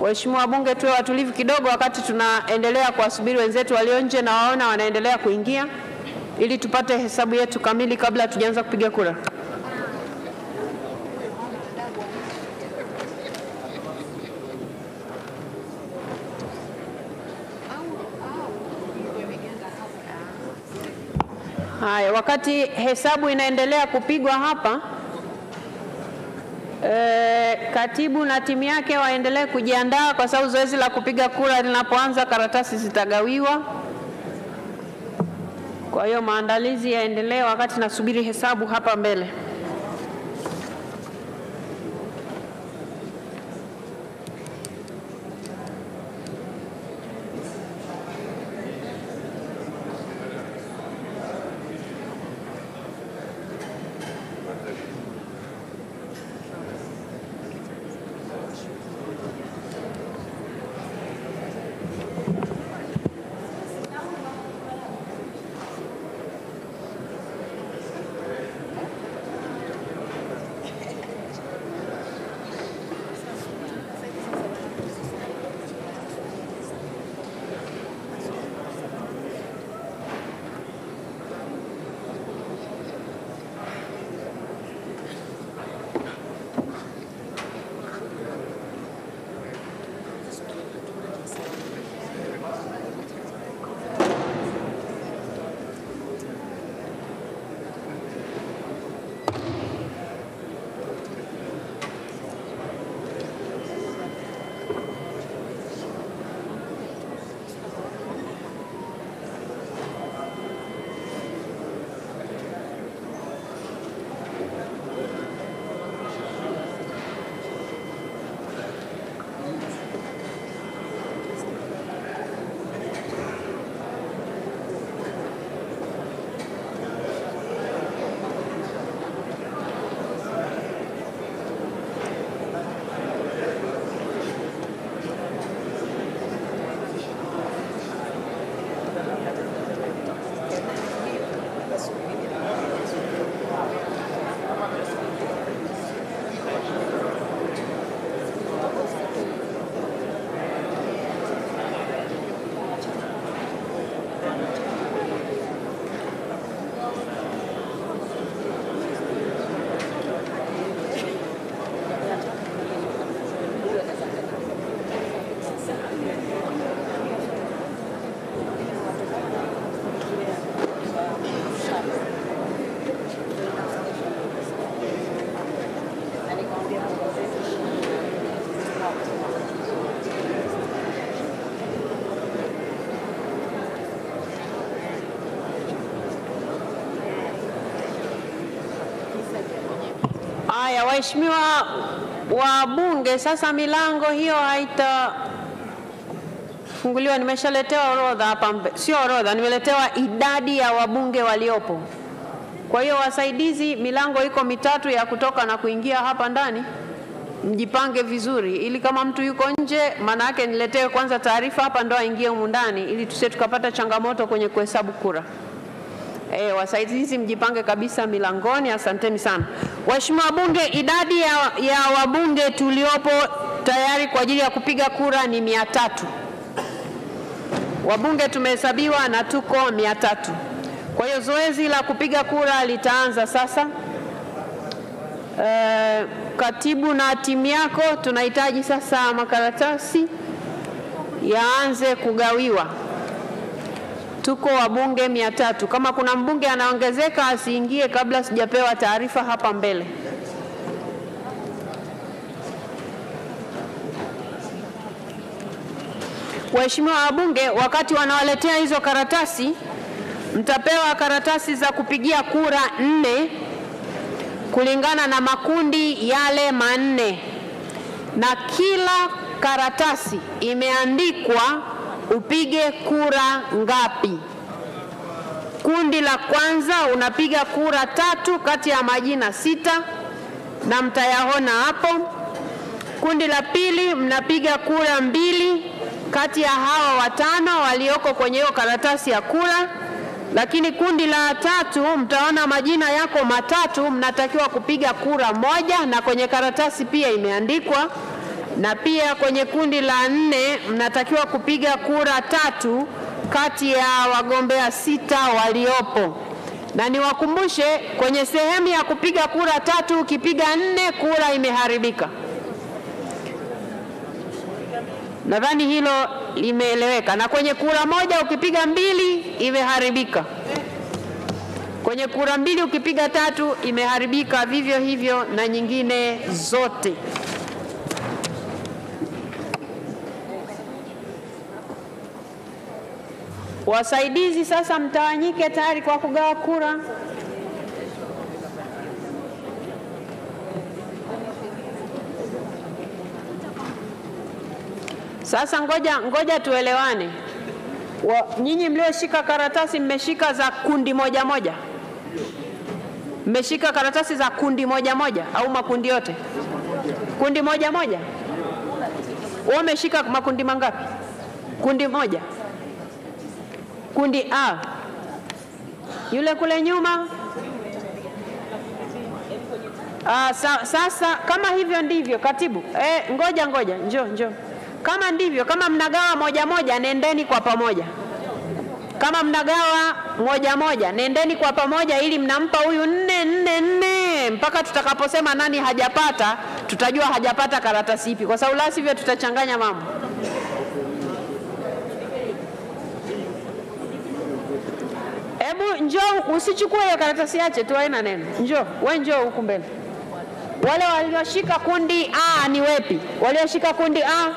waheshimiwa wabunge, tuwe watulivu kidogo wakati tunaendelea kuwasubiri wenzetu walio nje na waona wanaendelea kuingia, ili tupate hesabu yetu kamili kabla tujaanza kupiga kura. Haya, wakati hesabu inaendelea kupigwa hapa, katibu na timu yake waendelee kujiandaa, kwa sababu zoezi la kupiga kura linapoanza karatasi zitagawiwa. Kwa hiyo maandalizi yaendelee wakati nasubiri hesabu hapa mbele. Haya, waheshimiwa Wabunge, sasa milango hiyo haitafunguliwa. Nimeshaletewa orodha hapa, sio orodha, nimeletewa idadi ya wabunge waliopo. Kwa hiyo wasaidizi, milango iko mitatu ya kutoka na kuingia hapa ndani. Mjipange vizuri ili kama mtu yuko nje, maana yake niletewe kwanza taarifa hapa ndo aingie humu ndani ili tusije tukapata changamoto kwenye kuhesabu kura. Wasaidizi mjipange kabisa milangoni. Asanteni sana. Waheshimiwa wabunge, idadi ya wabunge tuliopo tayari kwa ajili ya kupiga kura ni 300. Wabunge tumehesabiwa na tuko 300. Kwa hiyo zoezi la kupiga kura litaanza sasa. Katibu na timu yako, tunahitaji sasa makaratasi yaanze kugawiwa. Tuko wabunge 300. Kama kuna mbunge anaongezeka asiingie kabla sijapewa taarifa hapa mbele. Waheshimiwa wabunge, wakati wanawaletea hizo karatasi, mtapewa karatasi za kupigia kura 4 kulingana na makundi yale 4. Na kila karatasi imeandikwa upige kura ngapi. Kundi la kwanza unapiga kura 3 kati ya majina 6 na mtayaona hapo. Kundi la pili mnapiga kura 2 kati ya hawa 5 walioko kwenye hiyo karatasi ya kura. Lakini kundi la 3 mtaona majina yako 3, mnatakiwa kupiga kura 1 na kwenye karatasi pia imeandikwa. Na pia kwenye kundi la 4 mnatakiwa kupiga kura 3 kati ya wagombea 6 waliopo. Na niwakumbushe, kwenye sehemu ya kupiga kura 3 ukipiga 4 kura imeharibika. Nadhani hilo limeeleweka. Na kwenye kura 1 ukipiga 2 imeharibika. Kwenye kura 2 ukipiga 3 imeharibika, vivyo hivyo na nyingine zote. Wasaidizi sasa mtawanyike tayari kwa kugawa kura. Sasa ngoja tuelewane. Nyinyi mlioshika karatasi mmeshika za kundi moja moja? Mmeshika karatasi za kundi moja moja au makundi yote? Kundi moja moja. Wewe umeshika makundi mangapi? Kundi moja. Kundi A. Yule kule nyuma. Sasa kama hivyo ndivyo katibu. Ngoja njoo. Kama ndivyo, kama mnagawa moja moja, nendeni kwa pamoja. Kama mnagawa moja moja, nendeni kwa pamoja ili mnampa huyu 4 mpaka tutakaposema nani hajapata, tutajua hajapata karatasi ipi, kwa sababu la sivyo tutachanganya mambo. Hebu njoo, usichukue hiyo karatasi yache tu, haina neno. Njoo huku mbele. Wale walioshika kundi A ni wepi? Walioshika kundi A?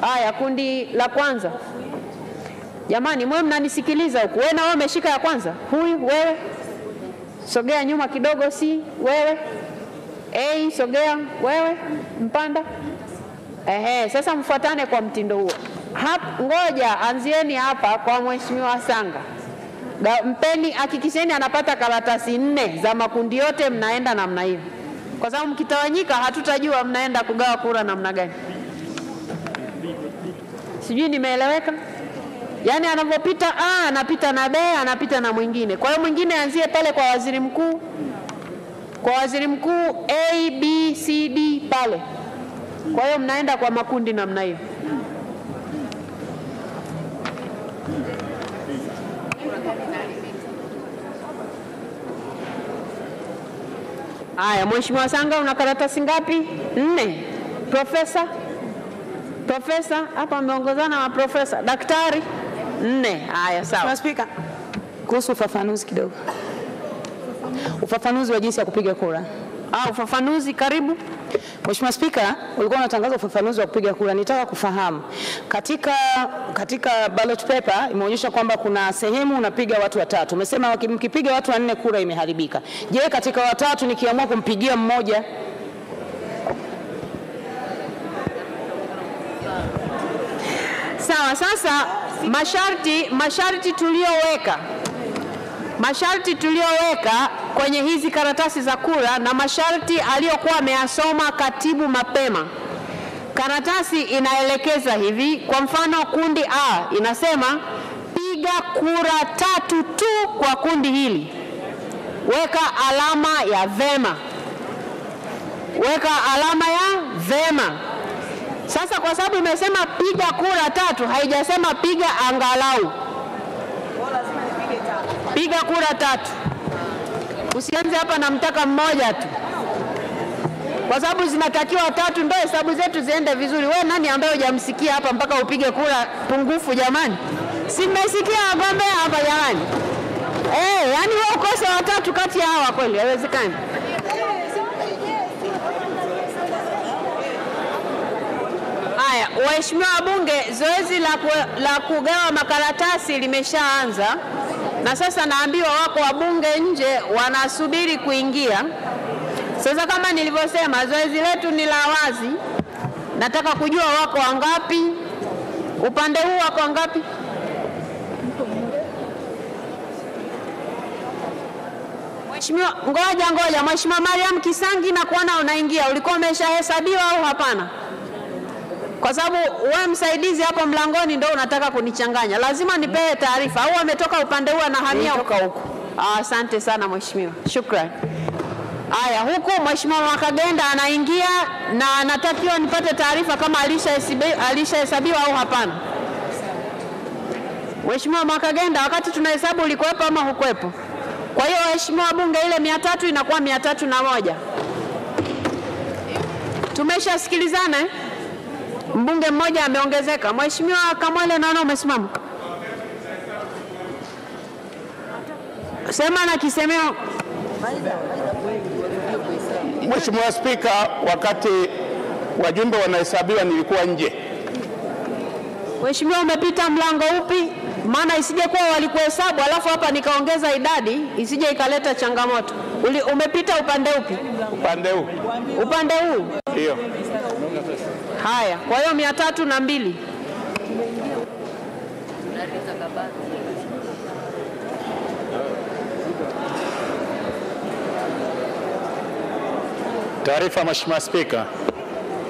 Haya, kundi la kwanza. Jamani, mwe mnanisikiliza huku. Wewe na wewe umeshika ya kwanza. Huyu wewe. Sogea nyuma kidogo, si wewe. Sogea wewe, mpanda. Sasa mfuatane kwa mtindo huo. Ngoja anzieni hapa kwa Mheshimiwa Sanga. Mpeni, hakikisheni anapata karatasi 4 za makundi yote, mnaenda namna hiyo. Kwa sababu mkitawanyika hatutajua mnaenda kugawa kura namna gani. Sijui nimeeleweka? Yaani anapopita A, anapita na B, anapita na mwingine. Kwa hiyo mwingine anzie pale kwa waziri mkuu. Kwa waziri mkuu A, B, C, D pale. Kwa hiyo mnaenda kwa makundi namna hiyo. Haya, Mheshimiwa Sanga una karatasi ngapi? 4. Profesa, hapa ameongozana na profesa. Daktari 4. Haya, sawa. Mheshimiwa Spika, kuhusu ufafanuzi kidogo. Ufafanuzi wa jinsi ya kupiga kura. Ufafanuzi, karibu. Mheshimiwa Spika, ulikuwa unatangaza ufafanuzi wa kupiga kura. Nitaka kufahamu. Katika ballot paper imeonyesha kwamba kuna sehemu unapiga watu 3. Umesema mkipiga watu 4 kura imeharibika. Je, katika 3 nikiamua kumpigia mmoja? Sawa, sasa masharti tuliyoweka kwenye hizi karatasi za kura na masharti aliyokuwa ameyasoma katibu mapema. Karatasi inaelekeza hivi, kwa mfano kundi A inasema piga kura 3 tu kwa kundi hili. Weka alama ya vema. Weka alama ya vema. Sasa kwa sababu imesema piga kura 3, haijasema piga angalau. Piga kura 3. Usianze hapa na mtaka mmoja tu. Kwa sababu zinatakiwa 3 ndio hesabu zetu ziende vizuri. Wewe nani ambaye hujamsikia hapa mpaka upige kura pungufu jamani? Si mmesikia wagombea hapa jamani? Yani wewe ukose 3 kati ya hawa kweli haiwezekani. Haya, waheshimiwa wabunge, zoezi la kugawa makaratasi limeshaanza. Na sasa naambiwa wako wabunge nje wanasubiri kuingia. Sasa kama nilivyosema, zoezi letu ni la wazi. Nataka kujua wako wangapi? Upande huu wako wangapi? Mheshimiwa, ngoja. Mheshimiwa Mariam Kisangi na kuona unaingia. Ulikuwa umeshahesabiwa au hapana? Kwa sababu wewe msaidizi hapo mlangoni ndio unataka kunichanganya. Lazima nipee taarifa. Au ametoka upande huu anahamia huko. Asante sana mheshimiwa. Shukrani. Haya, huku mheshimiwa Mwakagenda anaingia na anatakiwa nipate taarifa kama alishahesabiwa au hapana. Mheshimiwa Mwakagenda, wakati tunahesabu ulikuwepo ama hukuwepo? Kwa hiyo waheshimiwa wabunge, ile 300 inakuwa 301. Tumeshasikilizana eh? Mbunge mmoja ameongezeka. Mheshimiwa Kamwele, naona umesimama. Sema na kisemeo. Mheshimiwa Spika, wakati wajumbe wanahesabiwa nilikuwa nje. Mheshimiwa, umepita mlango upi? Maana isije kuwa walikuhesabu alafu hapa nikaongeza idadi, isije ikaleta changamoto. Umepita upande upi? Upande huu. Upande huu? Ndio. Haya, kwa hiyo 302. Taarifa Mheshimiwa Spika.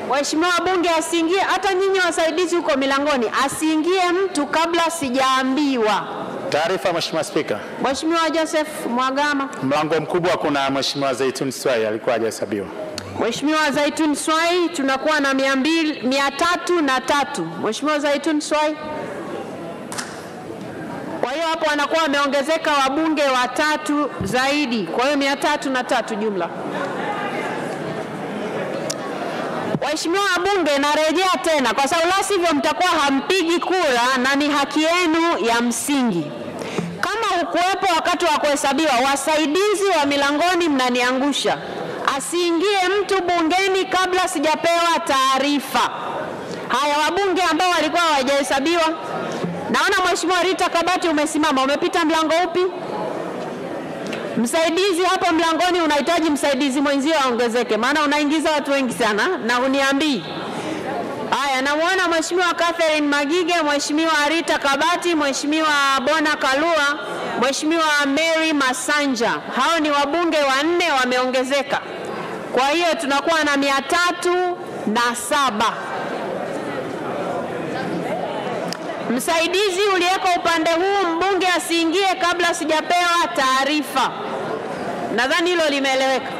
Waheshimiwa wabunge, asiingie, hata nyinyi wasaidizi huko milangoni, asiingie mtu kabla sijaambiwa. Taarifa Mheshimiwa Spika. Mheshimiwa Joseph Mwagama. Mlango mkubwa kuna Mheshimiwa Zaituni Swai alikuwa hajahesabiwa. Mheshimiwa Zaituni Swai, tunakuwa na 303. Mheshimiwa Zaituni Swai. Kwa hiyo hapo wanakuwa wameongezeka wabunge 3 zaidi. Kwa hiyo 303 jumla. Waheshimiwa wabunge, narejea tena kwa sababu la sivyo mtakuwa hampigi kura na ni haki yenu ya msingi. Kama hukuwepo wakati wa kuhesabiwa, wasaidizi wa milangoni mnaniangusha. Asiingie mtu bungeni kabla sijapewa taarifa. Haya, wabunge ambao walikuwa hawajahesabiwa. Naona Mheshimiwa Rita Kabati umesimama. Umepita mlango upi? Msaidizi hapo mlangoni, unahitaji msaidizi mwenzio aongezeke, maana unaingiza watu wengi sana na uniambii. Haya, namuona Mheshimiwa Catherine Magige, Mheshimiwa Rita Kabati, Mheshimiwa Bona Kalua, Mheshimiwa Mary Masanja. Hao ni wabunge 4 wameongezeka. Kwa hiyo tunakuwa na 307. Msaidizi uliyeko upande huu, mbunge asiingie kabla sijapewa taarifa. Nadhani hilo limeeleweka.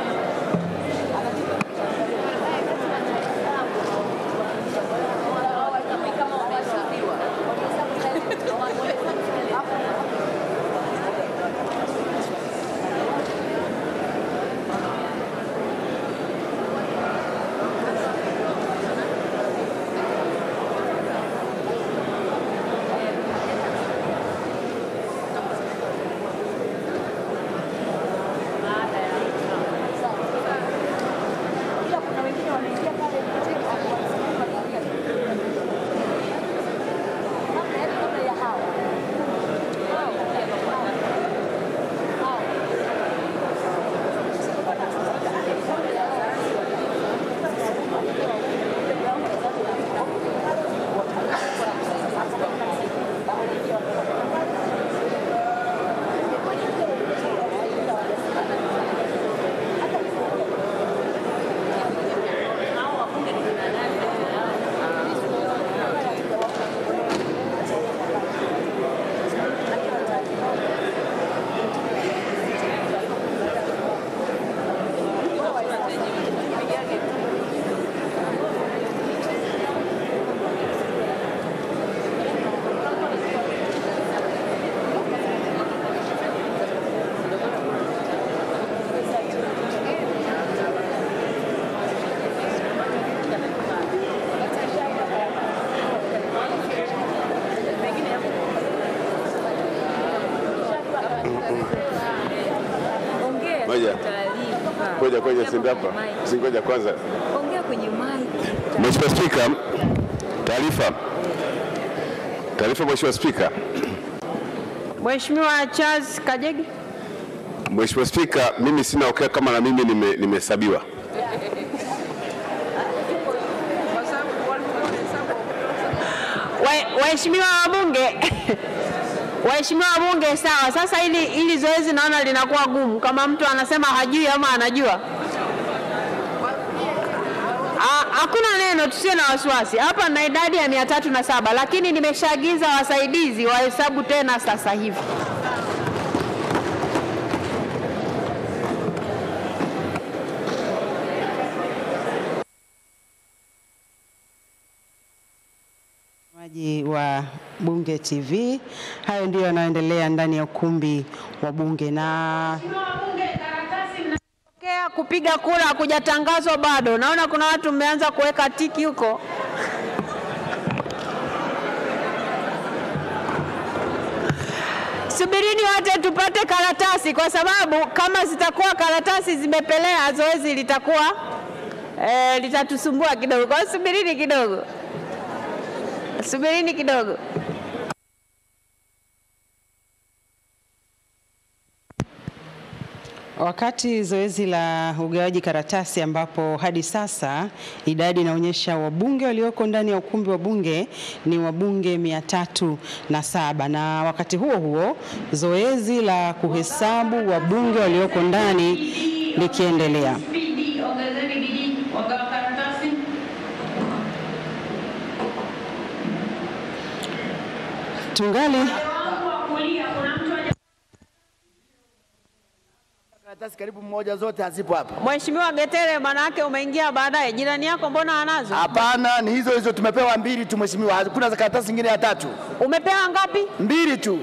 Ngoja sindi hapa. Singoja kwanza. Ongea kwenye mic. Mheshimiwa Spika, taarifa. Mheshimiwa Spika. Mheshimiwa Charles Kajegi. Mheshimiwa Spika, mimi sina okay kama na mimi nimehesabiwa. Waheshimiwa wabunge. Waheshimiwa wabunge, sawa. Sasa ili zoezi naona linakuwa gumu kama mtu anasema hajui ama anajua. Hakuna neno, tusiwe na wasiwasi. Hapa na idadi ya 307, lakini nimeshaagiza wasaidizi wahesabu tena sasa hivi. Wa Bunge TV, hayo ndio yanaendelea ndani ya ukumbi wa bunge. Na kupiga kura hakujatangazwa bado. Naona kuna watu mmeanza kuweka tiki huko. Subirini wote tupate karatasi, kwa sababu kama zitakuwa karatasi zimepelea, zoezi litakuwa litatusumbua kidogo. Kwa subirini kidogo. Subirini kidogo. Wakati zoezi la ugawaji karatasi, ambapo hadi sasa idadi inaonyesha wabunge walioko ndani ya ukumbi wa bunge ni wabunge 307, na wakati huo huo zoezi la kuhesabu wabunge walioko ndani likiendelea. Tungali karatasi karibu mmoja zote hazipo hapa. Mheshimiwa Getere, maana yake umeingia baadaye. Jirani yako mbona anazo? Hapana, ni hizo tumepewa 2 tu mheshimiwa. Hakuna karatasi nyingine ya 3. Umepewa ngapi? 2 tu.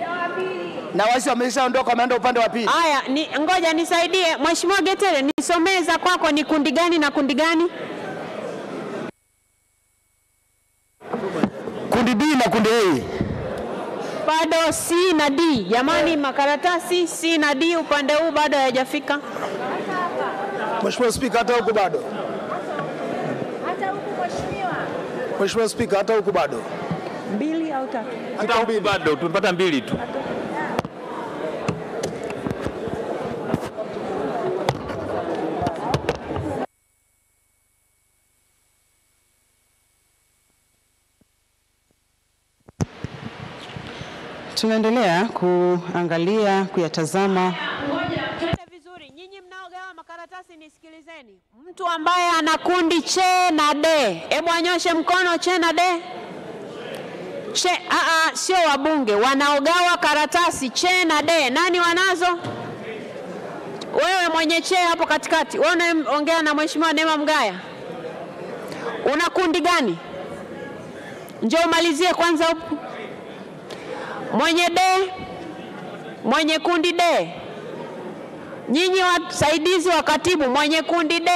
Na wasi wameshaondoka, wameenda upande wa pili. Haya, ngoja nisaidie. Mheshimiwa Getere, nisomeza kwako ni kundi gani na kundi gani? Kundi B na kundi A. Bado C na D. Jamani, makaratasi C na D upande huu bado hayajafika. Mheshimiwa Spika, hata huko bado. Hata huko mheshimiwa. Mheshimiwa Spika, hata huko bado. 2 au 3? Hata huko bado, tumepata 2 tu. Tunaendelea kuangalia, kuyatazama. Ngoja, twende vizuri. Nyinyi mnaogawa makaratasi nisikilizeni. Mtu ambaye ana kundi C na D, hebu anyoshe mkono. C na D. Sio wabunge wanaogawa karatasi C na D. Nani wanazo? Wewe mwenye C hapo katikati. Wewe unaongea na Mheshimiwa Neema Mgaya. Una kundi gani? Njoo malizie kwanza huko. Mwenye D, mwenye kundi D. Nyinyi wasaidizi wa katibu, mwenye kundi D,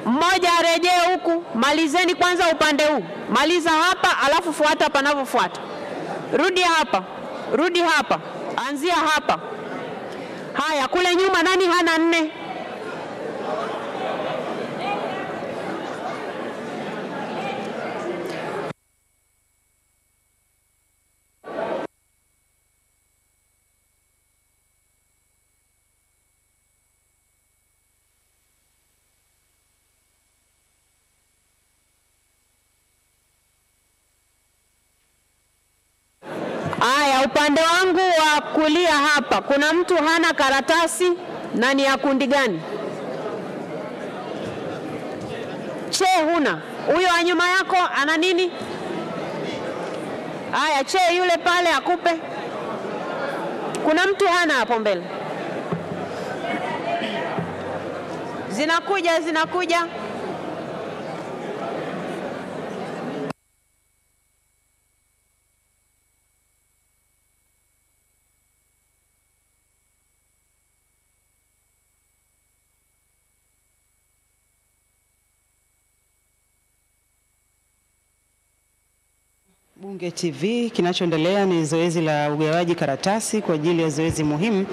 mmoja arejee huku. Malizeni kwanza upande huu. Maliza hapa, alafu fuata panavyofuata. Rudi hapa, rudi hapa, anzia hapa. Haya, kule nyuma nani hana 4? Upande wangu wa kulia hapa, kuna mtu hana karatasi na ni ya kundi gani? C huna. Huyo wa nyuma yako ana nini? Haya, C yule pale akupe. Kuna mtu hana hapo mbele. Zinakuja. Bunge TV, kinachoendelea ni zoezi la ugawaji karatasi kwa ajili ya zoezi muhimu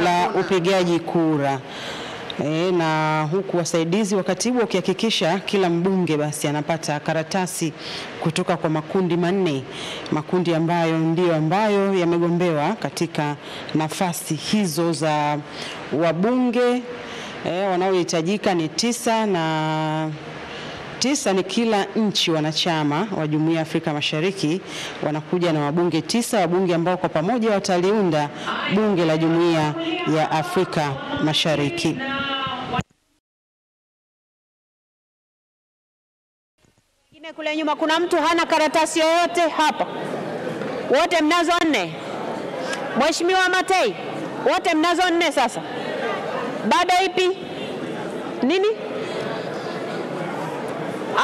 la upigaji kura. na huku wasaidizi wa katibu wakihakikisha kila mbunge basi anapata karatasi kutoka kwa makundi manne, makundi ambayo ndio ambayo yamegombewa katika nafasi hizo za wabunge. Wanaohitajika ni 9 na 9 ni kila nchi wanachama wa Jumuiya ya Afrika Mashariki wanakuja na wabunge 9, wabunge ambao kwa pamoja wataliunda bunge la Jumuiya ya Afrika Mashariki. Kule nyuma kuna mtu hana karatasi yoyote hapa? Wote mnazo 4. Mheshimiwa Matei, wote mnazo 4 sasa. Bado ipi? Nini?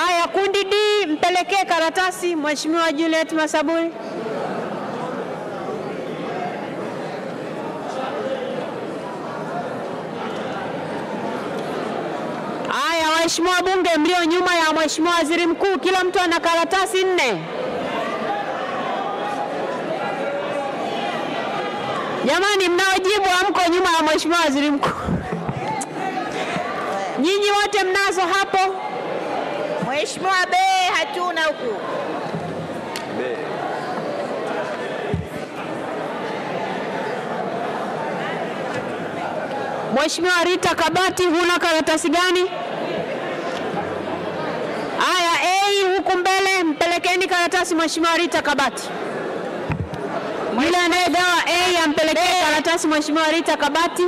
Aya, kundi D mpelekee karatasi Mheshimiwa Juliet Masaburi. Aya, waheshimiwa bunge mlio nyuma ya Mheshimiwa Waziri Mkuu, kila mtu ana karatasi 4. Jamani, mnaojibu hamko nyuma ya Mheshimiwa Waziri Mkuu. Nyinyi wote mnazo hapo? Mheshimiwa B hatuna huku. Mheshimiwa Rita Kabati, huna karatasi gani? Aya, A huku mbele, mpelekeni karatasi Mheshimiwa Rita Kabati. Yule anayegawa A ampelekee karatasi Mheshimiwa Rita Kabati.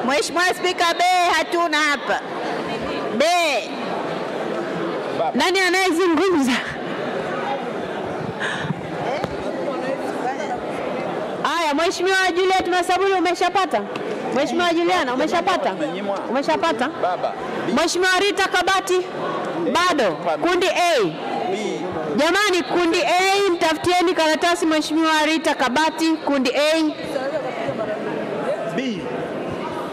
Mheshimiwa Spika, B hatuna hapa. B. Nani anayezungumza? Aya, Mheshimiwa Juliet Masaburi umeshapata? Mheshimiwa Juliana umeshapata? Umeshapata? Mheshimiwa Rita Kabati bado. Kundi A. Jamani, kundi A mtafutieni karatasi Mheshimiwa Rita Kabati. Kundi A. B.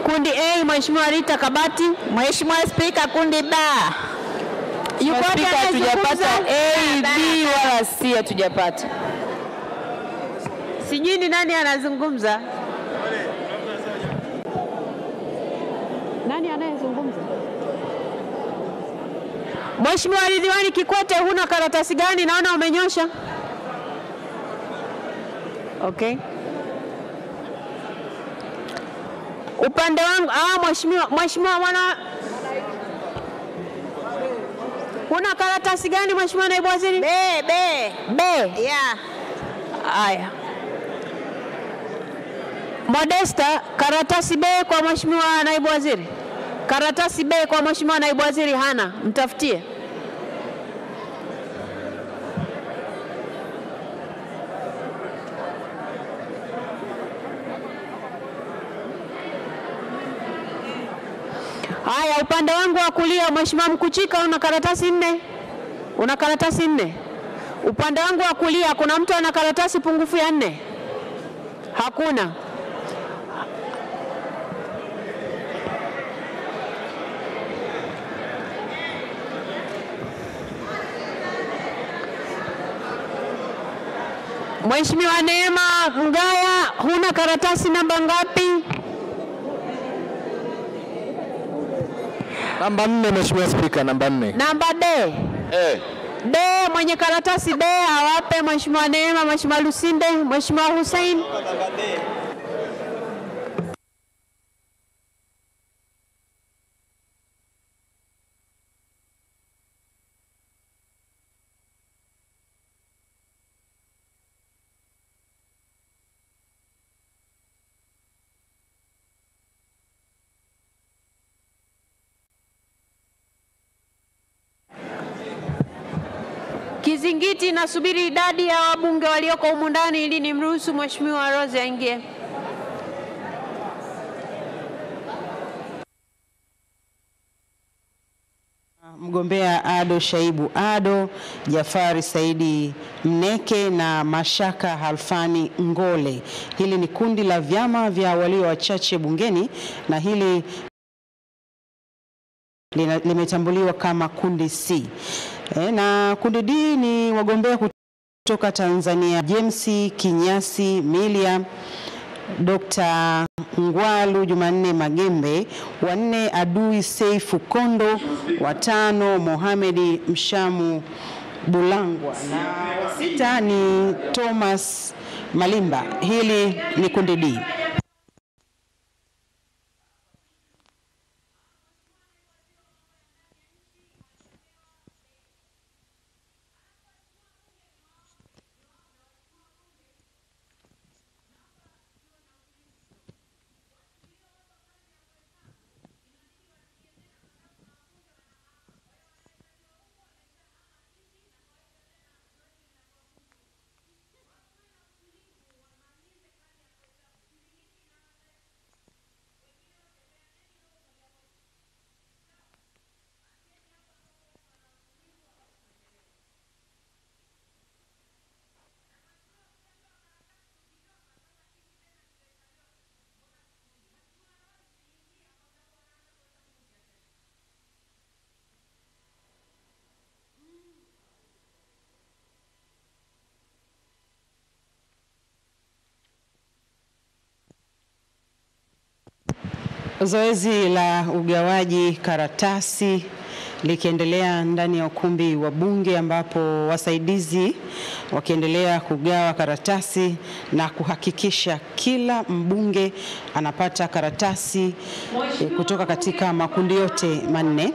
Kundi A Mheshimiwa Rita Kabati. Mheshimiwa Spika, kundi B. Yuko hatujapata A, B wala C hatujapata. Sijui ni nani anazungumza? Nani anayezungumza? Mheshimiwa Ridhiwani Kikwete, huna karatasi gani? Naona umenyosha. Okay. Upande wangu, Mheshimiwa mwana, huna karatasi gani Mheshimiwa Naibu Waziri? B. Yeah. Aya. Modesta, karatasi B kwa Mheshimiwa Naibu Waziri. Karatasi B kwa Mheshimiwa Naibu Waziri hana, mtafutie. Haya, upande wangu wa kulia Mheshimiwa Mkuchika, una karatasi 4? Una karatasi 4? Upande wangu wa kulia kuna mtu ana karatasi pungufu ya 4? Hakuna. Mheshimiwa Neema Mgaya, huna karatasi namba ngapi? Namba 4 Mheshimiwa Spika, namba 4. Namba D. D, mwenye karatasi D awape Mheshimiwa Neema, Mheshimiwa Lusinde, Mheshimiwa Hussein. Kizingiti, nasubiri idadi ya wabunge walioko humu ndani ili nimruhusu Mheshimiwa Rose aingie. Mgombea Ado Shaibu Ado, Jafari Saidi Mneke na Mashaka Halfani Ngole. Hili ni kundi la vyama vya walio wachache bungeni na hili limetambuliwa kama kundi C. Na kundi D ni wagombea kutoka Tanzania, James Kinyasi Milia, Dr. Ngwalu Jumanne Magembe, wa 4 Adui Seifu Kondo, wa 5 Mohamedi Mshamu Bulangwa na wa 6 ni Thomas Malimba. Hili ni kundi D. Zoezi la ugawaji karatasi likiendelea ndani ya ukumbi wa bunge, ambapo wasaidizi wakiendelea kugawa karatasi na kuhakikisha kila mbunge anapata karatasi kutoka katika makundi yote manne.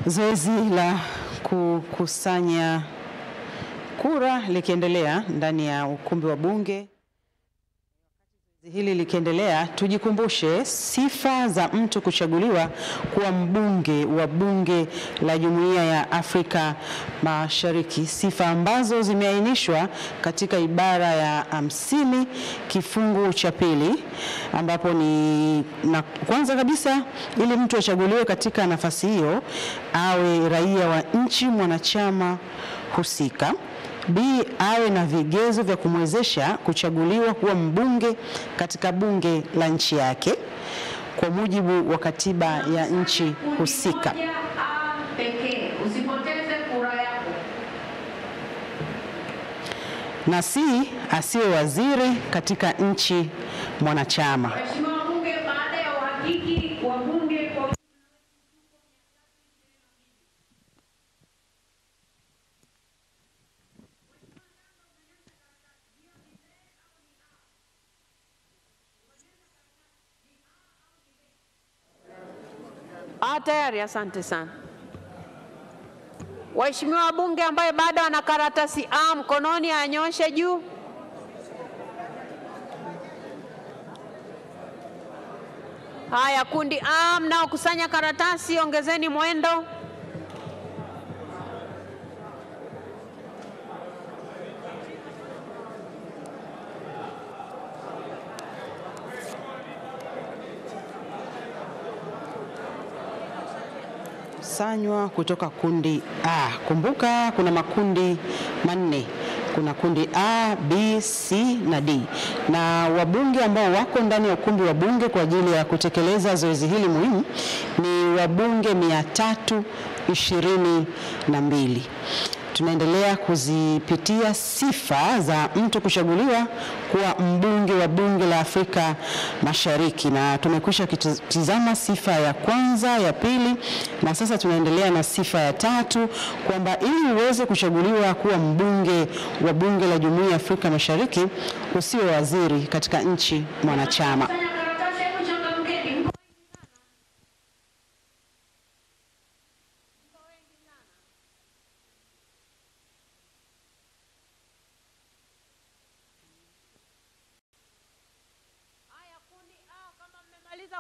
Zoezi la kukusanya kura likiendelea ndani ya ukumbi wa Bunge. Hili likiendelea, tujikumbushe sifa za mtu kuchaguliwa kuwa mbunge wa Bunge la Jumuiya ya Afrika Mashariki, sifa ambazo zimeainishwa katika ibara ya 50 kifungu cha pili, ambapo ni kwanza kabisa, ili mtu achaguliwe katika nafasi hiyo awe raia wa nchi mwanachama husika. B, awe na vigezo vya kumwezesha kuchaguliwa kuwa mbunge katika bunge la nchi yake kwa mujibu wa katiba ya nchi husika. Na C, asiwe waziri katika nchi mwanachama. Mheshimiwa Bunge, baada ya uhakiki wa bunge kwa tayari, asante sana. Waheshimiwa wabunge ambaye bado ana karatasi A mkononi anyoshe juu. Haya, kundi A mnaokusanya karatasi ongezeni mwendo. Sanywa kutoka kundi A. Kumbuka kuna makundi manne. Kuna kundi A, B, C na D. Na wabunge ambao wako ndani ya ukumbi wa bunge kwa ajili ya kutekeleza zoezi hili muhimu ni wabunge 322. Tunaendelea kuzipitia sifa za mtu kuchaguliwa kuwa mbunge wa Bunge la Afrika Mashariki, na tumekwisha kitizama sifa ya kwanza, ya pili, na sasa tunaendelea na sifa ya tatu, kwamba ili uweze kuchaguliwa kuwa mbunge wa Bunge la Jumuiya ya Afrika Mashariki usiwe waziri katika nchi mwanachama.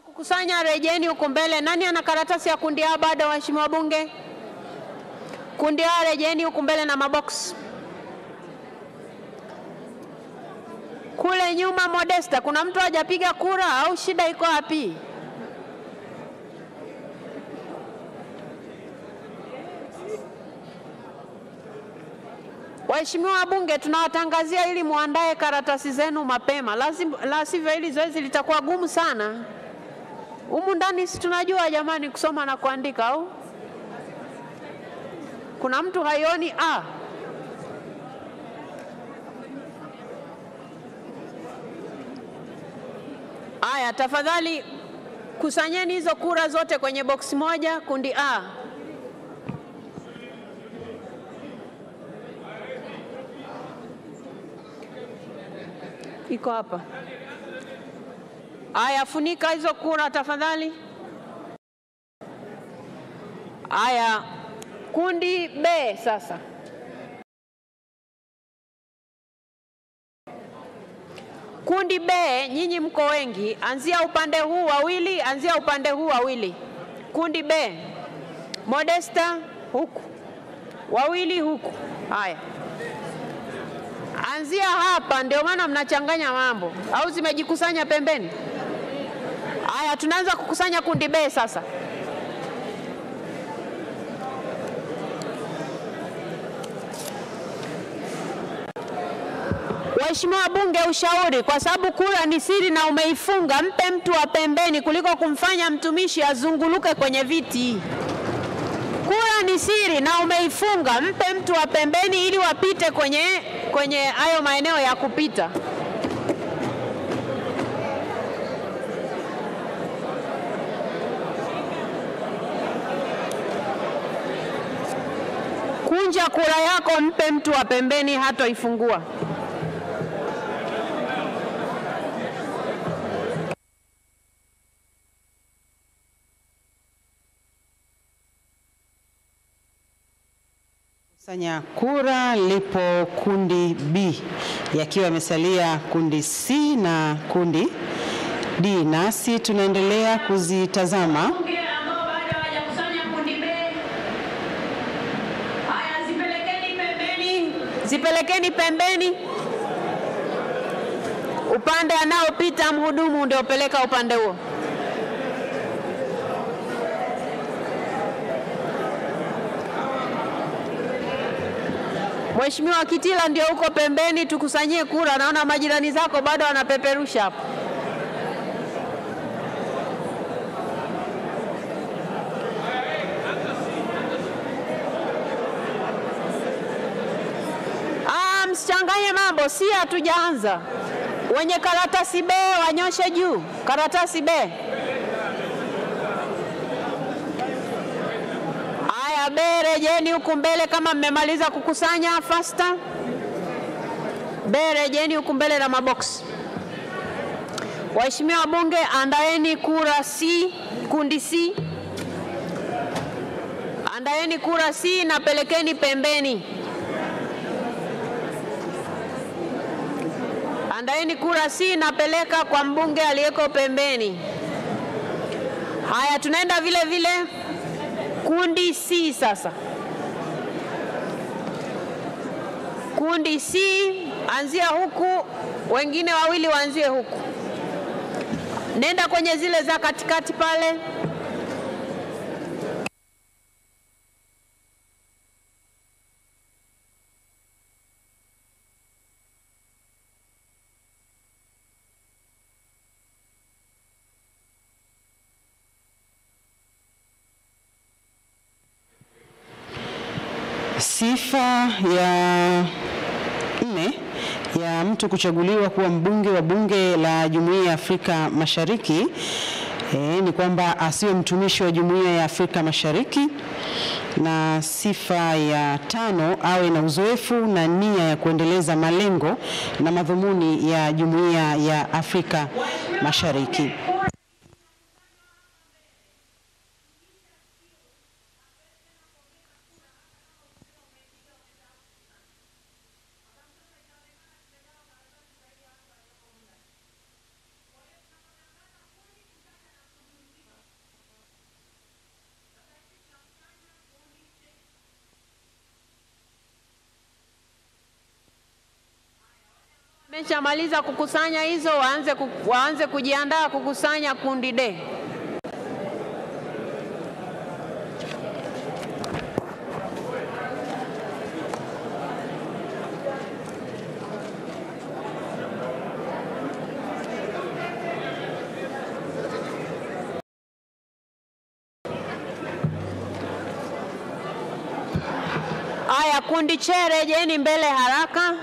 Kukusanya rejeni huko mbele. Nani ana karatasi ya kundi A bado, waheshimiwa bunge? Kundi A rejeni huko mbele na mabox. Kule nyuma Modesta, kuna mtu hajapiga kura au shida iko wapi? Waheshimiwa wabunge, tunawatangazia ili muandae karatasi zenu mapema. La sivyo hili zoezi litakuwa gumu sana. Humu ndani si tunajua jamani kusoma na kuandika au? Kuna mtu haioni A? Aya, tafadhali kusanyeni hizo kura zote kwenye box moja, kundi A. Iko hapa. Aya, funika hizo kura tafadhali. Aya, kundi B sasa. Kundi B, nyinyi mko wengi, anzia upande huu wawili, anzia upande huu wawili. Kundi B, Modesta huku, wawili huku. Haya, anzia hapa, ndio maana mnachanganya mambo, au zimejikusanya pembeni? Haya, tunaanza kukusanya kundi B sasa. Waheshimiwa bunge, ushauri, kwa sababu kura ni siri na umeifunga, mpe mtu wa pembeni kuliko kumfanya mtumishi azunguluke kwenye viti. Kura ni siri na umeifunga, mpe mtu wa pembeni ili wapite kwenye hayo maeneo ya kupita. Kunja kura yako, mpe mtu wa pembeni, hatoifungua. Kusanya kura lipo kundi B, yakiwa yamesalia kundi C na kundi D, nasi tunaendelea kuzitazama. Wabunge ambao bado hawajakusanya kundi B. Haya, zipelekeni pembeni. Zipelekeni pembeni. Upande anaopita mhudumu ndio peleka upande huo. Mheshimiwa Kitila ndio uko pembeni, tukusanyie kura. Naona majirani zako bado wanapeperusha hapo. Msichanganye mambo, si hatujaanza. Wenye karatasi B wanyoshe juu. Karatasi B. Haya, B rejeni huku mbele kama mmemaliza kukusanya faster. B rejeni huku mbele na mabox. Waheshimiwa wabunge, andaeni kura C, kundi C. Andaeni kura C na pelekeni pembeni. Andaeni kura C na peleka kwa mbunge aliyeko pembeni. Haya, tunaenda vile vile kundi C sasa. Kundi C, anzia huku, wengine wawili waanzie huku. Nenda kwenye zile za katikati pale. Sifa ya 4 ya mtu kuchaguliwa kuwa mbunge wa Bunge la Jumuiya ya Afrika Mashariki ni kwamba asiwe mtumishi wa Jumuiya ya Afrika Mashariki, na sifa ya 5 awe na uzoefu na nia ya kuendeleza malengo na madhumuni ya Jumuiya ya Afrika Mashariki. Meshamaliza kukusanya hizo, waanze kujiandaa kukusanya kundi D. Haya, kundi C rejeni mbele haraka.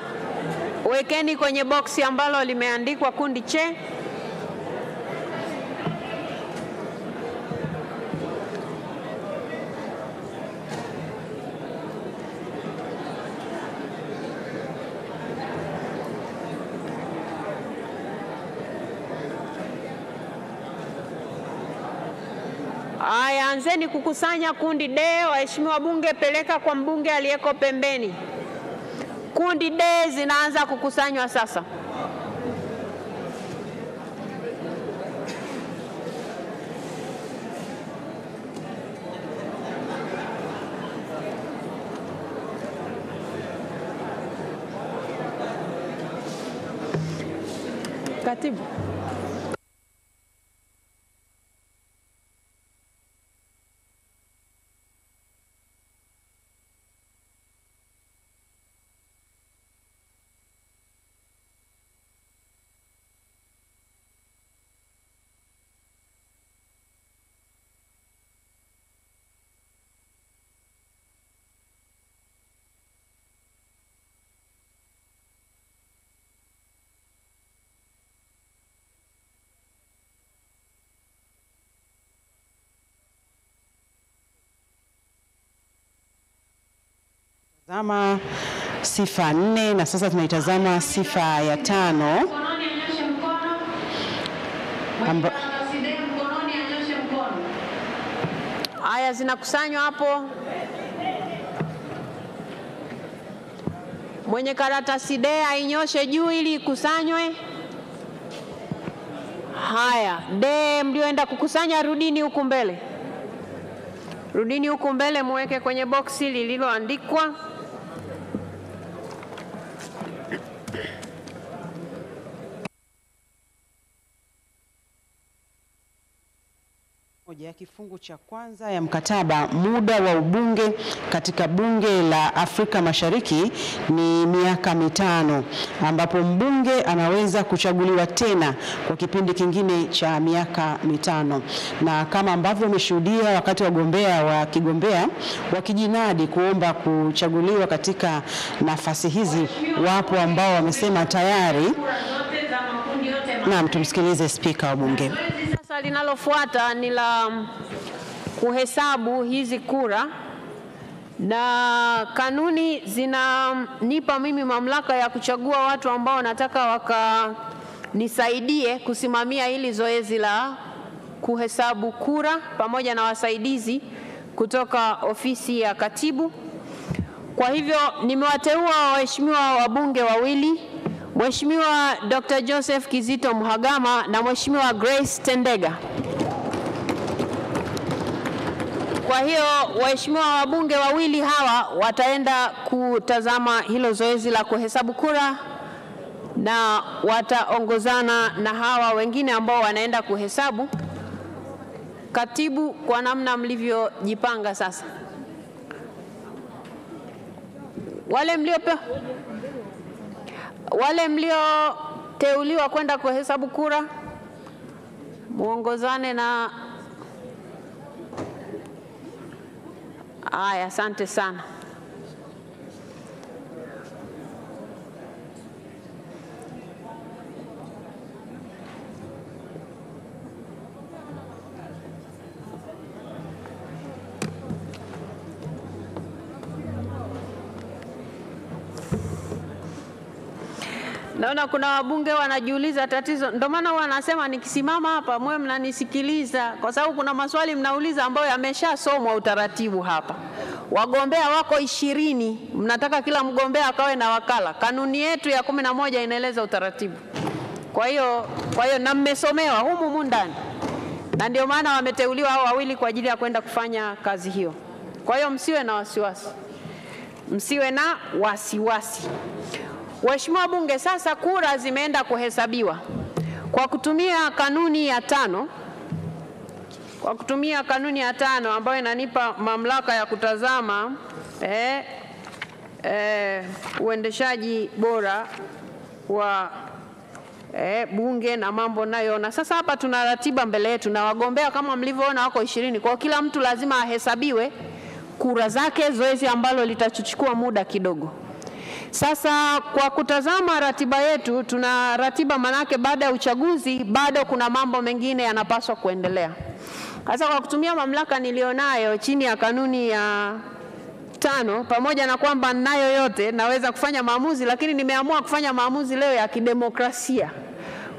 Wekeni kwenye boksi ambalo limeandikwa kundi C. Haya, anzeni kukusanya kundi D. Waheshimiwa wabunge, peleka kwa mbunge aliyeko pembeni. Kundi D zinaanza kukusanywa sasa. Katibu. Tazama sifa 4 na sasa tunaitazama sifa ya 5. Haya, zinakusanywa hapo. Mwenye karatasi D ainyoshe juu ili ikusanywe. Haya, D mlioenda kukusanya rudini huku mbele. Rudini huku mbele muweke kwenye boksi lililoandikwa. Ya kifungu cha kwanza ya mkataba, muda wa ubunge katika Bunge la Afrika Mashariki ni miaka 5, ambapo mbunge anaweza kuchaguliwa tena kwa kipindi kingine cha miaka 5. Na kama ambavyo umeshuhudia wakati wagombea wakigombea wakijinadi kuomba kuchaguliwa katika nafasi hizi, wapo ambao wamesema tayari. Naam, tumsikilize Spika wa Bunge. Sasa linalofuata ni la kuhesabu hizi kura, na kanuni zinanipa mimi mamlaka ya kuchagua watu ambao nataka wakanisaidie kusimamia hili zoezi la kuhesabu kura pamoja na wasaidizi kutoka ofisi ya katibu. Kwa hivyo nimewateua waheshimiwa wabunge wawili, Mheshimiwa Dr. Joseph Kizito Mhagama na Mheshimiwa Grace Tendega. Kwa hiyo waheshimiwa wabunge wawili hawa wataenda kutazama hilo zoezi la kuhesabu kura na wataongozana na hawa wengine ambao wanaenda kuhesabu. Katibu, kwa namna mlivyojipanga sasa, wale mlioteuliwa kwenda kuhesabu kura muongozane na. Aya, asante sana. Naona kuna wabunge wanajiuliza tatizo, ndio maana wanasema nikisimama hapa mwe mnanisikiliza, kwa sababu kuna maswali mnauliza ambayo yameshasomwa utaratibu hapa. Wagombea wako 20, mnataka kila mgombea akawe na wakala. Kanuni yetu ya 11 inaeleza utaratibu. Kwa hiyo na mmesomewa humu ndani, na ndio maana wameteuliwa hao wawili kwa ajili ya kwenda kufanya kazi hiyo. Kwa hiyo msiwe na wasiwasi, msiwe na wasiwasi. Waheshimiwa bunge, sasa kura zimeenda kuhesabiwa kwa kutumia kanuni ya 5. Kwa kutumia kanuni ya 5 ambayo inanipa mamlaka ya kutazama uendeshaji bora wa bunge na mambo nayo. Na sasa hapa tuna ratiba mbele yetu na wagombea kama mlivyoona wako 20. Kwa kila mtu lazima ahesabiwe kura zake, zoezi ambalo litachukua muda kidogo. Sasa kwa kutazama ratiba yetu, tuna ratiba manake baada ya uchaguzi bado kuna mambo mengine yanapaswa kuendelea. Sasa kwa kutumia mamlaka nilionayo chini ya kanuni ya 5, pamoja na kwamba nayo yote naweza kufanya maamuzi, lakini nimeamua kufanya maamuzi leo ya kidemokrasia.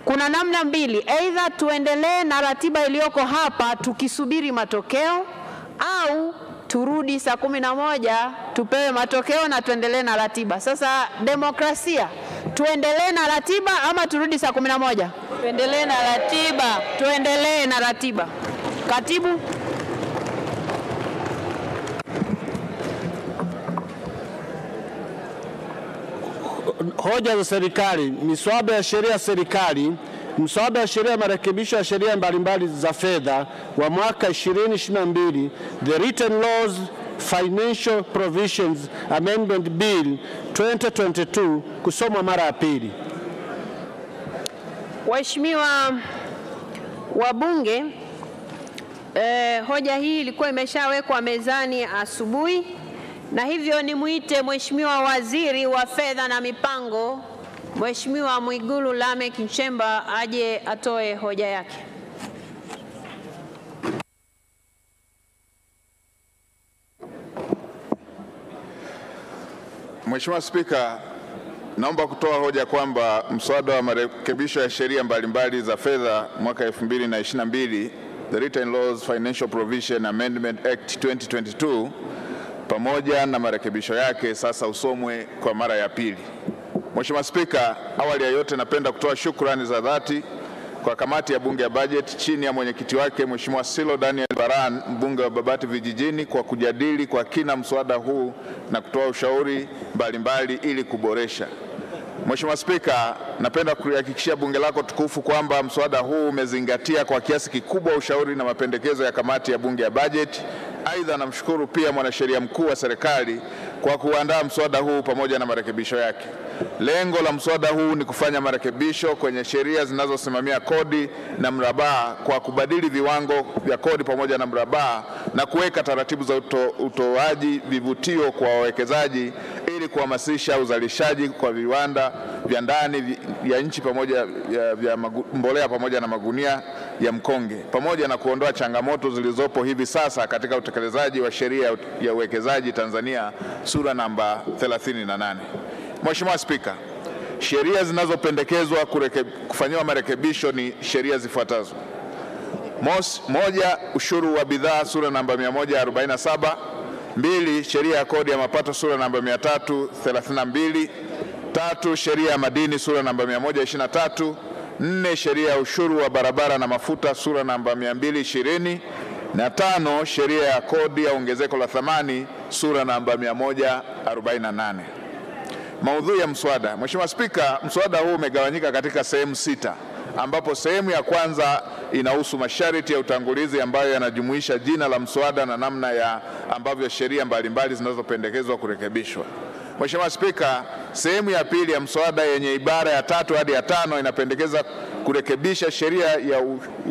Kuna namna mbili, either tuendelee na ratiba iliyoko hapa tukisubiri matokeo, au turudi saa 11 tupewe matokeo na tuendelee na ratiba. Sasa demokrasia, tuendelee na ratiba ama turudi saa 11? Tuendelee na ratiba. Tuendelee na ratiba. Katibu. Hoja za serikali, miswada ya sheria ya serikali, mswada wa sheria ya marekebisho ya sheria mbalimbali za fedha wa mwaka 2022, the Written Laws Financial Provisions Amendment Bill 2022, kusomwa mara ya pili. Waheshimiwa wabunge, hoja hii ilikuwa imeshawekwa mezani asubuhi, na hivyo nimuite Mheshimiwa Waziri wa Fedha na Mipango, Mheshimiwa Mwigulu Lameck Nchemba aje atoe hoja yake. Mheshimiwa Spika, naomba kutoa hoja kwamba mswada wa marekebisho ya sheria mbalimbali za fedha mwaka 2022, the Written Laws Financial Provision Amendment Act 2022, pamoja na marekebisho yake sasa usomwe kwa mara ya pili. Mheshimiwa Spika, awali ya yote napenda kutoa shukrani za dhati kwa kamati ya Bunge ya Bajeti chini ya mwenyekiti wake Mheshimiwa Silo Daniel Baran, mbunge wa Babati Vijijini, kwa kujadili kwa kina mswada huu na kutoa ushauri mbalimbali ili kuboresha. Mheshimiwa Spika, napenda kuhakikishia bunge lako tukufu kwamba mswada huu umezingatia kwa kiasi kikubwa ushauri na mapendekezo ya kamati ya Bunge ya Bajeti. Aidha, namshukuru pia mwanasheria mkuu wa serikali kwa kuandaa mswada huu pamoja na marekebisho yake. Lengo la mswada huu ni kufanya marekebisho kwenye sheria zinazosimamia kodi na mrabaha kwa kubadili viwango vya kodi pamoja na mrabaha na kuweka taratibu za utoaji vivutio kwa wawekezaji ili kuhamasisha uzalishaji kwa viwanda vya ndani ya nchi pamoja vya mbolea pamoja na magunia ya mkonge, pamoja na kuondoa changamoto zilizopo hivi sasa katika utekelezaji wa sheria ya uwekezaji Tanzania sura namba 38. Mheshimiwa Spika, sheria zinazopendekezwa kufanyiwa marekebisho ni sheria zifuatazo. Moja, ushuru wa bidhaa sura namba 147. 2, sheria ya kodi ya mapato sura namba 332. 3, sheria ya madini sura namba 123. 4, sheria ya ushuru wa barabara na mafuta sura namba 220. na 5, sheria ya kodi ya ongezeko la thamani sura namba 148. Maudhui ya mswada. Mheshimiwa Spika, mswada huu umegawanyika katika sehemu 6, ambapo sehemu ya kwanza inahusu masharti ya utangulizi ambayo yanajumuisha jina la mswada na namna ya ambavyo sheria mbalimbali zinazopendekezwa kurekebishwa. Mheshimiwa Spika, sehemu ya pili ya mswada yenye ibara ya 3 hadi ya 5 inapendekeza kurekebisha sheria ya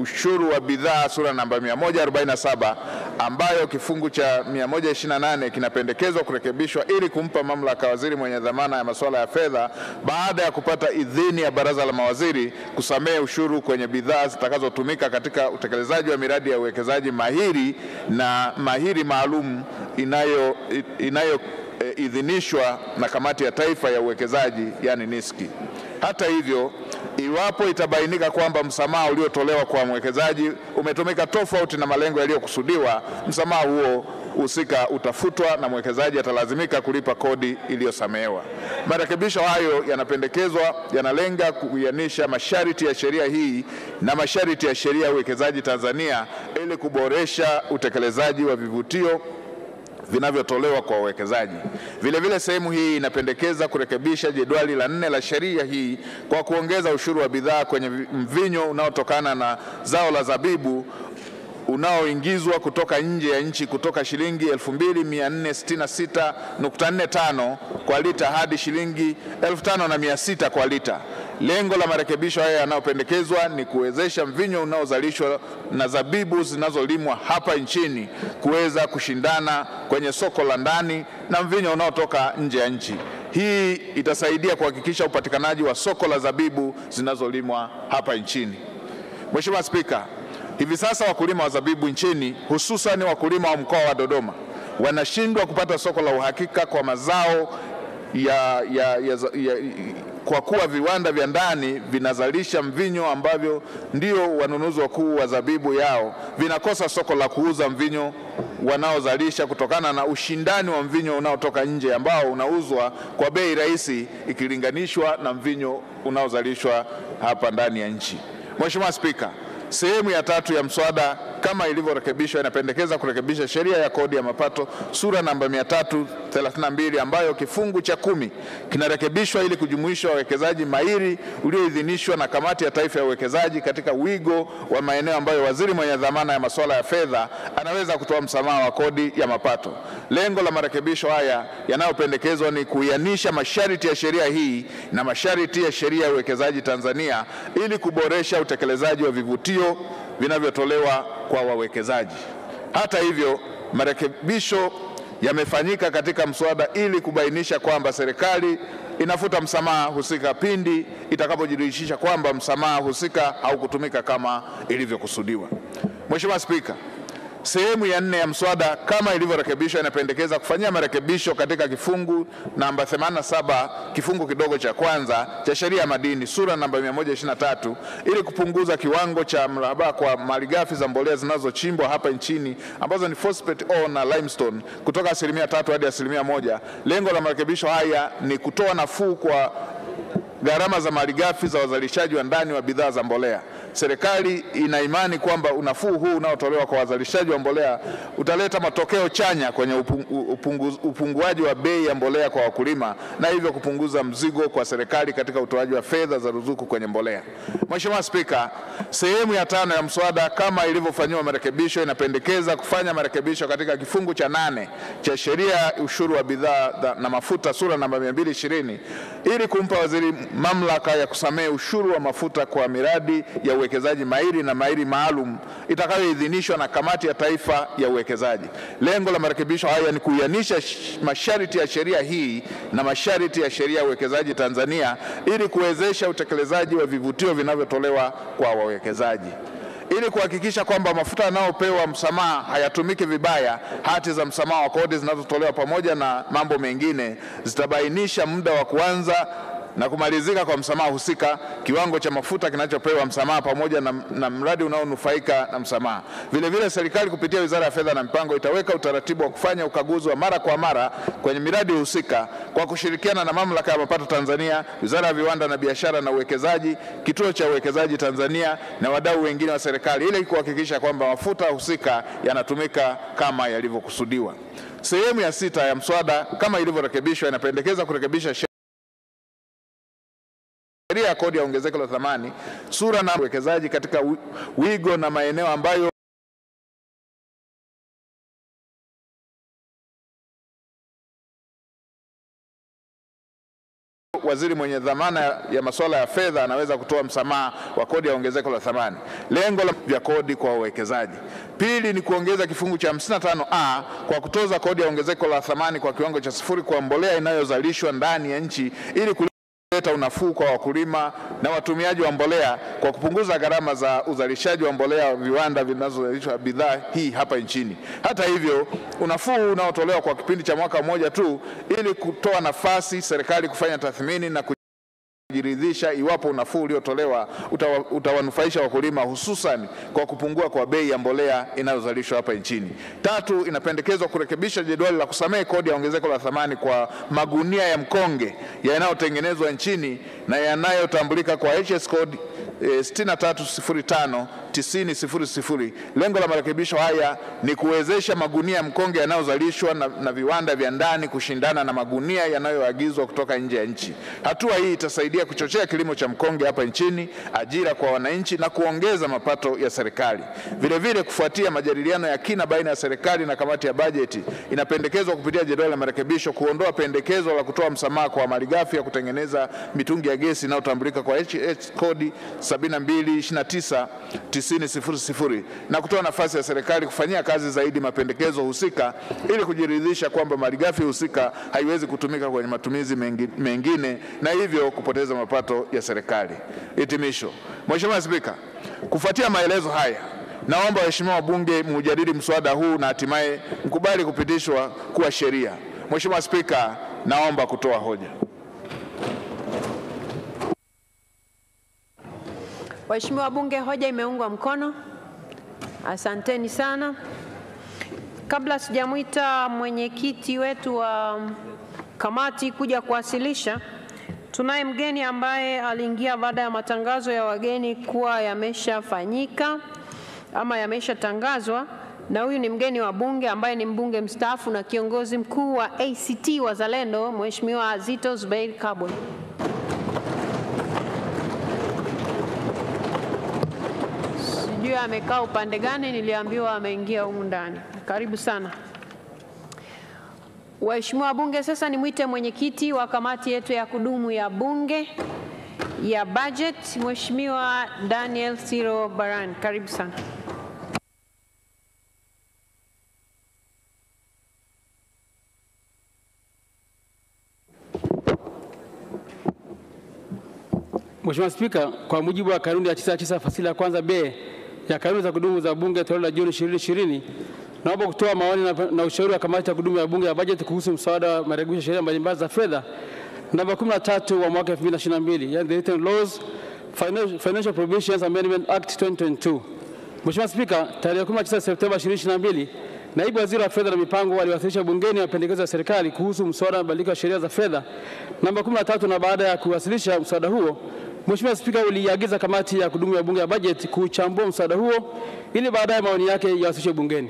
ushuru wa bidhaa sura namba 147 ambayo kifungu cha 128 kinapendekezwa kurekebishwa ili kumpa mamlaka waziri mwenye dhamana ya masuala ya fedha baada ya kupata idhini ya baraza la mawaziri kusamehe ushuru kwenye bidhaa zitakazotumika katika utekelezaji wa miradi ya uwekezaji mahiri na mahiri maalum idhinishwa na Kamati ya Taifa ya Uwekezaji, yani NISKI. Hata hivyo, iwapo itabainika kwamba msamaha uliotolewa kwa mwekezaji umetumika tofauti na malengo yaliyokusudiwa, msamaha huo husika utafutwa na mwekezaji atalazimika kulipa kodi iliyosamehewa. Marekebisho hayo yanapendekezwa yanalenga kuianisha masharti ya sheria hii na masharti ya sheria ya uwekezaji Tanzania ili kuboresha utekelezaji wa vivutio vinavyotolewa kwa wawekezaji. Vile vile sehemu hii inapendekeza kurekebisha jedwali la 4 la sheria hii kwa kuongeza ushuru wa bidhaa kwenye mvinyo unaotokana na zao la zabibu unaoingizwa kutoka nje ya nchi kutoka shilingi 2466.45 kwa lita hadi shilingi 5600 kwa lita. Lengo la marekebisho haya yanayopendekezwa ni kuwezesha mvinyo unaozalishwa na zabibu zinazolimwa hapa nchini kuweza kushindana kwenye soko la ndani na mvinyo unaotoka nje ya nchi. Hii itasaidia kuhakikisha upatikanaji wa soko la zabibu zinazolimwa hapa nchini. Mheshimiwa Spika, hivi sasa wakulima wa zabibu nchini, hususan wakulima wa mkoa wa Dodoma, wanashindwa kupata soko la uhakika kwa mazao kwa kuwa viwanda vya ndani vinazalisha mvinyo ambavyo ndio wanunuzi wakuu wa zabibu yao vinakosa soko la kuuza mvinyo wanaozalisha kutokana na ushindani wa mvinyo unaotoka nje ambao unauzwa kwa bei rahisi ikilinganishwa na mvinyo unaozalishwa hapa ndani ya nchi. Mheshimiwa Spika, sehemu ya 3 ya mswada kama ilivyorekebishwa inapendekeza kurekebisha sheria ya kodi ya mapato sura namba 332 ambayo kifungu cha 10 kinarekebishwa ili kujumuisha wawekezaji mahiri ulioidhinishwa na Kamati ya Taifa ya Uwekezaji katika wigo wa maeneo ambayo waziri mwenye dhamana ya masuala ya fedha anaweza kutoa msamaha wa kodi ya mapato. Lengo la marekebisho haya yanayopendekezwa ni kuianisha masharti ya sheria hii na masharti ya sheria ya uwekezaji Tanzania ili kuboresha utekelezaji wa vivutio vinavyotolewa kwa wawekezaji. Hata hivyo, marekebisho yamefanyika katika mswada ili kubainisha kwamba serikali inafuta msamaha husika pindi itakapojiridhisha kwamba msamaha husika haukutumika kama ilivyokusudiwa. Mheshimiwa Spika, Sehemu ya 4 ya mswada kama ilivyorekebishwa inapendekeza kufanyia marekebisho katika kifungu namba 87 kifungu kidogo cha kwanza cha sheria ya madini sura namba 123 ili kupunguza kiwango cha mraba kwa malighafi za mbolea zinazochimbwa hapa nchini ambazo ni phosphate ore na limestone kutoka 3% hadi 1%. Lengo la marekebisho haya ni kutoa nafuu kwa gharama za malighafi za wazalishaji wa ndani wa bidhaa za mbolea. Serikali ina imani kwamba unafuu huu unaotolewa kwa wazalishaji wa mbolea utaleta matokeo chanya kwenye upunguaji wa bei ya mbolea kwa wakulima na hivyo kupunguza mzigo kwa serikali katika utoaji wa fedha za ruzuku kwenye mbolea. Mheshimiwa Spika, sehemu ya 5 ya mswada kama ilivyofanyiwa marekebisho inapendekeza kufanya marekebisho katika kifungu cha 8 cha sheria ya ushuru wa bidhaa na mafuta sura namba 220 ili kumpa waziri mamlaka ya kusamehe ushuru wa mafuta kwa miradi ya uwekezaji mahiri na mahiri maalum itakayoidhinishwa na Kamati ya Taifa ya Uwekezaji. Lengo la marekebisho haya ni kuianisha masharti ya sheria hii na masharti ya sheria ya uwekezaji Tanzania ili kuwezesha utekelezaji wa vivutio vinavyotolewa kwa wawekezaji. Ili kuhakikisha kwamba mafuta yanayopewa msamaha hayatumiki vibaya, hati za msamaha wa kodi zinazotolewa pamoja na mambo mengine zitabainisha muda wa kuanza na kumalizika kwa msamaha husika, kiwango cha mafuta kinachopewa msamaha pamoja na mradi unaonufaika na msamaha. Vile vile serikali kupitia Wizara ya Fedha na Mipango itaweka utaratibu wa kufanya ukaguzi wa mara kwa mara kwenye miradi husika kwa kushirikiana na Mamlaka ya Mapato Tanzania, Wizara ya Viwanda na Biashara na Uwekezaji, Kituo cha Uwekezaji Tanzania na wadau wengine wa serikali ili kuhakikisha kwamba mafuta husika yanatumika kama yalivyokusudiwa. Sehemu ya 6 ya mswada kama ilivyorekebishwa inapendekeza kurekebisha sheria ya kodi ya ongezeko la thamani sura na uwekezaji katika wigo na maeneo ambayo waziri mwenye dhamana ya masuala ya fedha anaweza kutoa msamaha wa kodi ya ongezeko la thamani. Lengo la vya kodi kwa wawekezaji. Pili ni kuongeza kifungu cha 55A kwa kutoza kodi ya ongezeko la thamani kwa kiwango cha 0 kwa mbolea inayozalishwa ndani ya nchi ili kuleta unafuu kwa wakulima na watumiaji wa mbolea kwa kupunguza gharama za uzalishaji wa mbolea wa viwanda vinazozalisha bidhaa hii hapa nchini. Hata hivyo, unafuu unaotolewa kwa kipindi cha mwaka mmoja tu ili kutoa nafasi serikali kufanya tathmini na kujiridhisha iwapo unafuu uliotolewa utawanufaisha wakulima hususan kwa kupungua kwa bei ya mbolea inayozalishwa hapa nchini. Tatu, inapendekezwa kurekebisha jedwali la kusamehe kodi ya ongezeko la thamani kwa magunia ya mkonge yanayotengenezwa nchini na yanayotambulika kwa HS code 6305-9000. Lengo la marekebisho haya ni kuwezesha magunia ya mkonge yanayozalishwa na viwanda vya ndani kushindana na magunia yanayoagizwa kutoka nje ya nchi. Hatua hii itasaidia kuchochea kilimo cha mkonge hapa nchini, ajira kwa wananchi na kuongeza mapato ya serikali. Vile vile, kufuatia majadiliano ya kina baina ya serikali na kamati ya bajeti, inapendekezwa kupitia jedwali la marekebisho kuondoa pendekezo la kutoa msamaha kwa malighafi ya kutengeneza mitungi ya gesi inayotambulika kwa HS code 7229-9000 na kutoa nafasi ya serikali kufanyia kazi zaidi mapendekezo husika ili kujiridhisha kwamba malighafi husika haiwezi kutumika kwenye matumizi mengine na hivyo kupoteza mapato ya serikali. Hitimisho. Mheshimiwa Spika, kufuatia maelezo haya, naomba waheshimiwa wabunge mujadili mswada huu na hatimaye mkubali kupitishwa kuwa sheria. Mheshimiwa Spika, naomba kutoa hoja. Waheshimiwa wabunge, hoja imeungwa mkono. Asanteni sana. Kabla sijamuita mwenyekiti wetu wa kamati kuja kuwasilisha, tunaye mgeni ambaye aliingia baada ya matangazo ya wageni kuwa yameshafanyika ama yameshatangazwa, na huyu ni mgeni wa bunge ambaye ni mbunge mstaafu na kiongozi mkuu wa ACT Wazalendo, Mheshimiwa Zitto Zuberi Kabwe. Sijui amekaa upande gani, niliambiwa ameingia humu ndani. Karibu sana. Waheshimiwa wabunge, sasa nimwite mwenyekiti wa kamati yetu ya kudumu ya bunge ya budget, Mheshimiwa Daniel Siro Baran. Karibu sana. Mheshimiwa Spika, kwa mujibu wa kanuni ya 99 fasili ya kwanza B ya kanuni za kudumu za Bunge toleo la Juni 2020, naomba kutoa maoni na ushauri wa kamati ya kudumu ya Bunge ya bajeti kuhusu mswada wa marekebisho ya sheria mbalimbali za fedha namba 13 wa mwaka 2022, yani the Written Laws Financial Provisions Amendment Act 2022. Mheshimiwa Spika, tarehe 19 Septemba 2022, Naibu Waziri wa Fedha na Mipango aliwasilisha bungeni mapendekezo ya serikali kuhusu mswada wa mabadiliko ya sheria za fedha namba 13, na baada ya kuwasilisha mswada huo, Mheshimiwa Spika uliagiza kamati ya kudumu ya Bunge ya bajeti kuchambua mswada huo ili baadaye maoni yake yawasilishwe bungeni.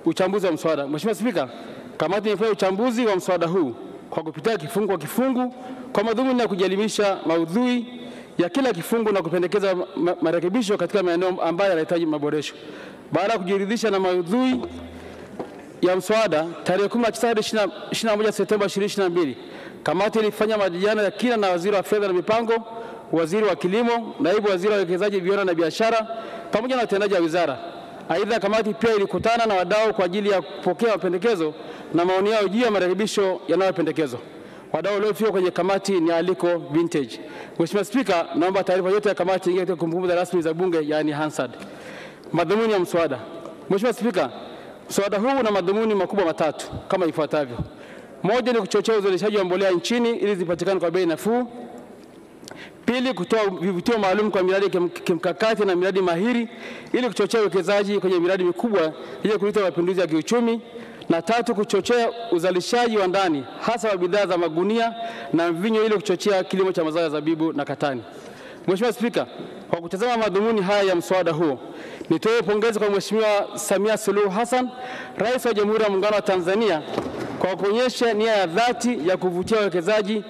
Uchambuzi wa mswada. Mheshimiwa Spika, kamati imefanya uchambuzi wa mswada huu kwa kupitia kifungu kwa kifungu kwa madhumuni ya kujielimisha maudhui ya kila kifungu na kupendekeza marekebisho katika maeneo ambayo yanahitaji maboresho. Baada ya kujiridhisha na maudhui ya mswada, tarehe 19 hadi 21 Septemba 2022, kamati ilifanya majadiliano ya kina na Waziri wa Fedha na Mipango, Waziri wa Kilimo, Naibu Waziri wa Uwekezaji, Viwanda na Biashara pamoja na watendaji wa wizara. Aidha, kamati pia ilikutana na wadau kwa ajili ya kupokea mapendekezo na maoni yao juu ya marekebisho yanayopendekezwa. Wadau waliofika kwenye kamati ni Aliko Vintage. Mheshimiwa Spika, naomba taarifa yote ya kamati ingie katika kumbukumbu rasmi za Bunge, yani Hansard. Madhumuni ya mswada. Mheshimiwa Spika, mswada huu una madhumuni makubwa matatu kama ifuatavyo. Moja ni kuchochea uzalishaji wa mbolea nchini ili zipatikane kwa bei nafuu. Pili, kutoa vivutio maalum kwa miradi kimkakati na miradi mahiri ili kuchochea uwekezaji kwenye miradi mikubwa ili kuleta mapinduzi ya kiuchumi. Na tatu, kuchochea uzalishaji wa ndani hasa wa bidhaa za magunia na mvinyo ili kuchochea kilimo cha mazao ya zabibu na katani. Mheshimiwa Spika, kwa kutazama madhumuni haya ya mswada huo, nitoe pongezi kwa Mheshimiwa Samia Suluhu Hassan, Rais wa Jamhuri ya Muungano wa Tanzania, kwa kuonyesha nia ya dhati ya kuvutia wawekezaji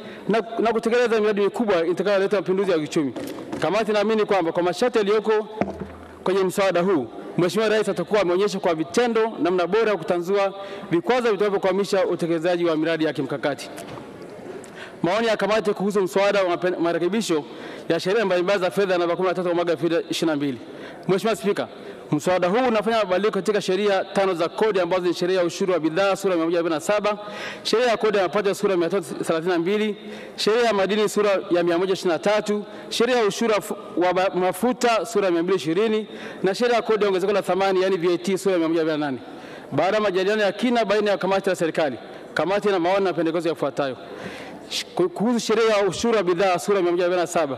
na kutekeleza miradi mikubwa itakayoleta mapinduzi ya kiuchumi. Kamati naamini kwamba kwa masharti yaliyoko kwenye mswada huu, Mheshimiwa Rais atakuwa ameonyesha kwa vitendo namna bora ya kutanzua vikwazo vitakavyokwamisha utekelezaji wa miradi ya kimkakati. Maoni ya kamati kuhusu mswada wa marekebisho ya sheria mbalimbali za fedha namba 13 wa mwaka 2022. Mheshimiwa Spika, mswada huu unafanya mabadiliko katika sheria 5 za kodi ambazo ni sheria ya ushuru wa bidhaa sura 147, sheria ya kodi ya mapato sura 332, sheria ya madini sura ya 123, sheria ya ushuru wa mafuta sura 220 na sheria ya kodi ya ongezeko la thamani yani VAT sura 148. Baada ya majadiliano ya kina baina ya kamati na serikali, kamati ina maoni na pendekezo yafuatayo. Kuhusu sheria ya ushuru wa bidhaa sura 147.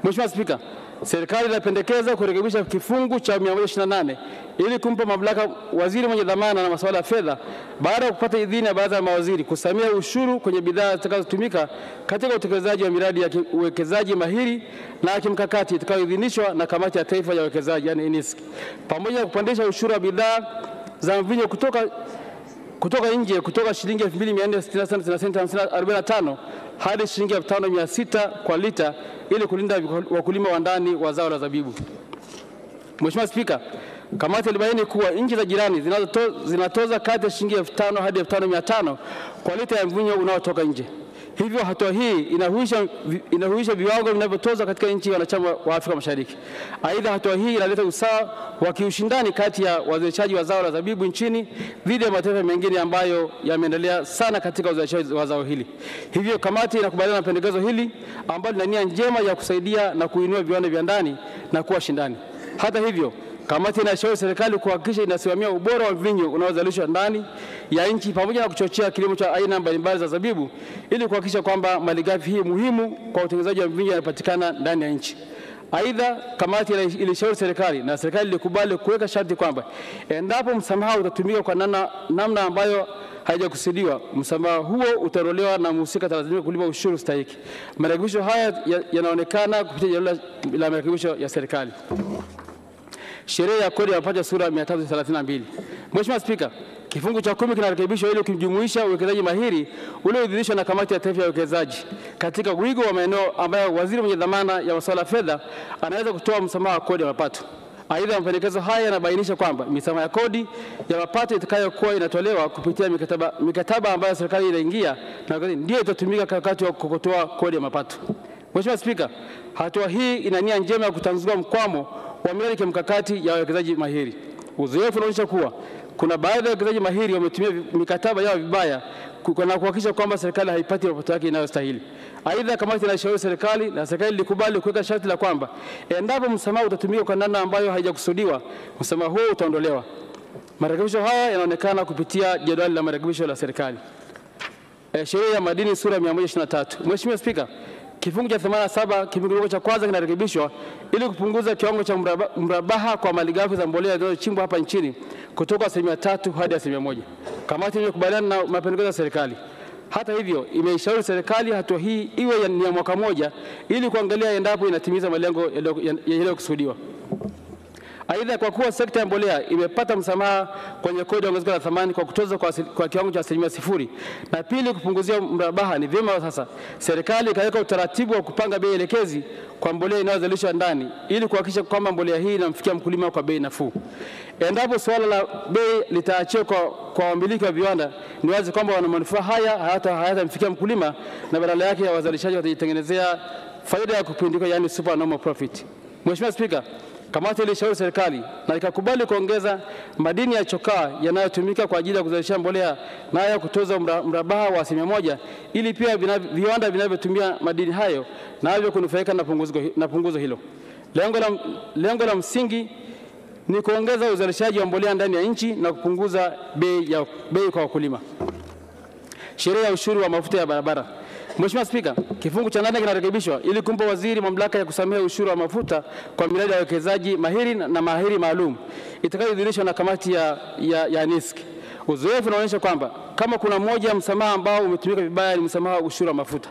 Mheshimiwa Spika, serikali inapendekeza kurekebisha kifungu cha 128 ili kumpa mamlaka waziri mwenye dhamana na masuala ya fedha baada ya kupata idhini ya baraza la mawaziri kusamia ushuru kwenye bidhaa zitakazotumika katika utekelezaji wa miradi ya uwekezaji mahiri na ya kimkakati itakayoidhinishwa na Kamati ya Taifa ya Uwekezaji yani NISC, pamoja na kupandisha ushuru wa bidhaa za mvinyo kutoka nje kutoka shilingi 2,460 hadi shilingi 5,600 kwa lita ili kulinda wakulima wa ndani wa zao la zabibu. Mheshimiwa Spika, kamati ilibaini kuwa nchi za jirani zinatoza kati ya shilingi 5,000 hadi 5,500 kwa lita ya mvinyo unaotoka nje. Hivyo hatua hii inahuisha viwango vinavyotozwa katika nchi wanachama wa Afrika Mashariki. Aidha, hatua hii inaleta usawa wa kiushindani kati ya wazalishaji wa zao la zabibu nchini dhidi ya mataifa mengine ambayo yameendelea sana katika uzalishaji wa zao hili. Hivyo kamati inakubaliana na pendekezo hili ambalo lina nia njema ya kusaidia na kuinua viwanda vya ndani na kuwa shindani. Hata hivyo, kamati inashauri serikali kuhakikisha inasimamia ubora wa mvinyo unaozalishwa ndani ya nchi pamoja na kuchochea kilimo cha aina mbalimbali za zabibu ili kuhakikisha kwamba malighafi hii muhimu kwa utengenezaji wa mvinyo yanapatikana ndani ya nchi. Aidha, kamati ilishauri serikali na serikali ilikubali kuweka sharti kwamba endapo msamaha utatumika kwa namna ambayo haijakusudiwa, msamaha huo utarolewa na mhusika atalazimika kulipa ushuru stahiki. Marekebisho haya yanaonekana kupitia jalada la marekebisho ya serikali. Sheria ya kodi ya mapato sura 332. Mheshimiwa Spika, kifungu cha 10 kinarekebishwa ili kujumuisha uwekezaji mahiri ulioidhinishwa na Kamati ya Taifa ya Uwekezaji katika wigo wa maeneo ambayo waziri mwenye dhamana ya masuala ya fedha anaweza kutoa msamaha wa kodi ya mapato. Aidha, mapendekezo haya yanabainisha kwamba misamaha ya kodi ya mapato itakayokuwa inatolewa kupitia mikataba ambayo serikali inaingia na ndio itatumika wakati wa kukotoa kodi ya mapato. Mheshimiwa Spika, hatua hii ina nia njema ya kutanzua mkwamo wa miradi ya mkakati ya wawekezaji mahiri. Uzoefu unaonyesha kuwa kuna baadhi ya wawekezaji mahiri wametumia mikataba yao vibaya na kuhakikisha kwamba serikali haipati mapato yake inayostahili. Aidha, kamati inashauri serikali na serikali likubali kuweka sharti la kwamba endapo msamaha utatumika kwa namna ambayo haijakusudiwa, msamaha huo utaondolewa. Marekebisho haya yanaonekana kupitia jedwali la marekebisho la serikali. Sheria ya madini sura 123. Mheshimiwa Spika, kifungu cha 87 kifungu cha kwanza kinarekebishwa ili kupunguza kiwango cha mrabaha kwa malighafi za mbolea zinazochimbwa hapa nchini kutoka 3% hadi 1%. Kamati imekubaliana na mapendekezo ya serikali. Hata hivyo, imeishauri serikali hatua hii iwe ni ya mwaka mmoja ili kuangalia endapo inatimiza malengo yaliyokusudiwa. Aidha, kwa kuwa sekta ya mbolea imepata msamaha kwenye kodi ya ongezeko la thamani kwa kutozwa kwa kiwango cha 0%, na pili kupunguzia mrabaha, ni vyema sasa serikali ikaweka utaratibu wa kupanga bei elekezi kwa mbolea inayozalishwa ndani ili kuhakikisha kwamba mbolea hii inamfikia mkulima kwa bei nafuu. Endapo suala la bei litaachiwa kwa wamiliki wa viwanda, ni wazi kwamba wana manufaa haya hayatamfikia mkulima na badala yake ya wazalishaji watajitengenezea faida ya kupindika, yani supernormal profit. Mheshimiwa Spika, kamati ilishauri serikali na ikakubali kuongeza madini ya chokaa yanayotumika kwa ajili ya kuzalisha mbolea nayo kutoza mrabaha wa 1% ili pia viwanda vinavyotumia madini hayo navyo kunufaika na punguzo hilo. Lengo la msingi ni kuongeza uzalishaji wa mbolea ndani ya nchi na kupunguza bei kwa wakulima. Sheria ya ushuru wa mafuta ya barabara. Mheshimiwa Spika, kifungu cha 8 kinarekebishwa ili kumpa waziri mamlaka ya kusamehe ushuru wa mafuta kwa miradi ya wawekezaji mahiri na mahiri maalum itakayoidhinishwa na kamati ya NISC. Uzoefu unaonyesha kwamba kama kuna moja ya msamaha ambao umetumika vibaya ni msamaha wa ushuru wa mafuta.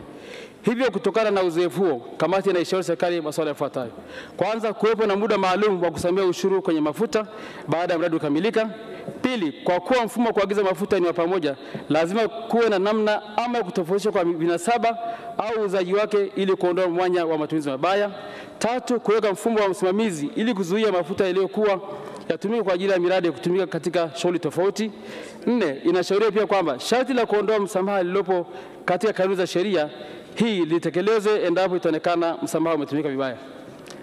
Hivyo kutokana na uzoefu huo, kamati inaishauri serikali masuala yafuatayo. Kwanza, kuwepo na muda maalum wa kusamehe ushuru kwenye mafuta baada ya mradi kukamilika. Pili, kwa kuwa mfumo wa kuagiza mafuta ni wa pamoja, lazima kuwe na namna ama kutofautisha kwa vinasaba au uuzaji wake ili kuondoa mwanya wa matumizi mabaya. Tatu, kuweka mfumo wa usimamizi ili kuzuia mafuta yaliyokuwa yatumike kwa ajili ya miradi kutumika katika shughuli tofauti. 4, inashauriwa pia kwamba sharti la kuondoa msamaha lililopo katika kanuni za sheria hii litekelezwe endapo itaonekana msamaha umetumika vibaya.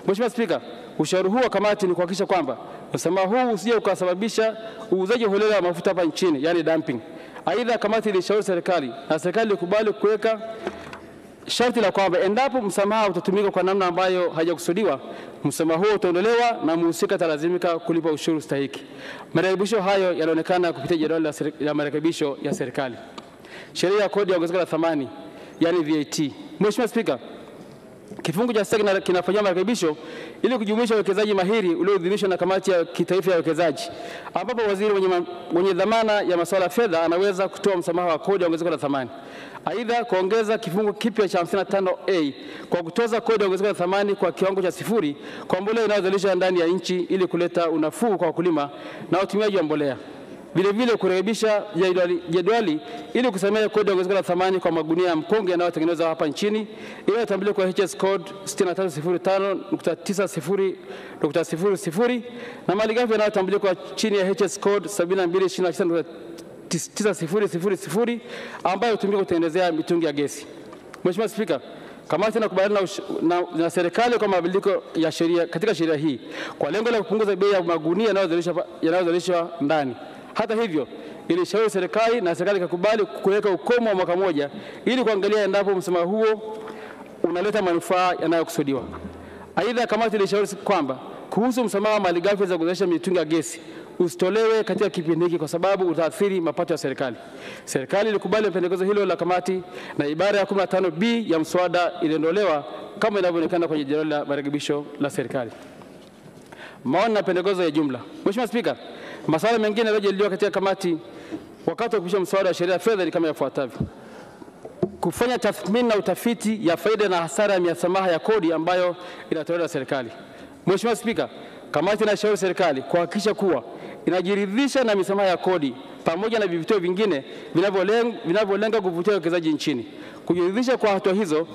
Mheshimiwa Spika, ushauri huu wa kamati ni kuhakikisha kwamba msamaha huu usije ukasababisha uuzaji holela wa mafuta hapa nchini, yani dumping. Aidha, kamati ilishauri serikali na serikali ikubali kuweka sharti la kwamba endapo msamaha utatumika kwa namna ambayo haijakusudiwa, msamaha huo utaondolewa na mhusika atalazimika kulipa ushuru stahiki. Marekebisho hayo yanaonekana kupitia jedwali la marekebisho ya serikali. Sheria ya kodi ya ongezeko la thamani, yani VAT. Mheshimiwa Spika, kifungu cha 6 kinafanywa marekebisho ili kujumuisha uwekezaji mahiri ulioidhinishwa na kamati ya kitaifa ya uwekezaji, ambapo waziri mwenye dhamana ya masuala ya fedha anaweza kutoa msamaha wa kodi ya ongezeko la thamani. Aidha, kuongeza kifungu kipya cha 55A kwa kutoza kodi ya ongezeko la thamani kwa kiwango cha 0 kwa mbolea inayozalishwa ndani ya nchi ili kuleta unafuu kwa wakulima na watumiaji wa mbolea. Vile vile kurekebisha jedwali ili kusamehe kodi ya ongezeko la thamani kwa magunia ya mkonge yanayotengenezwa hapa nchini inayotambuliwa kwa HS code 6305.90.00 na malighafi yanayotambuliwa kwa chini ya HS code 7229.9000 ambayo hutumika kutengenezea mitungi ya gesi. Mheshimiwa Spika, kamati inakubaliana na serikali kwa mabadiliko ya sheria katika sheria hii kwa lengo la kupunguza bei ya magunia yanayozalishwa ndani. Hata hivyo, ilishauri serikali na serikali ikakubali kuweka ukomo wa mwaka mmoja ili kuangalia endapo msamaha huo unaleta manufaa yanayokusudiwa. Aidha, kamati ilishauri kwamba kuhusu msamaha wa malighafi za kuzalisha mitungi ya gesi usitolewe katika kipindi hiki kwa sababu utaathiri mapato ya serikali. Serikali ilikubali pendekezo hilo la kamati na ibara ya 15B ya mswada iliondolewa kama inavyoonekana kwenye jedwali la marekebisho la serikali. Maoni na pendekezo ya jumla. Mheshimiwa Spika, masuala mengine yaliyojadiliwa katika kamati wakati wa kupisha mswada wa sheria ya fedha ni kama yafuatavyo. Kufanya tathmini na utafiti ya faida na hasara ya misamaha ya kodi ambayo inatolewa na serikali. Mheshimiwa Spika, kamati inashauri serikali kuhakikisha kuwa inajiridhisha na misamaha ya kodi pamoja na vivutio vingine vinavyolenga kuvutia wawekezaji nchini. Kujiridhisha kwa hatua hizo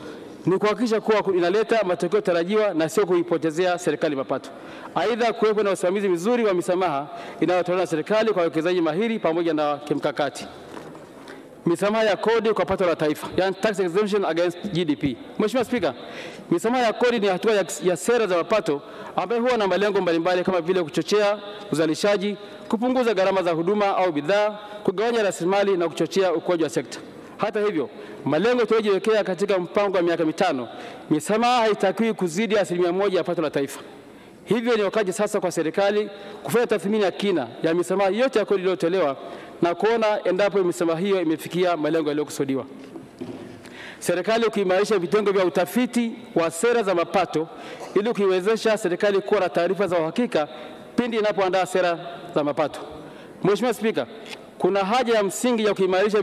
ni kuhakikisha kuwa inaleta matokeo tarajiwa na sio kuipotezea serikali mapato. Aidha, kuwepo na usimamizi mzuri wa misamaha inayotolewa na serikali kwa wawekezaji mahiri pamoja na kimkakati. misamaha ya kodi kwa pato la taifa, yani tax exemption against GDP. Mheshimiwa Spika, misamaha ya kodi ni hatua ya sera za mapato ambayo huwa na malengo mbalimbali kama vile kuchochea uzalishaji, kupunguza gharama za huduma au bidhaa, kugawanya rasilimali na kuchochea ukuaji wa sekta. Hata hivyo, malengo tuliyojiwekea katika mpango wa miaka 5, misamaha haitakiwi kuzidi 1% ya pato la taifa. Hivyo ni wakati sasa kwa serikali kufanya tathmini ya kina ya misamaha yote ya kodi iliyotolewa na kuona endapo misamaha hiyo imefikia malengo yaliyokusudiwa. Serikali kuimarisha vitengo vya utafiti wa sera za mapato ili kuiwezesha serikali kuwa na taarifa za uhakika pindi inapoandaa sera za mapato. Mheshimiwa Spika, kuna haja ya msingi ya kuimarisha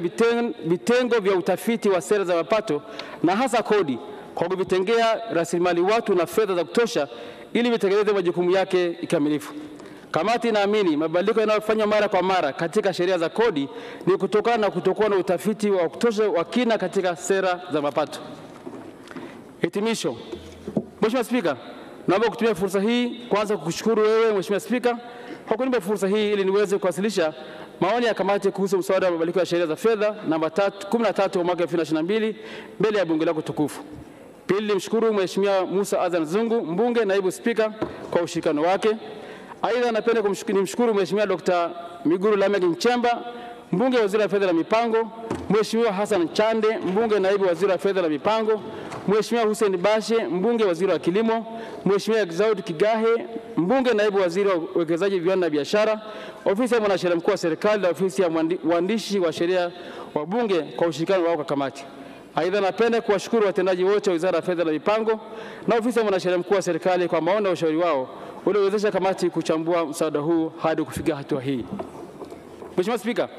vitengo vya utafiti wa sera za mapato na hasa kodi kwa kuvitengea rasilimali watu na fedha za kutosha ili vitekeleze majukumu yake kikamilifu. Kamati inaamini mabadiliko yanayofanywa mara kwa mara katika sheria za kodi ni kutokana na kutokuwa na utafiti wa kutosha wa kina katika sera za mapato. Hitimisho. Mheshimiwa Spika, naomba kutumia fursa hii kwanza kukushukuru wewe Mheshimiwa Spika kwa kunipa fursa hii ili niweze kuwasilisha maoni ya kamati kuhusu mswada wa mabadiliko ya sheria za fedha namba 13 wa mwaka 2022 mbele ya bunge lako tukufu. Pili, nimshukuru Mheshimiwa Musa Azan Zungu, mbunge naibu spika, kwa ushirikiano wake. Aidha, napenda kumshukuru Mheshimiwa Dr. Mwigulu Lameck Nchemba, mbunge waziri wa fedha na mipango, Mheshimiwa Hassan Chande, mbunge naibu waziri wa fedha na mipango, Mheshimiwa Hussein Bashe, mbunge waziri wa kilimo, Mheshimiwa Exaud Kigahe, mbunge naibu waziri wa uwekezaji, viwanda na biashara, ofisi ya mwanasheria mkuu wa serikali na ofisi ya uandishi wa sheria wa bunge kwa ushirikiano wao kwa kamati. Aidha, napenda kuwashukuru watendaji wote wa Wizara ya Fedha na Mipango na ofisi ya mwanasheria mkuu wa serikali kwa maoni na ushauri wao uliowezesha kamati kuchambua mswada huu hadi kufikia hatua hii. Mheshimiwa Spika,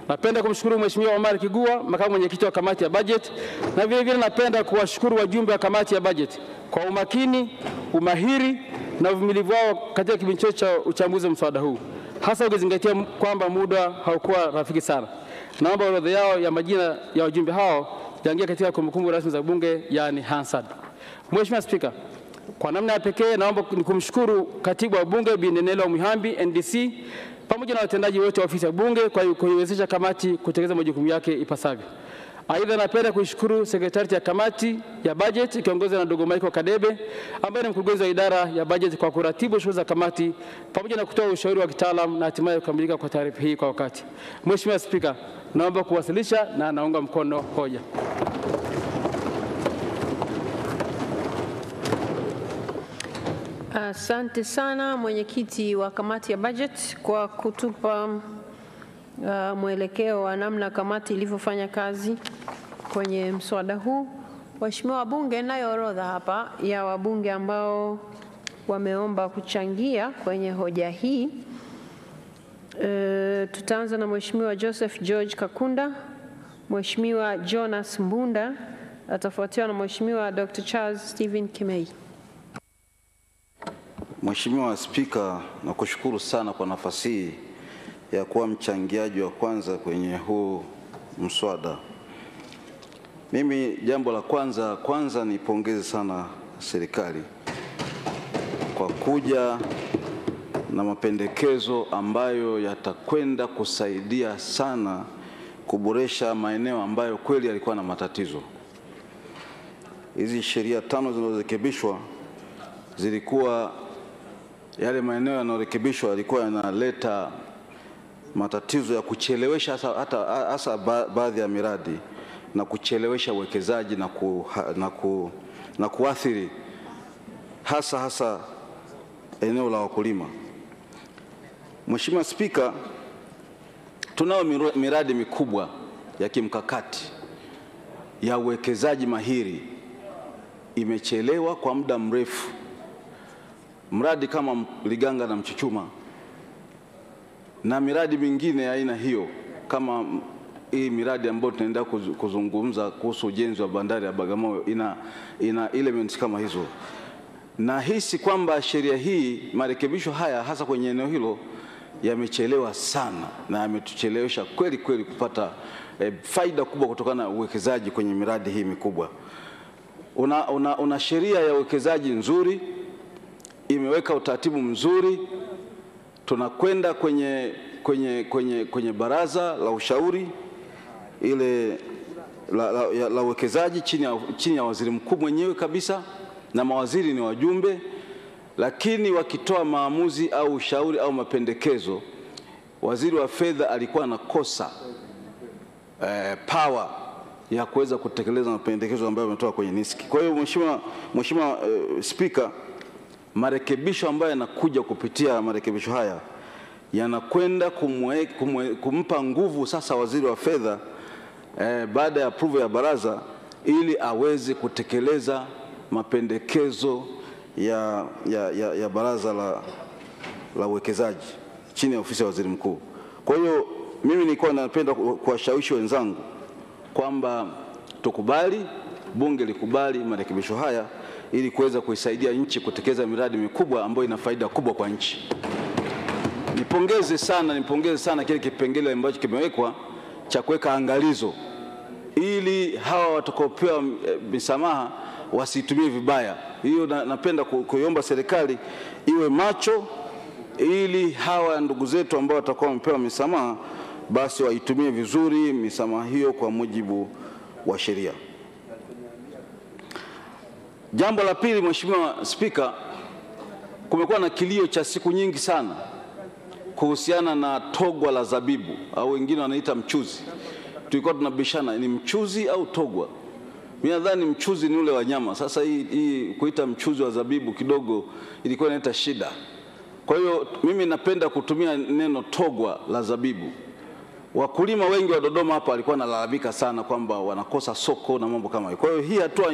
napenda kumshukuru Mheshimiwa Omar Kigua, makamu mwenyekiti wa kamati ya budget, na vile vile napenda kuwashukuru wajumbe wa kamati ya budget kwa umakini, umahiri na uvumilivu wao katika kipindi cha uchambuzi wa mswada huu, hasa ukizingatia kwamba muda haukuwa rafiki sana. Naomba orodha yao ya majina ya wajumbe hao yaingia katika kumbukumbu rasmi za bunge, yani Hansard. Mheshimiwa Spika, kwa namna ya pekee naomba kumshukuru katibu wa bunge Bi Nenelo Mwihambi NDC pamoja na watendaji wote wa ofisi ya bunge kwa kuiwezesha kamati kutekeleza majukumu yake ipasavyo. Aidha, napenda kuishukuru sekretarieti ya kamati ya budget ikiongozwa na ndugu Michael Kadebe ambaye ni mkurugenzi wa idara ya budget kwa kuratibu shughuli za kamati pamoja na kutoa ushauri wa kitaalamu na hatimaye kukamilika kwa taarifa hii kwa wakati. Mheshimiwa Spika, naomba kuwasilisha na naunga mkono hoja. Asante sana mwenyekiti wa kamati ya budget kwa kutupa mwelekeo wa namna kamati ilivyofanya kazi kwenye mswada huu. Waheshimiwa wabunge, nayo orodha hapa ya wabunge ambao wameomba kuchangia kwenye hoja hii. Tutaanza na Mheshimiwa Joseph George Kakunda, Mheshimiwa Jonas Mbunda, atafuatiwa na Mheshimiwa Dr. Charles Stephen Kimei. Mheshimiwa Spika, nakushukuru sana kwa nafasi hii ya kuwa mchangiaji wa kwanza kwenye huu mswada. Mimi jambo la kwanza nipongeze sana serikali kwa kuja na mapendekezo ambayo yatakwenda kusaidia sana kuboresha maeneo ambayo kweli yalikuwa na matatizo. Hizi sheria 5 zilizorekebishwa zilikuwa yale maeneo yanayorekebishwa yalikuwa yanaleta matatizo ya kuchelewesha hasa baadhi ya miradi na kuchelewesha uwekezaji na kuathiri hasa eneo la wakulima. Mheshimiwa Spika, tunao miradi mikubwa ya kimkakati ya uwekezaji mahiri imechelewa kwa muda mrefu. Mradi kama Liganga na Mchuchuma na miradi mingine ya aina hiyo, kama hii miradi ambayo tunaenda kuzungumza kuhusu ujenzi wa bandari ya Bagamoyo ina elements kama hizo. Na hisi kwamba sheria hii, marekebisho haya hasa kwenye eneo hilo yamechelewa sana na yametuchelewesha kweli kupata faida kubwa kutokana na uwekezaji kwenye miradi hii mikubwa. Una sheria ya uwekezaji nzuri, imeweka utaratibu mzuri, tunakwenda kwenye baraza la ushauri ile la uwekezaji chini ya waziri mkuu mwenyewe kabisa, na mawaziri ni wajumbe, lakini wakitoa maamuzi au ushauri au mapendekezo, waziri wa fedha alikuwa anakosa power ya kuweza kutekeleza mapendekezo ambayo yametoka kwenye NISC. Kwa hiyo Mheshimiwa Spika, marekebisho ambayo yanakuja kupitia marekebisho haya yanakwenda kumpa nguvu sasa waziri wa fedha baada ya approval ya baraza, ili aweze kutekeleza mapendekezo ya baraza la uwekezaji chini ya ofisi ya waziri mkuu. Kwa hiyo mimi nilikuwa napenda kuwashawishi wenzangu kwamba tukubali, bunge likubali marekebisho haya ili kuweza kuisaidia nchi kutekeleza miradi mikubwa ambayo ina faida kubwa kwa nchi. Nipongeze sana kile kipengele ambacho kimewekwa cha kuweka angalizo ili hawa watakaopewa misamaha wasitumie vibaya. Hiyo napenda kuiomba serikali iwe macho ili hawa ndugu zetu ambao watakuwa wamepewa misamaha basi waitumie vizuri misamaha hiyo kwa mujibu wa sheria. Jambo la pili, Mheshimiwa Spika, kumekuwa na kilio cha siku nyingi sana kuhusiana na togwa la zabibu au wengine wanaita mchuzi. Tulikuwa tunabishana ni mchuzi au togwa. Mimi nadhani mchuzi ni ule wa nyama. Sasa hii kuita mchuzi wa zabibu kidogo ilikuwa inaleta shida. Kwa hiyo mimi napenda kutumia neno togwa la zabibu. Wakulima wengi wa Dodoma hapa walikuwa wanalalamika sana kwamba wanakosa soko na mambo kama hayo. Kwa hiyo hii hatua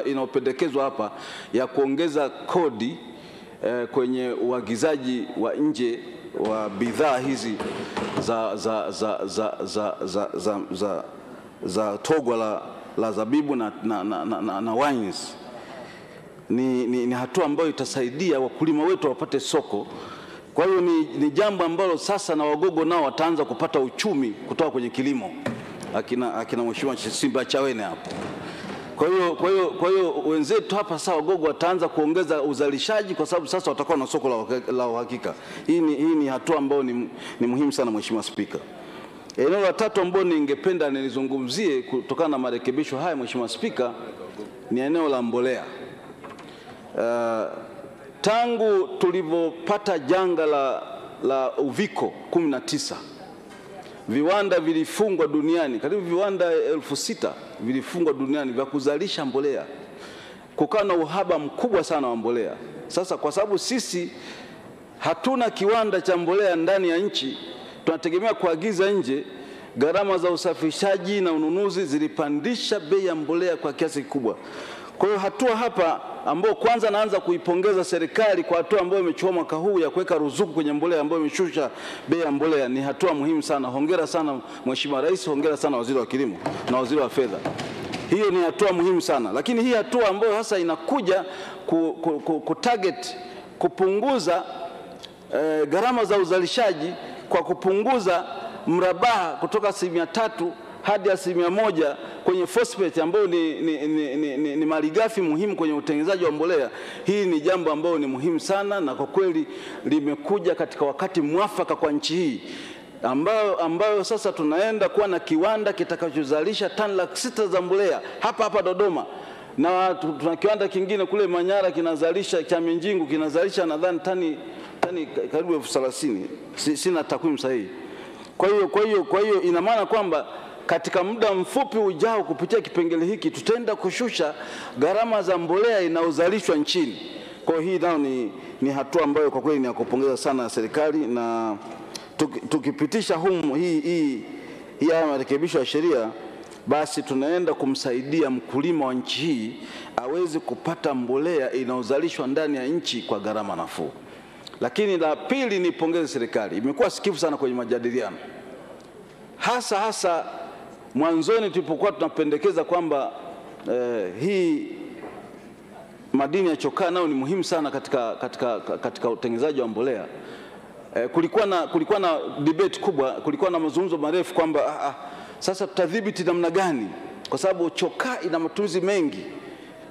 inayopendekezwa hapa ya kuongeza kodi kwenye uagizaji wa nje wa bidhaa hizi za togwa la zabibu na wines ni hatua ambayo itasaidia wakulima wetu wapate soko. Kwa hiyo ni jambo ambalo sasa na wagogo nao wataanza kupata uchumi kutoka kwenye kilimo, akina Mheshimiwa 𝒓𝒊𝒈𝒉𝒕 hapo. Kwa hiyo wenzetu hapa sasa wagogo wataanza kuongeza uzalishaji kwa sababu sasa watakuwa na soko la uhakika. Hii ni hatua ambayo ni muhimu sana, Mheshimiwa Spika. Eneo la tatu ambalo ningependa nilizungumzie kutokana na marekebisho haya, Mheshimiwa Spika, ni eneo la mbolea. Tangu tulipopata janga la uviko 19, viwanda vilifungwa duniani, karibu viwanda 6,000 vilifungwa duniani vya kuzalisha mbolea. Kukawa na uhaba mkubwa sana wa mbolea. Sasa kwa sababu sisi hatuna kiwanda cha mbolea ndani ya nchi, tunategemea kuagiza nje, gharama za usafirishaji na ununuzi zilipandisha bei ya mbolea kwa kiasi kikubwa. Kwa hiyo hatua hapa ambao kwanza naanza kuipongeza serikali kwa hatua ambayo imechukua mwaka huu ya kuweka ruzuku kwenye mbolea ambayo imeshusha bei ya mbolea, ni hatua muhimu sana. Hongera sana Mheshimiwa Rais, hongera sana Waziri wa Kilimo na Waziri wa Fedha. Hiyo ni hatua muhimu sana. Lakini hii hatua ambayo sasa inakuja kutarget kupunguza gharama za uzalishaji kwa kupunguza mrabaha kutoka 3% hadi 1% kwenye phosphate ambayo ni malighafi muhimu kwenye utengenezaji wa mbolea. Hii ni jambo ambalo ni muhimu sana, na kwa kweli limekuja katika wakati mwafaka kwa nchi hii ambayo sasa tunaenda kuwa na kiwanda kitakachozalisha tani 600,000 za mbolea hapa Dodoma, na tuna kiwanda kingine kule Manyara kinazalisha, cha Minjingu kinazalisha nadhani tani karibu 30,000. Sina takwimu sahihi. Kwa hiyo ina maana kwamba katika muda mfupi ujao kupitia kipengele hiki tutaenda kushusha gharama za mbolea inayozalishwa nchini. Kwa hiyo hii nao ni hatua ambayo kwa kweli ni ya kupongeza sana serikali, na tukipitisha hii haya marekebisho ya sheria, basi tunaenda kumsaidia mkulima wa nchi hii aweze kupata mbolea inayozalishwa ndani ya nchi kwa gharama nafuu. Lakini la pili, nipongeze serikali, imekuwa sikivu sana kwenye majadiliano, hasa mwanzoni tulipokuwa tunapendekeza kwamba hii madini ya chokaa nao ni muhimu sana katika utengenezaji wa mbolea. Kulikuwa na debate kubwa, kulikuwa na mazungumzo marefu kwamba sasa tutadhibiti namna gani, kwa sababu chokaa ina matumizi mengi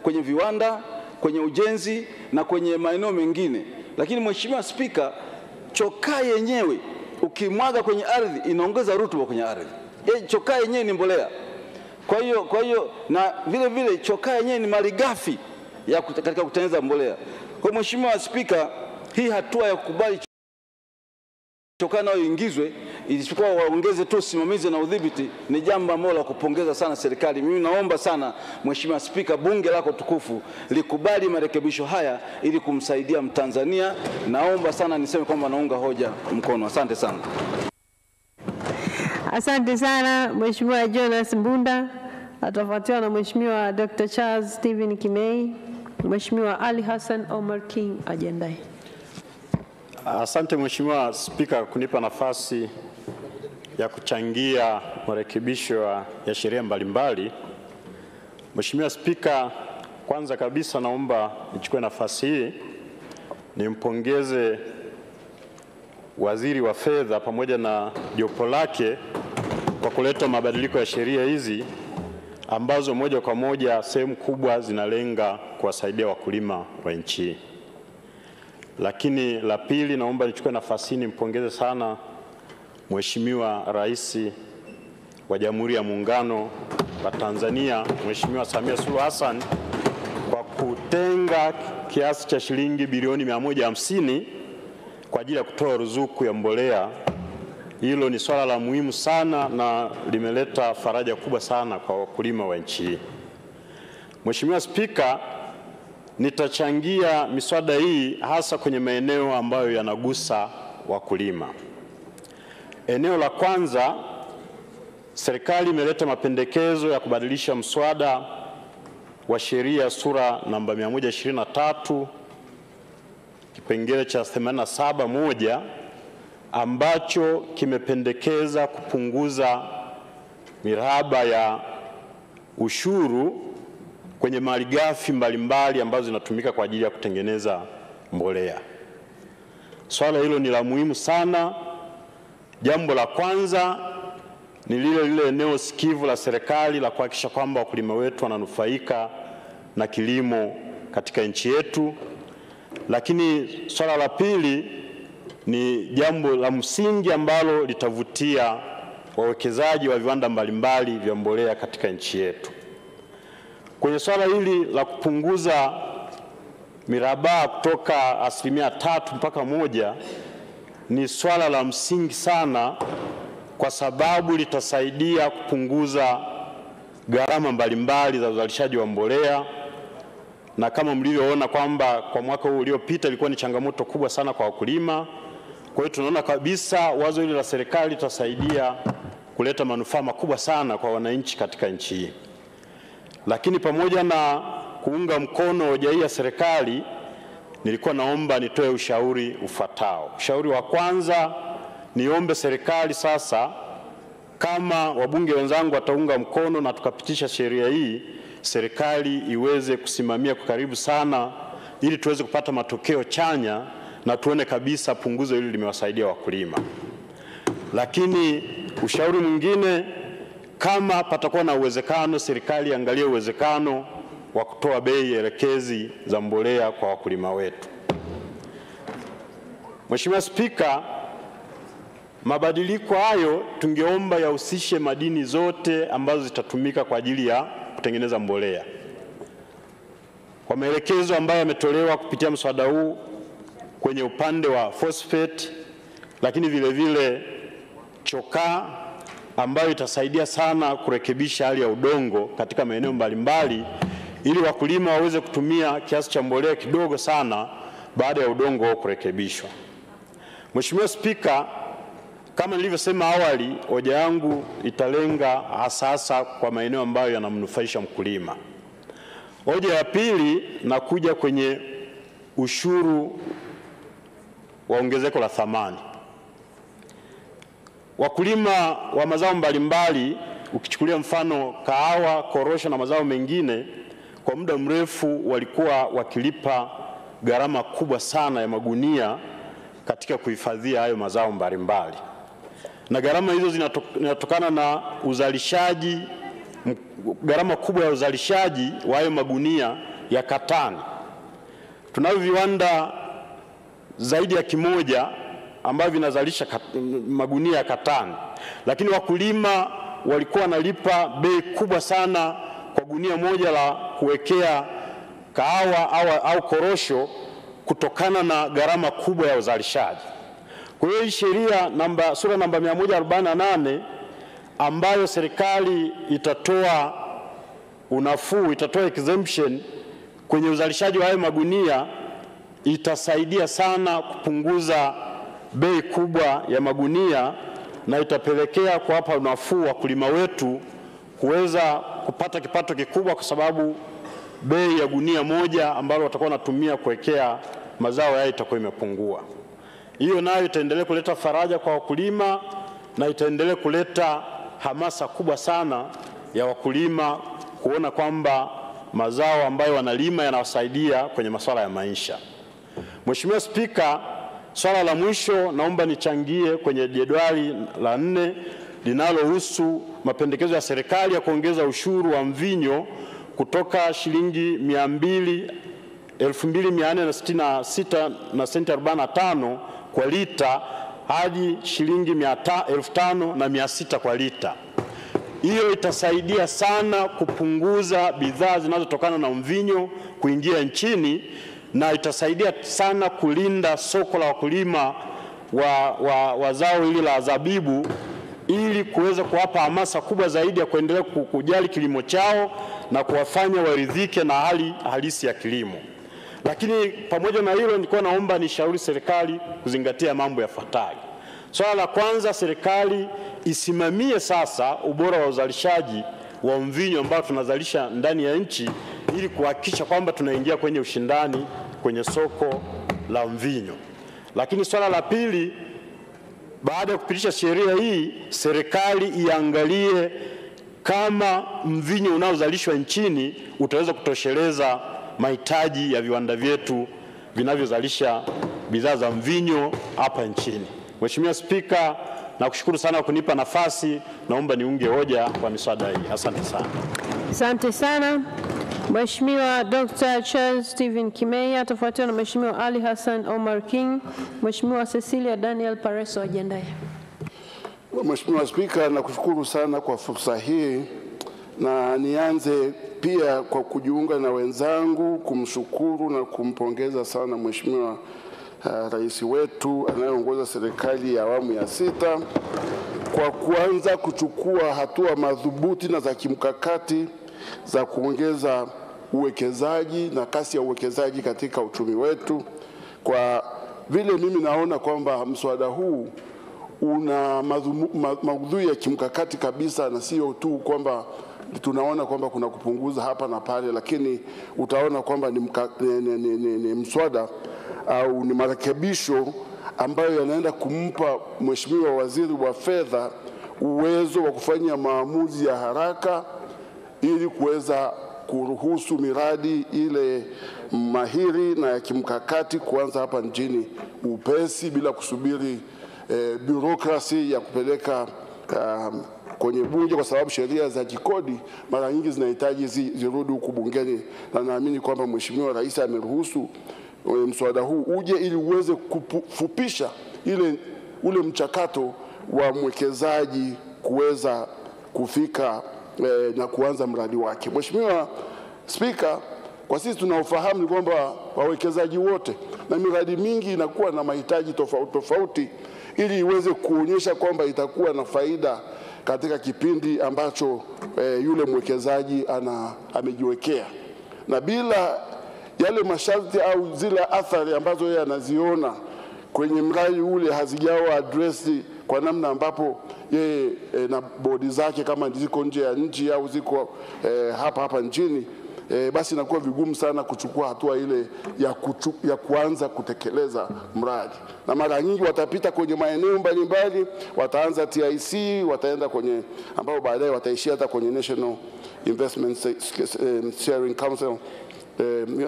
kwenye viwanda, kwenye ujenzi na kwenye maeneo mengine. Lakini Mheshimiwa Spika, chokaa yenyewe ukimwaga kwenye ardhi inaongeza rutuba kwenye ardhi. chokaa yenyewe ni mbolea. Kwa hiyo na vile vile chokaa yenyewe ni malighafi ya katika kutengeneza mbolea. Kwa Mheshimiwa Spika, hii hatua ya kukubali chokaa nayo ingizwe isipokuwa waongeze tu usimamizi na udhibiti ni jambo ambalo la kupongeza sana serikali. Mimi naomba sana Mheshimiwa Spika, bunge lako tukufu likubali marekebisho haya ili kumsaidia Mtanzania. Naomba sana niseme kwamba naunga hoja mkono. Asante sana. Asante sana Mheshimiwa Jonas Mbunda, atafuatiwa na Mheshimiwa Dr. Charles Stephen Kimei. Mheshimiwa Ali Hassan Omar King ajiandae. Asante Mheshimiwa Spika kunipa nafasi ya kuchangia marekebisho ya sheria mbalimbali. Mheshimiwa Spika, kwanza kabisa naomba nichukue nafasi hii nimpongeze Waziri wa Fedha pamoja na jopo lake kwa kuleta mabadiliko ya sheria hizi ambazo moja kwa moja sehemu kubwa zinalenga kuwasaidia wakulima wa nchi. Lakini la pili, naomba nichukue nafasi hii nimpongeze sana Mheshimiwa Rais wa Jamhuri ya Muungano wa Tanzania, Mheshimiwa Samia Suluhu Hassan kwa kutenga kiasi cha shilingi bilioni 150 kwa ajili ya kutoa ruzuku ya mbolea. Hilo ni swala la muhimu sana na limeleta faraja kubwa sana kwa wakulima wa nchi hii. Mheshimiwa Spika, nitachangia miswada hii hasa kwenye maeneo ambayo yanagusa wakulima. Eneo la kwanza, serikali imeleta mapendekezo ya kubadilisha mswada wa sheria sura namba 123 kipengele cha 87(1) ambacho kimependekeza kupunguza miraba ya ushuru kwenye malighafi mbalimbali ambazo zinatumika kwa ajili ya kutengeneza mbolea. Swala hilo ni la muhimu sana. Jambo la kwanza ni lile eneo sikivu la serikali la kuhakikisha kwamba wakulima wetu wananufaika na kilimo katika nchi yetu. Lakini swala la pili ni jambo la msingi ambalo litavutia wawekezaji wa viwanda mbalimbali vya mbolea katika nchi yetu. Kwenye swala hili la kupunguza miraba kutoka 3% mpaka 1% ni swala la msingi sana, kwa sababu litasaidia kupunguza gharama mbalimbali za uzalishaji wa mbolea. Na kama mlivyoona kwamba kwa mwaka huu uliopita ilikuwa ni changamoto kubwa sana kwa wakulima. Kwa hiyo tunaona kabisa wazo hili la serikali litasaidia kuleta manufaa makubwa sana kwa wananchi katika nchi hii. Lakini pamoja na kuunga mkono hoja hii ya serikali, nilikuwa naomba nitoe ushauri ufuatao. Ushauri wa kwanza, niombe serikali sasa, kama wabunge wenzangu wataunga mkono na tukapitisha sheria hii, serikali iweze kusimamia kwa karibu sana ili tuweze kupata matokeo chanya na tuone kabisa punguzo hili limewasaidia wakulima. Lakini ushauri mwingine, kama patakuwa na uwezekano, serikali angalie uwezekano wa kutoa bei elekezi za mbolea kwa wakulima wetu. Mheshimiwa Spika, mabadiliko hayo tungeomba yahusishe madini zote ambazo zitatumika kwa ajili ya kutengeneza mbolea. Kwa maelekezo ambayo yametolewa kupitia mswada huu kwenye upande wa phosphate, lakini vile vile chokaa ambayo itasaidia sana kurekebisha hali ya udongo katika maeneo mbalimbali ili wakulima waweze kutumia kiasi cha mbolea kidogo sana baada ya udongo kurekebishwa. Mheshimiwa Spika, kama nilivyosema awali, hoja yangu italenga hasa kwa maeneo ambayo yanamnufaisha mkulima. Hoja ya pili, nakuja kwenye ushuru wa ongezeko la thamani. Wakulima wa mazao mbalimbali, ukichukulia mfano kahawa, korosho na mazao mengine, kwa muda mrefu walikuwa wakilipa gharama kubwa sana ya magunia katika kuhifadhia hayo mazao mbalimbali. Na gharama hizo zinatokana na uzalishaji, gharama kubwa ya uzalishaji wa hayo magunia ya katani. Tunavyo viwanda zaidi ya 100 ambavyo vinazalisha magunia ya katani, lakini wakulima walikuwa wanalipa bei kubwa sana kwa gunia moja la kuwekea kahawa au korosho kutokana na gharama kubwa ya uzalishaji. Kwa hiyo sheria sura namba 148 ambayo serikali itatoa unafuu, itatoa exemption kwenye uzalishaji wa hayo magunia, itasaidia sana kupunguza bei kubwa ya magunia na itapelekea kuwapa unafuu wakulima wetu kuweza kupata kipato kikubwa, kwa sababu bei ya gunia moja ambalo watakuwa wanatumia kuwekea mazao yao itakuwa imepungua. Hiyo nayo itaendelea kuleta faraja kwa wakulima na itaendelea kuleta hamasa kubwa sana ya wakulima kuona kwamba mazao ambayo wanalima yanawasaidia kwenye masuala ya maisha. Mheshimiwa Spika, swala la mwisho naomba nichangie kwenye jedwali la 4 linalohusu mapendekezo ya serikali ya kuongeza ushuru wa mvinyo kutoka shilingi 2,466 na senti 45 kwa lita hadi shilingi 5,600 kwa lita. Hiyo itasaidia sana kupunguza bidhaa zinazotokana na mvinyo kuingia nchini na itasaidia sana kulinda soko la wakulima wa zao hili la zabibu, ili kuweza kuwapa hamasa kubwa zaidi ya kuendelea kujali kilimo chao na kuwafanya waridhike na hali halisi ya kilimo. Lakini pamoja na hilo, nilikuwa naomba nishauri serikali kuzingatia mambo yafuatayo. Swala la kwanza, serikali isimamie sasa ubora wa uzalishaji wa mvinyo ambao tunazalisha ndani ya nchi, ili kuhakikisha kwamba tunaingia kwenye ushindani kwenye soko la mvinyo. Lakini swala la pili, baada ya kupitisha sheria hii, serikali iangalie kama mvinyo unaozalishwa nchini utaweza kutosheleza mahitaji ya viwanda vyetu vinavyozalisha bidhaa za mvinyo hapa nchini. Mheshimiwa Spika, nakushukuru sana kwa kunipa nafasi. Naomba niunge hoja kwa miswada hii. Asante sana. Asante sana. Mheshimiwa Dr. Charles Stephen Kimeiya atafuatiwa na Mheshimiwa Ali Hassan Omar King. Mheshimiwa Cecilia Daniel Pareso ajiandae. Mheshimiwa Spika, nakushukuru sana kwa fursa hii, na nianze pia kwa kujiunga na wenzangu kumshukuru na kumpongeza sana Mheshimiwa Rais wetu anayeongoza serikali ya awamu ya 6 kwa kuanza kuchukua hatua madhubuti na za kimkakati za kuongeza uwekezaji na kasi ya uwekezaji katika uchumi wetu. Kwa vile mimi naona kwamba mswada huu una maudhui ya kimkakati kabisa, na sio tu kwamba tunaona kwamba kuna kupunguza hapa na pale, lakini utaona kwamba ni mswada au ni marekebisho ambayo yanaenda kumpa Mheshimiwa Waziri wa Fedha uwezo wa kufanya maamuzi ya haraka ili kuweza kuruhusu miradi ile mahiri na ya kimkakati kuanza hapa nchini upesi bila kusubiri bureaucracy ya kupeleka kwenye bunge, kwa sababu sheria za kikodi mara nyingi zinahitaji zirudi huku bungeni, na naamini kwamba Mheshimiwa Rais ameruhusu mswada huu uje ili uweze kufupisha ule mchakato wa mwekezaji kuweza kufika na kuanza mradi wake. Mheshimiwa Spika, kwa sisi tunaofahamu ni kwamba wawekezaji wote na miradi mingi inakuwa na mahitaji tofauti tofauti ili iweze kuonyesha kwamba itakuwa na faida katika kipindi ambacho yule mwekezaji amejiwekea, na bila yale masharti au zile athari ambazo yeye anaziona kwenye mradi ule hazijawa address kwa namna ambapo yeye na bodi zake kama ziko nje ya nchi au ziko hapa nchini, basi inakuwa vigumu sana kuchukua hatua ile ya kuanza kutekeleza mradi. Na mara nyingi watapita kwenye maeneo mbalimbali, wataanza TIC, wataenda kwenye ambao baadaye wataishia hata kwenye National Investment Sharing Council,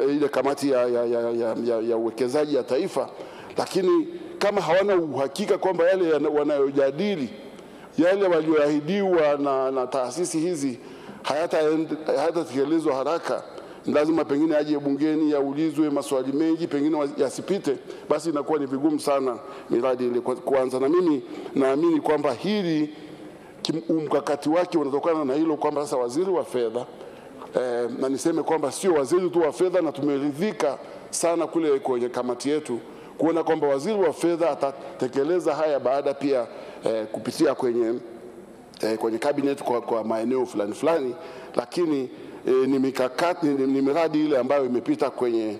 ile kamati ya uwekezaji ya taifa, lakini kama hawana uhakika kwamba yale wanayojadili, yale walioahidiwa na taasisi hizi hayatatekelezwa haraka, lazima pengine aje bungeni yaulizwe maswali mengi, pengine yasipite, basi inakuwa ni vigumu sana miradi ile kuanza. Na mimi naamini kwamba hili mkakati wake unatokana na hilo kwamba sasa waziri wa fedha na niseme kwamba sio waziri tu wa fedha, na tumeridhika sana kule kwenye kamati yetu kuona kwamba waziri wa fedha atatekeleza haya baada pia kupitia kwenye cabinet kwa maeneo fulani, lakini ni mikakati, ni miradi ile ambayo imepita kwenye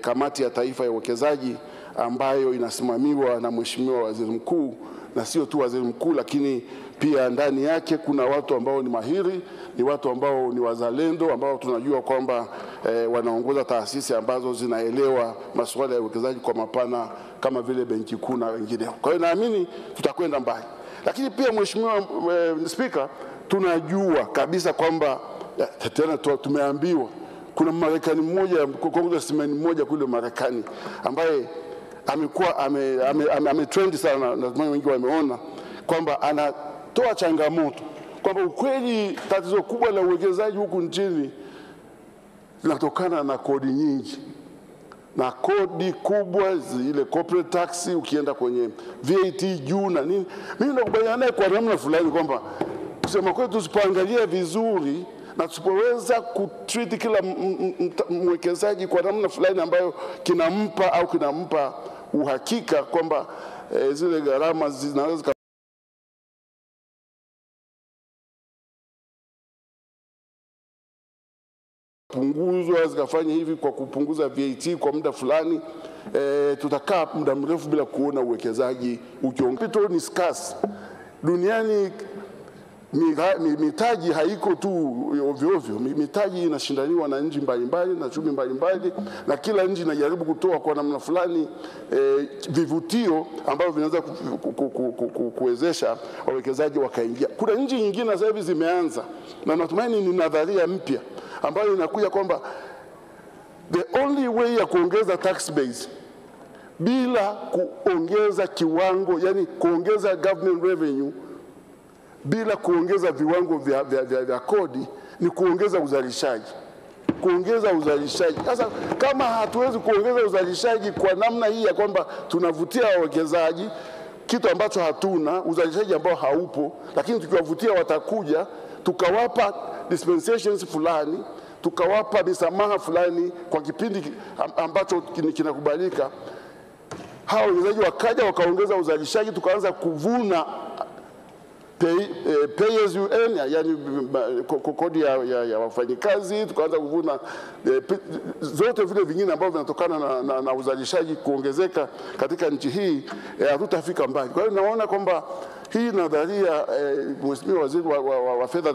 kamati ya taifa ya uwekezaji ambayo inasimamiwa na Mheshimiwa Waziri Mkuu, na sio tu waziri mkuu, lakini pia ndani yake kuna watu ambao ni mahiri, ni watu ambao ni wazalendo, ambao tunajua kwamba wanaongoza taasisi ambazo zinaelewa masuala ya uwekezaji kwa mapana kama vile Benki Kuu na wengineo. Kwa hiyo naamini tutakwenda mbali. Lakini pia Mheshimiwa Spika, tunajua kabisa kwamba tena tumeambiwa kuna Marekani mmoja, congressman mmoja kule Marekani ambaye amekuwa ametrend sana, na wengi wameona kwamba anatoa changamoto kwamba ukweli tatizo kubwa la uwekezaji huku nchini linatokana na kodi nyingi, na kodi kubwa zile corporate tax, ukienda kwenye VAT juu na nini. Mimi nakubaliana naye kwa namna fulani kwamba kusema kweli tusipoangalia vizuri na tusipoweza kutreat kila mwekezaji kwa namna fulani ambayo kinampa uhakika kwamba zile gharama zinaweza kupunguzwa, zikafanya hivi kwa kupunguza VAT kwa muda fulani, tutakaa muda mrefu bila kuona uwekezaji ukiongezeka. Capital ni scarce duniani. Mitaji haiko tu ovyo ovyo. Mitaji inashindaniwa na nchi mbalimbali na chumi mbalimbali, na kila nchi inajaribu kutoa kwa namna fulani vivutio ambavyo vinaweza kuwezesha wawekezaji wakaingia. Kuna nchi nyingine sasa hivi zimeanza, na natumaini ni nadharia mpya ambayo inakuja kwamba the only way ya kuongeza tax base bila kuongeza kiwango, yani kuongeza government revenue bila kuongeza viwango vya kodi, ni kuongeza uzalishaji. Kuongeza uzalishaji. Sasa kama hatuwezi kuongeza uzalishaji kwa namna hii ya kwamba tunavutia wawekezaji, kitu ambacho hatuna, uzalishaji ambao haupo, lakini tukiwavutia watakuja, tukawapa dispensations fulani, tukawapa misamaha fulani kwa kipindi ambacho kinakubalika, hao wawekezaji wakaja wakaongeza uzalishaji, tukaanza kuvuna pay as you earn, yani kodi ya wafanyikazi, tukaanza kuvuna zote vile vingine ambavyo vinatokana na uzalishaji kuongezeka katika nchi hii, hatutafika mbali. Kwa hiyo naona kwamba hii nadharia, Mheshimiwa Waziri wa Fedha,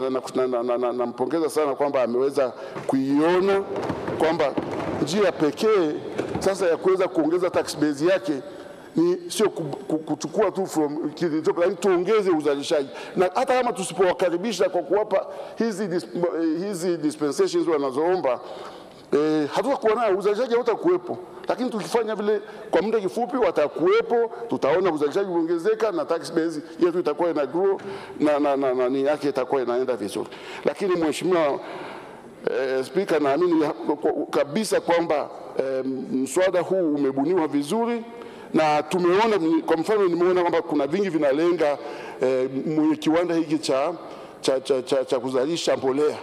nampongeza sana kwamba ameweza kuiona kwamba njia pekee sasa ya kuweza kuongeza tax base yake ni sio kuchukua tu from kilichopo, lakini tuongeze uzalishaji. Na hata kama tusipowakaribisha kwa kuwapa hizi dispensations wanazoomba, hatutakuwa nayo, uzalishaji hautakuwepo. Lakini tukifanya vile kwa muda kifupi watakuwepo, tutaona uzalishaji uongezeka na tax base yetu itakuwa ina grow na ni yake itakuwa inaenda vizuri. Lakini Mheshimiwa Spika, naamini kabisa kwamba mswada huu umebuniwa vizuri, na tumeona, kwa mfano nimeona kwamba kuna vingi vinalenga mwenye kiwanda hiki cha kuzalisha mbolea.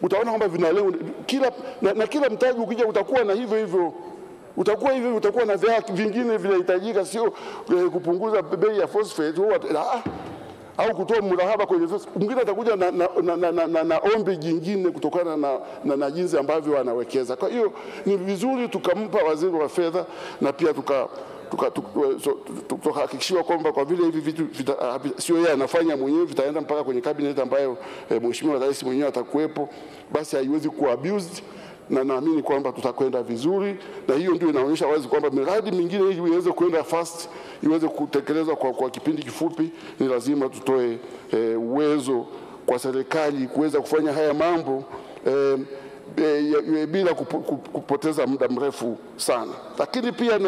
Utaona kwamba vinalenga kila mtaji ukija utakuwa na hivyo utakuwa na vingine vinahitajika, sio kupunguza bei ya phosphate au kutoa mrahaba kwenye phosphate. Mwingine atakuja na ombi jingine kutokana na jinsi ambavyo wanawekeza. Kwa hiyo ni vizuri tukampa waziri wa fedha, na pia tukahakikishiwa kwamba kwa vile hivi vitu sio yeye anafanya mwenyewe, vitaenda mpaka kwenye cabinet ambayo Mheshimiwa Rais mwenyewe atakuwepo, basi haiwezi kuwa abused, na naamini kwamba tutakwenda vizuri. Na hiyo ndio inaonyesha wazi kwamba miradi mingine ili iweze kwenda fast, iweze kutekelezwa kwa kipindi kifupi, ni lazima tutoe uwezo kwa serikali kuweza kufanya haya mambo bila kupoteza muda mrefu sana. Lakini pia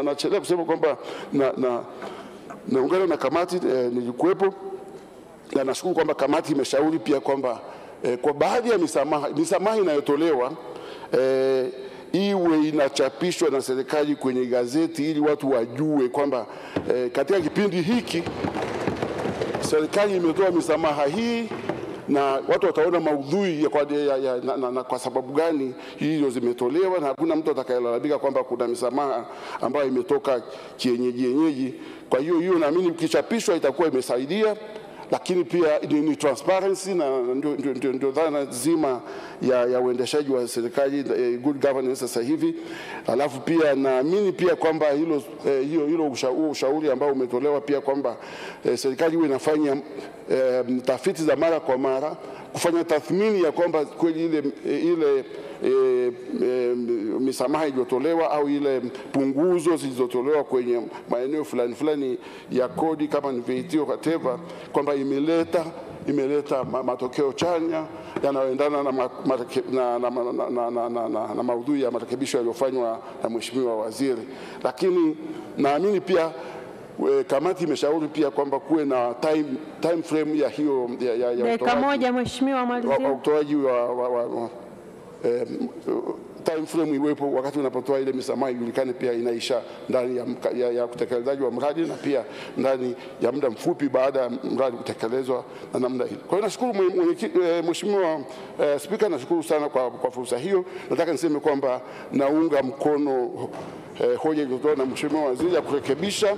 nachelea kusema kwamba naungana na kamati, nilikuwepo, na nashukuru kwamba kamati imeshauri pia kwamba kwa baadhi ya misamaha inayotolewa iwe inachapishwa na serikali kwenye gazeti ili watu wajue kwamba katika kipindi hiki serikali imetoa misamaha hii na watu wataona maudhui na kwa sababu gani hizo zimetolewa, na hakuna mtu atakayelalamika kwamba kuna misamaha ambayo imetoka kienyeji. Kwa hiyo naamini ukichapishwa itakuwa imesaidia, lakini pia ni transparency na ndio dhana zima ya uendeshaji wa serikali, good governance sasa hivi. Alafu pia naamini pia kwamba hilo ushauri ambao umetolewa pia kwamba serikali iwe inafanya tafiti za mara kwa mara, kufanya tathmini ya kwamba kweli ile misamaha iliyotolewa au ile punguzo zilizotolewa kwenye maeneo fulani ya kodi kama ni VAT au whatever, kwamba imeleta matokeo chanya yanayoendana na maudhui ya marekebisho yaliyofanywa na Mheshimiwa Waziri. Lakini naamini pia kamati imeshauri pia kwamba kuwe na time frame ya hiyo dakika moja Mheshimiwa, malizia. Utoaji wa time frame iwepo wakati unapotoa ile misamaha, ijulikane pia inaisha ndani ya kutekelezaji wa mradi na pia ndani ya muda mfupi baada ya mradi kutekelezwa na namna hii. Kwa hiyo nashukuru Mheshimiwa Spika, nashukuru sana kwa fursa hiyo. Nataka niseme kwamba naunga mkono hoja iliyotolewa na Mheshimiwa Waziri ya kurekebisha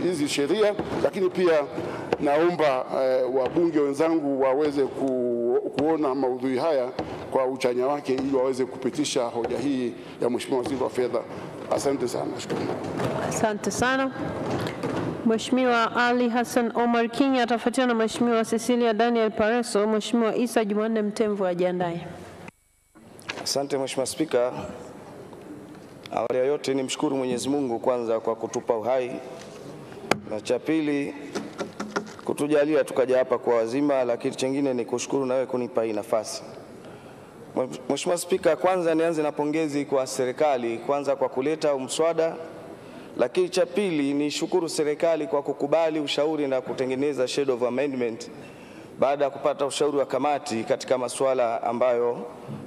hizi sheria, lakini pia naomba wabunge wenzangu waweze kuona maudhui haya kwa uchanya wake ili waweze kupitisha hoja hii ya Mheshimiwa Waziri wa Fedha. Asante sana. Asante sana. Mheshimiwa Ali Hassan Omar King atafuatiwa na Mheshimiwa Cecilia Daniel Pareso. Mheshimiwa Isa Jumanne Mtemvu ajiandae. Asante Mheshimiwa Spika. Awali ya yote nimshukuru Mwenyezi Mungu kwanza kwa kutupa uhai, na cha pili kutujalia tukaja hapa kwa wazima, lakini chengine ni kushukuru nawe kunipa hii nafasi. Mheshimiwa Spika, kwanza nianze na pongezi kwa serikali kwanza kwa kuleta mswada, lakini cha pili ni shukuru serikali kwa kukubali ushauri na kutengeneza shade of amendment baada ya kupata ushauri wa kamati katika masuala ambayo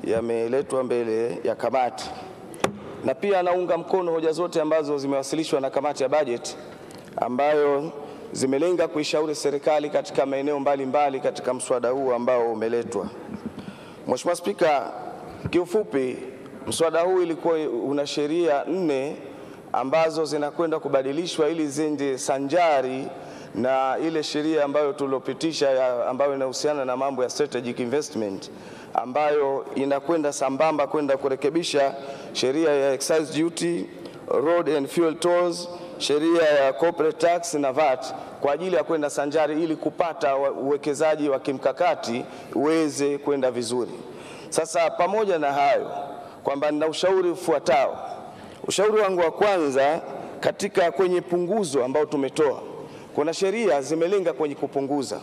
yameletwa mbele ya kamati. Na pia naunga mkono hoja zote ambazo zimewasilishwa na kamati ya budget ambayo zimelenga kuishauri serikali katika maeneo mbalimbali katika mswada huu ambao umeletwa. Mheshimiwa Spika, kiufupi mswada huu ilikuwa una sheria 4 ambazo zinakwenda kubadilishwa ili zende sanjari na ile sheria ambayo tulopitisha ambayo inahusiana na mambo ya strategic investment, ambayo inakwenda sambamba kwenda kurekebisha sheria ya excise duty, road and fuel tolls, sheria ya corporate tax na VAT kwa ajili ya kwenda sanjari ili kupata uwekezaji wa kimkakati uweze kwenda vizuri. Sasa pamoja na hayo kwamba nina ushauri ufuatao. Ushauri wangu wa kwanza kwenye punguzo ambao tumetoa, kuna sheria zimelenga kwenye kupunguza.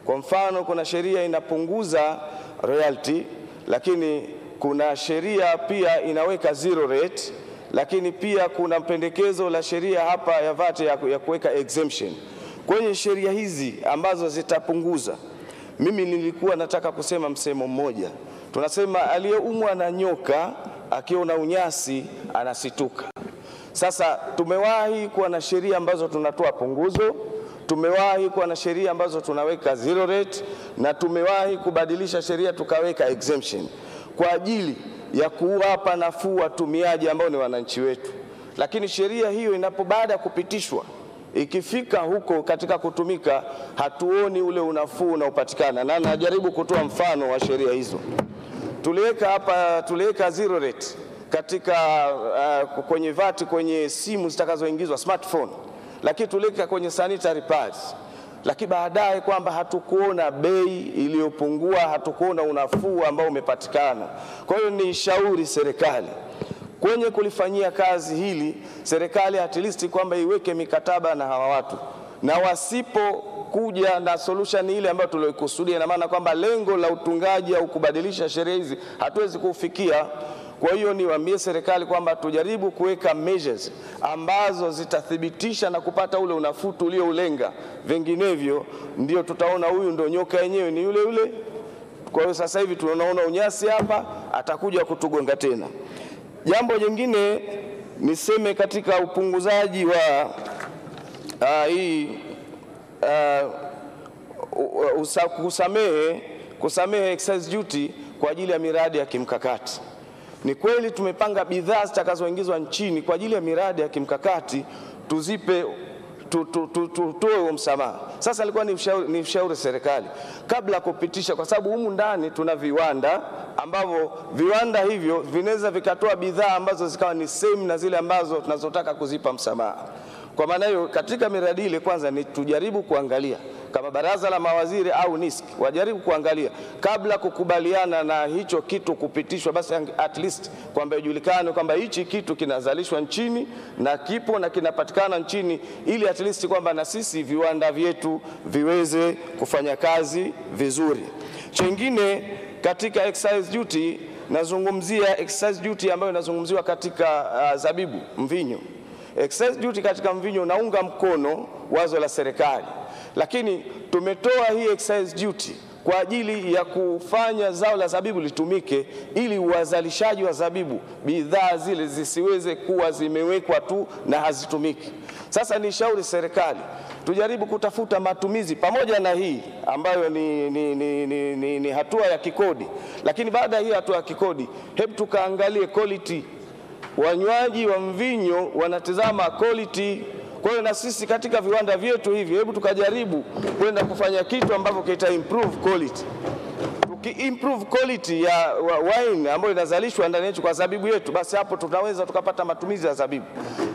Kwa mfano kuna sheria inapunguza royalty, lakini kuna sheria pia inaweka zero rate, lakini pia kuna pendekezo la sheria hapa ya VAT ya kuweka exemption. Kwenye sheria hizi ambazo zitapunguza, mimi nilikuwa nataka kusema msemo mmoja. Tunasema aliyeumwa na nyoka akiona unyasi anasituka. Sasa tumewahi kuwa na sheria ambazo tunatoa punguzo, tumewahi kuwa na sheria ambazo tunaweka zero rate, na tumewahi kubadilisha sheria tukaweka exemption kwa ajili ya kuwapa nafuu watumiaji ambao ni wananchi wetu. Lakini sheria hiyo baada ya kupitishwa, ikifika huko katika kutumika, hatuoni ule unafuu unaopatikana. Na najaribu kutoa mfano wa sheria hizo. Tuliweka zero rate katika kwenye VAT kwenye simu zitakazoingizwa smartphone, lakini tuliweka kwenye sanitary pads, lakini baadaye kwamba hatukuona bei iliyopungua, hatukuona unafuu ambao umepatikana. Kwa hiyo ni shauri serikali kwenye kulifanyia kazi hili, serikali at least kwamba iweke mikataba na hawa watu, na wasipokuja na solution ile ambayo tuliokusudia, na maana kwamba lengo la utungaji au kubadilisha sheria hizi hatuwezi kufikia. Kwa hiyo niwaambie serikali kwamba tujaribu kuweka measures ambazo zitathibitisha na kupata ule unafuu ulioulenga, vinginevyo ndio tutaona huyu ndio nyoka yenyewe ni yule yule. Kwa hiyo sasa hivi tunaona unyasi hapa, atakuja kutugonga tena. Jambo jingine niseme katika upunguzaji wa kusamehe excise duty kwa ajili ya miradi ya kimkakati. Ni kweli tumepanga bidhaa zitakazoingizwa nchini kwa ajili ya miradi ya kimkakati tuzipe tutoe msamaha. Sasa alikuwa ni ushauri serikali kabla kupitisha, kwa sababu humu ndani tuna viwanda ambavyo viwanda hivyo vinaweza vikatoa bidhaa ambazo zikawa ni same na zile ambazo tunazotaka kuzipa msamaha. Kwa maana hiyo katika miradi ile kwanza ni tujaribu kuangalia kama baraza la mawaziri au NISC wajaribu kuangalia kabla kukubaliana na hicho kitu kupitishwa, basi at least kwamba ijulikane kwamba hichi kitu kinazalishwa nchini na kipo na kinapatikana nchini, ili at least kwamba na sisi viwanda vyetu viweze kufanya kazi vizuri. Chengine katika excise duty, nazungumzia excise duty ambayo inazungumziwa katika zabibu, mvinyo. Excise duty katika mvinyo naunga mkono wazo la serikali, lakini tumetoa hii excise duty kwa ajili ya kufanya zao la zabibu litumike, ili wazalishaji wa zabibu bidhaa zile zisiweze kuwa zimewekwa tu na hazitumiki. Sasa ni shauri serikali tujaribu kutafuta matumizi pamoja na hii ambayo ni hatua ya kikodi, lakini baada ya hii hatua ya kikodi, hebu tukaangalie quality. Wanywaji wa mvinyo wanatazama quality. Kwa hiyo na sisi katika viwanda vyetu hivi, hebu tukajaribu kwenda kufanya kitu ambavyo kita improve quality. Tuki-improve quality ya wine ambayo inazalishwa ndani yetu kwa zabibu yetu, basi hapo tunaweza tukapata matumizi ya zabibu.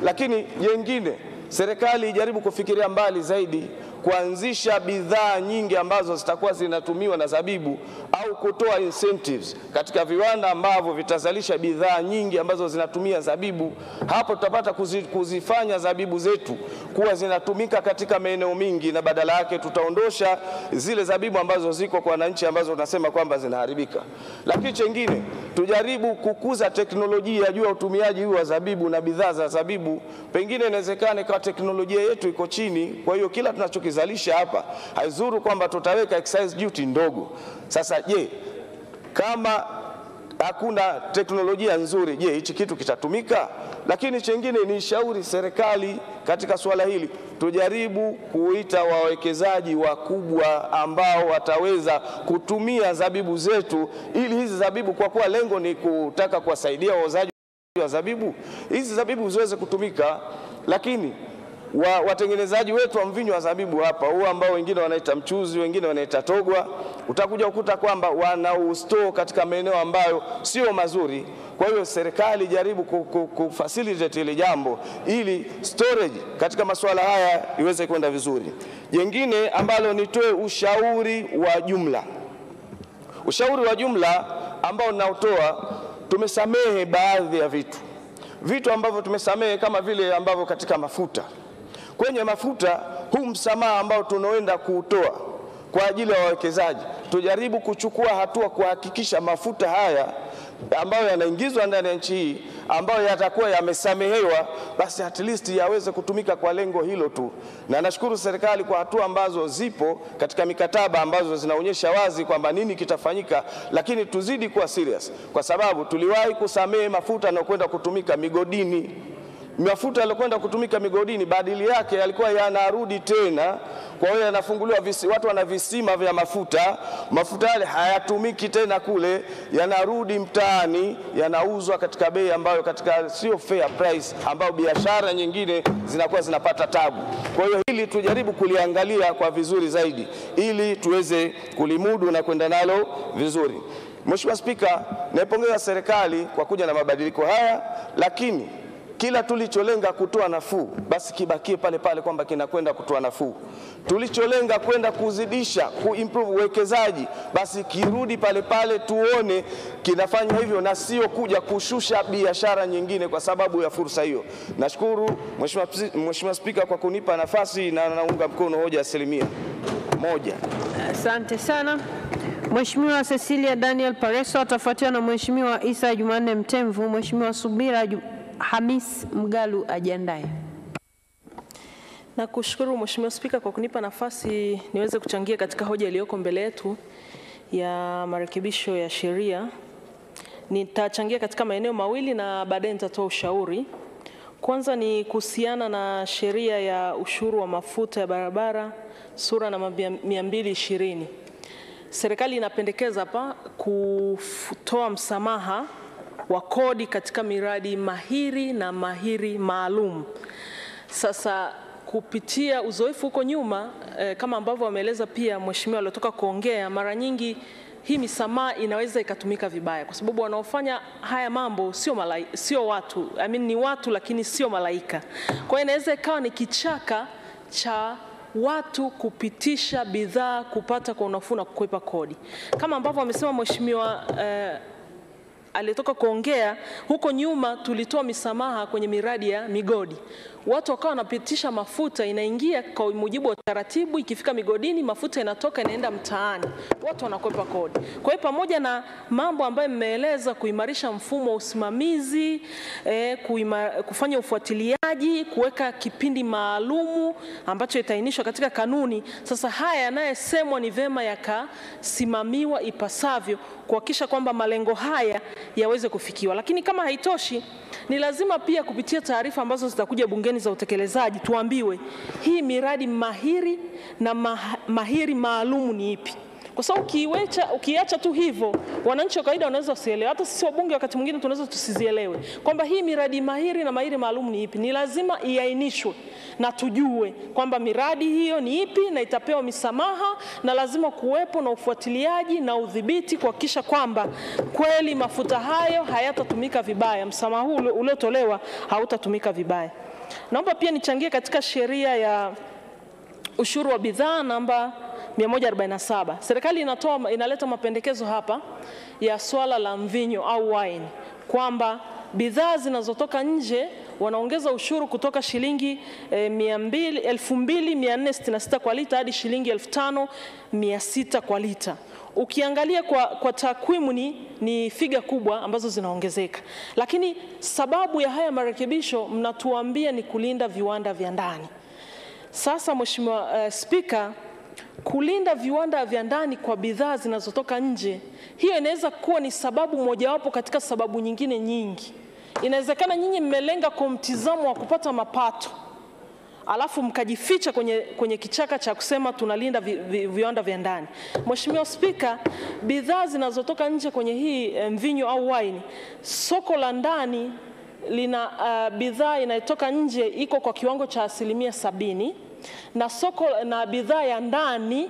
Lakini jengine, serikali ijaribu kufikiria mbali zaidi, kuanzisha bidhaa nyingi ambazo zitakuwa zinatumiwa na zabibu, au kutoa incentives katika viwanda ambavyo vitazalisha bidhaa nyingi ambazo zinatumia zabibu. Hapo tutapata kuzifanya zabibu zetu kuwa zinatumika katika maeneo mingi, na badala yake tutaondosha zile zabibu ambazo ziko kwa wananchi ambazo tunasema kwamba zinaharibika. Lakini chengine, tujaribu kukuza teknolojia juu ya utumiaji huu wa zabibu na bidhaa za zabibu. Pengine inawezekana kwa teknolojia yetu iko chini, kwa hiyo kila tunachokizalisha hapa haizuru kwamba tutaweka excise duty ndogo. Sasa je, kama hakuna teknolojia nzuri, je, hichi kitu kitatumika? Lakini chengine ni shauri serikali katika swala hili, tujaribu kuita wawekezaji wakubwa ambao wataweza kutumia zabibu zetu, ili hizi zabibu, kwa kuwa lengo ni kutaka kuwasaidia wauzaji wa zabibu, hizi zabibu ziweze kutumika. Lakini watengenezaji wetu wa mvinyo wa zabibu hapa, huo ambao wengine wanaita mchuzi, wengine wanaita togwa, utakuja kukuta kwamba wanaustore katika maeneo ambayo sio mazuri. Kwa hiyo serikali jaribu kufacilitate ile jambo, ili storage katika masuala haya iweze kwenda vizuri. Jengine ambalo nitoe ushauri wa jumla. Ushauri wa jumla ambao ninaotoa, tumesamehe baadhi ya vitu ambavyo tumesamehe, kama vile ambavyo katika mafuta. Kwenye mafuta, huu msamaha ambao tunaoenda kuutoa kwa ajili ya wawekezaji, tujaribu kuchukua hatua kuhakikisha mafuta haya ambayo yanaingizwa ndani ya nchi hii, ambayo yatakuwa yamesamehewa, basi at least yaweze kutumika kwa lengo hilo tu. Na nashukuru serikali kwa hatua ambazo zipo katika mikataba ambazo zinaonyesha wazi kwamba nini kitafanyika, lakini tuzidi kuwa serious, kwa sababu tuliwahi kusamehe mafuta na kwenda kutumika migodini. Mafuta yaliyokwenda kutumika migodini, badili yake yalikuwa yanarudi tena. Kwa hiyo yanafunguliwa watu wana visima vya mafuta yale hayatumiki tena kule, yanarudi mtaani, yanauzwa katika bei ambayo katika sio fair price, ambayo biashara nyingine zinakuwa zinapata tabu. Kwa hiyo hili tujaribu kuliangalia kwa vizuri zaidi, ili tuweze kulimudu na kwenda nalo vizuri. Mheshimiwa Spika, naipongeza serikali kwa kuja na mabadiliko haya, lakini kila tulicholenga kutoa nafuu, basi kibakie pale pale kwamba kinakwenda kutoa nafuu. Tulicholenga kwenda kuzidisha, kuimprove uwekezaji, basi kirudi pale pale tuone kinafanya hivyo, na sio kuja kushusha biashara nyingine kwa sababu ya fursa hiyo. Nashukuru Mheshimiwa Spika kwa kunipa nafasi, na naunga mkono hoja 100%. Asante sana. Mheshimiwa Cecilia Daniel Pareso atafuatiwa na Mheshimiwa Isa Jumanne Mtemvu. Mheshimiwa Subira Hamis Mgalu ajiandae. Na kushukuru Mheshimiwa Spika kwa kunipa nafasi niweze kuchangia katika hoja iliyoko mbele yetu ya marekebisho ya sheria. Nitachangia katika maeneo mawili na baadaye nitatoa ushauri. Kwanza ni kuhusiana na sheria ya ushuru wa mafuta ya barabara sura namba 220. Serikali inapendekeza hapa kutoa msamaha wa kodi katika miradi mahiri na mahiri maalum. Sasa kupitia uzoefu huko nyuma kama ambavyo wameeleza pia mheshimiwa aliyotoka kuongea, mara nyingi hii misamaha inaweza ikatumika vibaya kwa sababu wanaofanya haya mambo sio watu, ni watu lakini sio malaika. Kwa hiyo inaweza ikawa ni kichaka cha watu kupitisha bidhaa kupata kwa unafuu na kukwepa kodi. Kama ambavyo amesema mheshimiwa aliyetoka kuongea, huko nyuma tulitoa misamaha kwenye miradi ya migodi. Watu wakawa wanapitisha mafuta, inaingia kwa mujibu wa taratibu, ikifika migodini mafuta inatoka inaenda mtaani, watu wanakwepa kodi. Kwa hiyo pamoja na mambo ambayo mmeeleza, kuimarisha mfumo wa usimamizi, kufanya ufuatiliaji, kuweka kipindi maalumu ambacho itainishwa katika kanuni, sasa haya yanayesemwa ni vema yakasimamiwa ipasavyo kuhakikisha kwamba malengo haya yaweze kufikiwa. Lakini kama haitoshi, ni lazima pia kupitia taarifa ambazo zitakuja bungeni za utekelezaji tuambiwe hii miradi mahiri na mahiri maalumu ni ipi. Kwa sababu ukiacha tu hivyo, wananchi wa kawaida wanaweza wasielewe. Hata sisi wabunge wakati mwingine tunaweza tusizielewe kwamba hii miradi mahiri na mahiri maalum ni ipi. Ni lazima iainishwe na tujue kwamba miradi hiyo ni ipi na itapewa misamaha, na lazima kuwepo na ufuatiliaji na udhibiti kuhakikisha kwamba kweli mafuta hayo hayatatumika vibaya, msamaha huu uliotolewa hautatumika vibaya. Naomba pia nichangie katika sheria ya ushuru wa bidhaa namba 147. Serikali inaleta mapendekezo hapa ya swala la mvinyo au wine, kwamba bidhaa zinazotoka nje wanaongeza ushuru kutoka shilingi 2,466 kwa lita hadi shilingi 5,600 kwa lita. Ukiangalia kwa takwimu ni figa kubwa ambazo zinaongezeka. Lakini sababu ya haya marekebisho mnatuambia ni kulinda viwanda vya ndani. Sasa Mheshimiwa Spika, kulinda viwanda vya ndani kwa bidhaa zinazotoka nje, hiyo inaweza kuwa ni sababu mojawapo katika sababu nyingine nyingi. Inawezekana nyinyi mmelenga kwa mtizamo wa kupata mapato, alafu mkajificha kwenye kichaka cha kusema tunalinda viwanda vya ndani. Mheshimiwa Spika, bidhaa zinazotoka nje kwenye hii mvinyo au wine, soko la ndani lina bidhaa inayotoka nje iko kwa kiwango cha 70%, na soko na bidhaa ya ndani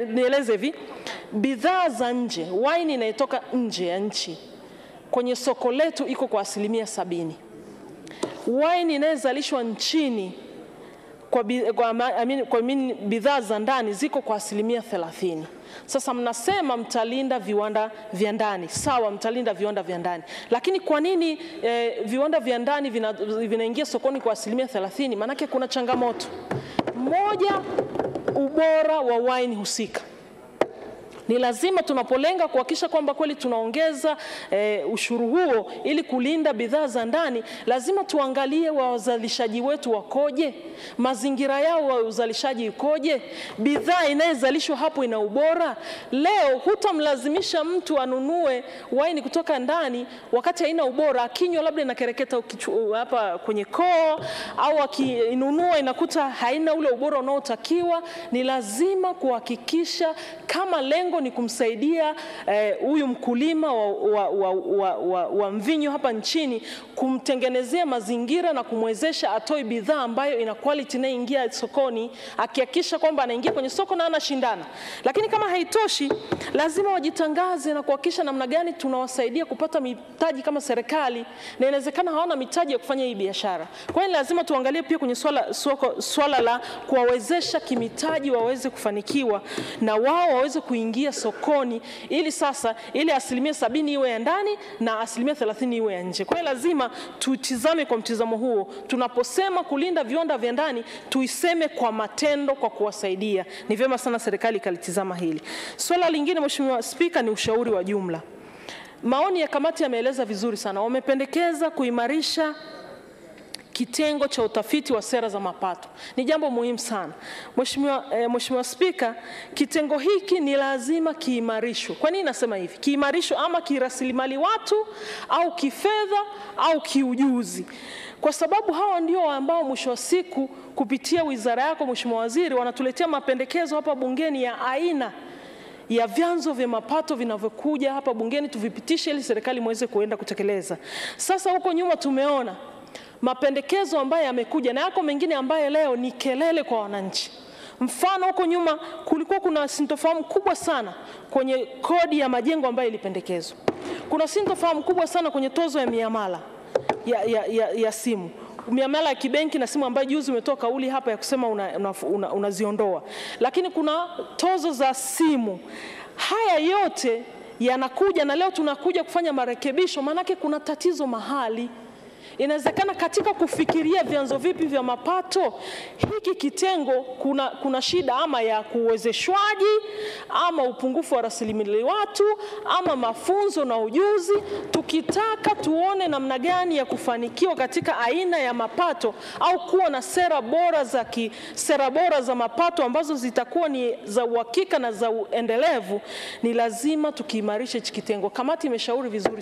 nieleze hivi, bidhaa za nje, wine inayotoka nje ya nchi kwenye soko letu iko kwa 70%. Wine inayozalishwa nchini kwa bidhaa za ndani ziko kwa 30%. Sasa mnasema mtalinda viwanda vya ndani. Sawa, mtalinda viwanda vya ndani. Lakini kwa nini viwanda vya ndani vinaingia sokoni kwa 30%? Maanake kuna changamoto. Moja, ubora wa wine husika. Ni lazima tunapolenga kuhakikisha kwamba kweli tunaongeza ushuru huo ili kulinda bidhaa za ndani, lazima tuangalie wazalishaji wetu wakoje, mazingira yao wa uzalishaji ukoje, bidhaa inayozalishwa hapo ina ubora. Leo hutamlazimisha mtu anunue wine kutoka ndani wakati haina ubora, akinywa labda inakereketa hapa kwenye koo, au akinunua inakuta haina ule ubora unaotakiwa. Ni lazima kuhakikisha kama lengo ni kumsaidia huyu mkulima wa mvinyo hapa nchini, kumtengenezea mazingira na kumwezesha atoe bidhaa ambayo ina quality na ingia sokoni, akihakikisha kwamba anaingia kwenye soko na anashindana. Lakini kama haitoshi, lazima wajitangaze na kuhakikisha namna gani tunawasaidia kupata mitaji kama serikali, na inawezekana hawana mitaji ya kufanya hii biashara. Kwa hiyo lazima tuangalie pia kwenye swala la kuwawezesha kimitaji waweze kufanikiwa na wao waweze kuingia sokoni, ili sasa ile 70% iwe ya ndani na 30% iwe ya nje. Kwa hiyo lazima tutizame kwa mtizamo huo. Tunaposema kulinda viwanda vya ndani, tuiseme kwa matendo, kwa kuwasaidia. Ni vyema sana serikali ikalitizama hili. Swala lingine Mheshimiwa Spika ni ushauri wa jumla. Maoni ya kamati yameeleza vizuri sana. Wamependekeza kuimarisha kitengo cha utafiti wa sera za mapato. Ni jambo muhimu sana. Mheshimiwa Spika, kitengo hiki ni lazima kiimarishwe. Kwa nini nasema hivi? Kiimarishwe ama kirasilimali watu au kifedha au kiujuzi. Kwa sababu hawa ndio ambao mwisho wa siku kupitia wizara yako Mheshimiwa Waziri wanatuletea mapendekezo hapa bungeni ya aina ya vyanzo vya mapato vinavyokuja hapa bungeni tuvipitishe ili serikali muweze kuenda kutekeleza. Sasa huko nyuma tumeona mapendekezo ambayo yamekuja na yako mengine ambayo leo ni kelele kwa wananchi. Mfano huko nyuma kulikuwa kuna sintofahamu kubwa sana kwenye kodi ya majengo ambayo ilipendekezwa. Kuna sintofahamu kubwa sana kwenye tozo ya miamala ya simu. Miamala ya kibenki na simu ambayo juzi umetoa kauli hapa ya kusema unaziondoa. Lakini kuna tozo za simu. Haya yote yanakuja na leo tunakuja kufanya marekebisho manake kuna tatizo mahali. Inawezekana katika kufikiria vyanzo vipi vya mapato hiki kitengo kuna shida ama ya kuwezeshwaji ama upungufu wa rasilimali watu ama mafunzo na ujuzi. Tukitaka tuone namna gani ya kufanikiwa katika aina ya mapato au kuwa na sera bora za mapato ambazo zitakuwa ni za uhakika na za endelevu, ni lazima tukiimarishe hiki kitengo. Kamati imeshauri vizuri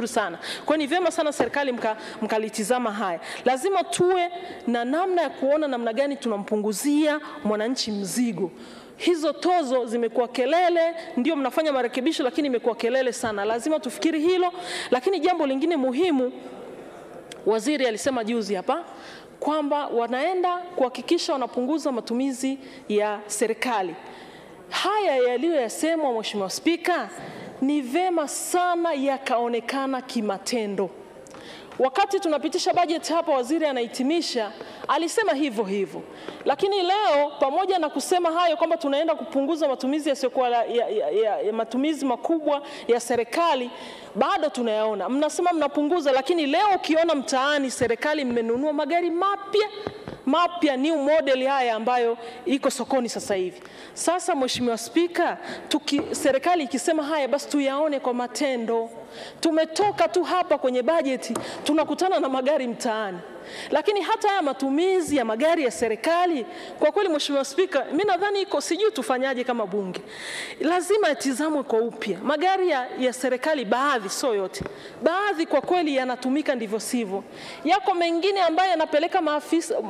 sana. Kwa ni vyema sana serikali mkalitizama haya. Lazima tuwe na namna ya kuona namna gani tunampunguzia mwananchi mzigo. Hizo tozo zimekuwa kelele, ndio mnafanya marekebisho lakini imekuwa kelele sana. Lazima tufikiri hilo. Lakini jambo lingine muhimu, waziri alisema juzi hapa kwamba wanaenda kuhakikisha wanapunguza matumizi ya serikali. Haya yaliyoyasemwa Mheshimiwa Spika ni vema sana yakaonekana kimatendo. Wakati tunapitisha bajeti hapa waziri anahitimisha alisema hivyo. Lakini leo pamoja na kusema hayo kwamba tunaenda kupunguza matumizi yasiyokuwa ya matumizi makubwa ya serikali, bado tunayaona. Mnasema mnapunguza, lakini leo ukiona mtaani serikali mmenunua magari mapya new model haya ambayo iko sokoni sasa hivi. Sasa Mheshimiwa Spika, serikali ikisema haya basi tuyaone kwa matendo. Tumetoka tu hapa kwenye bajeti tunakutana na magari mtaani. Lakini hata haya matumizi ya magari ya serikali kwa kweli Mheshimiwa Spika, mimi nadhani sijui tufanyaje kama bunge. Lazima yatizamwe kwa upya. Magari ya serikali baadhi, sio yote. Baadhi kwa kweli yanatumika ndivyo sivyo. Yako mengine ambayo yanapeleka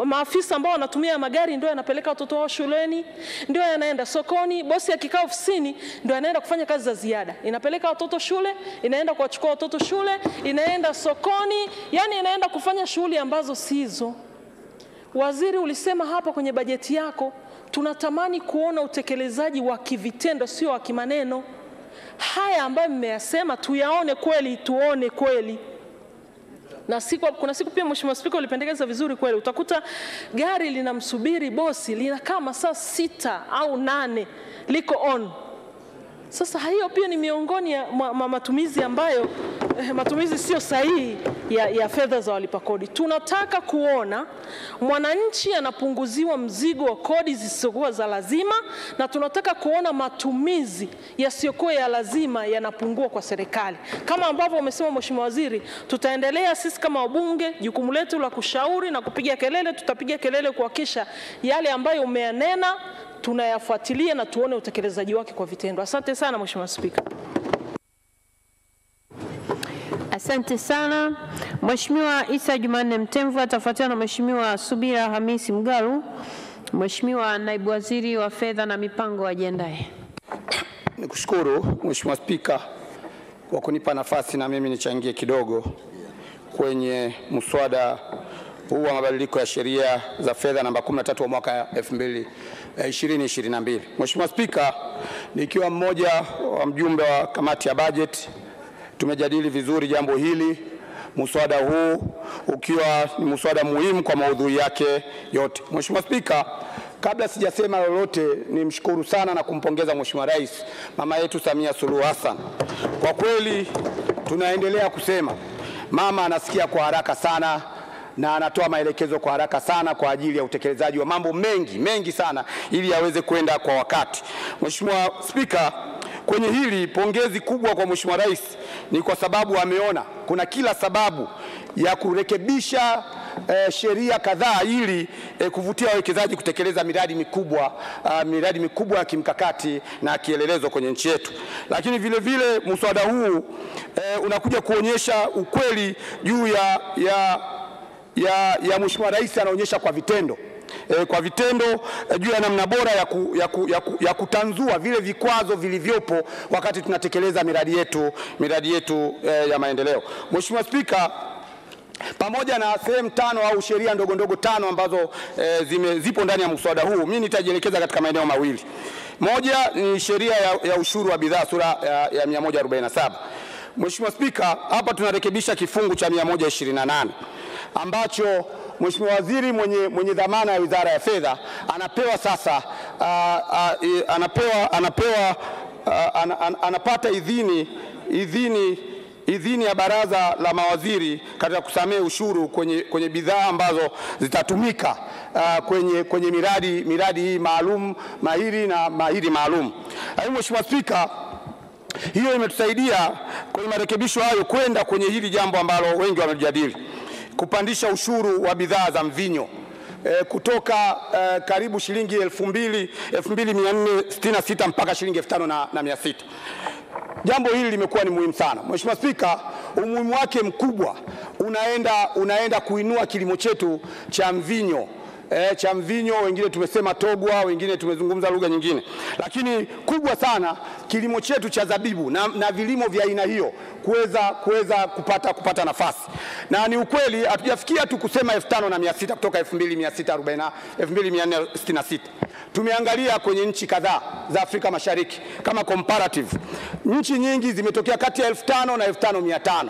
maafisa ambao wanatumia magari ndio yanapeleka watoto wao shuleni, ndio yanaenda sokoni, bosi akikaa ofisini ndio anaenda kufanya kazi za ziada. Inapeleka watoto shule, inaenda kuwachukua watoto shule, inaenda sokoni, yani inaenda kufanya shughuli ambazo sizo. Waziri ulisema hapa kwenye bajeti yako tunatamani kuona utekelezaji wa kivitendo sio wa kimaneno. Haya ambayo mmeyasema tuyaone kweli, tuone kweli. Na kuna siku pia Mheshimiwa Spika ulipendekeza vizuri kweli. Utakuta gari linamsubiri bosi linakaa masaa 6 au 8 liko on. Sasa hiyo pia ni miongoni mwa matumizi ambayo matumizi sio sahihi ya fedha za walipa kodi. Tunataka kuona mwananchi anapunguziwa mzigo wa kodi zisizokuwa za lazima, na tunataka kuona matumizi yasiyokuwa ya lazima yanapungua kwa serikali. Kama ambavyo umesema Mheshimiwa Waziri, tutaendelea sisi kama wabunge jukumu letu la kushauri na kupiga kelele. Tutapiga kelele kuhakikisha yale ambayo umeyanena tunayafuatilia na tuone utekelezaji wake kwa vitendo. Asante sana Mheshimiwa Spika. Asante sana. Mheshimiwa Isa Jumanne Mtemvu atafuatiwa na Mheshimiwa Subira Hamisi Mgalu. Mheshimiwa Naibu Waziri wa Fedha na Mipango ajiandae. Nikushukuru Mheshimiwa Spika kwa kunipa nafasi na mimi nichangie kidogo kwenye mswada huu wa mabadiliko ya sheria za fedha namba 13 wa mwaka 2022. Mheshimiwa Spika, nikiwa mmoja wa mjumbe wa kamati ya bajeti, tumejadili vizuri jambo hili, mswada huu ukiwa ni mswada muhimu kwa maudhui yake yote. Mheshimiwa Spika, kabla sijasema lolote, nimshukuru sana na kumpongeza Mheshimiwa Rais mama yetu Samia Suluhu Hassan. Kwa kweli tunaendelea kusema mama anasikia kwa haraka sana na anatoa maelekezo kwa haraka sana kwa ajili ya utekelezaji wa mambo mengi sana ili yaweze kwenda kwa wakati. Mheshimiwa Spika, Kwenye hili pongezi kubwa kwa Mheshimiwa Rais ni kwa sababu ameona kuna kila sababu ya kurekebisha sheria kadhaa ili kuvutia wawekezaji kutekeleza miradi mikubwa ya kimkakati na kielelezo kwenye nchi yetu. Lakini vile vile mswada huu unakuja kuonyesha ukweli juu ya Mheshimiwa Rais anaonyesha kwa vitendo juu ya namna bora ya kutanzua vile vikwazo vilivyopo wakati tunatekeleza miradi yetu ya maendeleo. Mheshimiwa Spika, pamoja na sehemu 5 au sheria ndogo 5 ambazo zipo ndani ya mswada huu, mimi nitajielekeza katika maeneo mawili. Moja ni sheria ya ushuru wa bidhaa sura ya 147. Mheshimiwa Spika, hapa tunarekebisha kifungu cha 128 ambacho Mheshimiwa Waziri mwenye dhamana ya Wizara ya Fedha anapewa sasa anapata idhini ya Baraza la Mawaziri katika kusamehe ushuru kwenye bidhaa ambazo zitatumika kwenye miradi hii maalum mahiri maalum. Mheshimiwa Spika, hiyo imetusaidia kwenye marekebisho hayo kwenda kwenye hili jambo ambalo wengi wamejadili, kupandisha ushuru wa bidhaa za mvinyo kutoka karibu shilingi 2,466 mpaka shilingi 5,600. Jambo hili limekuwa ni muhimu sana. Mheshimiwa Spika, umuhimu wake mkubwa unaenda kuinua kilimo chetu cha mvinyo. Wengine tumesema togwa, wengine tumezungumza lugha nyingine, lakini kubwa sana kilimo chetu cha zabibu na vilimo vya aina hiyo kuweza kupata nafasi. Na ni ukweli hatujafikia tu kusema 5,600 kutoka 2,466. Tumeangalia kwenye nchi kadhaa za Afrika Mashariki kama comparative. Nchi nyingi zimetokea kati ya 5,000 na 5,500,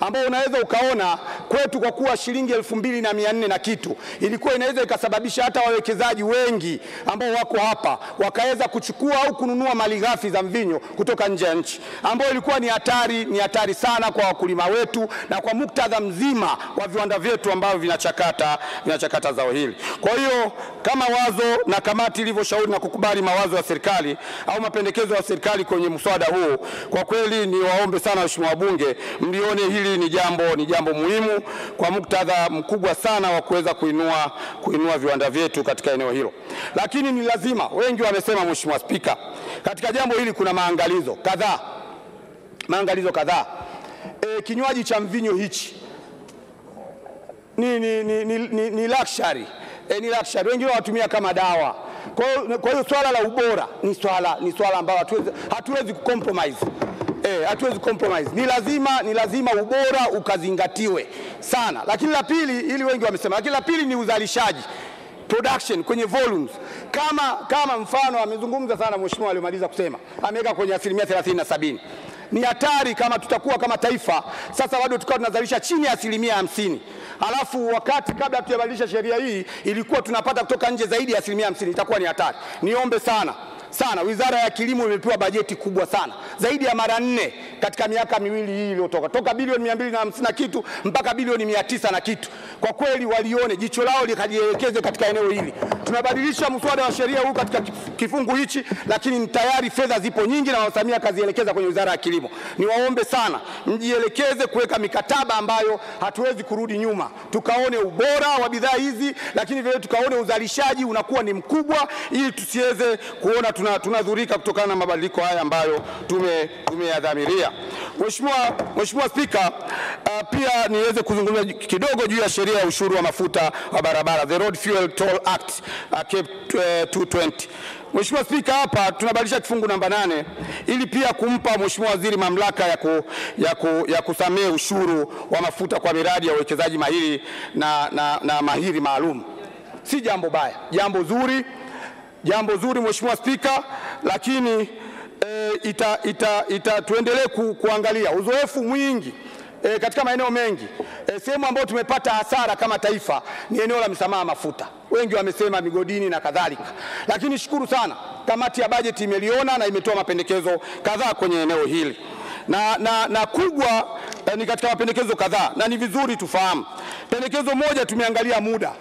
ambao unaweza ukaona kwetu kwa kuwa shilingi 2,400 na kitu ilikuwa inaweza ikasababisha hata wawekezaji wengi ambao wako hapa wakaweza kuchukua au kununua malighafi za mvinyo kutoka nje ya nchi, ambao ilikuwa ni hatari sana kwa wakulima wetu na kwa muktadha mzima wa viwanda vyetu ambavyo vinachakata zao hili. Kwa hiyo kama wazo na kamati ilivyoshauri na kukubali mawazo ya serikali au mapendekezo ya serikali kwenye mswada huu, kwa kweli ni waombe sana Mheshimiwa wabunge mlione hili ni jambo muhimu kwa muktadha mkubwa sana wa kuweza kuinua viwanda vyetu katika eneo hilo. Lakini ni lazima, wengi wamesema Mheshimiwa Spika, katika jambo hili kuna maangalizo kadhaa. Kinywaji cha mvinyo hichi ni luxury. Wengine watumia kama dawa. Kwa hiyo swala la ubora ni swala ambalo hatuwezi kucompromise. Ni lazima ubora ukazingatiwe sana. Lakini la pili, ili wengi wamesema, lakini la pili ni uzalishaji, production kwenye volumes. Kama mfano amezungumza sana mheshimiwa aliyomaliza kusema, ameweka kwenye 30% na 70%. Ni hatari kama tutakuwa kama taifa sasa bado tukawa tunazalisha chini ya 50%. Alafu wakati kabla tujabadilisha sheria hii ilikuwa tunapata kutoka nje zaidi ya 50%, itakuwa ni hatari. Niombe sana Wizara ya Kilimo imepewa bajeti kubwa sana, zaidi ya mara 4 katika miaka miwili hii iliyotoka bilioni 250 na kitu mpaka bilioni 900 na kitu. Kwa kweli walione, jicho lao likajielekeze katika eneo hili. Tunabadilisha mswada wa sheria huu katika kifungu hichi, lakini tayari fedha zipo nyingi na wasamia kazielekeza kwenye Wizara ya Kilimo. Niwaombe sana mjielekeze kuweka mikataba ambayo hatuwezi kurudi nyuma, tukaone ubora wa bidhaa hizi, lakini vile tukaone uzalishaji unakuwa ni mkubwa, ili tusiweze kuona tunadhurika kutokana na mabadiliko haya ambayo tumeyadhamiria. Mheshimiwa Spika, pia niweze kuzungumza kidogo juu ya sheria ya ushuru wa mafuta wa barabara, the Road Fuel Toll Act Cape 220. Mheshimiwa Spika, hapa tunabadilisha kifungu namba 8 ili pia kumpa Mheshimiwa Waziri mamlaka ya kusamehe ushuru wa mafuta kwa miradi ya uwekezaji mahiri na mahiri maalum. Si jambo baya, jambo zuri Mheshimiwa Spika, lakini tuendelee kuangalia uzoefu mwingi katika maeneo mengi. Sehemu ambayo tumepata hasara kama taifa ni eneo la msamaha mafuta. Wengi wamesema migodini na kadhalika. Lakini shukuru sana kamati ya bajeti imeliona na imetoa mapendekezo kadhaa kwenye eneo hili. Na kubwa ni katika mapendekezo kadhaa, na ni vizuri tufahamu. Pendekezo moja tumeangalia muda.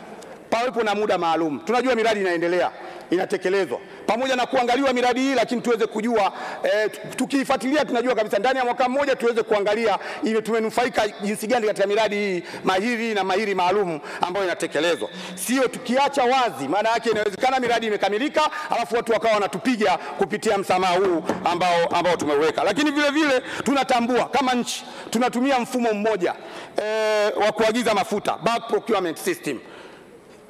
Pawepo na muda maalum. Tunajua miradi inaendelea. inatekelezwa, pamoja na kuangaliwa miradi hii, lakini tuweze kujua tukiifuatilia tunajua kabisa ndani ya mwaka mmoja tuweze kuangalia ile tumenufaika jinsi gani katika miradi hii mahiri na mahiri maalum ambayo inatekelezwa. Sio tukiacha wazi, maana yake inawezekana miradi imekamilika alafu watu wakawa wanatupiga kupitia msamaha huu ambao tumeweka. Lakini vile vile tunatambua kama nchi tunatumia mfumo mmoja wa kuagiza mafuta, bulk procurement system.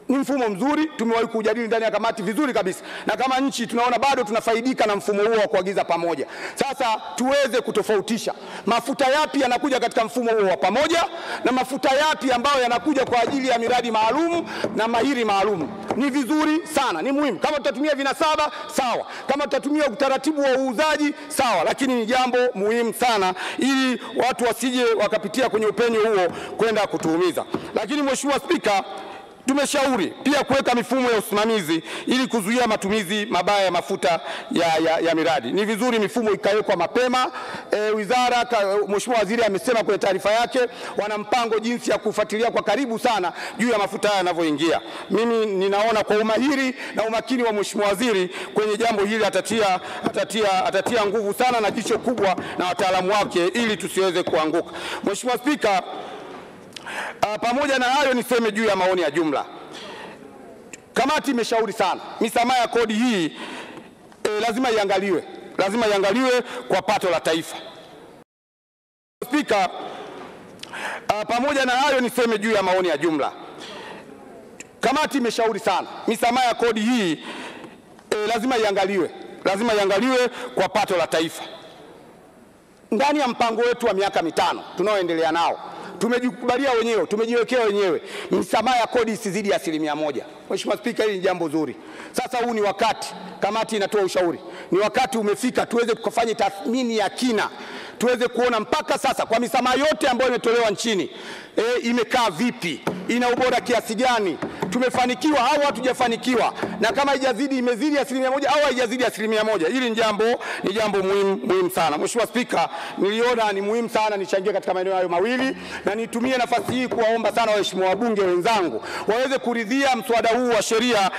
Ni mfumo mzuri, tumewahi kujadili ndani ya kamati vizuri kabisa. Na kama nchi tunaona bado tunafaidika na mfumo huo wa kuagiza pamoja. Sasa tuweze kutofautisha mafuta yapi yanakuja katika mfumo huo wa pamoja na mafuta yapi ambayo yanakuja kwa ajili ya miradi maalum na mahiri maalum. Ni vizuri sana, ni muhimu. Kama tutatumia vinasaba sawa, kama tutatumia utaratibu wa uuzaji sawa, lakini ni jambo muhimu sana ili watu wasije wakapitia kwenye upenyo huo kwenda kutuumiza. Lakini Mheshimiwa Spika, tumeshauri pia kuweka mifumo ya usimamizi ili kuzuia matumizi mabaya ya mafuta ya miradi. Ni vizuri mifumo ikawekwa mapema. Wizara, Mheshimiwa Waziri amesema kwenye taarifa yake wana mpango jinsi ya kufuatilia kwa karibu sana juu ya mafuta haya yanavyoingia. Mimi ninaona kwa umahiri na umakini wa Mheshimiwa Waziri kwenye jambo hili atatia nguvu sana na jicho kubwa na wataalamu wake ili tusiweze kuanguka. Mheshimiwa Spika, pamoja na hayo niseme juu ya maoni ya jumla. Kamati imeshauri sana misamaha ya kodi hii lazima iangaliwe kwa pato la taifa. Spika, pamoja na hayo niseme juu ya maoni ya jumla. Kamati imeshauri sana misamaha ya kodi hii lazima iangaliwe kwa pato la taifa. Ndani ya mpango wetu wa miaka 5 tunaoendelea nao tumejikubalia wenyewe, tumejiwekea wenyewe misamaha ya kodi isizidi ya 1%. Mheshimiwa Spika, hili ni jambo zuri. Sasa huu ni wakati, kamati inatoa ushauri, ni wakati umefika tuweze kufanya tathmini ya kina, tuweze kuona mpaka sasa kwa misamaha yote ambayo imetolewa nchini imekaa vipi, ina ubora kiasi gani, tumefanikiwa au hatujafanikiwa, na kama haijazidi imezidi 1% au haijazidi 1%. Hili ni jambo muhimu sana. Mheshimiwa Spika, niliona ni muhimu sana nichangie katika maeneo hayo mawili, na nitumie nafasi hii kuwaomba sana waheshimiwa wabunge wenzangu waweze kuridhia mswada huu wa sheria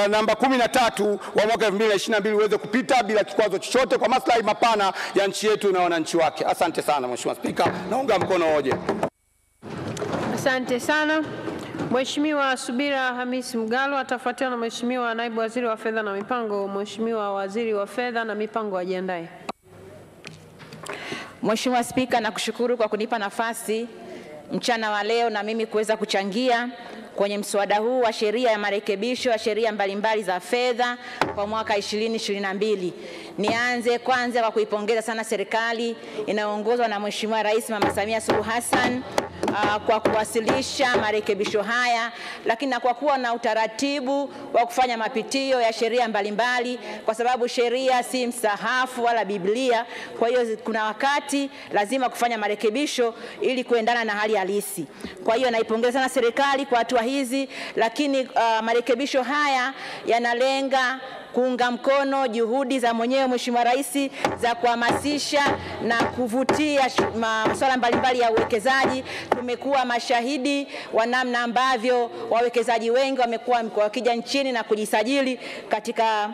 namba 13 wa mwaka 2022 uweze kupita bila kikwazo chochote kwa maslahi mapana ya nchi yetu na wananchi wake. Asante sana Mheshimiwa Spika, naunga mkono hoja. Asante sana. Mheshimiwa Subira Hamis Mgalo atafuatiwa na Mheshimiwa Naibu Waziri wa Fedha na Mipango. Mheshimiwa Waziri wa Fedha na Mipango ajiandae. Mheshimiwa Spika, nakushukuru kwa kunipa nafasi mchana wa leo na mimi kuweza kuchangia kwenye mswada huu wa sheria ya marekebisho ya sheria mbalimbali za fedha kwa mwaka 2022. Nianze kwanza kwa kuipongeza sana serikali inayoongozwa na Mheshimiwa Rais Mama Samia Suluhu Hassan kwa kuwasilisha marekebisho haya, lakini na kwa kuwa na utaratibu wa kufanya mapitio ya sheria mbalimbali, kwa sababu sheria si msahafu wala Biblia. Kwa hiyo kuna wakati lazima kufanya marekebisho ili kuendana na hali halisi. Kwa hiyo naipongeza sana serikali kwa hatua hizi, lakini marekebisho haya yanalenga kuunga mkono juhudi za mwenyewe Mheshimiwa Rais za kuhamasisha na kuvutia masuala mbalimbali ya uwekezaji. Tumekuwa mashahidi wa namna ambavyo wawekezaji wengi wamekuwa wakija nchini na kujisajili katika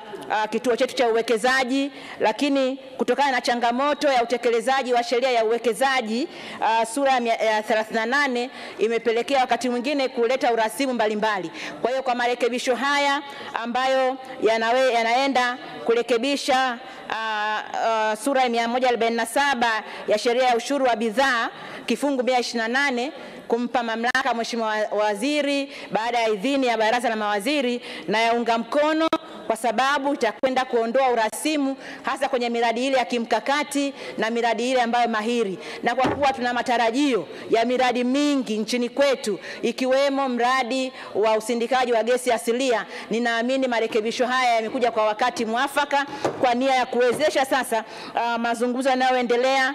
kituo chetu cha uwekezaji, lakini kutokana na changamoto ya utekelezaji wa sheria ya uwekezaji sura ya 38 imepelekea wakati mwingine kuleta urasimu mbalimbali. Kwa hiyo kwa marekebisho haya ambayo yanaenda kurekebisha sura ya 147 ya sheria ya ushuru wa bidhaa kifungu 128 kumpa mamlaka Mheshimiwa Waziri baada ya idhini ya Baraza la Mawaziri, na yaunga mkono kwa sababu itakwenda kuondoa urasimu hasa kwenye miradi ile ya kimkakati na miradi ile ambayo mahiri. Na kwa kuwa tuna matarajio ya miradi mingi nchini kwetu ikiwemo mradi wa usindikaji wa gesi asilia, ninaamini marekebisho haya yamekuja kwa wakati mwafaka kwa nia ya kuwezesha sasa mazungumzo yanayoendelea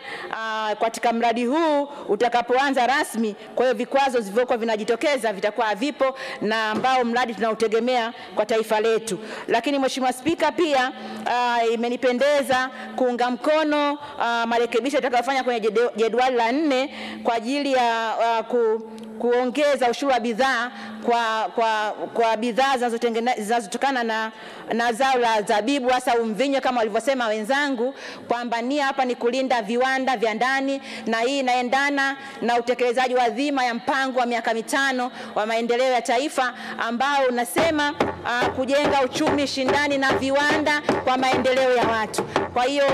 katika mradi huu utakapoanza rasmi. Kwa hiyo vikwazo vilivyokuwa vinajitokeza vitakuwa havipo na ambao mradi tunautegemea kwa taifa letu. Lakini Mheshimiwa Spika, pia imenipendeza kuunga mkono marekebisho tutakayofanya kwenye jedwali la 4 kwa ajili ya kuongeza ushuru wa bidhaa kwa bidhaa zinazotokana na zao la zabibu, hasa mvinyo kama walivyosema wenzangu, kwamba nia hapa ni kulinda viwanda vya ndani, na hii inaendana na utekelezaji wa dhima ya mpango wa miaka 5 wa maendeleo ya taifa ambao unasema kujenga uchumi shindani na viwanda kwa maendeleo ya watu. Kwa hiyo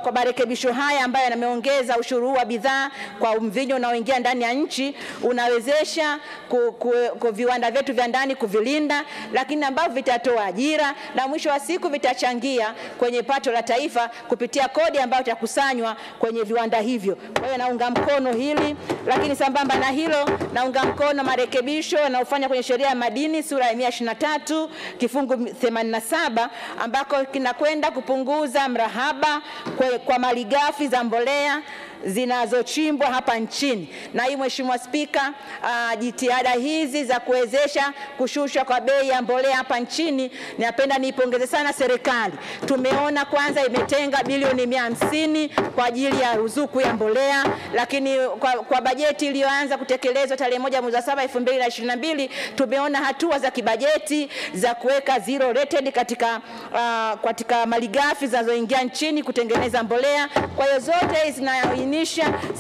kwa marekebisho haya ambayo yameongeza ushuru wa bidhaa kwa mvinyo unaoingia ndani ya nchi, unawezesha kwa viwanda vyetu vya ndani kuvilinda, lakini ambavyo vitatoa ajira na mwisho wa siku vitachangia kwenye pato la taifa kupitia kodi ambayo itakusanywa kwenye viwanda hivyo. Kwa hiyo naunga mkono hili, lakini sambamba na hilo naunga mkono marekebisho yanayofanya kwenye sheria ya madini sura ya 123 kifungu 87 ambako kinakwenda kupunguza mrahaba kwa malighafi za mbolea zinazochimbwa hapa nchini. Na hii Mheshimiwa Spika, jitihada hizi za kuwezesha kushushwa kwa bei ya mbolea hapa nchini, ninapenda niipongeze sana serikali. Tumeona kwanza imetenga bilioni 150 kwa ajili ya ruzuku ya mbolea, lakini kwa bajeti iliyoanza kutekelezwa tarehe 1 mwezi wa 7 2022 tumeona hatua za kibajeti za kuweka zero rated katika malighafi zinazoingia nchini kutengeneza mbolea. Kwa hiyo zote zinaainisha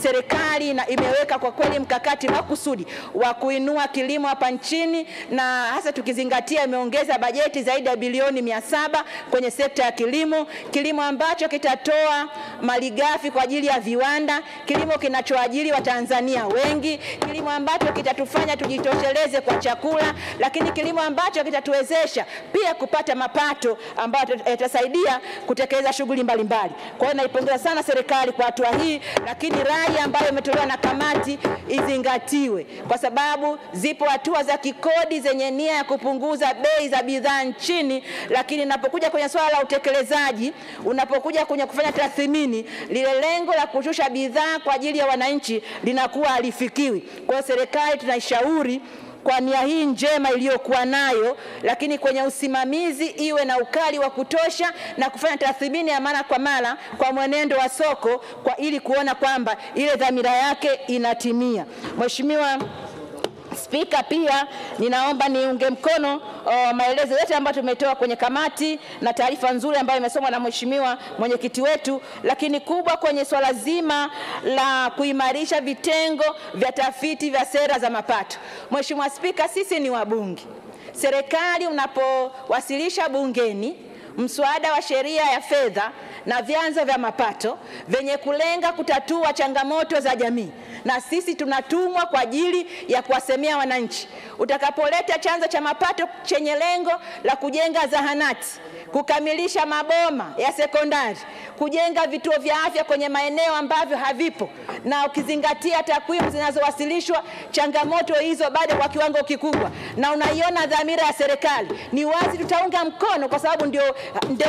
serikali imeweka kwa kweli mkakati makusudi wa kuinua kilimo hapa nchini, na hasa tukizingatia imeongeza bajeti zaidi ya bilioni 700 kwenye sekta ya kilimo ambacho kitatoa malighafi kwa ajili ya viwanda, kilimo kinachoajiri Watanzania wengi, kilimo ambacho kitatufanya tujitosheleze kwa chakula, lakini kilimo ambacho kitatuwezesha pia kupata mapato ambayo yatasaidia kutekeleza shughuli mbalimbali. Kwa hiyo naipongeza sana serikali kwa hatua hii, lakini rai ambayo imetolewa na kamati izingatiwe, kwa sababu zipo hatua za kikodi zenye nia ya kupunguza bei za bidhaa nchini, lakini inapokuja kwenye swala la utekelezaji, unapokuja kwenye kufanya tathmini, lile lengo la kushusha bidhaa kwa ajili ya wananchi linakuwa halifikiwi. Kwa hiyo serikali tunaishauri kwa nia hii njema iliyokuwa nayo, lakini kwenye usimamizi iwe na ukali wa kutosha na kufanya tathmini ya mara kwa mara kwa mwenendo wa soko ili kuona kwamba ile dhamira yake inatimia. Mheshimiwa Spika, pia ninaomba niunge mkono maelezo yote ambayo tumetoa kwenye kamati na taarifa nzuri ambayo imesomwa na Mheshimiwa mwenyekiti wetu, lakini kubwa kwenye swala zima la kuimarisha vitengo vya tafiti vya sera za mapato. Mheshimiwa Spika, sisi ni wabunge. Serikali unapowasilisha bungeni mswada wa sheria ya fedha na vyanzo vya mapato venye kulenga kutatua changamoto za jamii, na sisi tunatumwa kwa ajili ya kuwasemea wananchi. Utakapoleta chanzo cha mapato chenye lengo la kujenga zahanati, kukamilisha maboma ya sekondari, kujenga vituo vya afya kwenye maeneo ambavyo havipo, na ukizingatia takwimu zinazowasilishwa, changamoto hizo bado kwa kiwango kikubwa, na unaiona dhamira ya serikali, ni wazi tutaunga mkono, kwa sababu ndio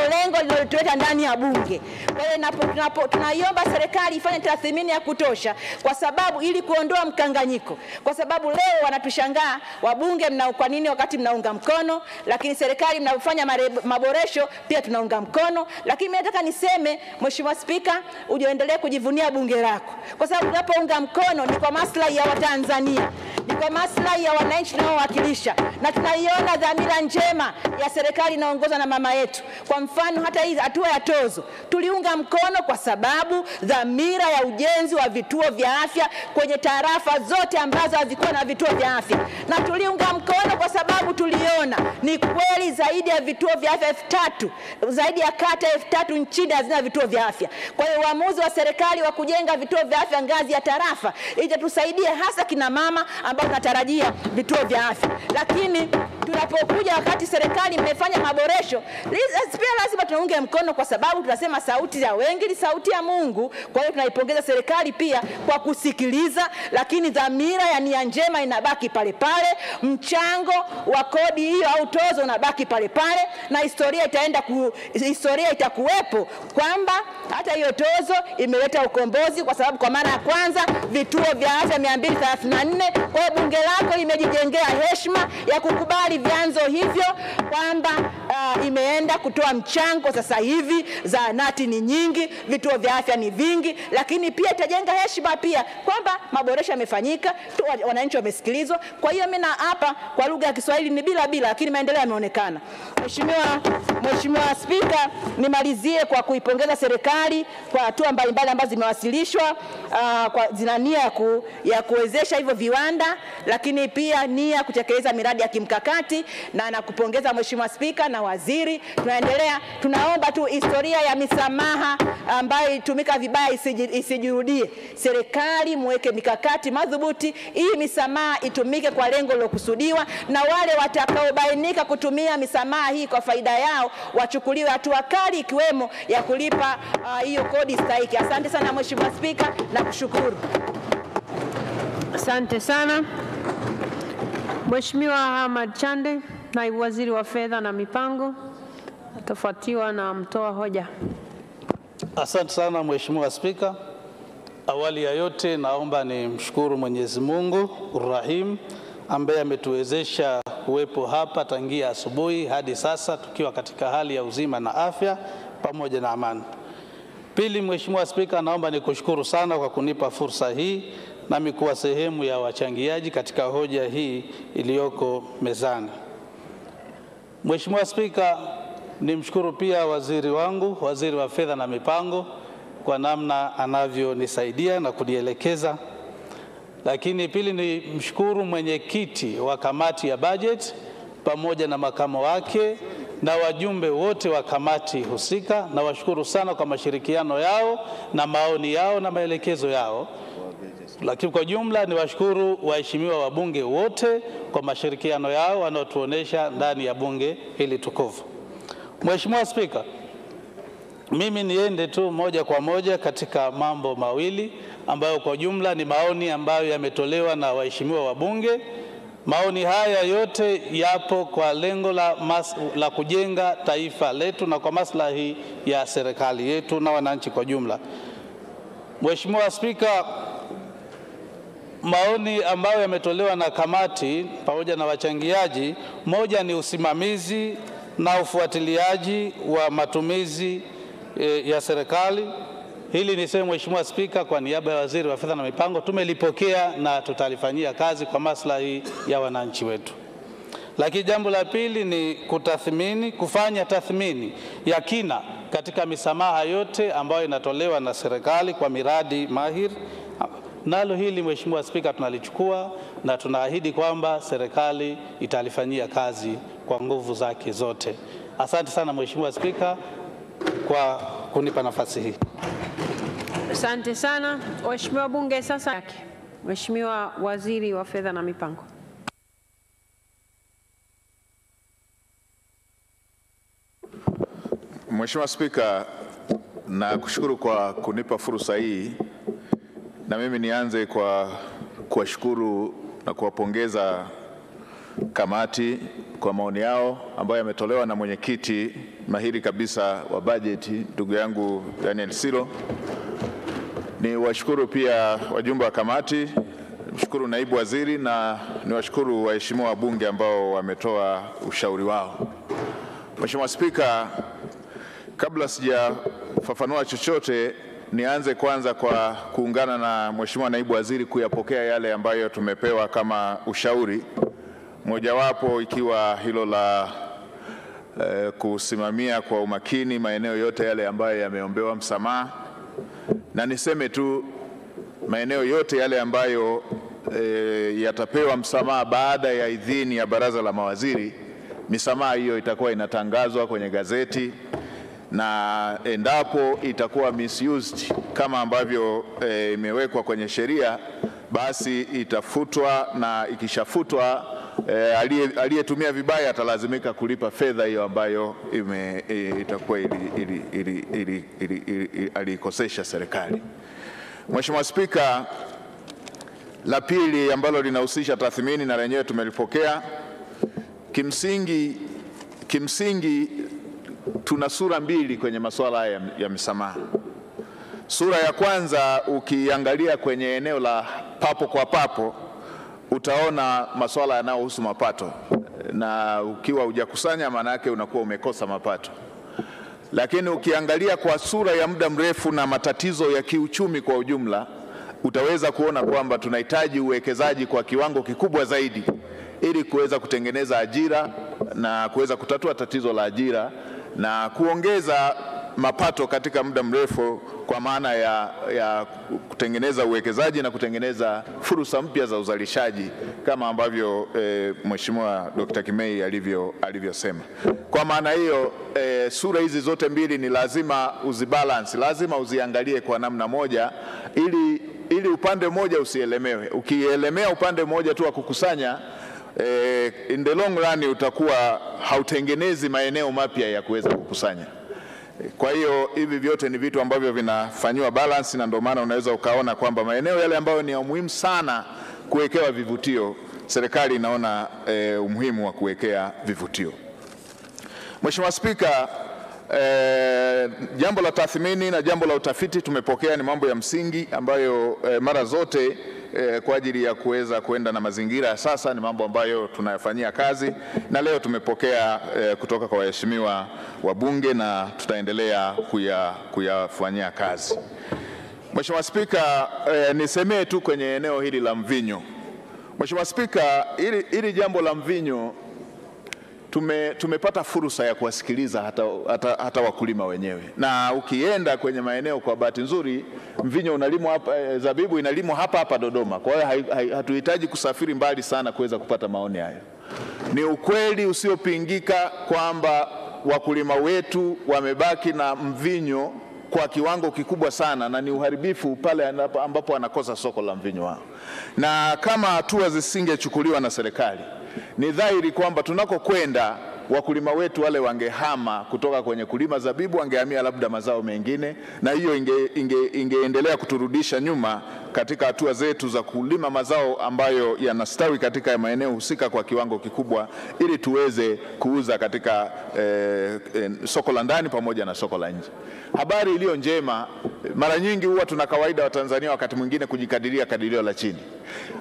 lengo lililotuleta ndani ya bunge. Kwa hiyo tunaiomba serikali ifanye tathmini ya kutosha, kwa sababu ili kuondoa mkanganyiko, kwa sababu leo wanatushangaa wabunge, kwa nini wakati mnaunga mkono, lakini serikali mnafanya maboresho pia tunaunga mkono. Lakini mimi nataka niseme Mheshimiwa Spika, uendelee kujivunia bunge lako, kwa sababu unapounga mkono ni kwa maslahi ya Watanzania, ni kwa maslahi ya wananchi tunaowakilisha, na tunaiona dhamira njema ya serikali inaongozwa na mama yetu. Kwa mfano hata hii hatua ya tozo tuliunga mkono kwa sababu dhamira ya ujenzi wa vituo vya afya kwenye tarafa zote ambazo hazikuwa na vituo vya afya, na tuliunga mkono kwa sababu tuliona ni kweli zaidi ya vituo vya afya 3000, zaidi ya kata 3000 nchini hazina vituo vya afya. Kwa hiyo uamuzi wa serikali wa kujenga vituo vya afya ngazi ya tarafa itatusaidia hasa kina mama ambao tunatarajia vituo vya afya. Lakini tunapokuja wakati serikali imefanya maboresho, pia lazima tunaunge mkono, kwa sababu tunasema sauti ya wengi ni sauti ya Mungu. Kwa hiyo tunaipongeza serikali pia kwa kusikiliza, lakini dhamira ya nia njema inabaki pale pale, mchango wa kodi hiyo au tozo unabaki pale pale, na historia itakuwepo kwamba hata hiyo tozo imeleta ukombozi, kwa sababu kwa mara ya kwanza vituo vya afya 234. Kwa hiyo bunge lako limejijengea heshima ya kukubali vyanzo hivyo, kwamba nimeenda kutoa mchango sasa hivi, zahanati ni nyingi, vituo vya afya ni vingi, lakini pia itajenga heshima pia kwamba maboresho yamefanyika, wananchi wamesikilizwa. Kwa hiyo mimi hapa kwa lugha ya Kiswahili ni bila, lakini maendeleo yameonekana. Mheshimiwa Spika, nimalizie kwa kuipongeza serikali kwa hatua mbalimbali ambazo zimewasilishwa, kwa zina nia ya kuwezesha hivyo viwanda, lakini pia nia kutekeleza miradi ya kimkakati, na nakupongeza Mheshimiwa Spika na waziri. Tunaomba tu historia ya misamaha ambayo itumika vibaya isijirudie. Serikali muweke mikakati madhubuti, hii misamaha itumike kwa lengo lilokusudiwa, na wale watakaobainika kutumia misamaha hii kwa faida yao wachukuliwe hatua kali, ikiwemo ya kulipa hiyo kodi stahiki. Asante sana Mheshimiwa Spika na kushukuru. Asante sana. Mheshimiwa Ahmad Chande, Naibu Waziri wa Fedha na Mipango, atafuatiwa na mtoa hoja. Asante sana Mheshimiwa Spika. Awali ya yote naomba nimshukuru Mwenyezi Mungu Rahim ambaye ametuwezesha kuwepo hapa tangia asubuhi hadi sasa tukiwa katika hali ya uzima na afya pamoja na amani. Pili, Mheshimiwa Spika, naomba nikushukuru sana kwa kunipa fursa hii nami kuwa sehemu ya wachangiaji katika hoja hii iliyoko mezani. Mheshimiwa Spika, nimshukuru pia waziri wangu, Waziri wa Fedha na Mipango, kwa namna anavyonisaidia na kunielekeza. Lakini pili, ni mshukuru mwenyekiti wa kamati ya budget pamoja na makamo wake na wajumbe wote wa kamati husika, na washukuru sana kwa mashirikiano yao na maoni yao na maelekezo yao. Lakini kwa jumla ni washukuru waheshimiwa wabunge wote kwa mashirikiano yao wanaotuonesha ndani ya bunge hili tukufu. Mheshimiwa Spika, mimi niende tu moja kwa moja katika mambo mawili ambayo kwa jumla ni maoni ambayo yametolewa na waheshimiwa wabunge. Maoni haya yote yapo kwa lengo la kujenga taifa letu na kwa maslahi ya serikali yetu na wananchi kwa jumla. Mheshimiwa Spika, maoni ambayo yametolewa na kamati pamoja na wachangiaji, moja ni usimamizi na ufuatiliaji wa matumizi ya serikali. Hili niseme Mheshimiwa Spika, kwa niaba ya Waziri wa Fedha na Mipango, tumelipokea na tutalifanyia kazi kwa maslahi ya wananchi wetu. Lakini jambo la pili ni kufanya tathmini ya kina katika misamaha yote ambayo inatolewa na serikali kwa miradi mahir. Nalo hili Mheshimiwa Spika tunalichukua na tunaahidi kwamba serikali italifanyia kazi kwa nguvu zake zote. Asante sana Mheshimiwa Spika kwa kunipa nafasi hii. Asante sana. Waheshimiwa bunge sasa yake. Mheshimiwa Waziri wa Fedha na Mipango. Mheshimiwa Spika, na kushukuru kwa kunipa fursa hii, na mimi nianze kwa kuwashukuru na kuwapongeza kamati kwa maoni yao ambayo yametolewa na mwenyekiti mahiri kabisa wa bajeti ndugu yangu Daniel Silo. Ni washukuru pia wajumbe wa kamati, mshukuru naibu waziri, na ni washukuru waheshimiwa wabunge ambao wametoa ushauri wao. Mheshimiwa Spika, kabla sijafafanua chochote, nianze kwanza kwa kuungana na Mheshimiwa naibu waziri kuyapokea yale ambayo tumepewa kama ushauri, mojawapo ikiwa hilo la kusimamia kwa umakini maeneo yote yale ambayo yameombewa msamaha. Na niseme tu maeneo yote yale ambayo yatapewa msamaha baada ya idhini ya baraza la mawaziri, misamaha hiyo itakuwa inatangazwa kwenye gazeti, na endapo itakuwa misused kama ambavyo imewekwa kwenye sheria, basi itafutwa, na ikishafutwa aliyetumia vibaya atalazimika kulipa fedha hiyo ambayo itakuwa alikosesha serikali. Mheshimiwa Spika, la pili ambalo linahusisha tathmini na lenyewe tumelipokea. Kimsingi tuna sura mbili kwenye masuala haya ya misamaha. Sura ya kwanza, ukiangalia kwenye eneo la papo kwa papo, utaona masuala yanayohusu mapato. na ukiwa hujakusanya maana yake unakuwa umekosa mapato. Lakini ukiangalia kwa sura ya muda mrefu na matatizo ya kiuchumi kwa ujumla, utaweza kuona kwamba tunahitaji uwekezaji kwa kiwango kikubwa zaidi ili kuweza kutengeneza ajira na kuweza kutatua tatizo la ajira na kuongeza mapato katika muda mrefu, kwa maana ya kutengeneza uwekezaji na kutengeneza fursa mpya za uzalishaji kama ambavyo Mheshimiwa Dr. Kimei alivyosema. Kwa maana hiyo sura hizi zote mbili ni lazima uzibalance, lazima uziangalie kwa namna moja ili upande mmoja usielemewe. Ukielemea upande mmoja tu wa kukusanya, in the long run utakuwa hautengenezi maeneo mapya ya kuweza kukusanya. Kwa hiyo hivi vyote ni vitu ambavyo vinafanywa balance, na ndio maana unaweza ukaona kwamba maeneo yale ambayo ni muhimu sana kuwekewa vivutio, serikali inaona umuhimu wa kuwekea vivutio. Mheshimiwa Spika, jambo la tathmini na jambo la utafiti tumepokea ni mambo ya msingi ambayo mara zote kwa ajili ya kuweza kuenda na mazingira ya sasa ni mambo ambayo tunayafanyia kazi, na leo tumepokea kutoka kwa waheshimiwa wabunge na tutaendelea kuyafanyia kazi. Mheshimiwa Spika, nisemee tu kwenye eneo hili la mvinyo. Mheshimiwa Spika, hili jambo la mvinyo tumepata fursa ya kuwasikiliza hata wakulima wenyewe, na ukienda kwenye maeneo, kwa bahati nzuri mvinyo unalimwa hapa, zabibu inalimwa hapa Dodoma. Kwa hiyo hatuhitaji kusafiri mbali sana kuweza kupata maoni hayo. Ni ukweli usiopingika kwamba wakulima wetu wamebaki na mvinyo kwa kiwango kikubwa sana, na ni uharibifu pale ambapo wanakosa soko la mvinyo wao. Na kama hatua zisingechukuliwa na serikali, ni dhahiri kwamba tunakokwenda wakulima wetu wale wangehama kutoka kwenye kulima zabibu, wangehamia labda mazao mengine, na hiyo ingeendelea kuturudisha nyuma katika hatua zetu za kulima mazao ambayo yanastawi katika maeneo husika kwa kiwango kikubwa, ili tuweze kuuza katika soko la ndani pamoja na soko la nje. Habari iliyo njema, mara nyingi huwa tuna kawaida wa Tanzania wakati mwingine kujikadiria kadirio la chini.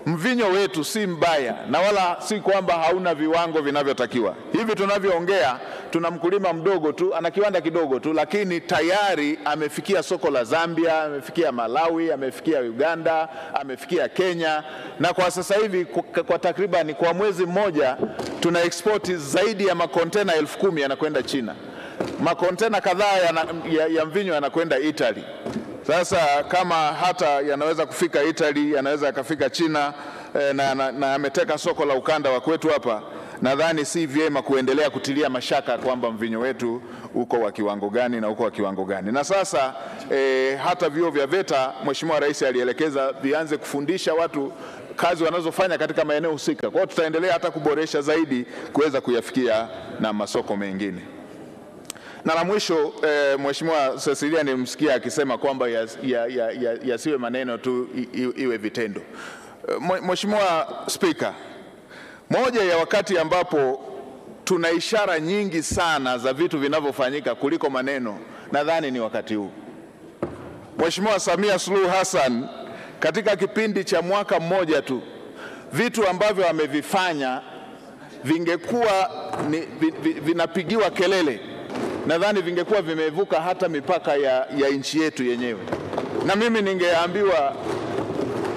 Mvinyo wetu si mbaya na wala si kwamba hauna viwango vinavyotakiwa. Hivi tunavyoongea tuna mkulima mdogo tu, ana kiwanda kidogo tu, lakini tayari amefikia soko la Zambia, amefikia Malawi, amefikia Uganda, amefikia Kenya, na kwa sasa hivi kwa takriban kwa mwezi mmoja tuna export zaidi ya makontena 10,000 yanakwenda China. Makontena kadhaa ya mvinyo yanakwenda Italy. Sasa kama hata yanaweza kufika Italy, yanaweza yakafika China na yameteka soko la ukanda wa kwetu hapa, nadhani si vyema kuendelea kutilia mashaka kwamba mvinyo wetu uko wa kiwango gani na uko wa kiwango gani. Na sasa hata vyuo vya VETA Mheshimiwa Rais alielekeza vianze kufundisha watu kazi wanazofanya katika maeneo husika. Kwa hiyo tutaendelea hata kuboresha zaidi kuweza kuyafikia na masoko mengine. Na la mwisho, Mheshimiwa Cecilia nimsikia akisema kwamba yasiwe maneno tu, iwe vitendo. Mheshimiwa Spika, moja ya wakati ambapo tuna ishara nyingi sana za vitu vinavyofanyika kuliko maneno, nadhani ni wakati huu. Mheshimiwa Samia Suluhu Hassan katika kipindi cha mwaka mmoja tu, vitu ambavyo amevifanya vingekuwa vinapigiwa kelele, nadhani vingekuwa vimevuka hata mipaka ya nchi yetu yenyewe. Na mimi ningeambiwa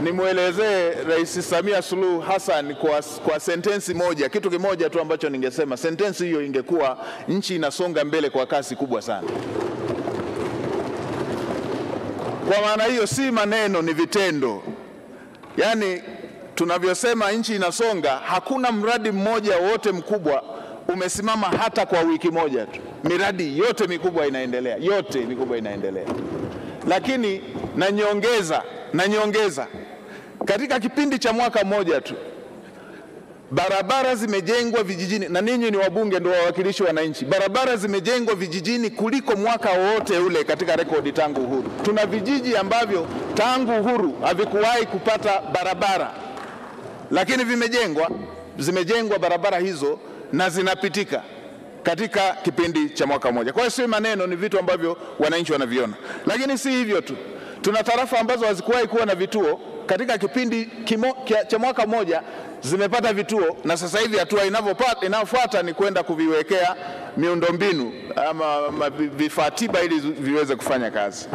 nimwelezee Rais Samia Suluhu Hassan kwa sentensi moja, kitu kimoja tu ambacho ningesema, sentensi hiyo ingekuwa nchi inasonga mbele kwa kasi kubwa sana. Kwa maana hiyo si maneno, ni vitendo. Yaani tunavyosema nchi inasonga, hakuna mradi mmoja wote mkubwa umesimama hata kwa wiki moja tu. Miradi yote mikubwa inaendelea, yote mikubwa inaendelea. Lakini na nyongeza katika kipindi cha mwaka mmoja tu barabara zimejengwa vijijini, na ninyi ni wabunge ndio wawakilishi wa wananchi. Barabara zimejengwa vijijini kuliko mwaka wote ule katika rekodi tangu uhuru. Tuna vijiji ambavyo tangu uhuru havikuwahi kupata barabara, lakini zimejengwa barabara hizo na zinapitika katika kipindi cha mwaka mmoja. Kwa hiyo si maneno, ni vitu ambavyo wananchi wanaviona. Lakini si hivyo tu, tuna tarafa ambazo hazikuwahi kuwa na vituo katika kipindi cha mwaka mmoja zimepata vituo, na sasa hivi hatua inayofuata ni kwenda kuviwekea miundombinu ama vifaa tiba ili viweze kufanya kazi.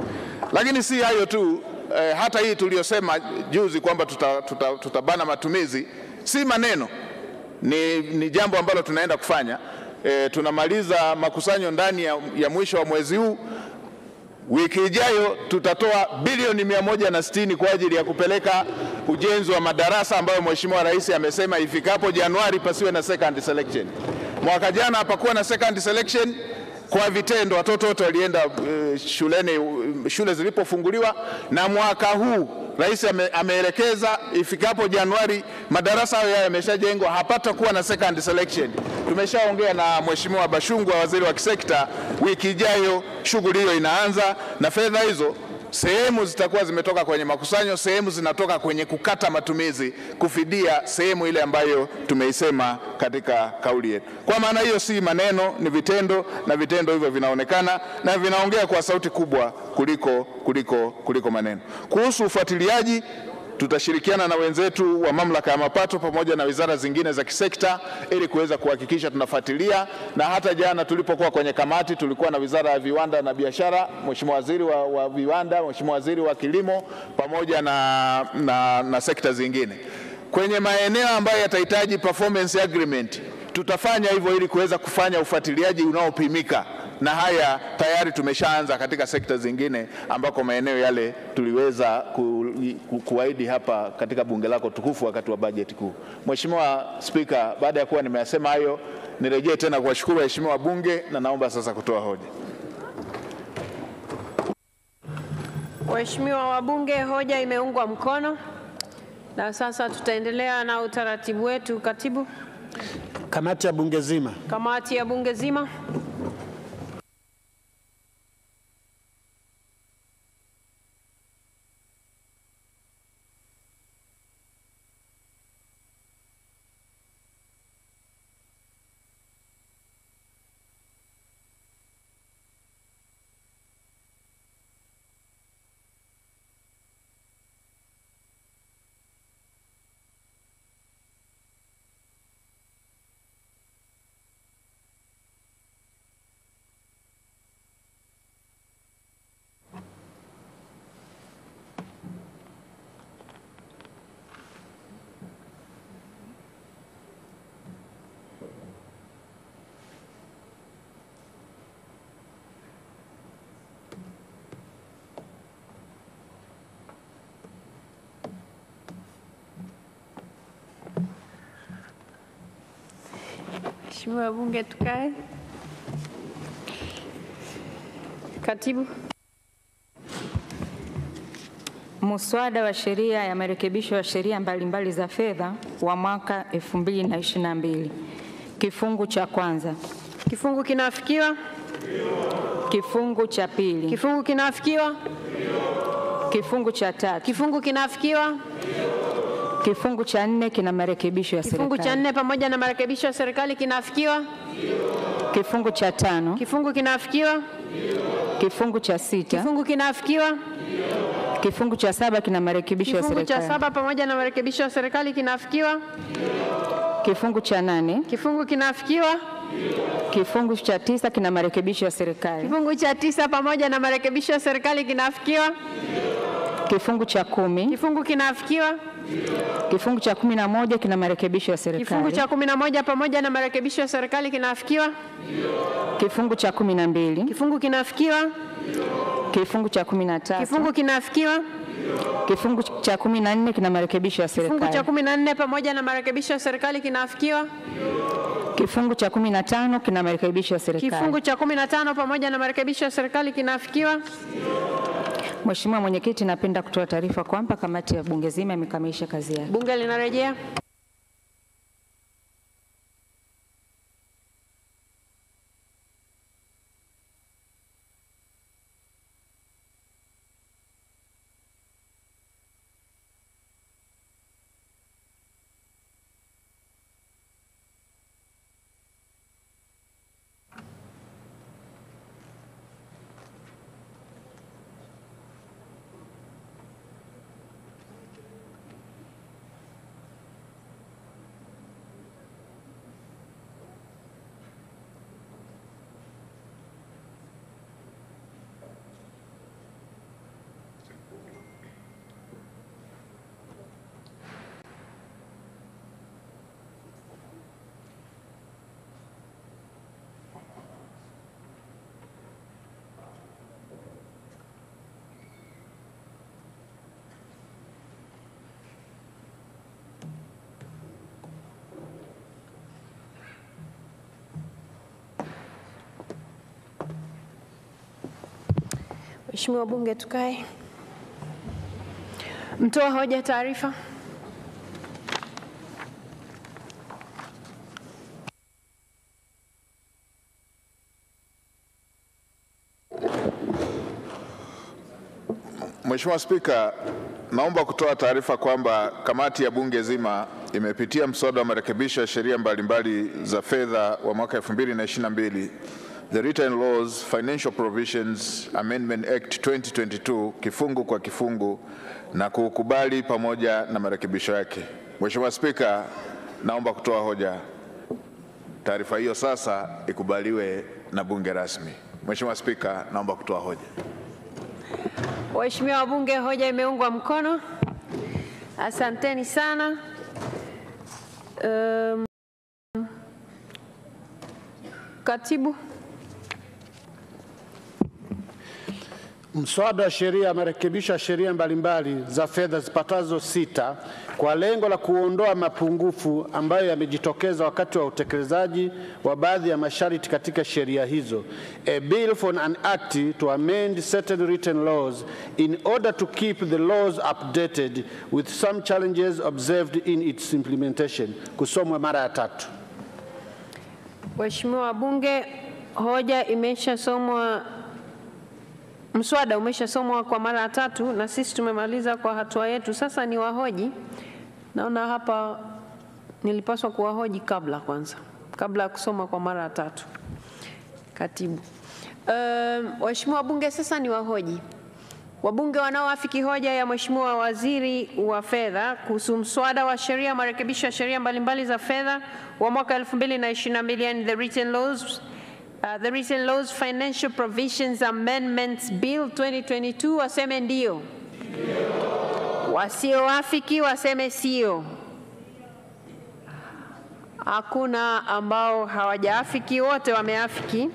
Lakini si hayo tu, hata hii tuliyosema juzi kwamba tutabana matumizi si maneno, ni jambo ambalo tunaenda kufanya. Tunamaliza makusanyo ndani ya mwisho wa mwezi huu. Wiki ijayo tutatoa bilioni 160 kwa ajili ya kupeleka ujenzi wa madarasa ambayo Mheshimiwa Rais amesema ifikapo Januari pasiwe na second selection. Mwaka jana hapakuwa na second selection kwa vitendo, watoto wote walienda shuleni shule zilipofunguliwa, na mwaka huu Rais ameelekeza ifikapo Januari madarasa hayo yameshajengwa, hapata kuwa na second selection. Tumeshaongea na Mheshimiwa Bashungwa, waziri wa kisekta, wiki ijayo shughuli hiyo inaanza, na fedha hizo sehemu zitakuwa zimetoka kwenye makusanyo, sehemu zinatoka kwenye kukata matumizi kufidia sehemu ile ambayo tumeisema katika kauli yetu. Kwa maana hiyo si maneno, ni vitendo, na vitendo hivyo vinaonekana na vinaongea kwa sauti kubwa kuliko maneno. Kuhusu ufuatiliaji, tutashirikiana na wenzetu wa mamlaka ya mapato pamoja na wizara zingine za kisekta ili kuweza kuhakikisha tunafuatilia, na hata jana tulipokuwa kwenye kamati tulikuwa na wizara ya viwanda na biashara, Mheshimiwa waziri wa viwanda, Mheshimiwa waziri wa kilimo pamoja na sekta zingine. Kwenye maeneo ambayo yatahitaji performance agreement tutafanya hivyo ili kuweza kufanya ufuatiliaji unaopimika, na haya tayari tumeshaanza katika sekta zingine ambako maeneo yale tuliweza kuahidi hapa katika bunge lako tukufu wakati wa bajeti kuu. Mheshimiwa Spika, baada ya kuwa nimeyasema hayo, nirejee tena kuwashukuru waheshimiwa wabunge na naomba sasa kutoa hoja. Waheshimiwa wabunge, hoja imeungwa mkono. Na sasa tutaendelea na utaratibu wetu. Katibu. Kamati ya bunge zima. Kamati ya bunge zima. Mheshimiwa wabunge, tukae. Katibu. Muswada wa sheria ya marekebisho ya sheria mbalimbali za fedha wa mwaka 2022. Kifungu cha kwanza. Kifungu kinafikiwa? Kifungu cha pili. Kifungu kinafikiwa? Kifungu cha tatu. Kifungu kinafikiwa? Kifungu cha 4 kina marekebisho ya serikali. Kifungu cha 4 pamoja na marekebisho ya serikali kinafikiwa? Kifungu cha 5. Kifungu kinafikiwa? Kifungu cha 6. Kifungu kinafikiwa? Kifungu cha 7 kina marekebisho ya serikali. Kifungu cha 7 pamoja na marekebisho ya serikali kinafikiwa? Kifungu cha 8. Kifungu kinafikiwa? Kifungu cha 9 kina marekebisho ya serikali. Kifungu cha 9 pamoja na marekebisho ya serikali kinafikiwa? Kifungu cha 10. Kifungu kinafikiwa? Kifungu cha 11 kina marekebisho ya serikali. Kifungu cha 11 pamoja na marekebisho ya serikali kinafikiwa? Kifungu cha 12. Kifungu kinafikiwa? Kifungu cha 13. Kifungu kinafikiwa? Kifungu cha 14 kina marekebisho ya serikali. Kifungu cha 14 pamoja na marekebisho ya serikali kinafikiwa? Kifungu cha 15 kina marekebisho ya serikali. Kifungu cha 15 pamoja na marekebisho ya serikali kinafikiwa? Mheshimiwa Mwenyekiti, napenda kutoa taarifa kwamba kamati ya bunge zima imekamilisha kazi yake. Bunge linarejea. Mheshimiwa Bunge, tukae. Mtoa hoja taarifa. Mheshimiwa Spika, naomba kutoa taarifa kwamba kamati ya bunge zima imepitia mswada wa marekebisho ya sheria mbalimbali za fedha wa mwaka 2022, the Written Laws Financial Provisions Amendment Act 2022 kifungu kwa kifungu na kuukubali pamoja na marekebisho yake. Mheshimiwa Spika, naomba kutoa hoja. Taarifa hiyo sasa ikubaliwe na bunge rasmi. Mheshimiwa Spika, naomba kutoa hoja. Waheshimiwa wabunge, hoja imeungwa mkono. Asanteni sana. Katibu. Mswada wa sheria ya marekebisho ya sheria mbalimbali za fedha zipatazo 6 kwa lengo la kuondoa mapungufu ambayo yamejitokeza wakati wa utekelezaji wa baadhi ya masharti katika sheria hizo. A bill for an act to amend certain written laws in order to keep the laws updated with some challenges observed in its implementation. Kusomwa mara ya 3. Waheshimiwa wabunge, hoja imeshasomwa. Mswada umeshasomwa kwa mara ya 3 na sisi tumemaliza kwa hatua yetu. Sasa ni wahoji. Naona hapa nilipaswa kuwahoji kabla ya kusoma kwa mara ya 3. Katibu. Waheshimiwa wabunge, sasa ni wahoji. Wabunge wanaoafiki hoja ya Mheshimiwa Waziri wa Fedha kuhusu mswada wa sheria marekebisho ya sheria mbalimbali za fedha wa mwaka 2022, yani the Written Laws Financial Provisions Amendments Bill 2022 waseme ndio. Wasioafiki waseme sio. Hakuna ambao hawajaafiki, wote wameafiki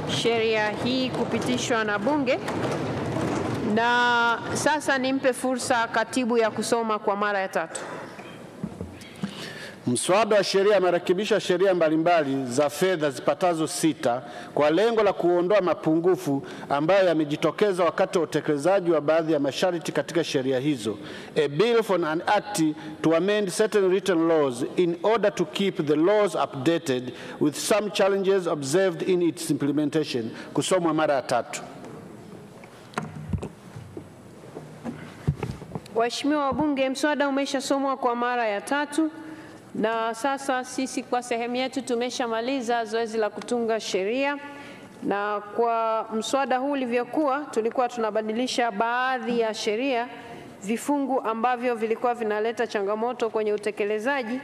sheria hii kupitishwa na bunge. Na sasa nimpe fursa katibu ya kusoma kwa mara ya 3. Mswada wa sheria ya marekebisho ya sheria mbalimbali za fedha zipatazo 6 kwa lengo la kuondoa mapungufu ambayo yamejitokeza wakati wa utekelezaji wa baadhi ya masharti katika sheria hizo. A bill for an act to amend certain written laws in order to keep the laws updated with some challenges observed in its implementation. Kusomwa mara ya 3. Waheshimiwa wabunge, mswada umeshasomwa kwa mara ya 3. Na sasa sisi kwa sehemu yetu tumeshamaliza zoezi la kutunga sheria, na kwa mswada huu ulivyokuwa tulikuwa tunabadilisha baadhi ya sheria, vifungu ambavyo vilikuwa vinaleta changamoto kwenye utekelezaji,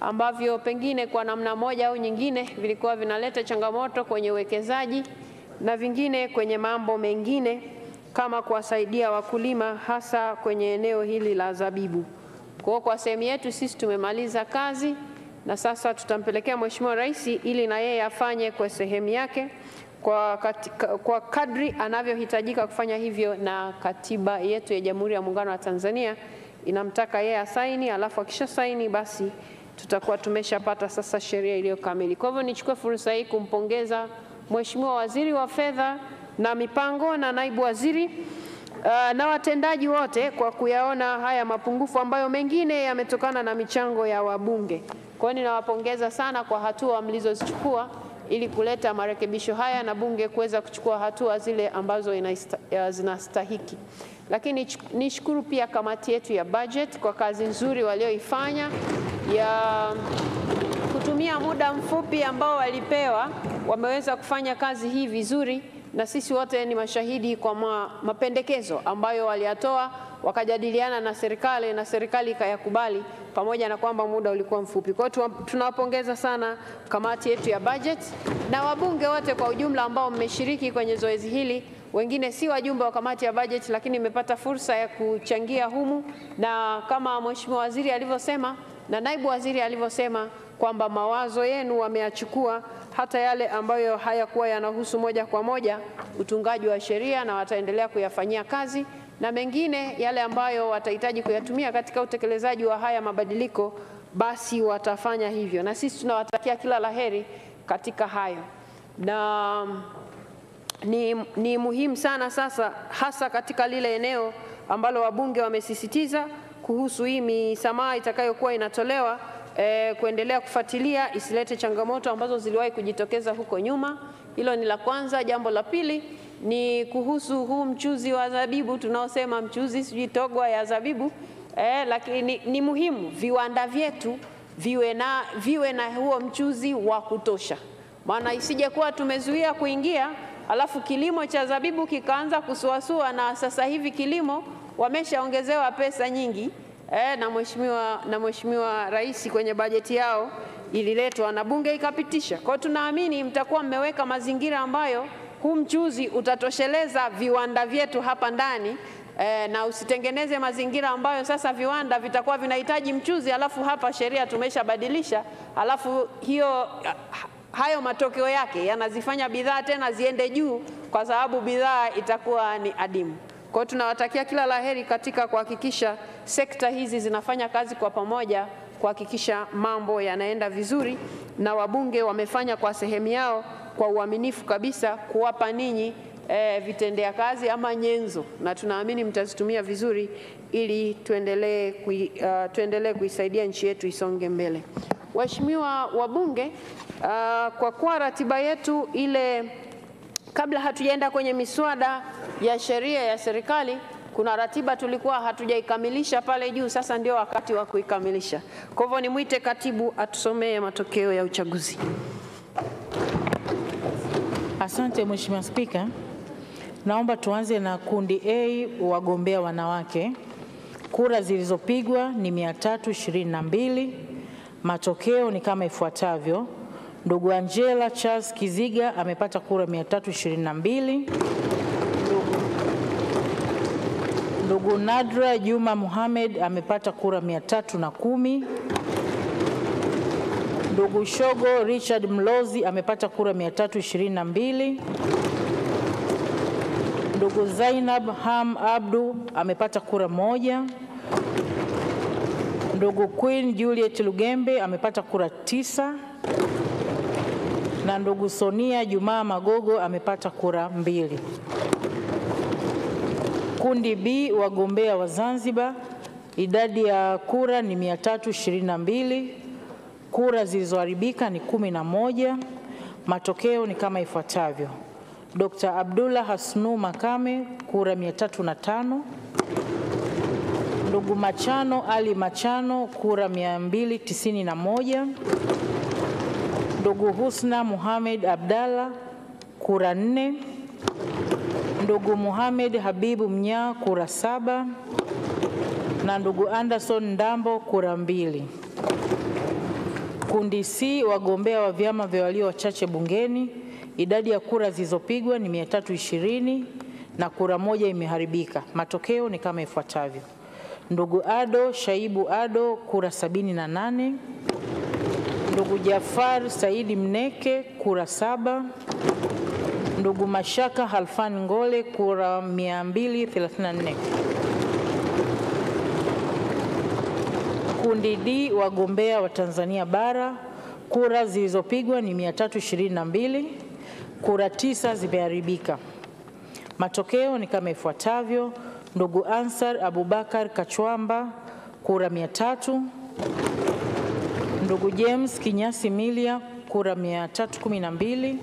ambavyo pengine kwa namna moja au nyingine vilikuwa vinaleta changamoto kwenye uwekezaji na vingine kwenye mambo mengine kama kuwasaidia wakulima hasa kwenye eneo hili la zabibu. Kwa sehemu yetu sisi tumemaliza kazi na sasa tutampelekea Mheshimiwa Rais ili na yeye afanye kwa sehemu yake kwa kadri anavyohitajika kufanya hivyo, na katiba yetu ya Jamhuri ya Muungano wa Tanzania inamtaka yeye asaini, alafu akisha saini basi tutakuwa tumeshapata sasa sheria iliyo kamili. Kwa hivyo nichukue fursa hii kumpongeza Mheshimiwa Waziri wa Fedha na Mipango na Naibu Waziri na watendaji wote kwa kuyaona haya mapungufu ambayo mengine yametokana na michango ya wabunge. Kwa hiyo ninawapongeza sana kwa hatua mlizozichukua ili kuleta marekebisho haya na bunge kuweza kuchukua hatua zile ambazo zinastahiki. Lakini nishukuru pia kamati yetu ya budget kwa kazi nzuri walioifanya ya kutumia muda mfupi ambao walipewa, wameweza kufanya kazi hii vizuri. Na sisi wote ni mashahidi kwa mapendekezo ambayo waliyatoa, wakajadiliana na serikali ikayakubali, pamoja na kwamba muda ulikuwa mfupi. Kwa hiyo tunawapongeza sana kamati yetu ya budget na wabunge wote kwa ujumla ambao mmeshiriki kwenye zoezi hili. Wengine si wajumbe wa kamati ya budget, lakini mmepata fursa ya kuchangia humu, na kama Mheshimiwa Waziri alivyosema na Naibu Waziri alivyosema kwamba mawazo yenu wameyachukua, hata yale ambayo hayakuwa yanahusu moja kwa moja utungaji wa sheria, na wataendelea kuyafanyia kazi, na mengine yale ambayo watahitaji kuyatumia katika utekelezaji wa haya mabadiliko basi watafanya hivyo, na sisi tunawatakia kila laheri katika hayo. Na ni muhimu sana sasa, hasa katika lile eneo ambalo wabunge wamesisitiza kuhusu hii misamaha itakayokuwa inatolewa, kuendelea kufuatilia isilete changamoto ambazo ziliwahi kujitokeza huko nyuma. Hilo ni la kwanza. Jambo la pili ni kuhusu huu mchuzi wa zabibu, tunaosema mchuzi sijui togwa ya zabibu, lakini ni muhimu viwanda vyetu viwe na huo mchuzi wa kutosha, maana isije kuwa tumezuia kuingia alafu kilimo cha zabibu kikaanza kusuasua, na sasa hivi kilimo wameshaongezewa pesa nyingi na Mheshimiwa Rais kwenye bajeti yao ililetwa na bunge ikapitisha. Kwa tunaamini mtakuwa mmeweka mazingira ambayo huu mchuzi utatosheleza viwanda vyetu hapa ndani, na usitengeneze mazingira ambayo sasa viwanda vitakuwa vinahitaji mchuzi alafu hapa sheria tumeshabadilisha, alafu hayo matokeo yake yanazifanya bidhaa tena ziende juu kwa sababu bidhaa itakuwa ni adimu. Kwa tunawatakia kila laheri katika kuhakikisha sekta hizi zinafanya kazi kwa pamoja kuhakikisha mambo yanaenda vizuri, na wabunge wamefanya kwa sehemu yao kwa uaminifu kabisa kuwapa ninyi vitendea kazi ama nyenzo, na tunaamini mtazitumia vizuri ili tuendelee kuisaidia nchi yetu isonge mbele. Waheshimiwa wabunge, kwa kuwa ratiba yetu ile, kabla hatujaenda kwenye miswada ya sheria ya serikali, kuna ratiba tulikuwa hatujaikamilisha pale juu, sasa ndio wakati wa kuikamilisha. Kwa hivyo nimwite katibu atusomee matokeo ya uchaguzi. Asante Mheshimiwa Spika. Naomba tuanze na kundi A, wagombea wanawake. Kura zilizopigwa ni 322. Matokeo ni kama ifuatavyo. Ndugu Angela Charles Kiziga amepata kura 322. Ndugu Nadra Juma Mohamed amepata kura 310. Ndugu Shogo Richard Mlozi amepata kura 322. Ndugu Zainab Ham Abdu amepata kura 1. Ndugu Queen Juliet Lugembe amepata kura 9. Na ndugu Sonia Juma Magogo amepata kura 2. Kundi B, wagombea wa Zanzibar, idadi ya kura ni 322. Kura zilizoharibika ni 11. Matokeo ni kama ifuatavyo. Dr. Abdullah Hasnu Makame kura 305. Ndugu Machano Ali Machano kura 291. Ndugu Husna Muhammad Abdalla kura 4. Ndugu Muhammad Habibu Mnya kura 7. Na ndugu Anderson Ndambo kura 2. Kundi C, wagombea wa vyama vya walio wachache bungeni, idadi ya kura zilizopigwa ni 320 na kura 1 imeharibika. Matokeo ni kama ifuatavyo. Ndugu Ado Shaibu Ado kura 78. Ndugu Jafar Saidi Mneke kura 7. Ndugu Mashaka Halfan Ngole kura 234. Kundi D, wagombea wa Tanzania bara, kura zilizopigwa ni 322, kura 9 zimeharibika. Matokeo ni kama ifuatavyo. Ndugu Ansar Abubakar Kachwamba kura 300. Ndugu James Kinyasi Milia kura 312.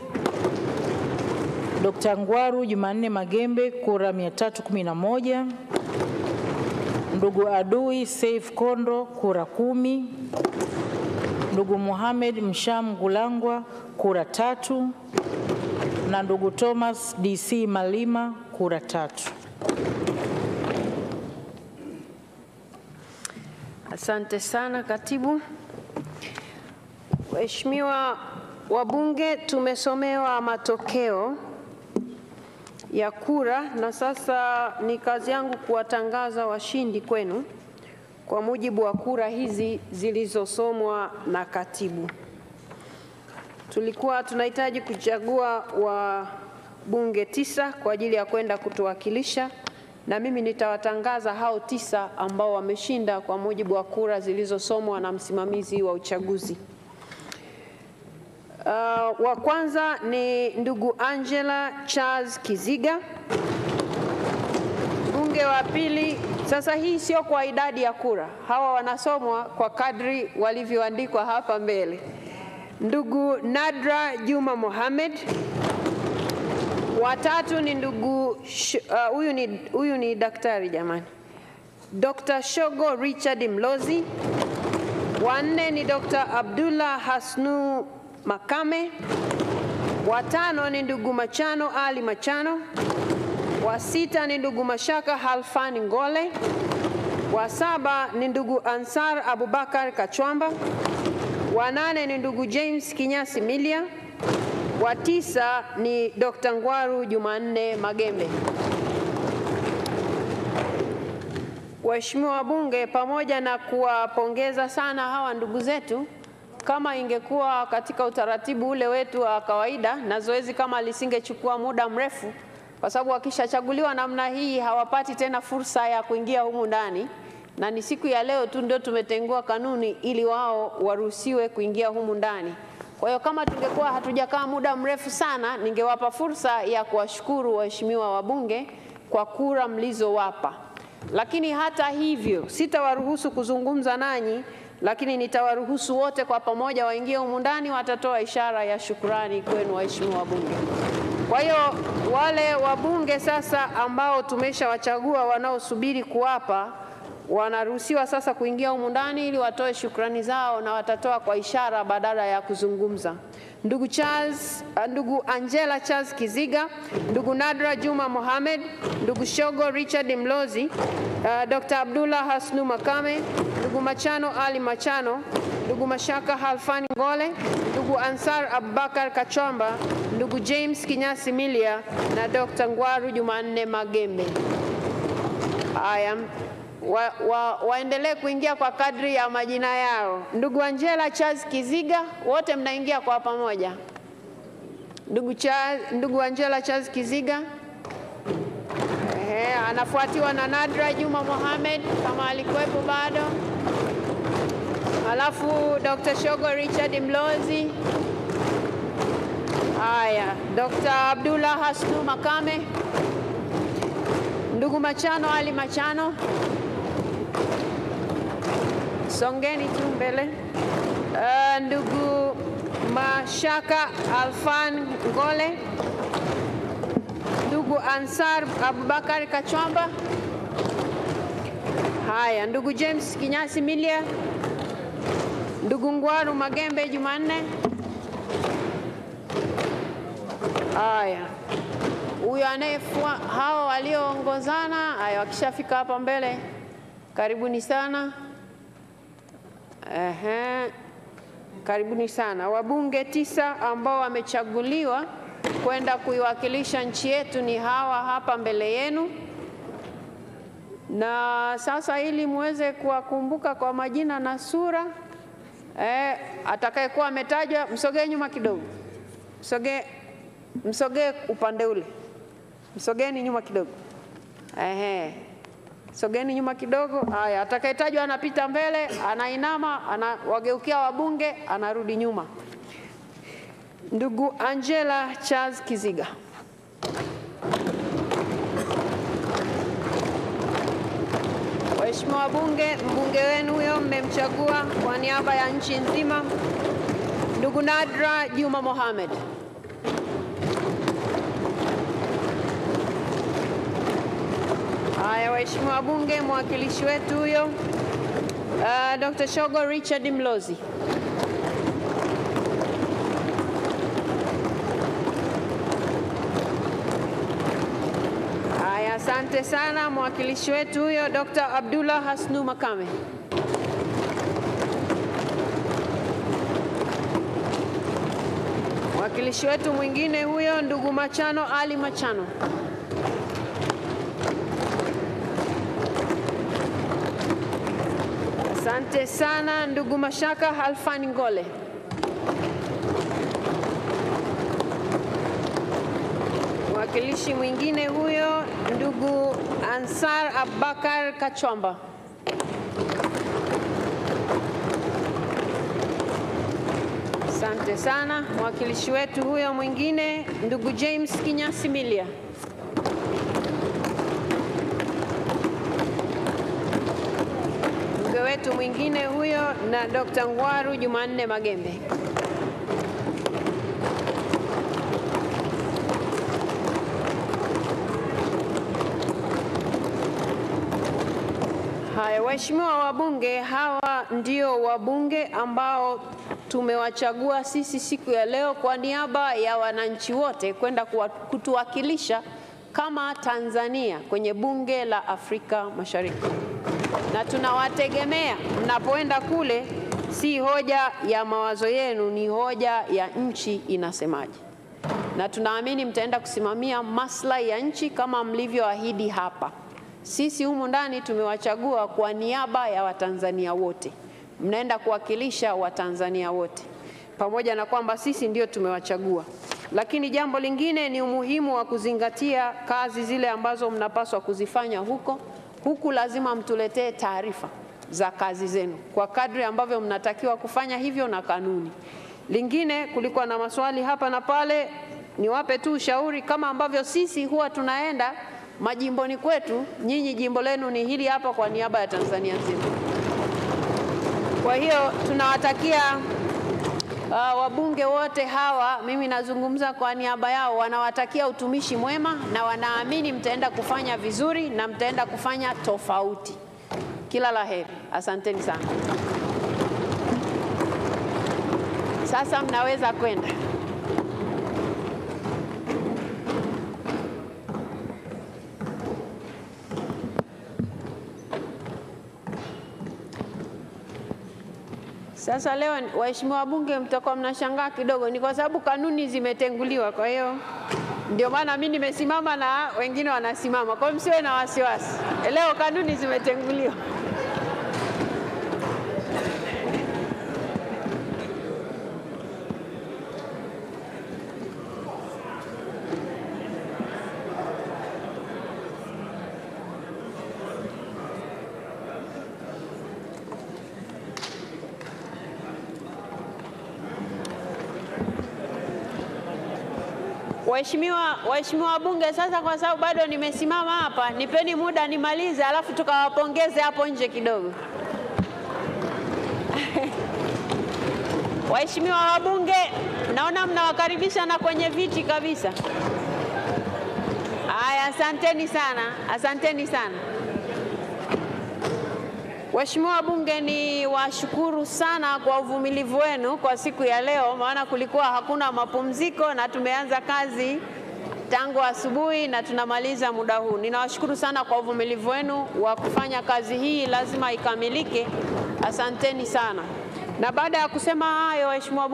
Dr. Ngwaru Jumanne Magembe kura 311. Ndugu Adui Saif Kondo kura 10. Ndugu Mohamed Msham Gulangwa kura 3. Na ndugu Thomas DC Malima kura 3. Asante sana katibu. Waheshimiwa wabunge, tumesomewa matokeo ya kura na sasa ni kazi yangu kuwatangaza washindi kwenu kwa mujibu wa kura hizi zilizosomwa na katibu. Tulikuwa tunahitaji kuchagua wabunge 9 kwa ajili ya kwenda kutuwakilisha, na mimi nitawatangaza hao 9 ambao wameshinda kwa mujibu wa kura zilizosomwa na msimamizi wa uchaguzi. Wa kwanza ni ndugu Angela Charles Kiziga. Mbunge wa pili, sasa hii sio kwa idadi ya kura, hawa wanasomwa kwa kadri walivyoandikwa hapa mbele. Ndugu Nadra Juma Mohamed. Watatu ni ndugu huyu ni daktari jamani, Dr. Shogo Richard Mlozi. Wanne ni Dr. Abdullah Hasnu Makame. Watano ni ndugu Machano Ali Machano. Wa sita ni ndugu Mashaka Halfan Ngole. Wa saba ni ndugu Ansar Abubakar Kachwamba. Wa nane ni ndugu James Kinyasi Milia. Wa tisa ni Dr. Ngwaru Jumanne Magembe. Waheshimiwa wabunge, pamoja na kuwapongeza sana hawa ndugu zetu, kama ingekuwa katika utaratibu ule wetu wa kawaida na zoezi kama lisingechukua muda mrefu, kwa sababu wakishachaguliwa namna hii hawapati tena fursa ya kuingia humu ndani, na ni siku ya leo tu ndio tumetengua kanuni ili wao waruhusiwe kuingia humu ndani. Kwa hiyo kama tungekuwa hatujakaa muda mrefu sana, ningewapa fursa ya kuwashukuru waheshimiwa wabunge kwa kura mlizowapa. Lakini hata hivyo sitawaruhusu kuzungumza nanyi, lakini nitawaruhusu wote kwa pamoja waingie humu ndani, watatoa ishara ya shukrani kwenu waheshimiwa wabunge. Kwa hiyo wale wabunge sasa ambao tumeshawachagua wanaosubiri kuapa, wanaruhusiwa sasa kuingia humu ndani ili watoe shukrani zao, na watatoa kwa ishara badala ya kuzungumza. Ndugu Angela Charles Kiziga, ndugu Nadra Juma Mohamed, ndugu Shogo Richard Mlozi, Dr. Abdullah Hasnu Makame, ndugu Machano Ali Machano, ndugu Mashaka Halfani Ngole, ndugu Ansar Abubakar Kachwamba, ndugu James Kinyasi Milia na Dr. Ngwaru Jumanne Magembe. Haya, waendelee kuingia kwa kadri ya majina yao. Ndugu Angela Charles Kiziga, wote mnaingia kwa pamoja. Ndugu Angela Charles Kiziga. Anafuatiwa na Nadra Juma Mohamed kama alikuwepo bado. Alafu Dr. Shogo Richard Mlozi. Haya, Dr. Abdullah Hasnu Makame. Ndugu Machano Ali Machano. Songeni tu mbele. Ndugu Mashaka Alfan Ngole. Ndugu Ansar Abubakar Kachwamba. Haya, ndugu James Kinyasi Milia. Ndugu Ngwaru Magembe Jumanne. Haya, huyo anayefua hao walioongozana, haya wakishafika hapa mbele, karibuni sana. Karibuni sana. Wabunge 9 ambao wamechaguliwa kwenda kuiwakilisha nchi yetu ni hawa hapa mbele yenu. Na sasa ili muweze kuwakumbuka kwa majina na sura, atakayekuwa ametajwa msogee nyuma kidogo. Msogee upande ule. Msogeni nyuma kidogo. Sogeni nyuma kidogo. Haya, atakayetajwa anapita mbele, anainama, anawageukia wabunge, anarudi nyuma. Ndugu Angela Charles Kiziga. Waheshimiwa wabunge, mbunge wenu huyo mmemchagua kwa niaba ya nchi nzima, ndugu Nadra Juma Mohamed. Haya, waheshimiwa wabunge, mwakilishi wetu huyo Dr. Shogo Richard Mlozi. Haya, asante sana. Mwakilishi wetu huyo Dr. Abdullah Hasnu Makame. Mwakilishi wetu mwingine huyo ndugu Machano Ali Machano. Asante sana. Ndugu Mashaka Halfani Ngole. Mwakilishi mwingine huyo ndugu Ansar Abubakar Kachwamba. Asante. Asante sana. Mwakilishi wetu huyo mwingine ndugu James Kinyasimilia. Mbunge wetu mwingine huyo na Dr. Ngwaru Jumanne Magembe. Haya, waheshimiwa wabunge, hawa ndio wabunge ambao tumewachagua sisi siku ya leo kwa niaba ya wananchi wote kwenda kutuwakilisha kama Tanzania kwenye Bunge la Afrika Mashariki. Na tunawategemea mnapoenda kule, si hoja ya mawazo yenu, ni hoja ya nchi inasemaje. Na tunaamini mtaenda kusimamia maslahi ya nchi kama mlivyoahidi hapa. Sisi humu ndani tumewachagua kwa niaba ya Watanzania wote. Mnaenda kuwakilisha Watanzania wote. Pamoja na kwamba sisi ndio tumewachagua. Lakini jambo lingine ni umuhimu wa kuzingatia kazi zile ambazo mnapaswa kuzifanya huko. Huku lazima mtuletee taarifa za kazi zenu kwa kadri ambavyo mnatakiwa kufanya hivyo na kanuni. Lingine, kulikuwa na maswali hapa na pale, niwape tu ushauri kama ambavyo sisi huwa tunaenda majimboni kwetu, nyinyi jimbo lenu ni hili hapa kwa niaba ya Tanzania nzima. Kwa hiyo tunawatakia wabunge wote hawa, mimi nazungumza kwa niaba yao, wanawatakia utumishi mwema na wanaamini mtaenda kufanya vizuri na mtaenda kufanya tofauti. Kila la heri. Asanteni sana. Sasa mnaweza kwenda. Sasa leo waheshimiwa wabunge mtakuwa mnashangaa kidogo, ni kwa sababu kanuni zimetenguliwa. Kwa hiyo ndio maana mimi nimesimama na wengine wanasimama. Kwa hiyo msiwe na wasiwasi. Leo kanuni zimetenguliwa. Waheshimiwa wabunge, sasa kwa sababu bado nimesimama hapa, nipeni muda nimalize alafu tukawapongeze hapo nje kidogo. Waheshimiwa wabunge, naona mnawakaribisha na kwenye viti kabisa. Haya, asanteni sana. Asanteni sana. Waheshimiwa wabunge, ni washukuru sana kwa uvumilivu wenu kwa siku ya leo, maana kulikuwa hakuna mapumziko na tumeanza kazi tangu asubuhi na tunamaliza muda huu. Ninawashukuru sana kwa uvumilivu wenu wa kufanya kazi hii, lazima ikamilike. Asanteni sana. Na baada ya kusema hayo, waheshimiwa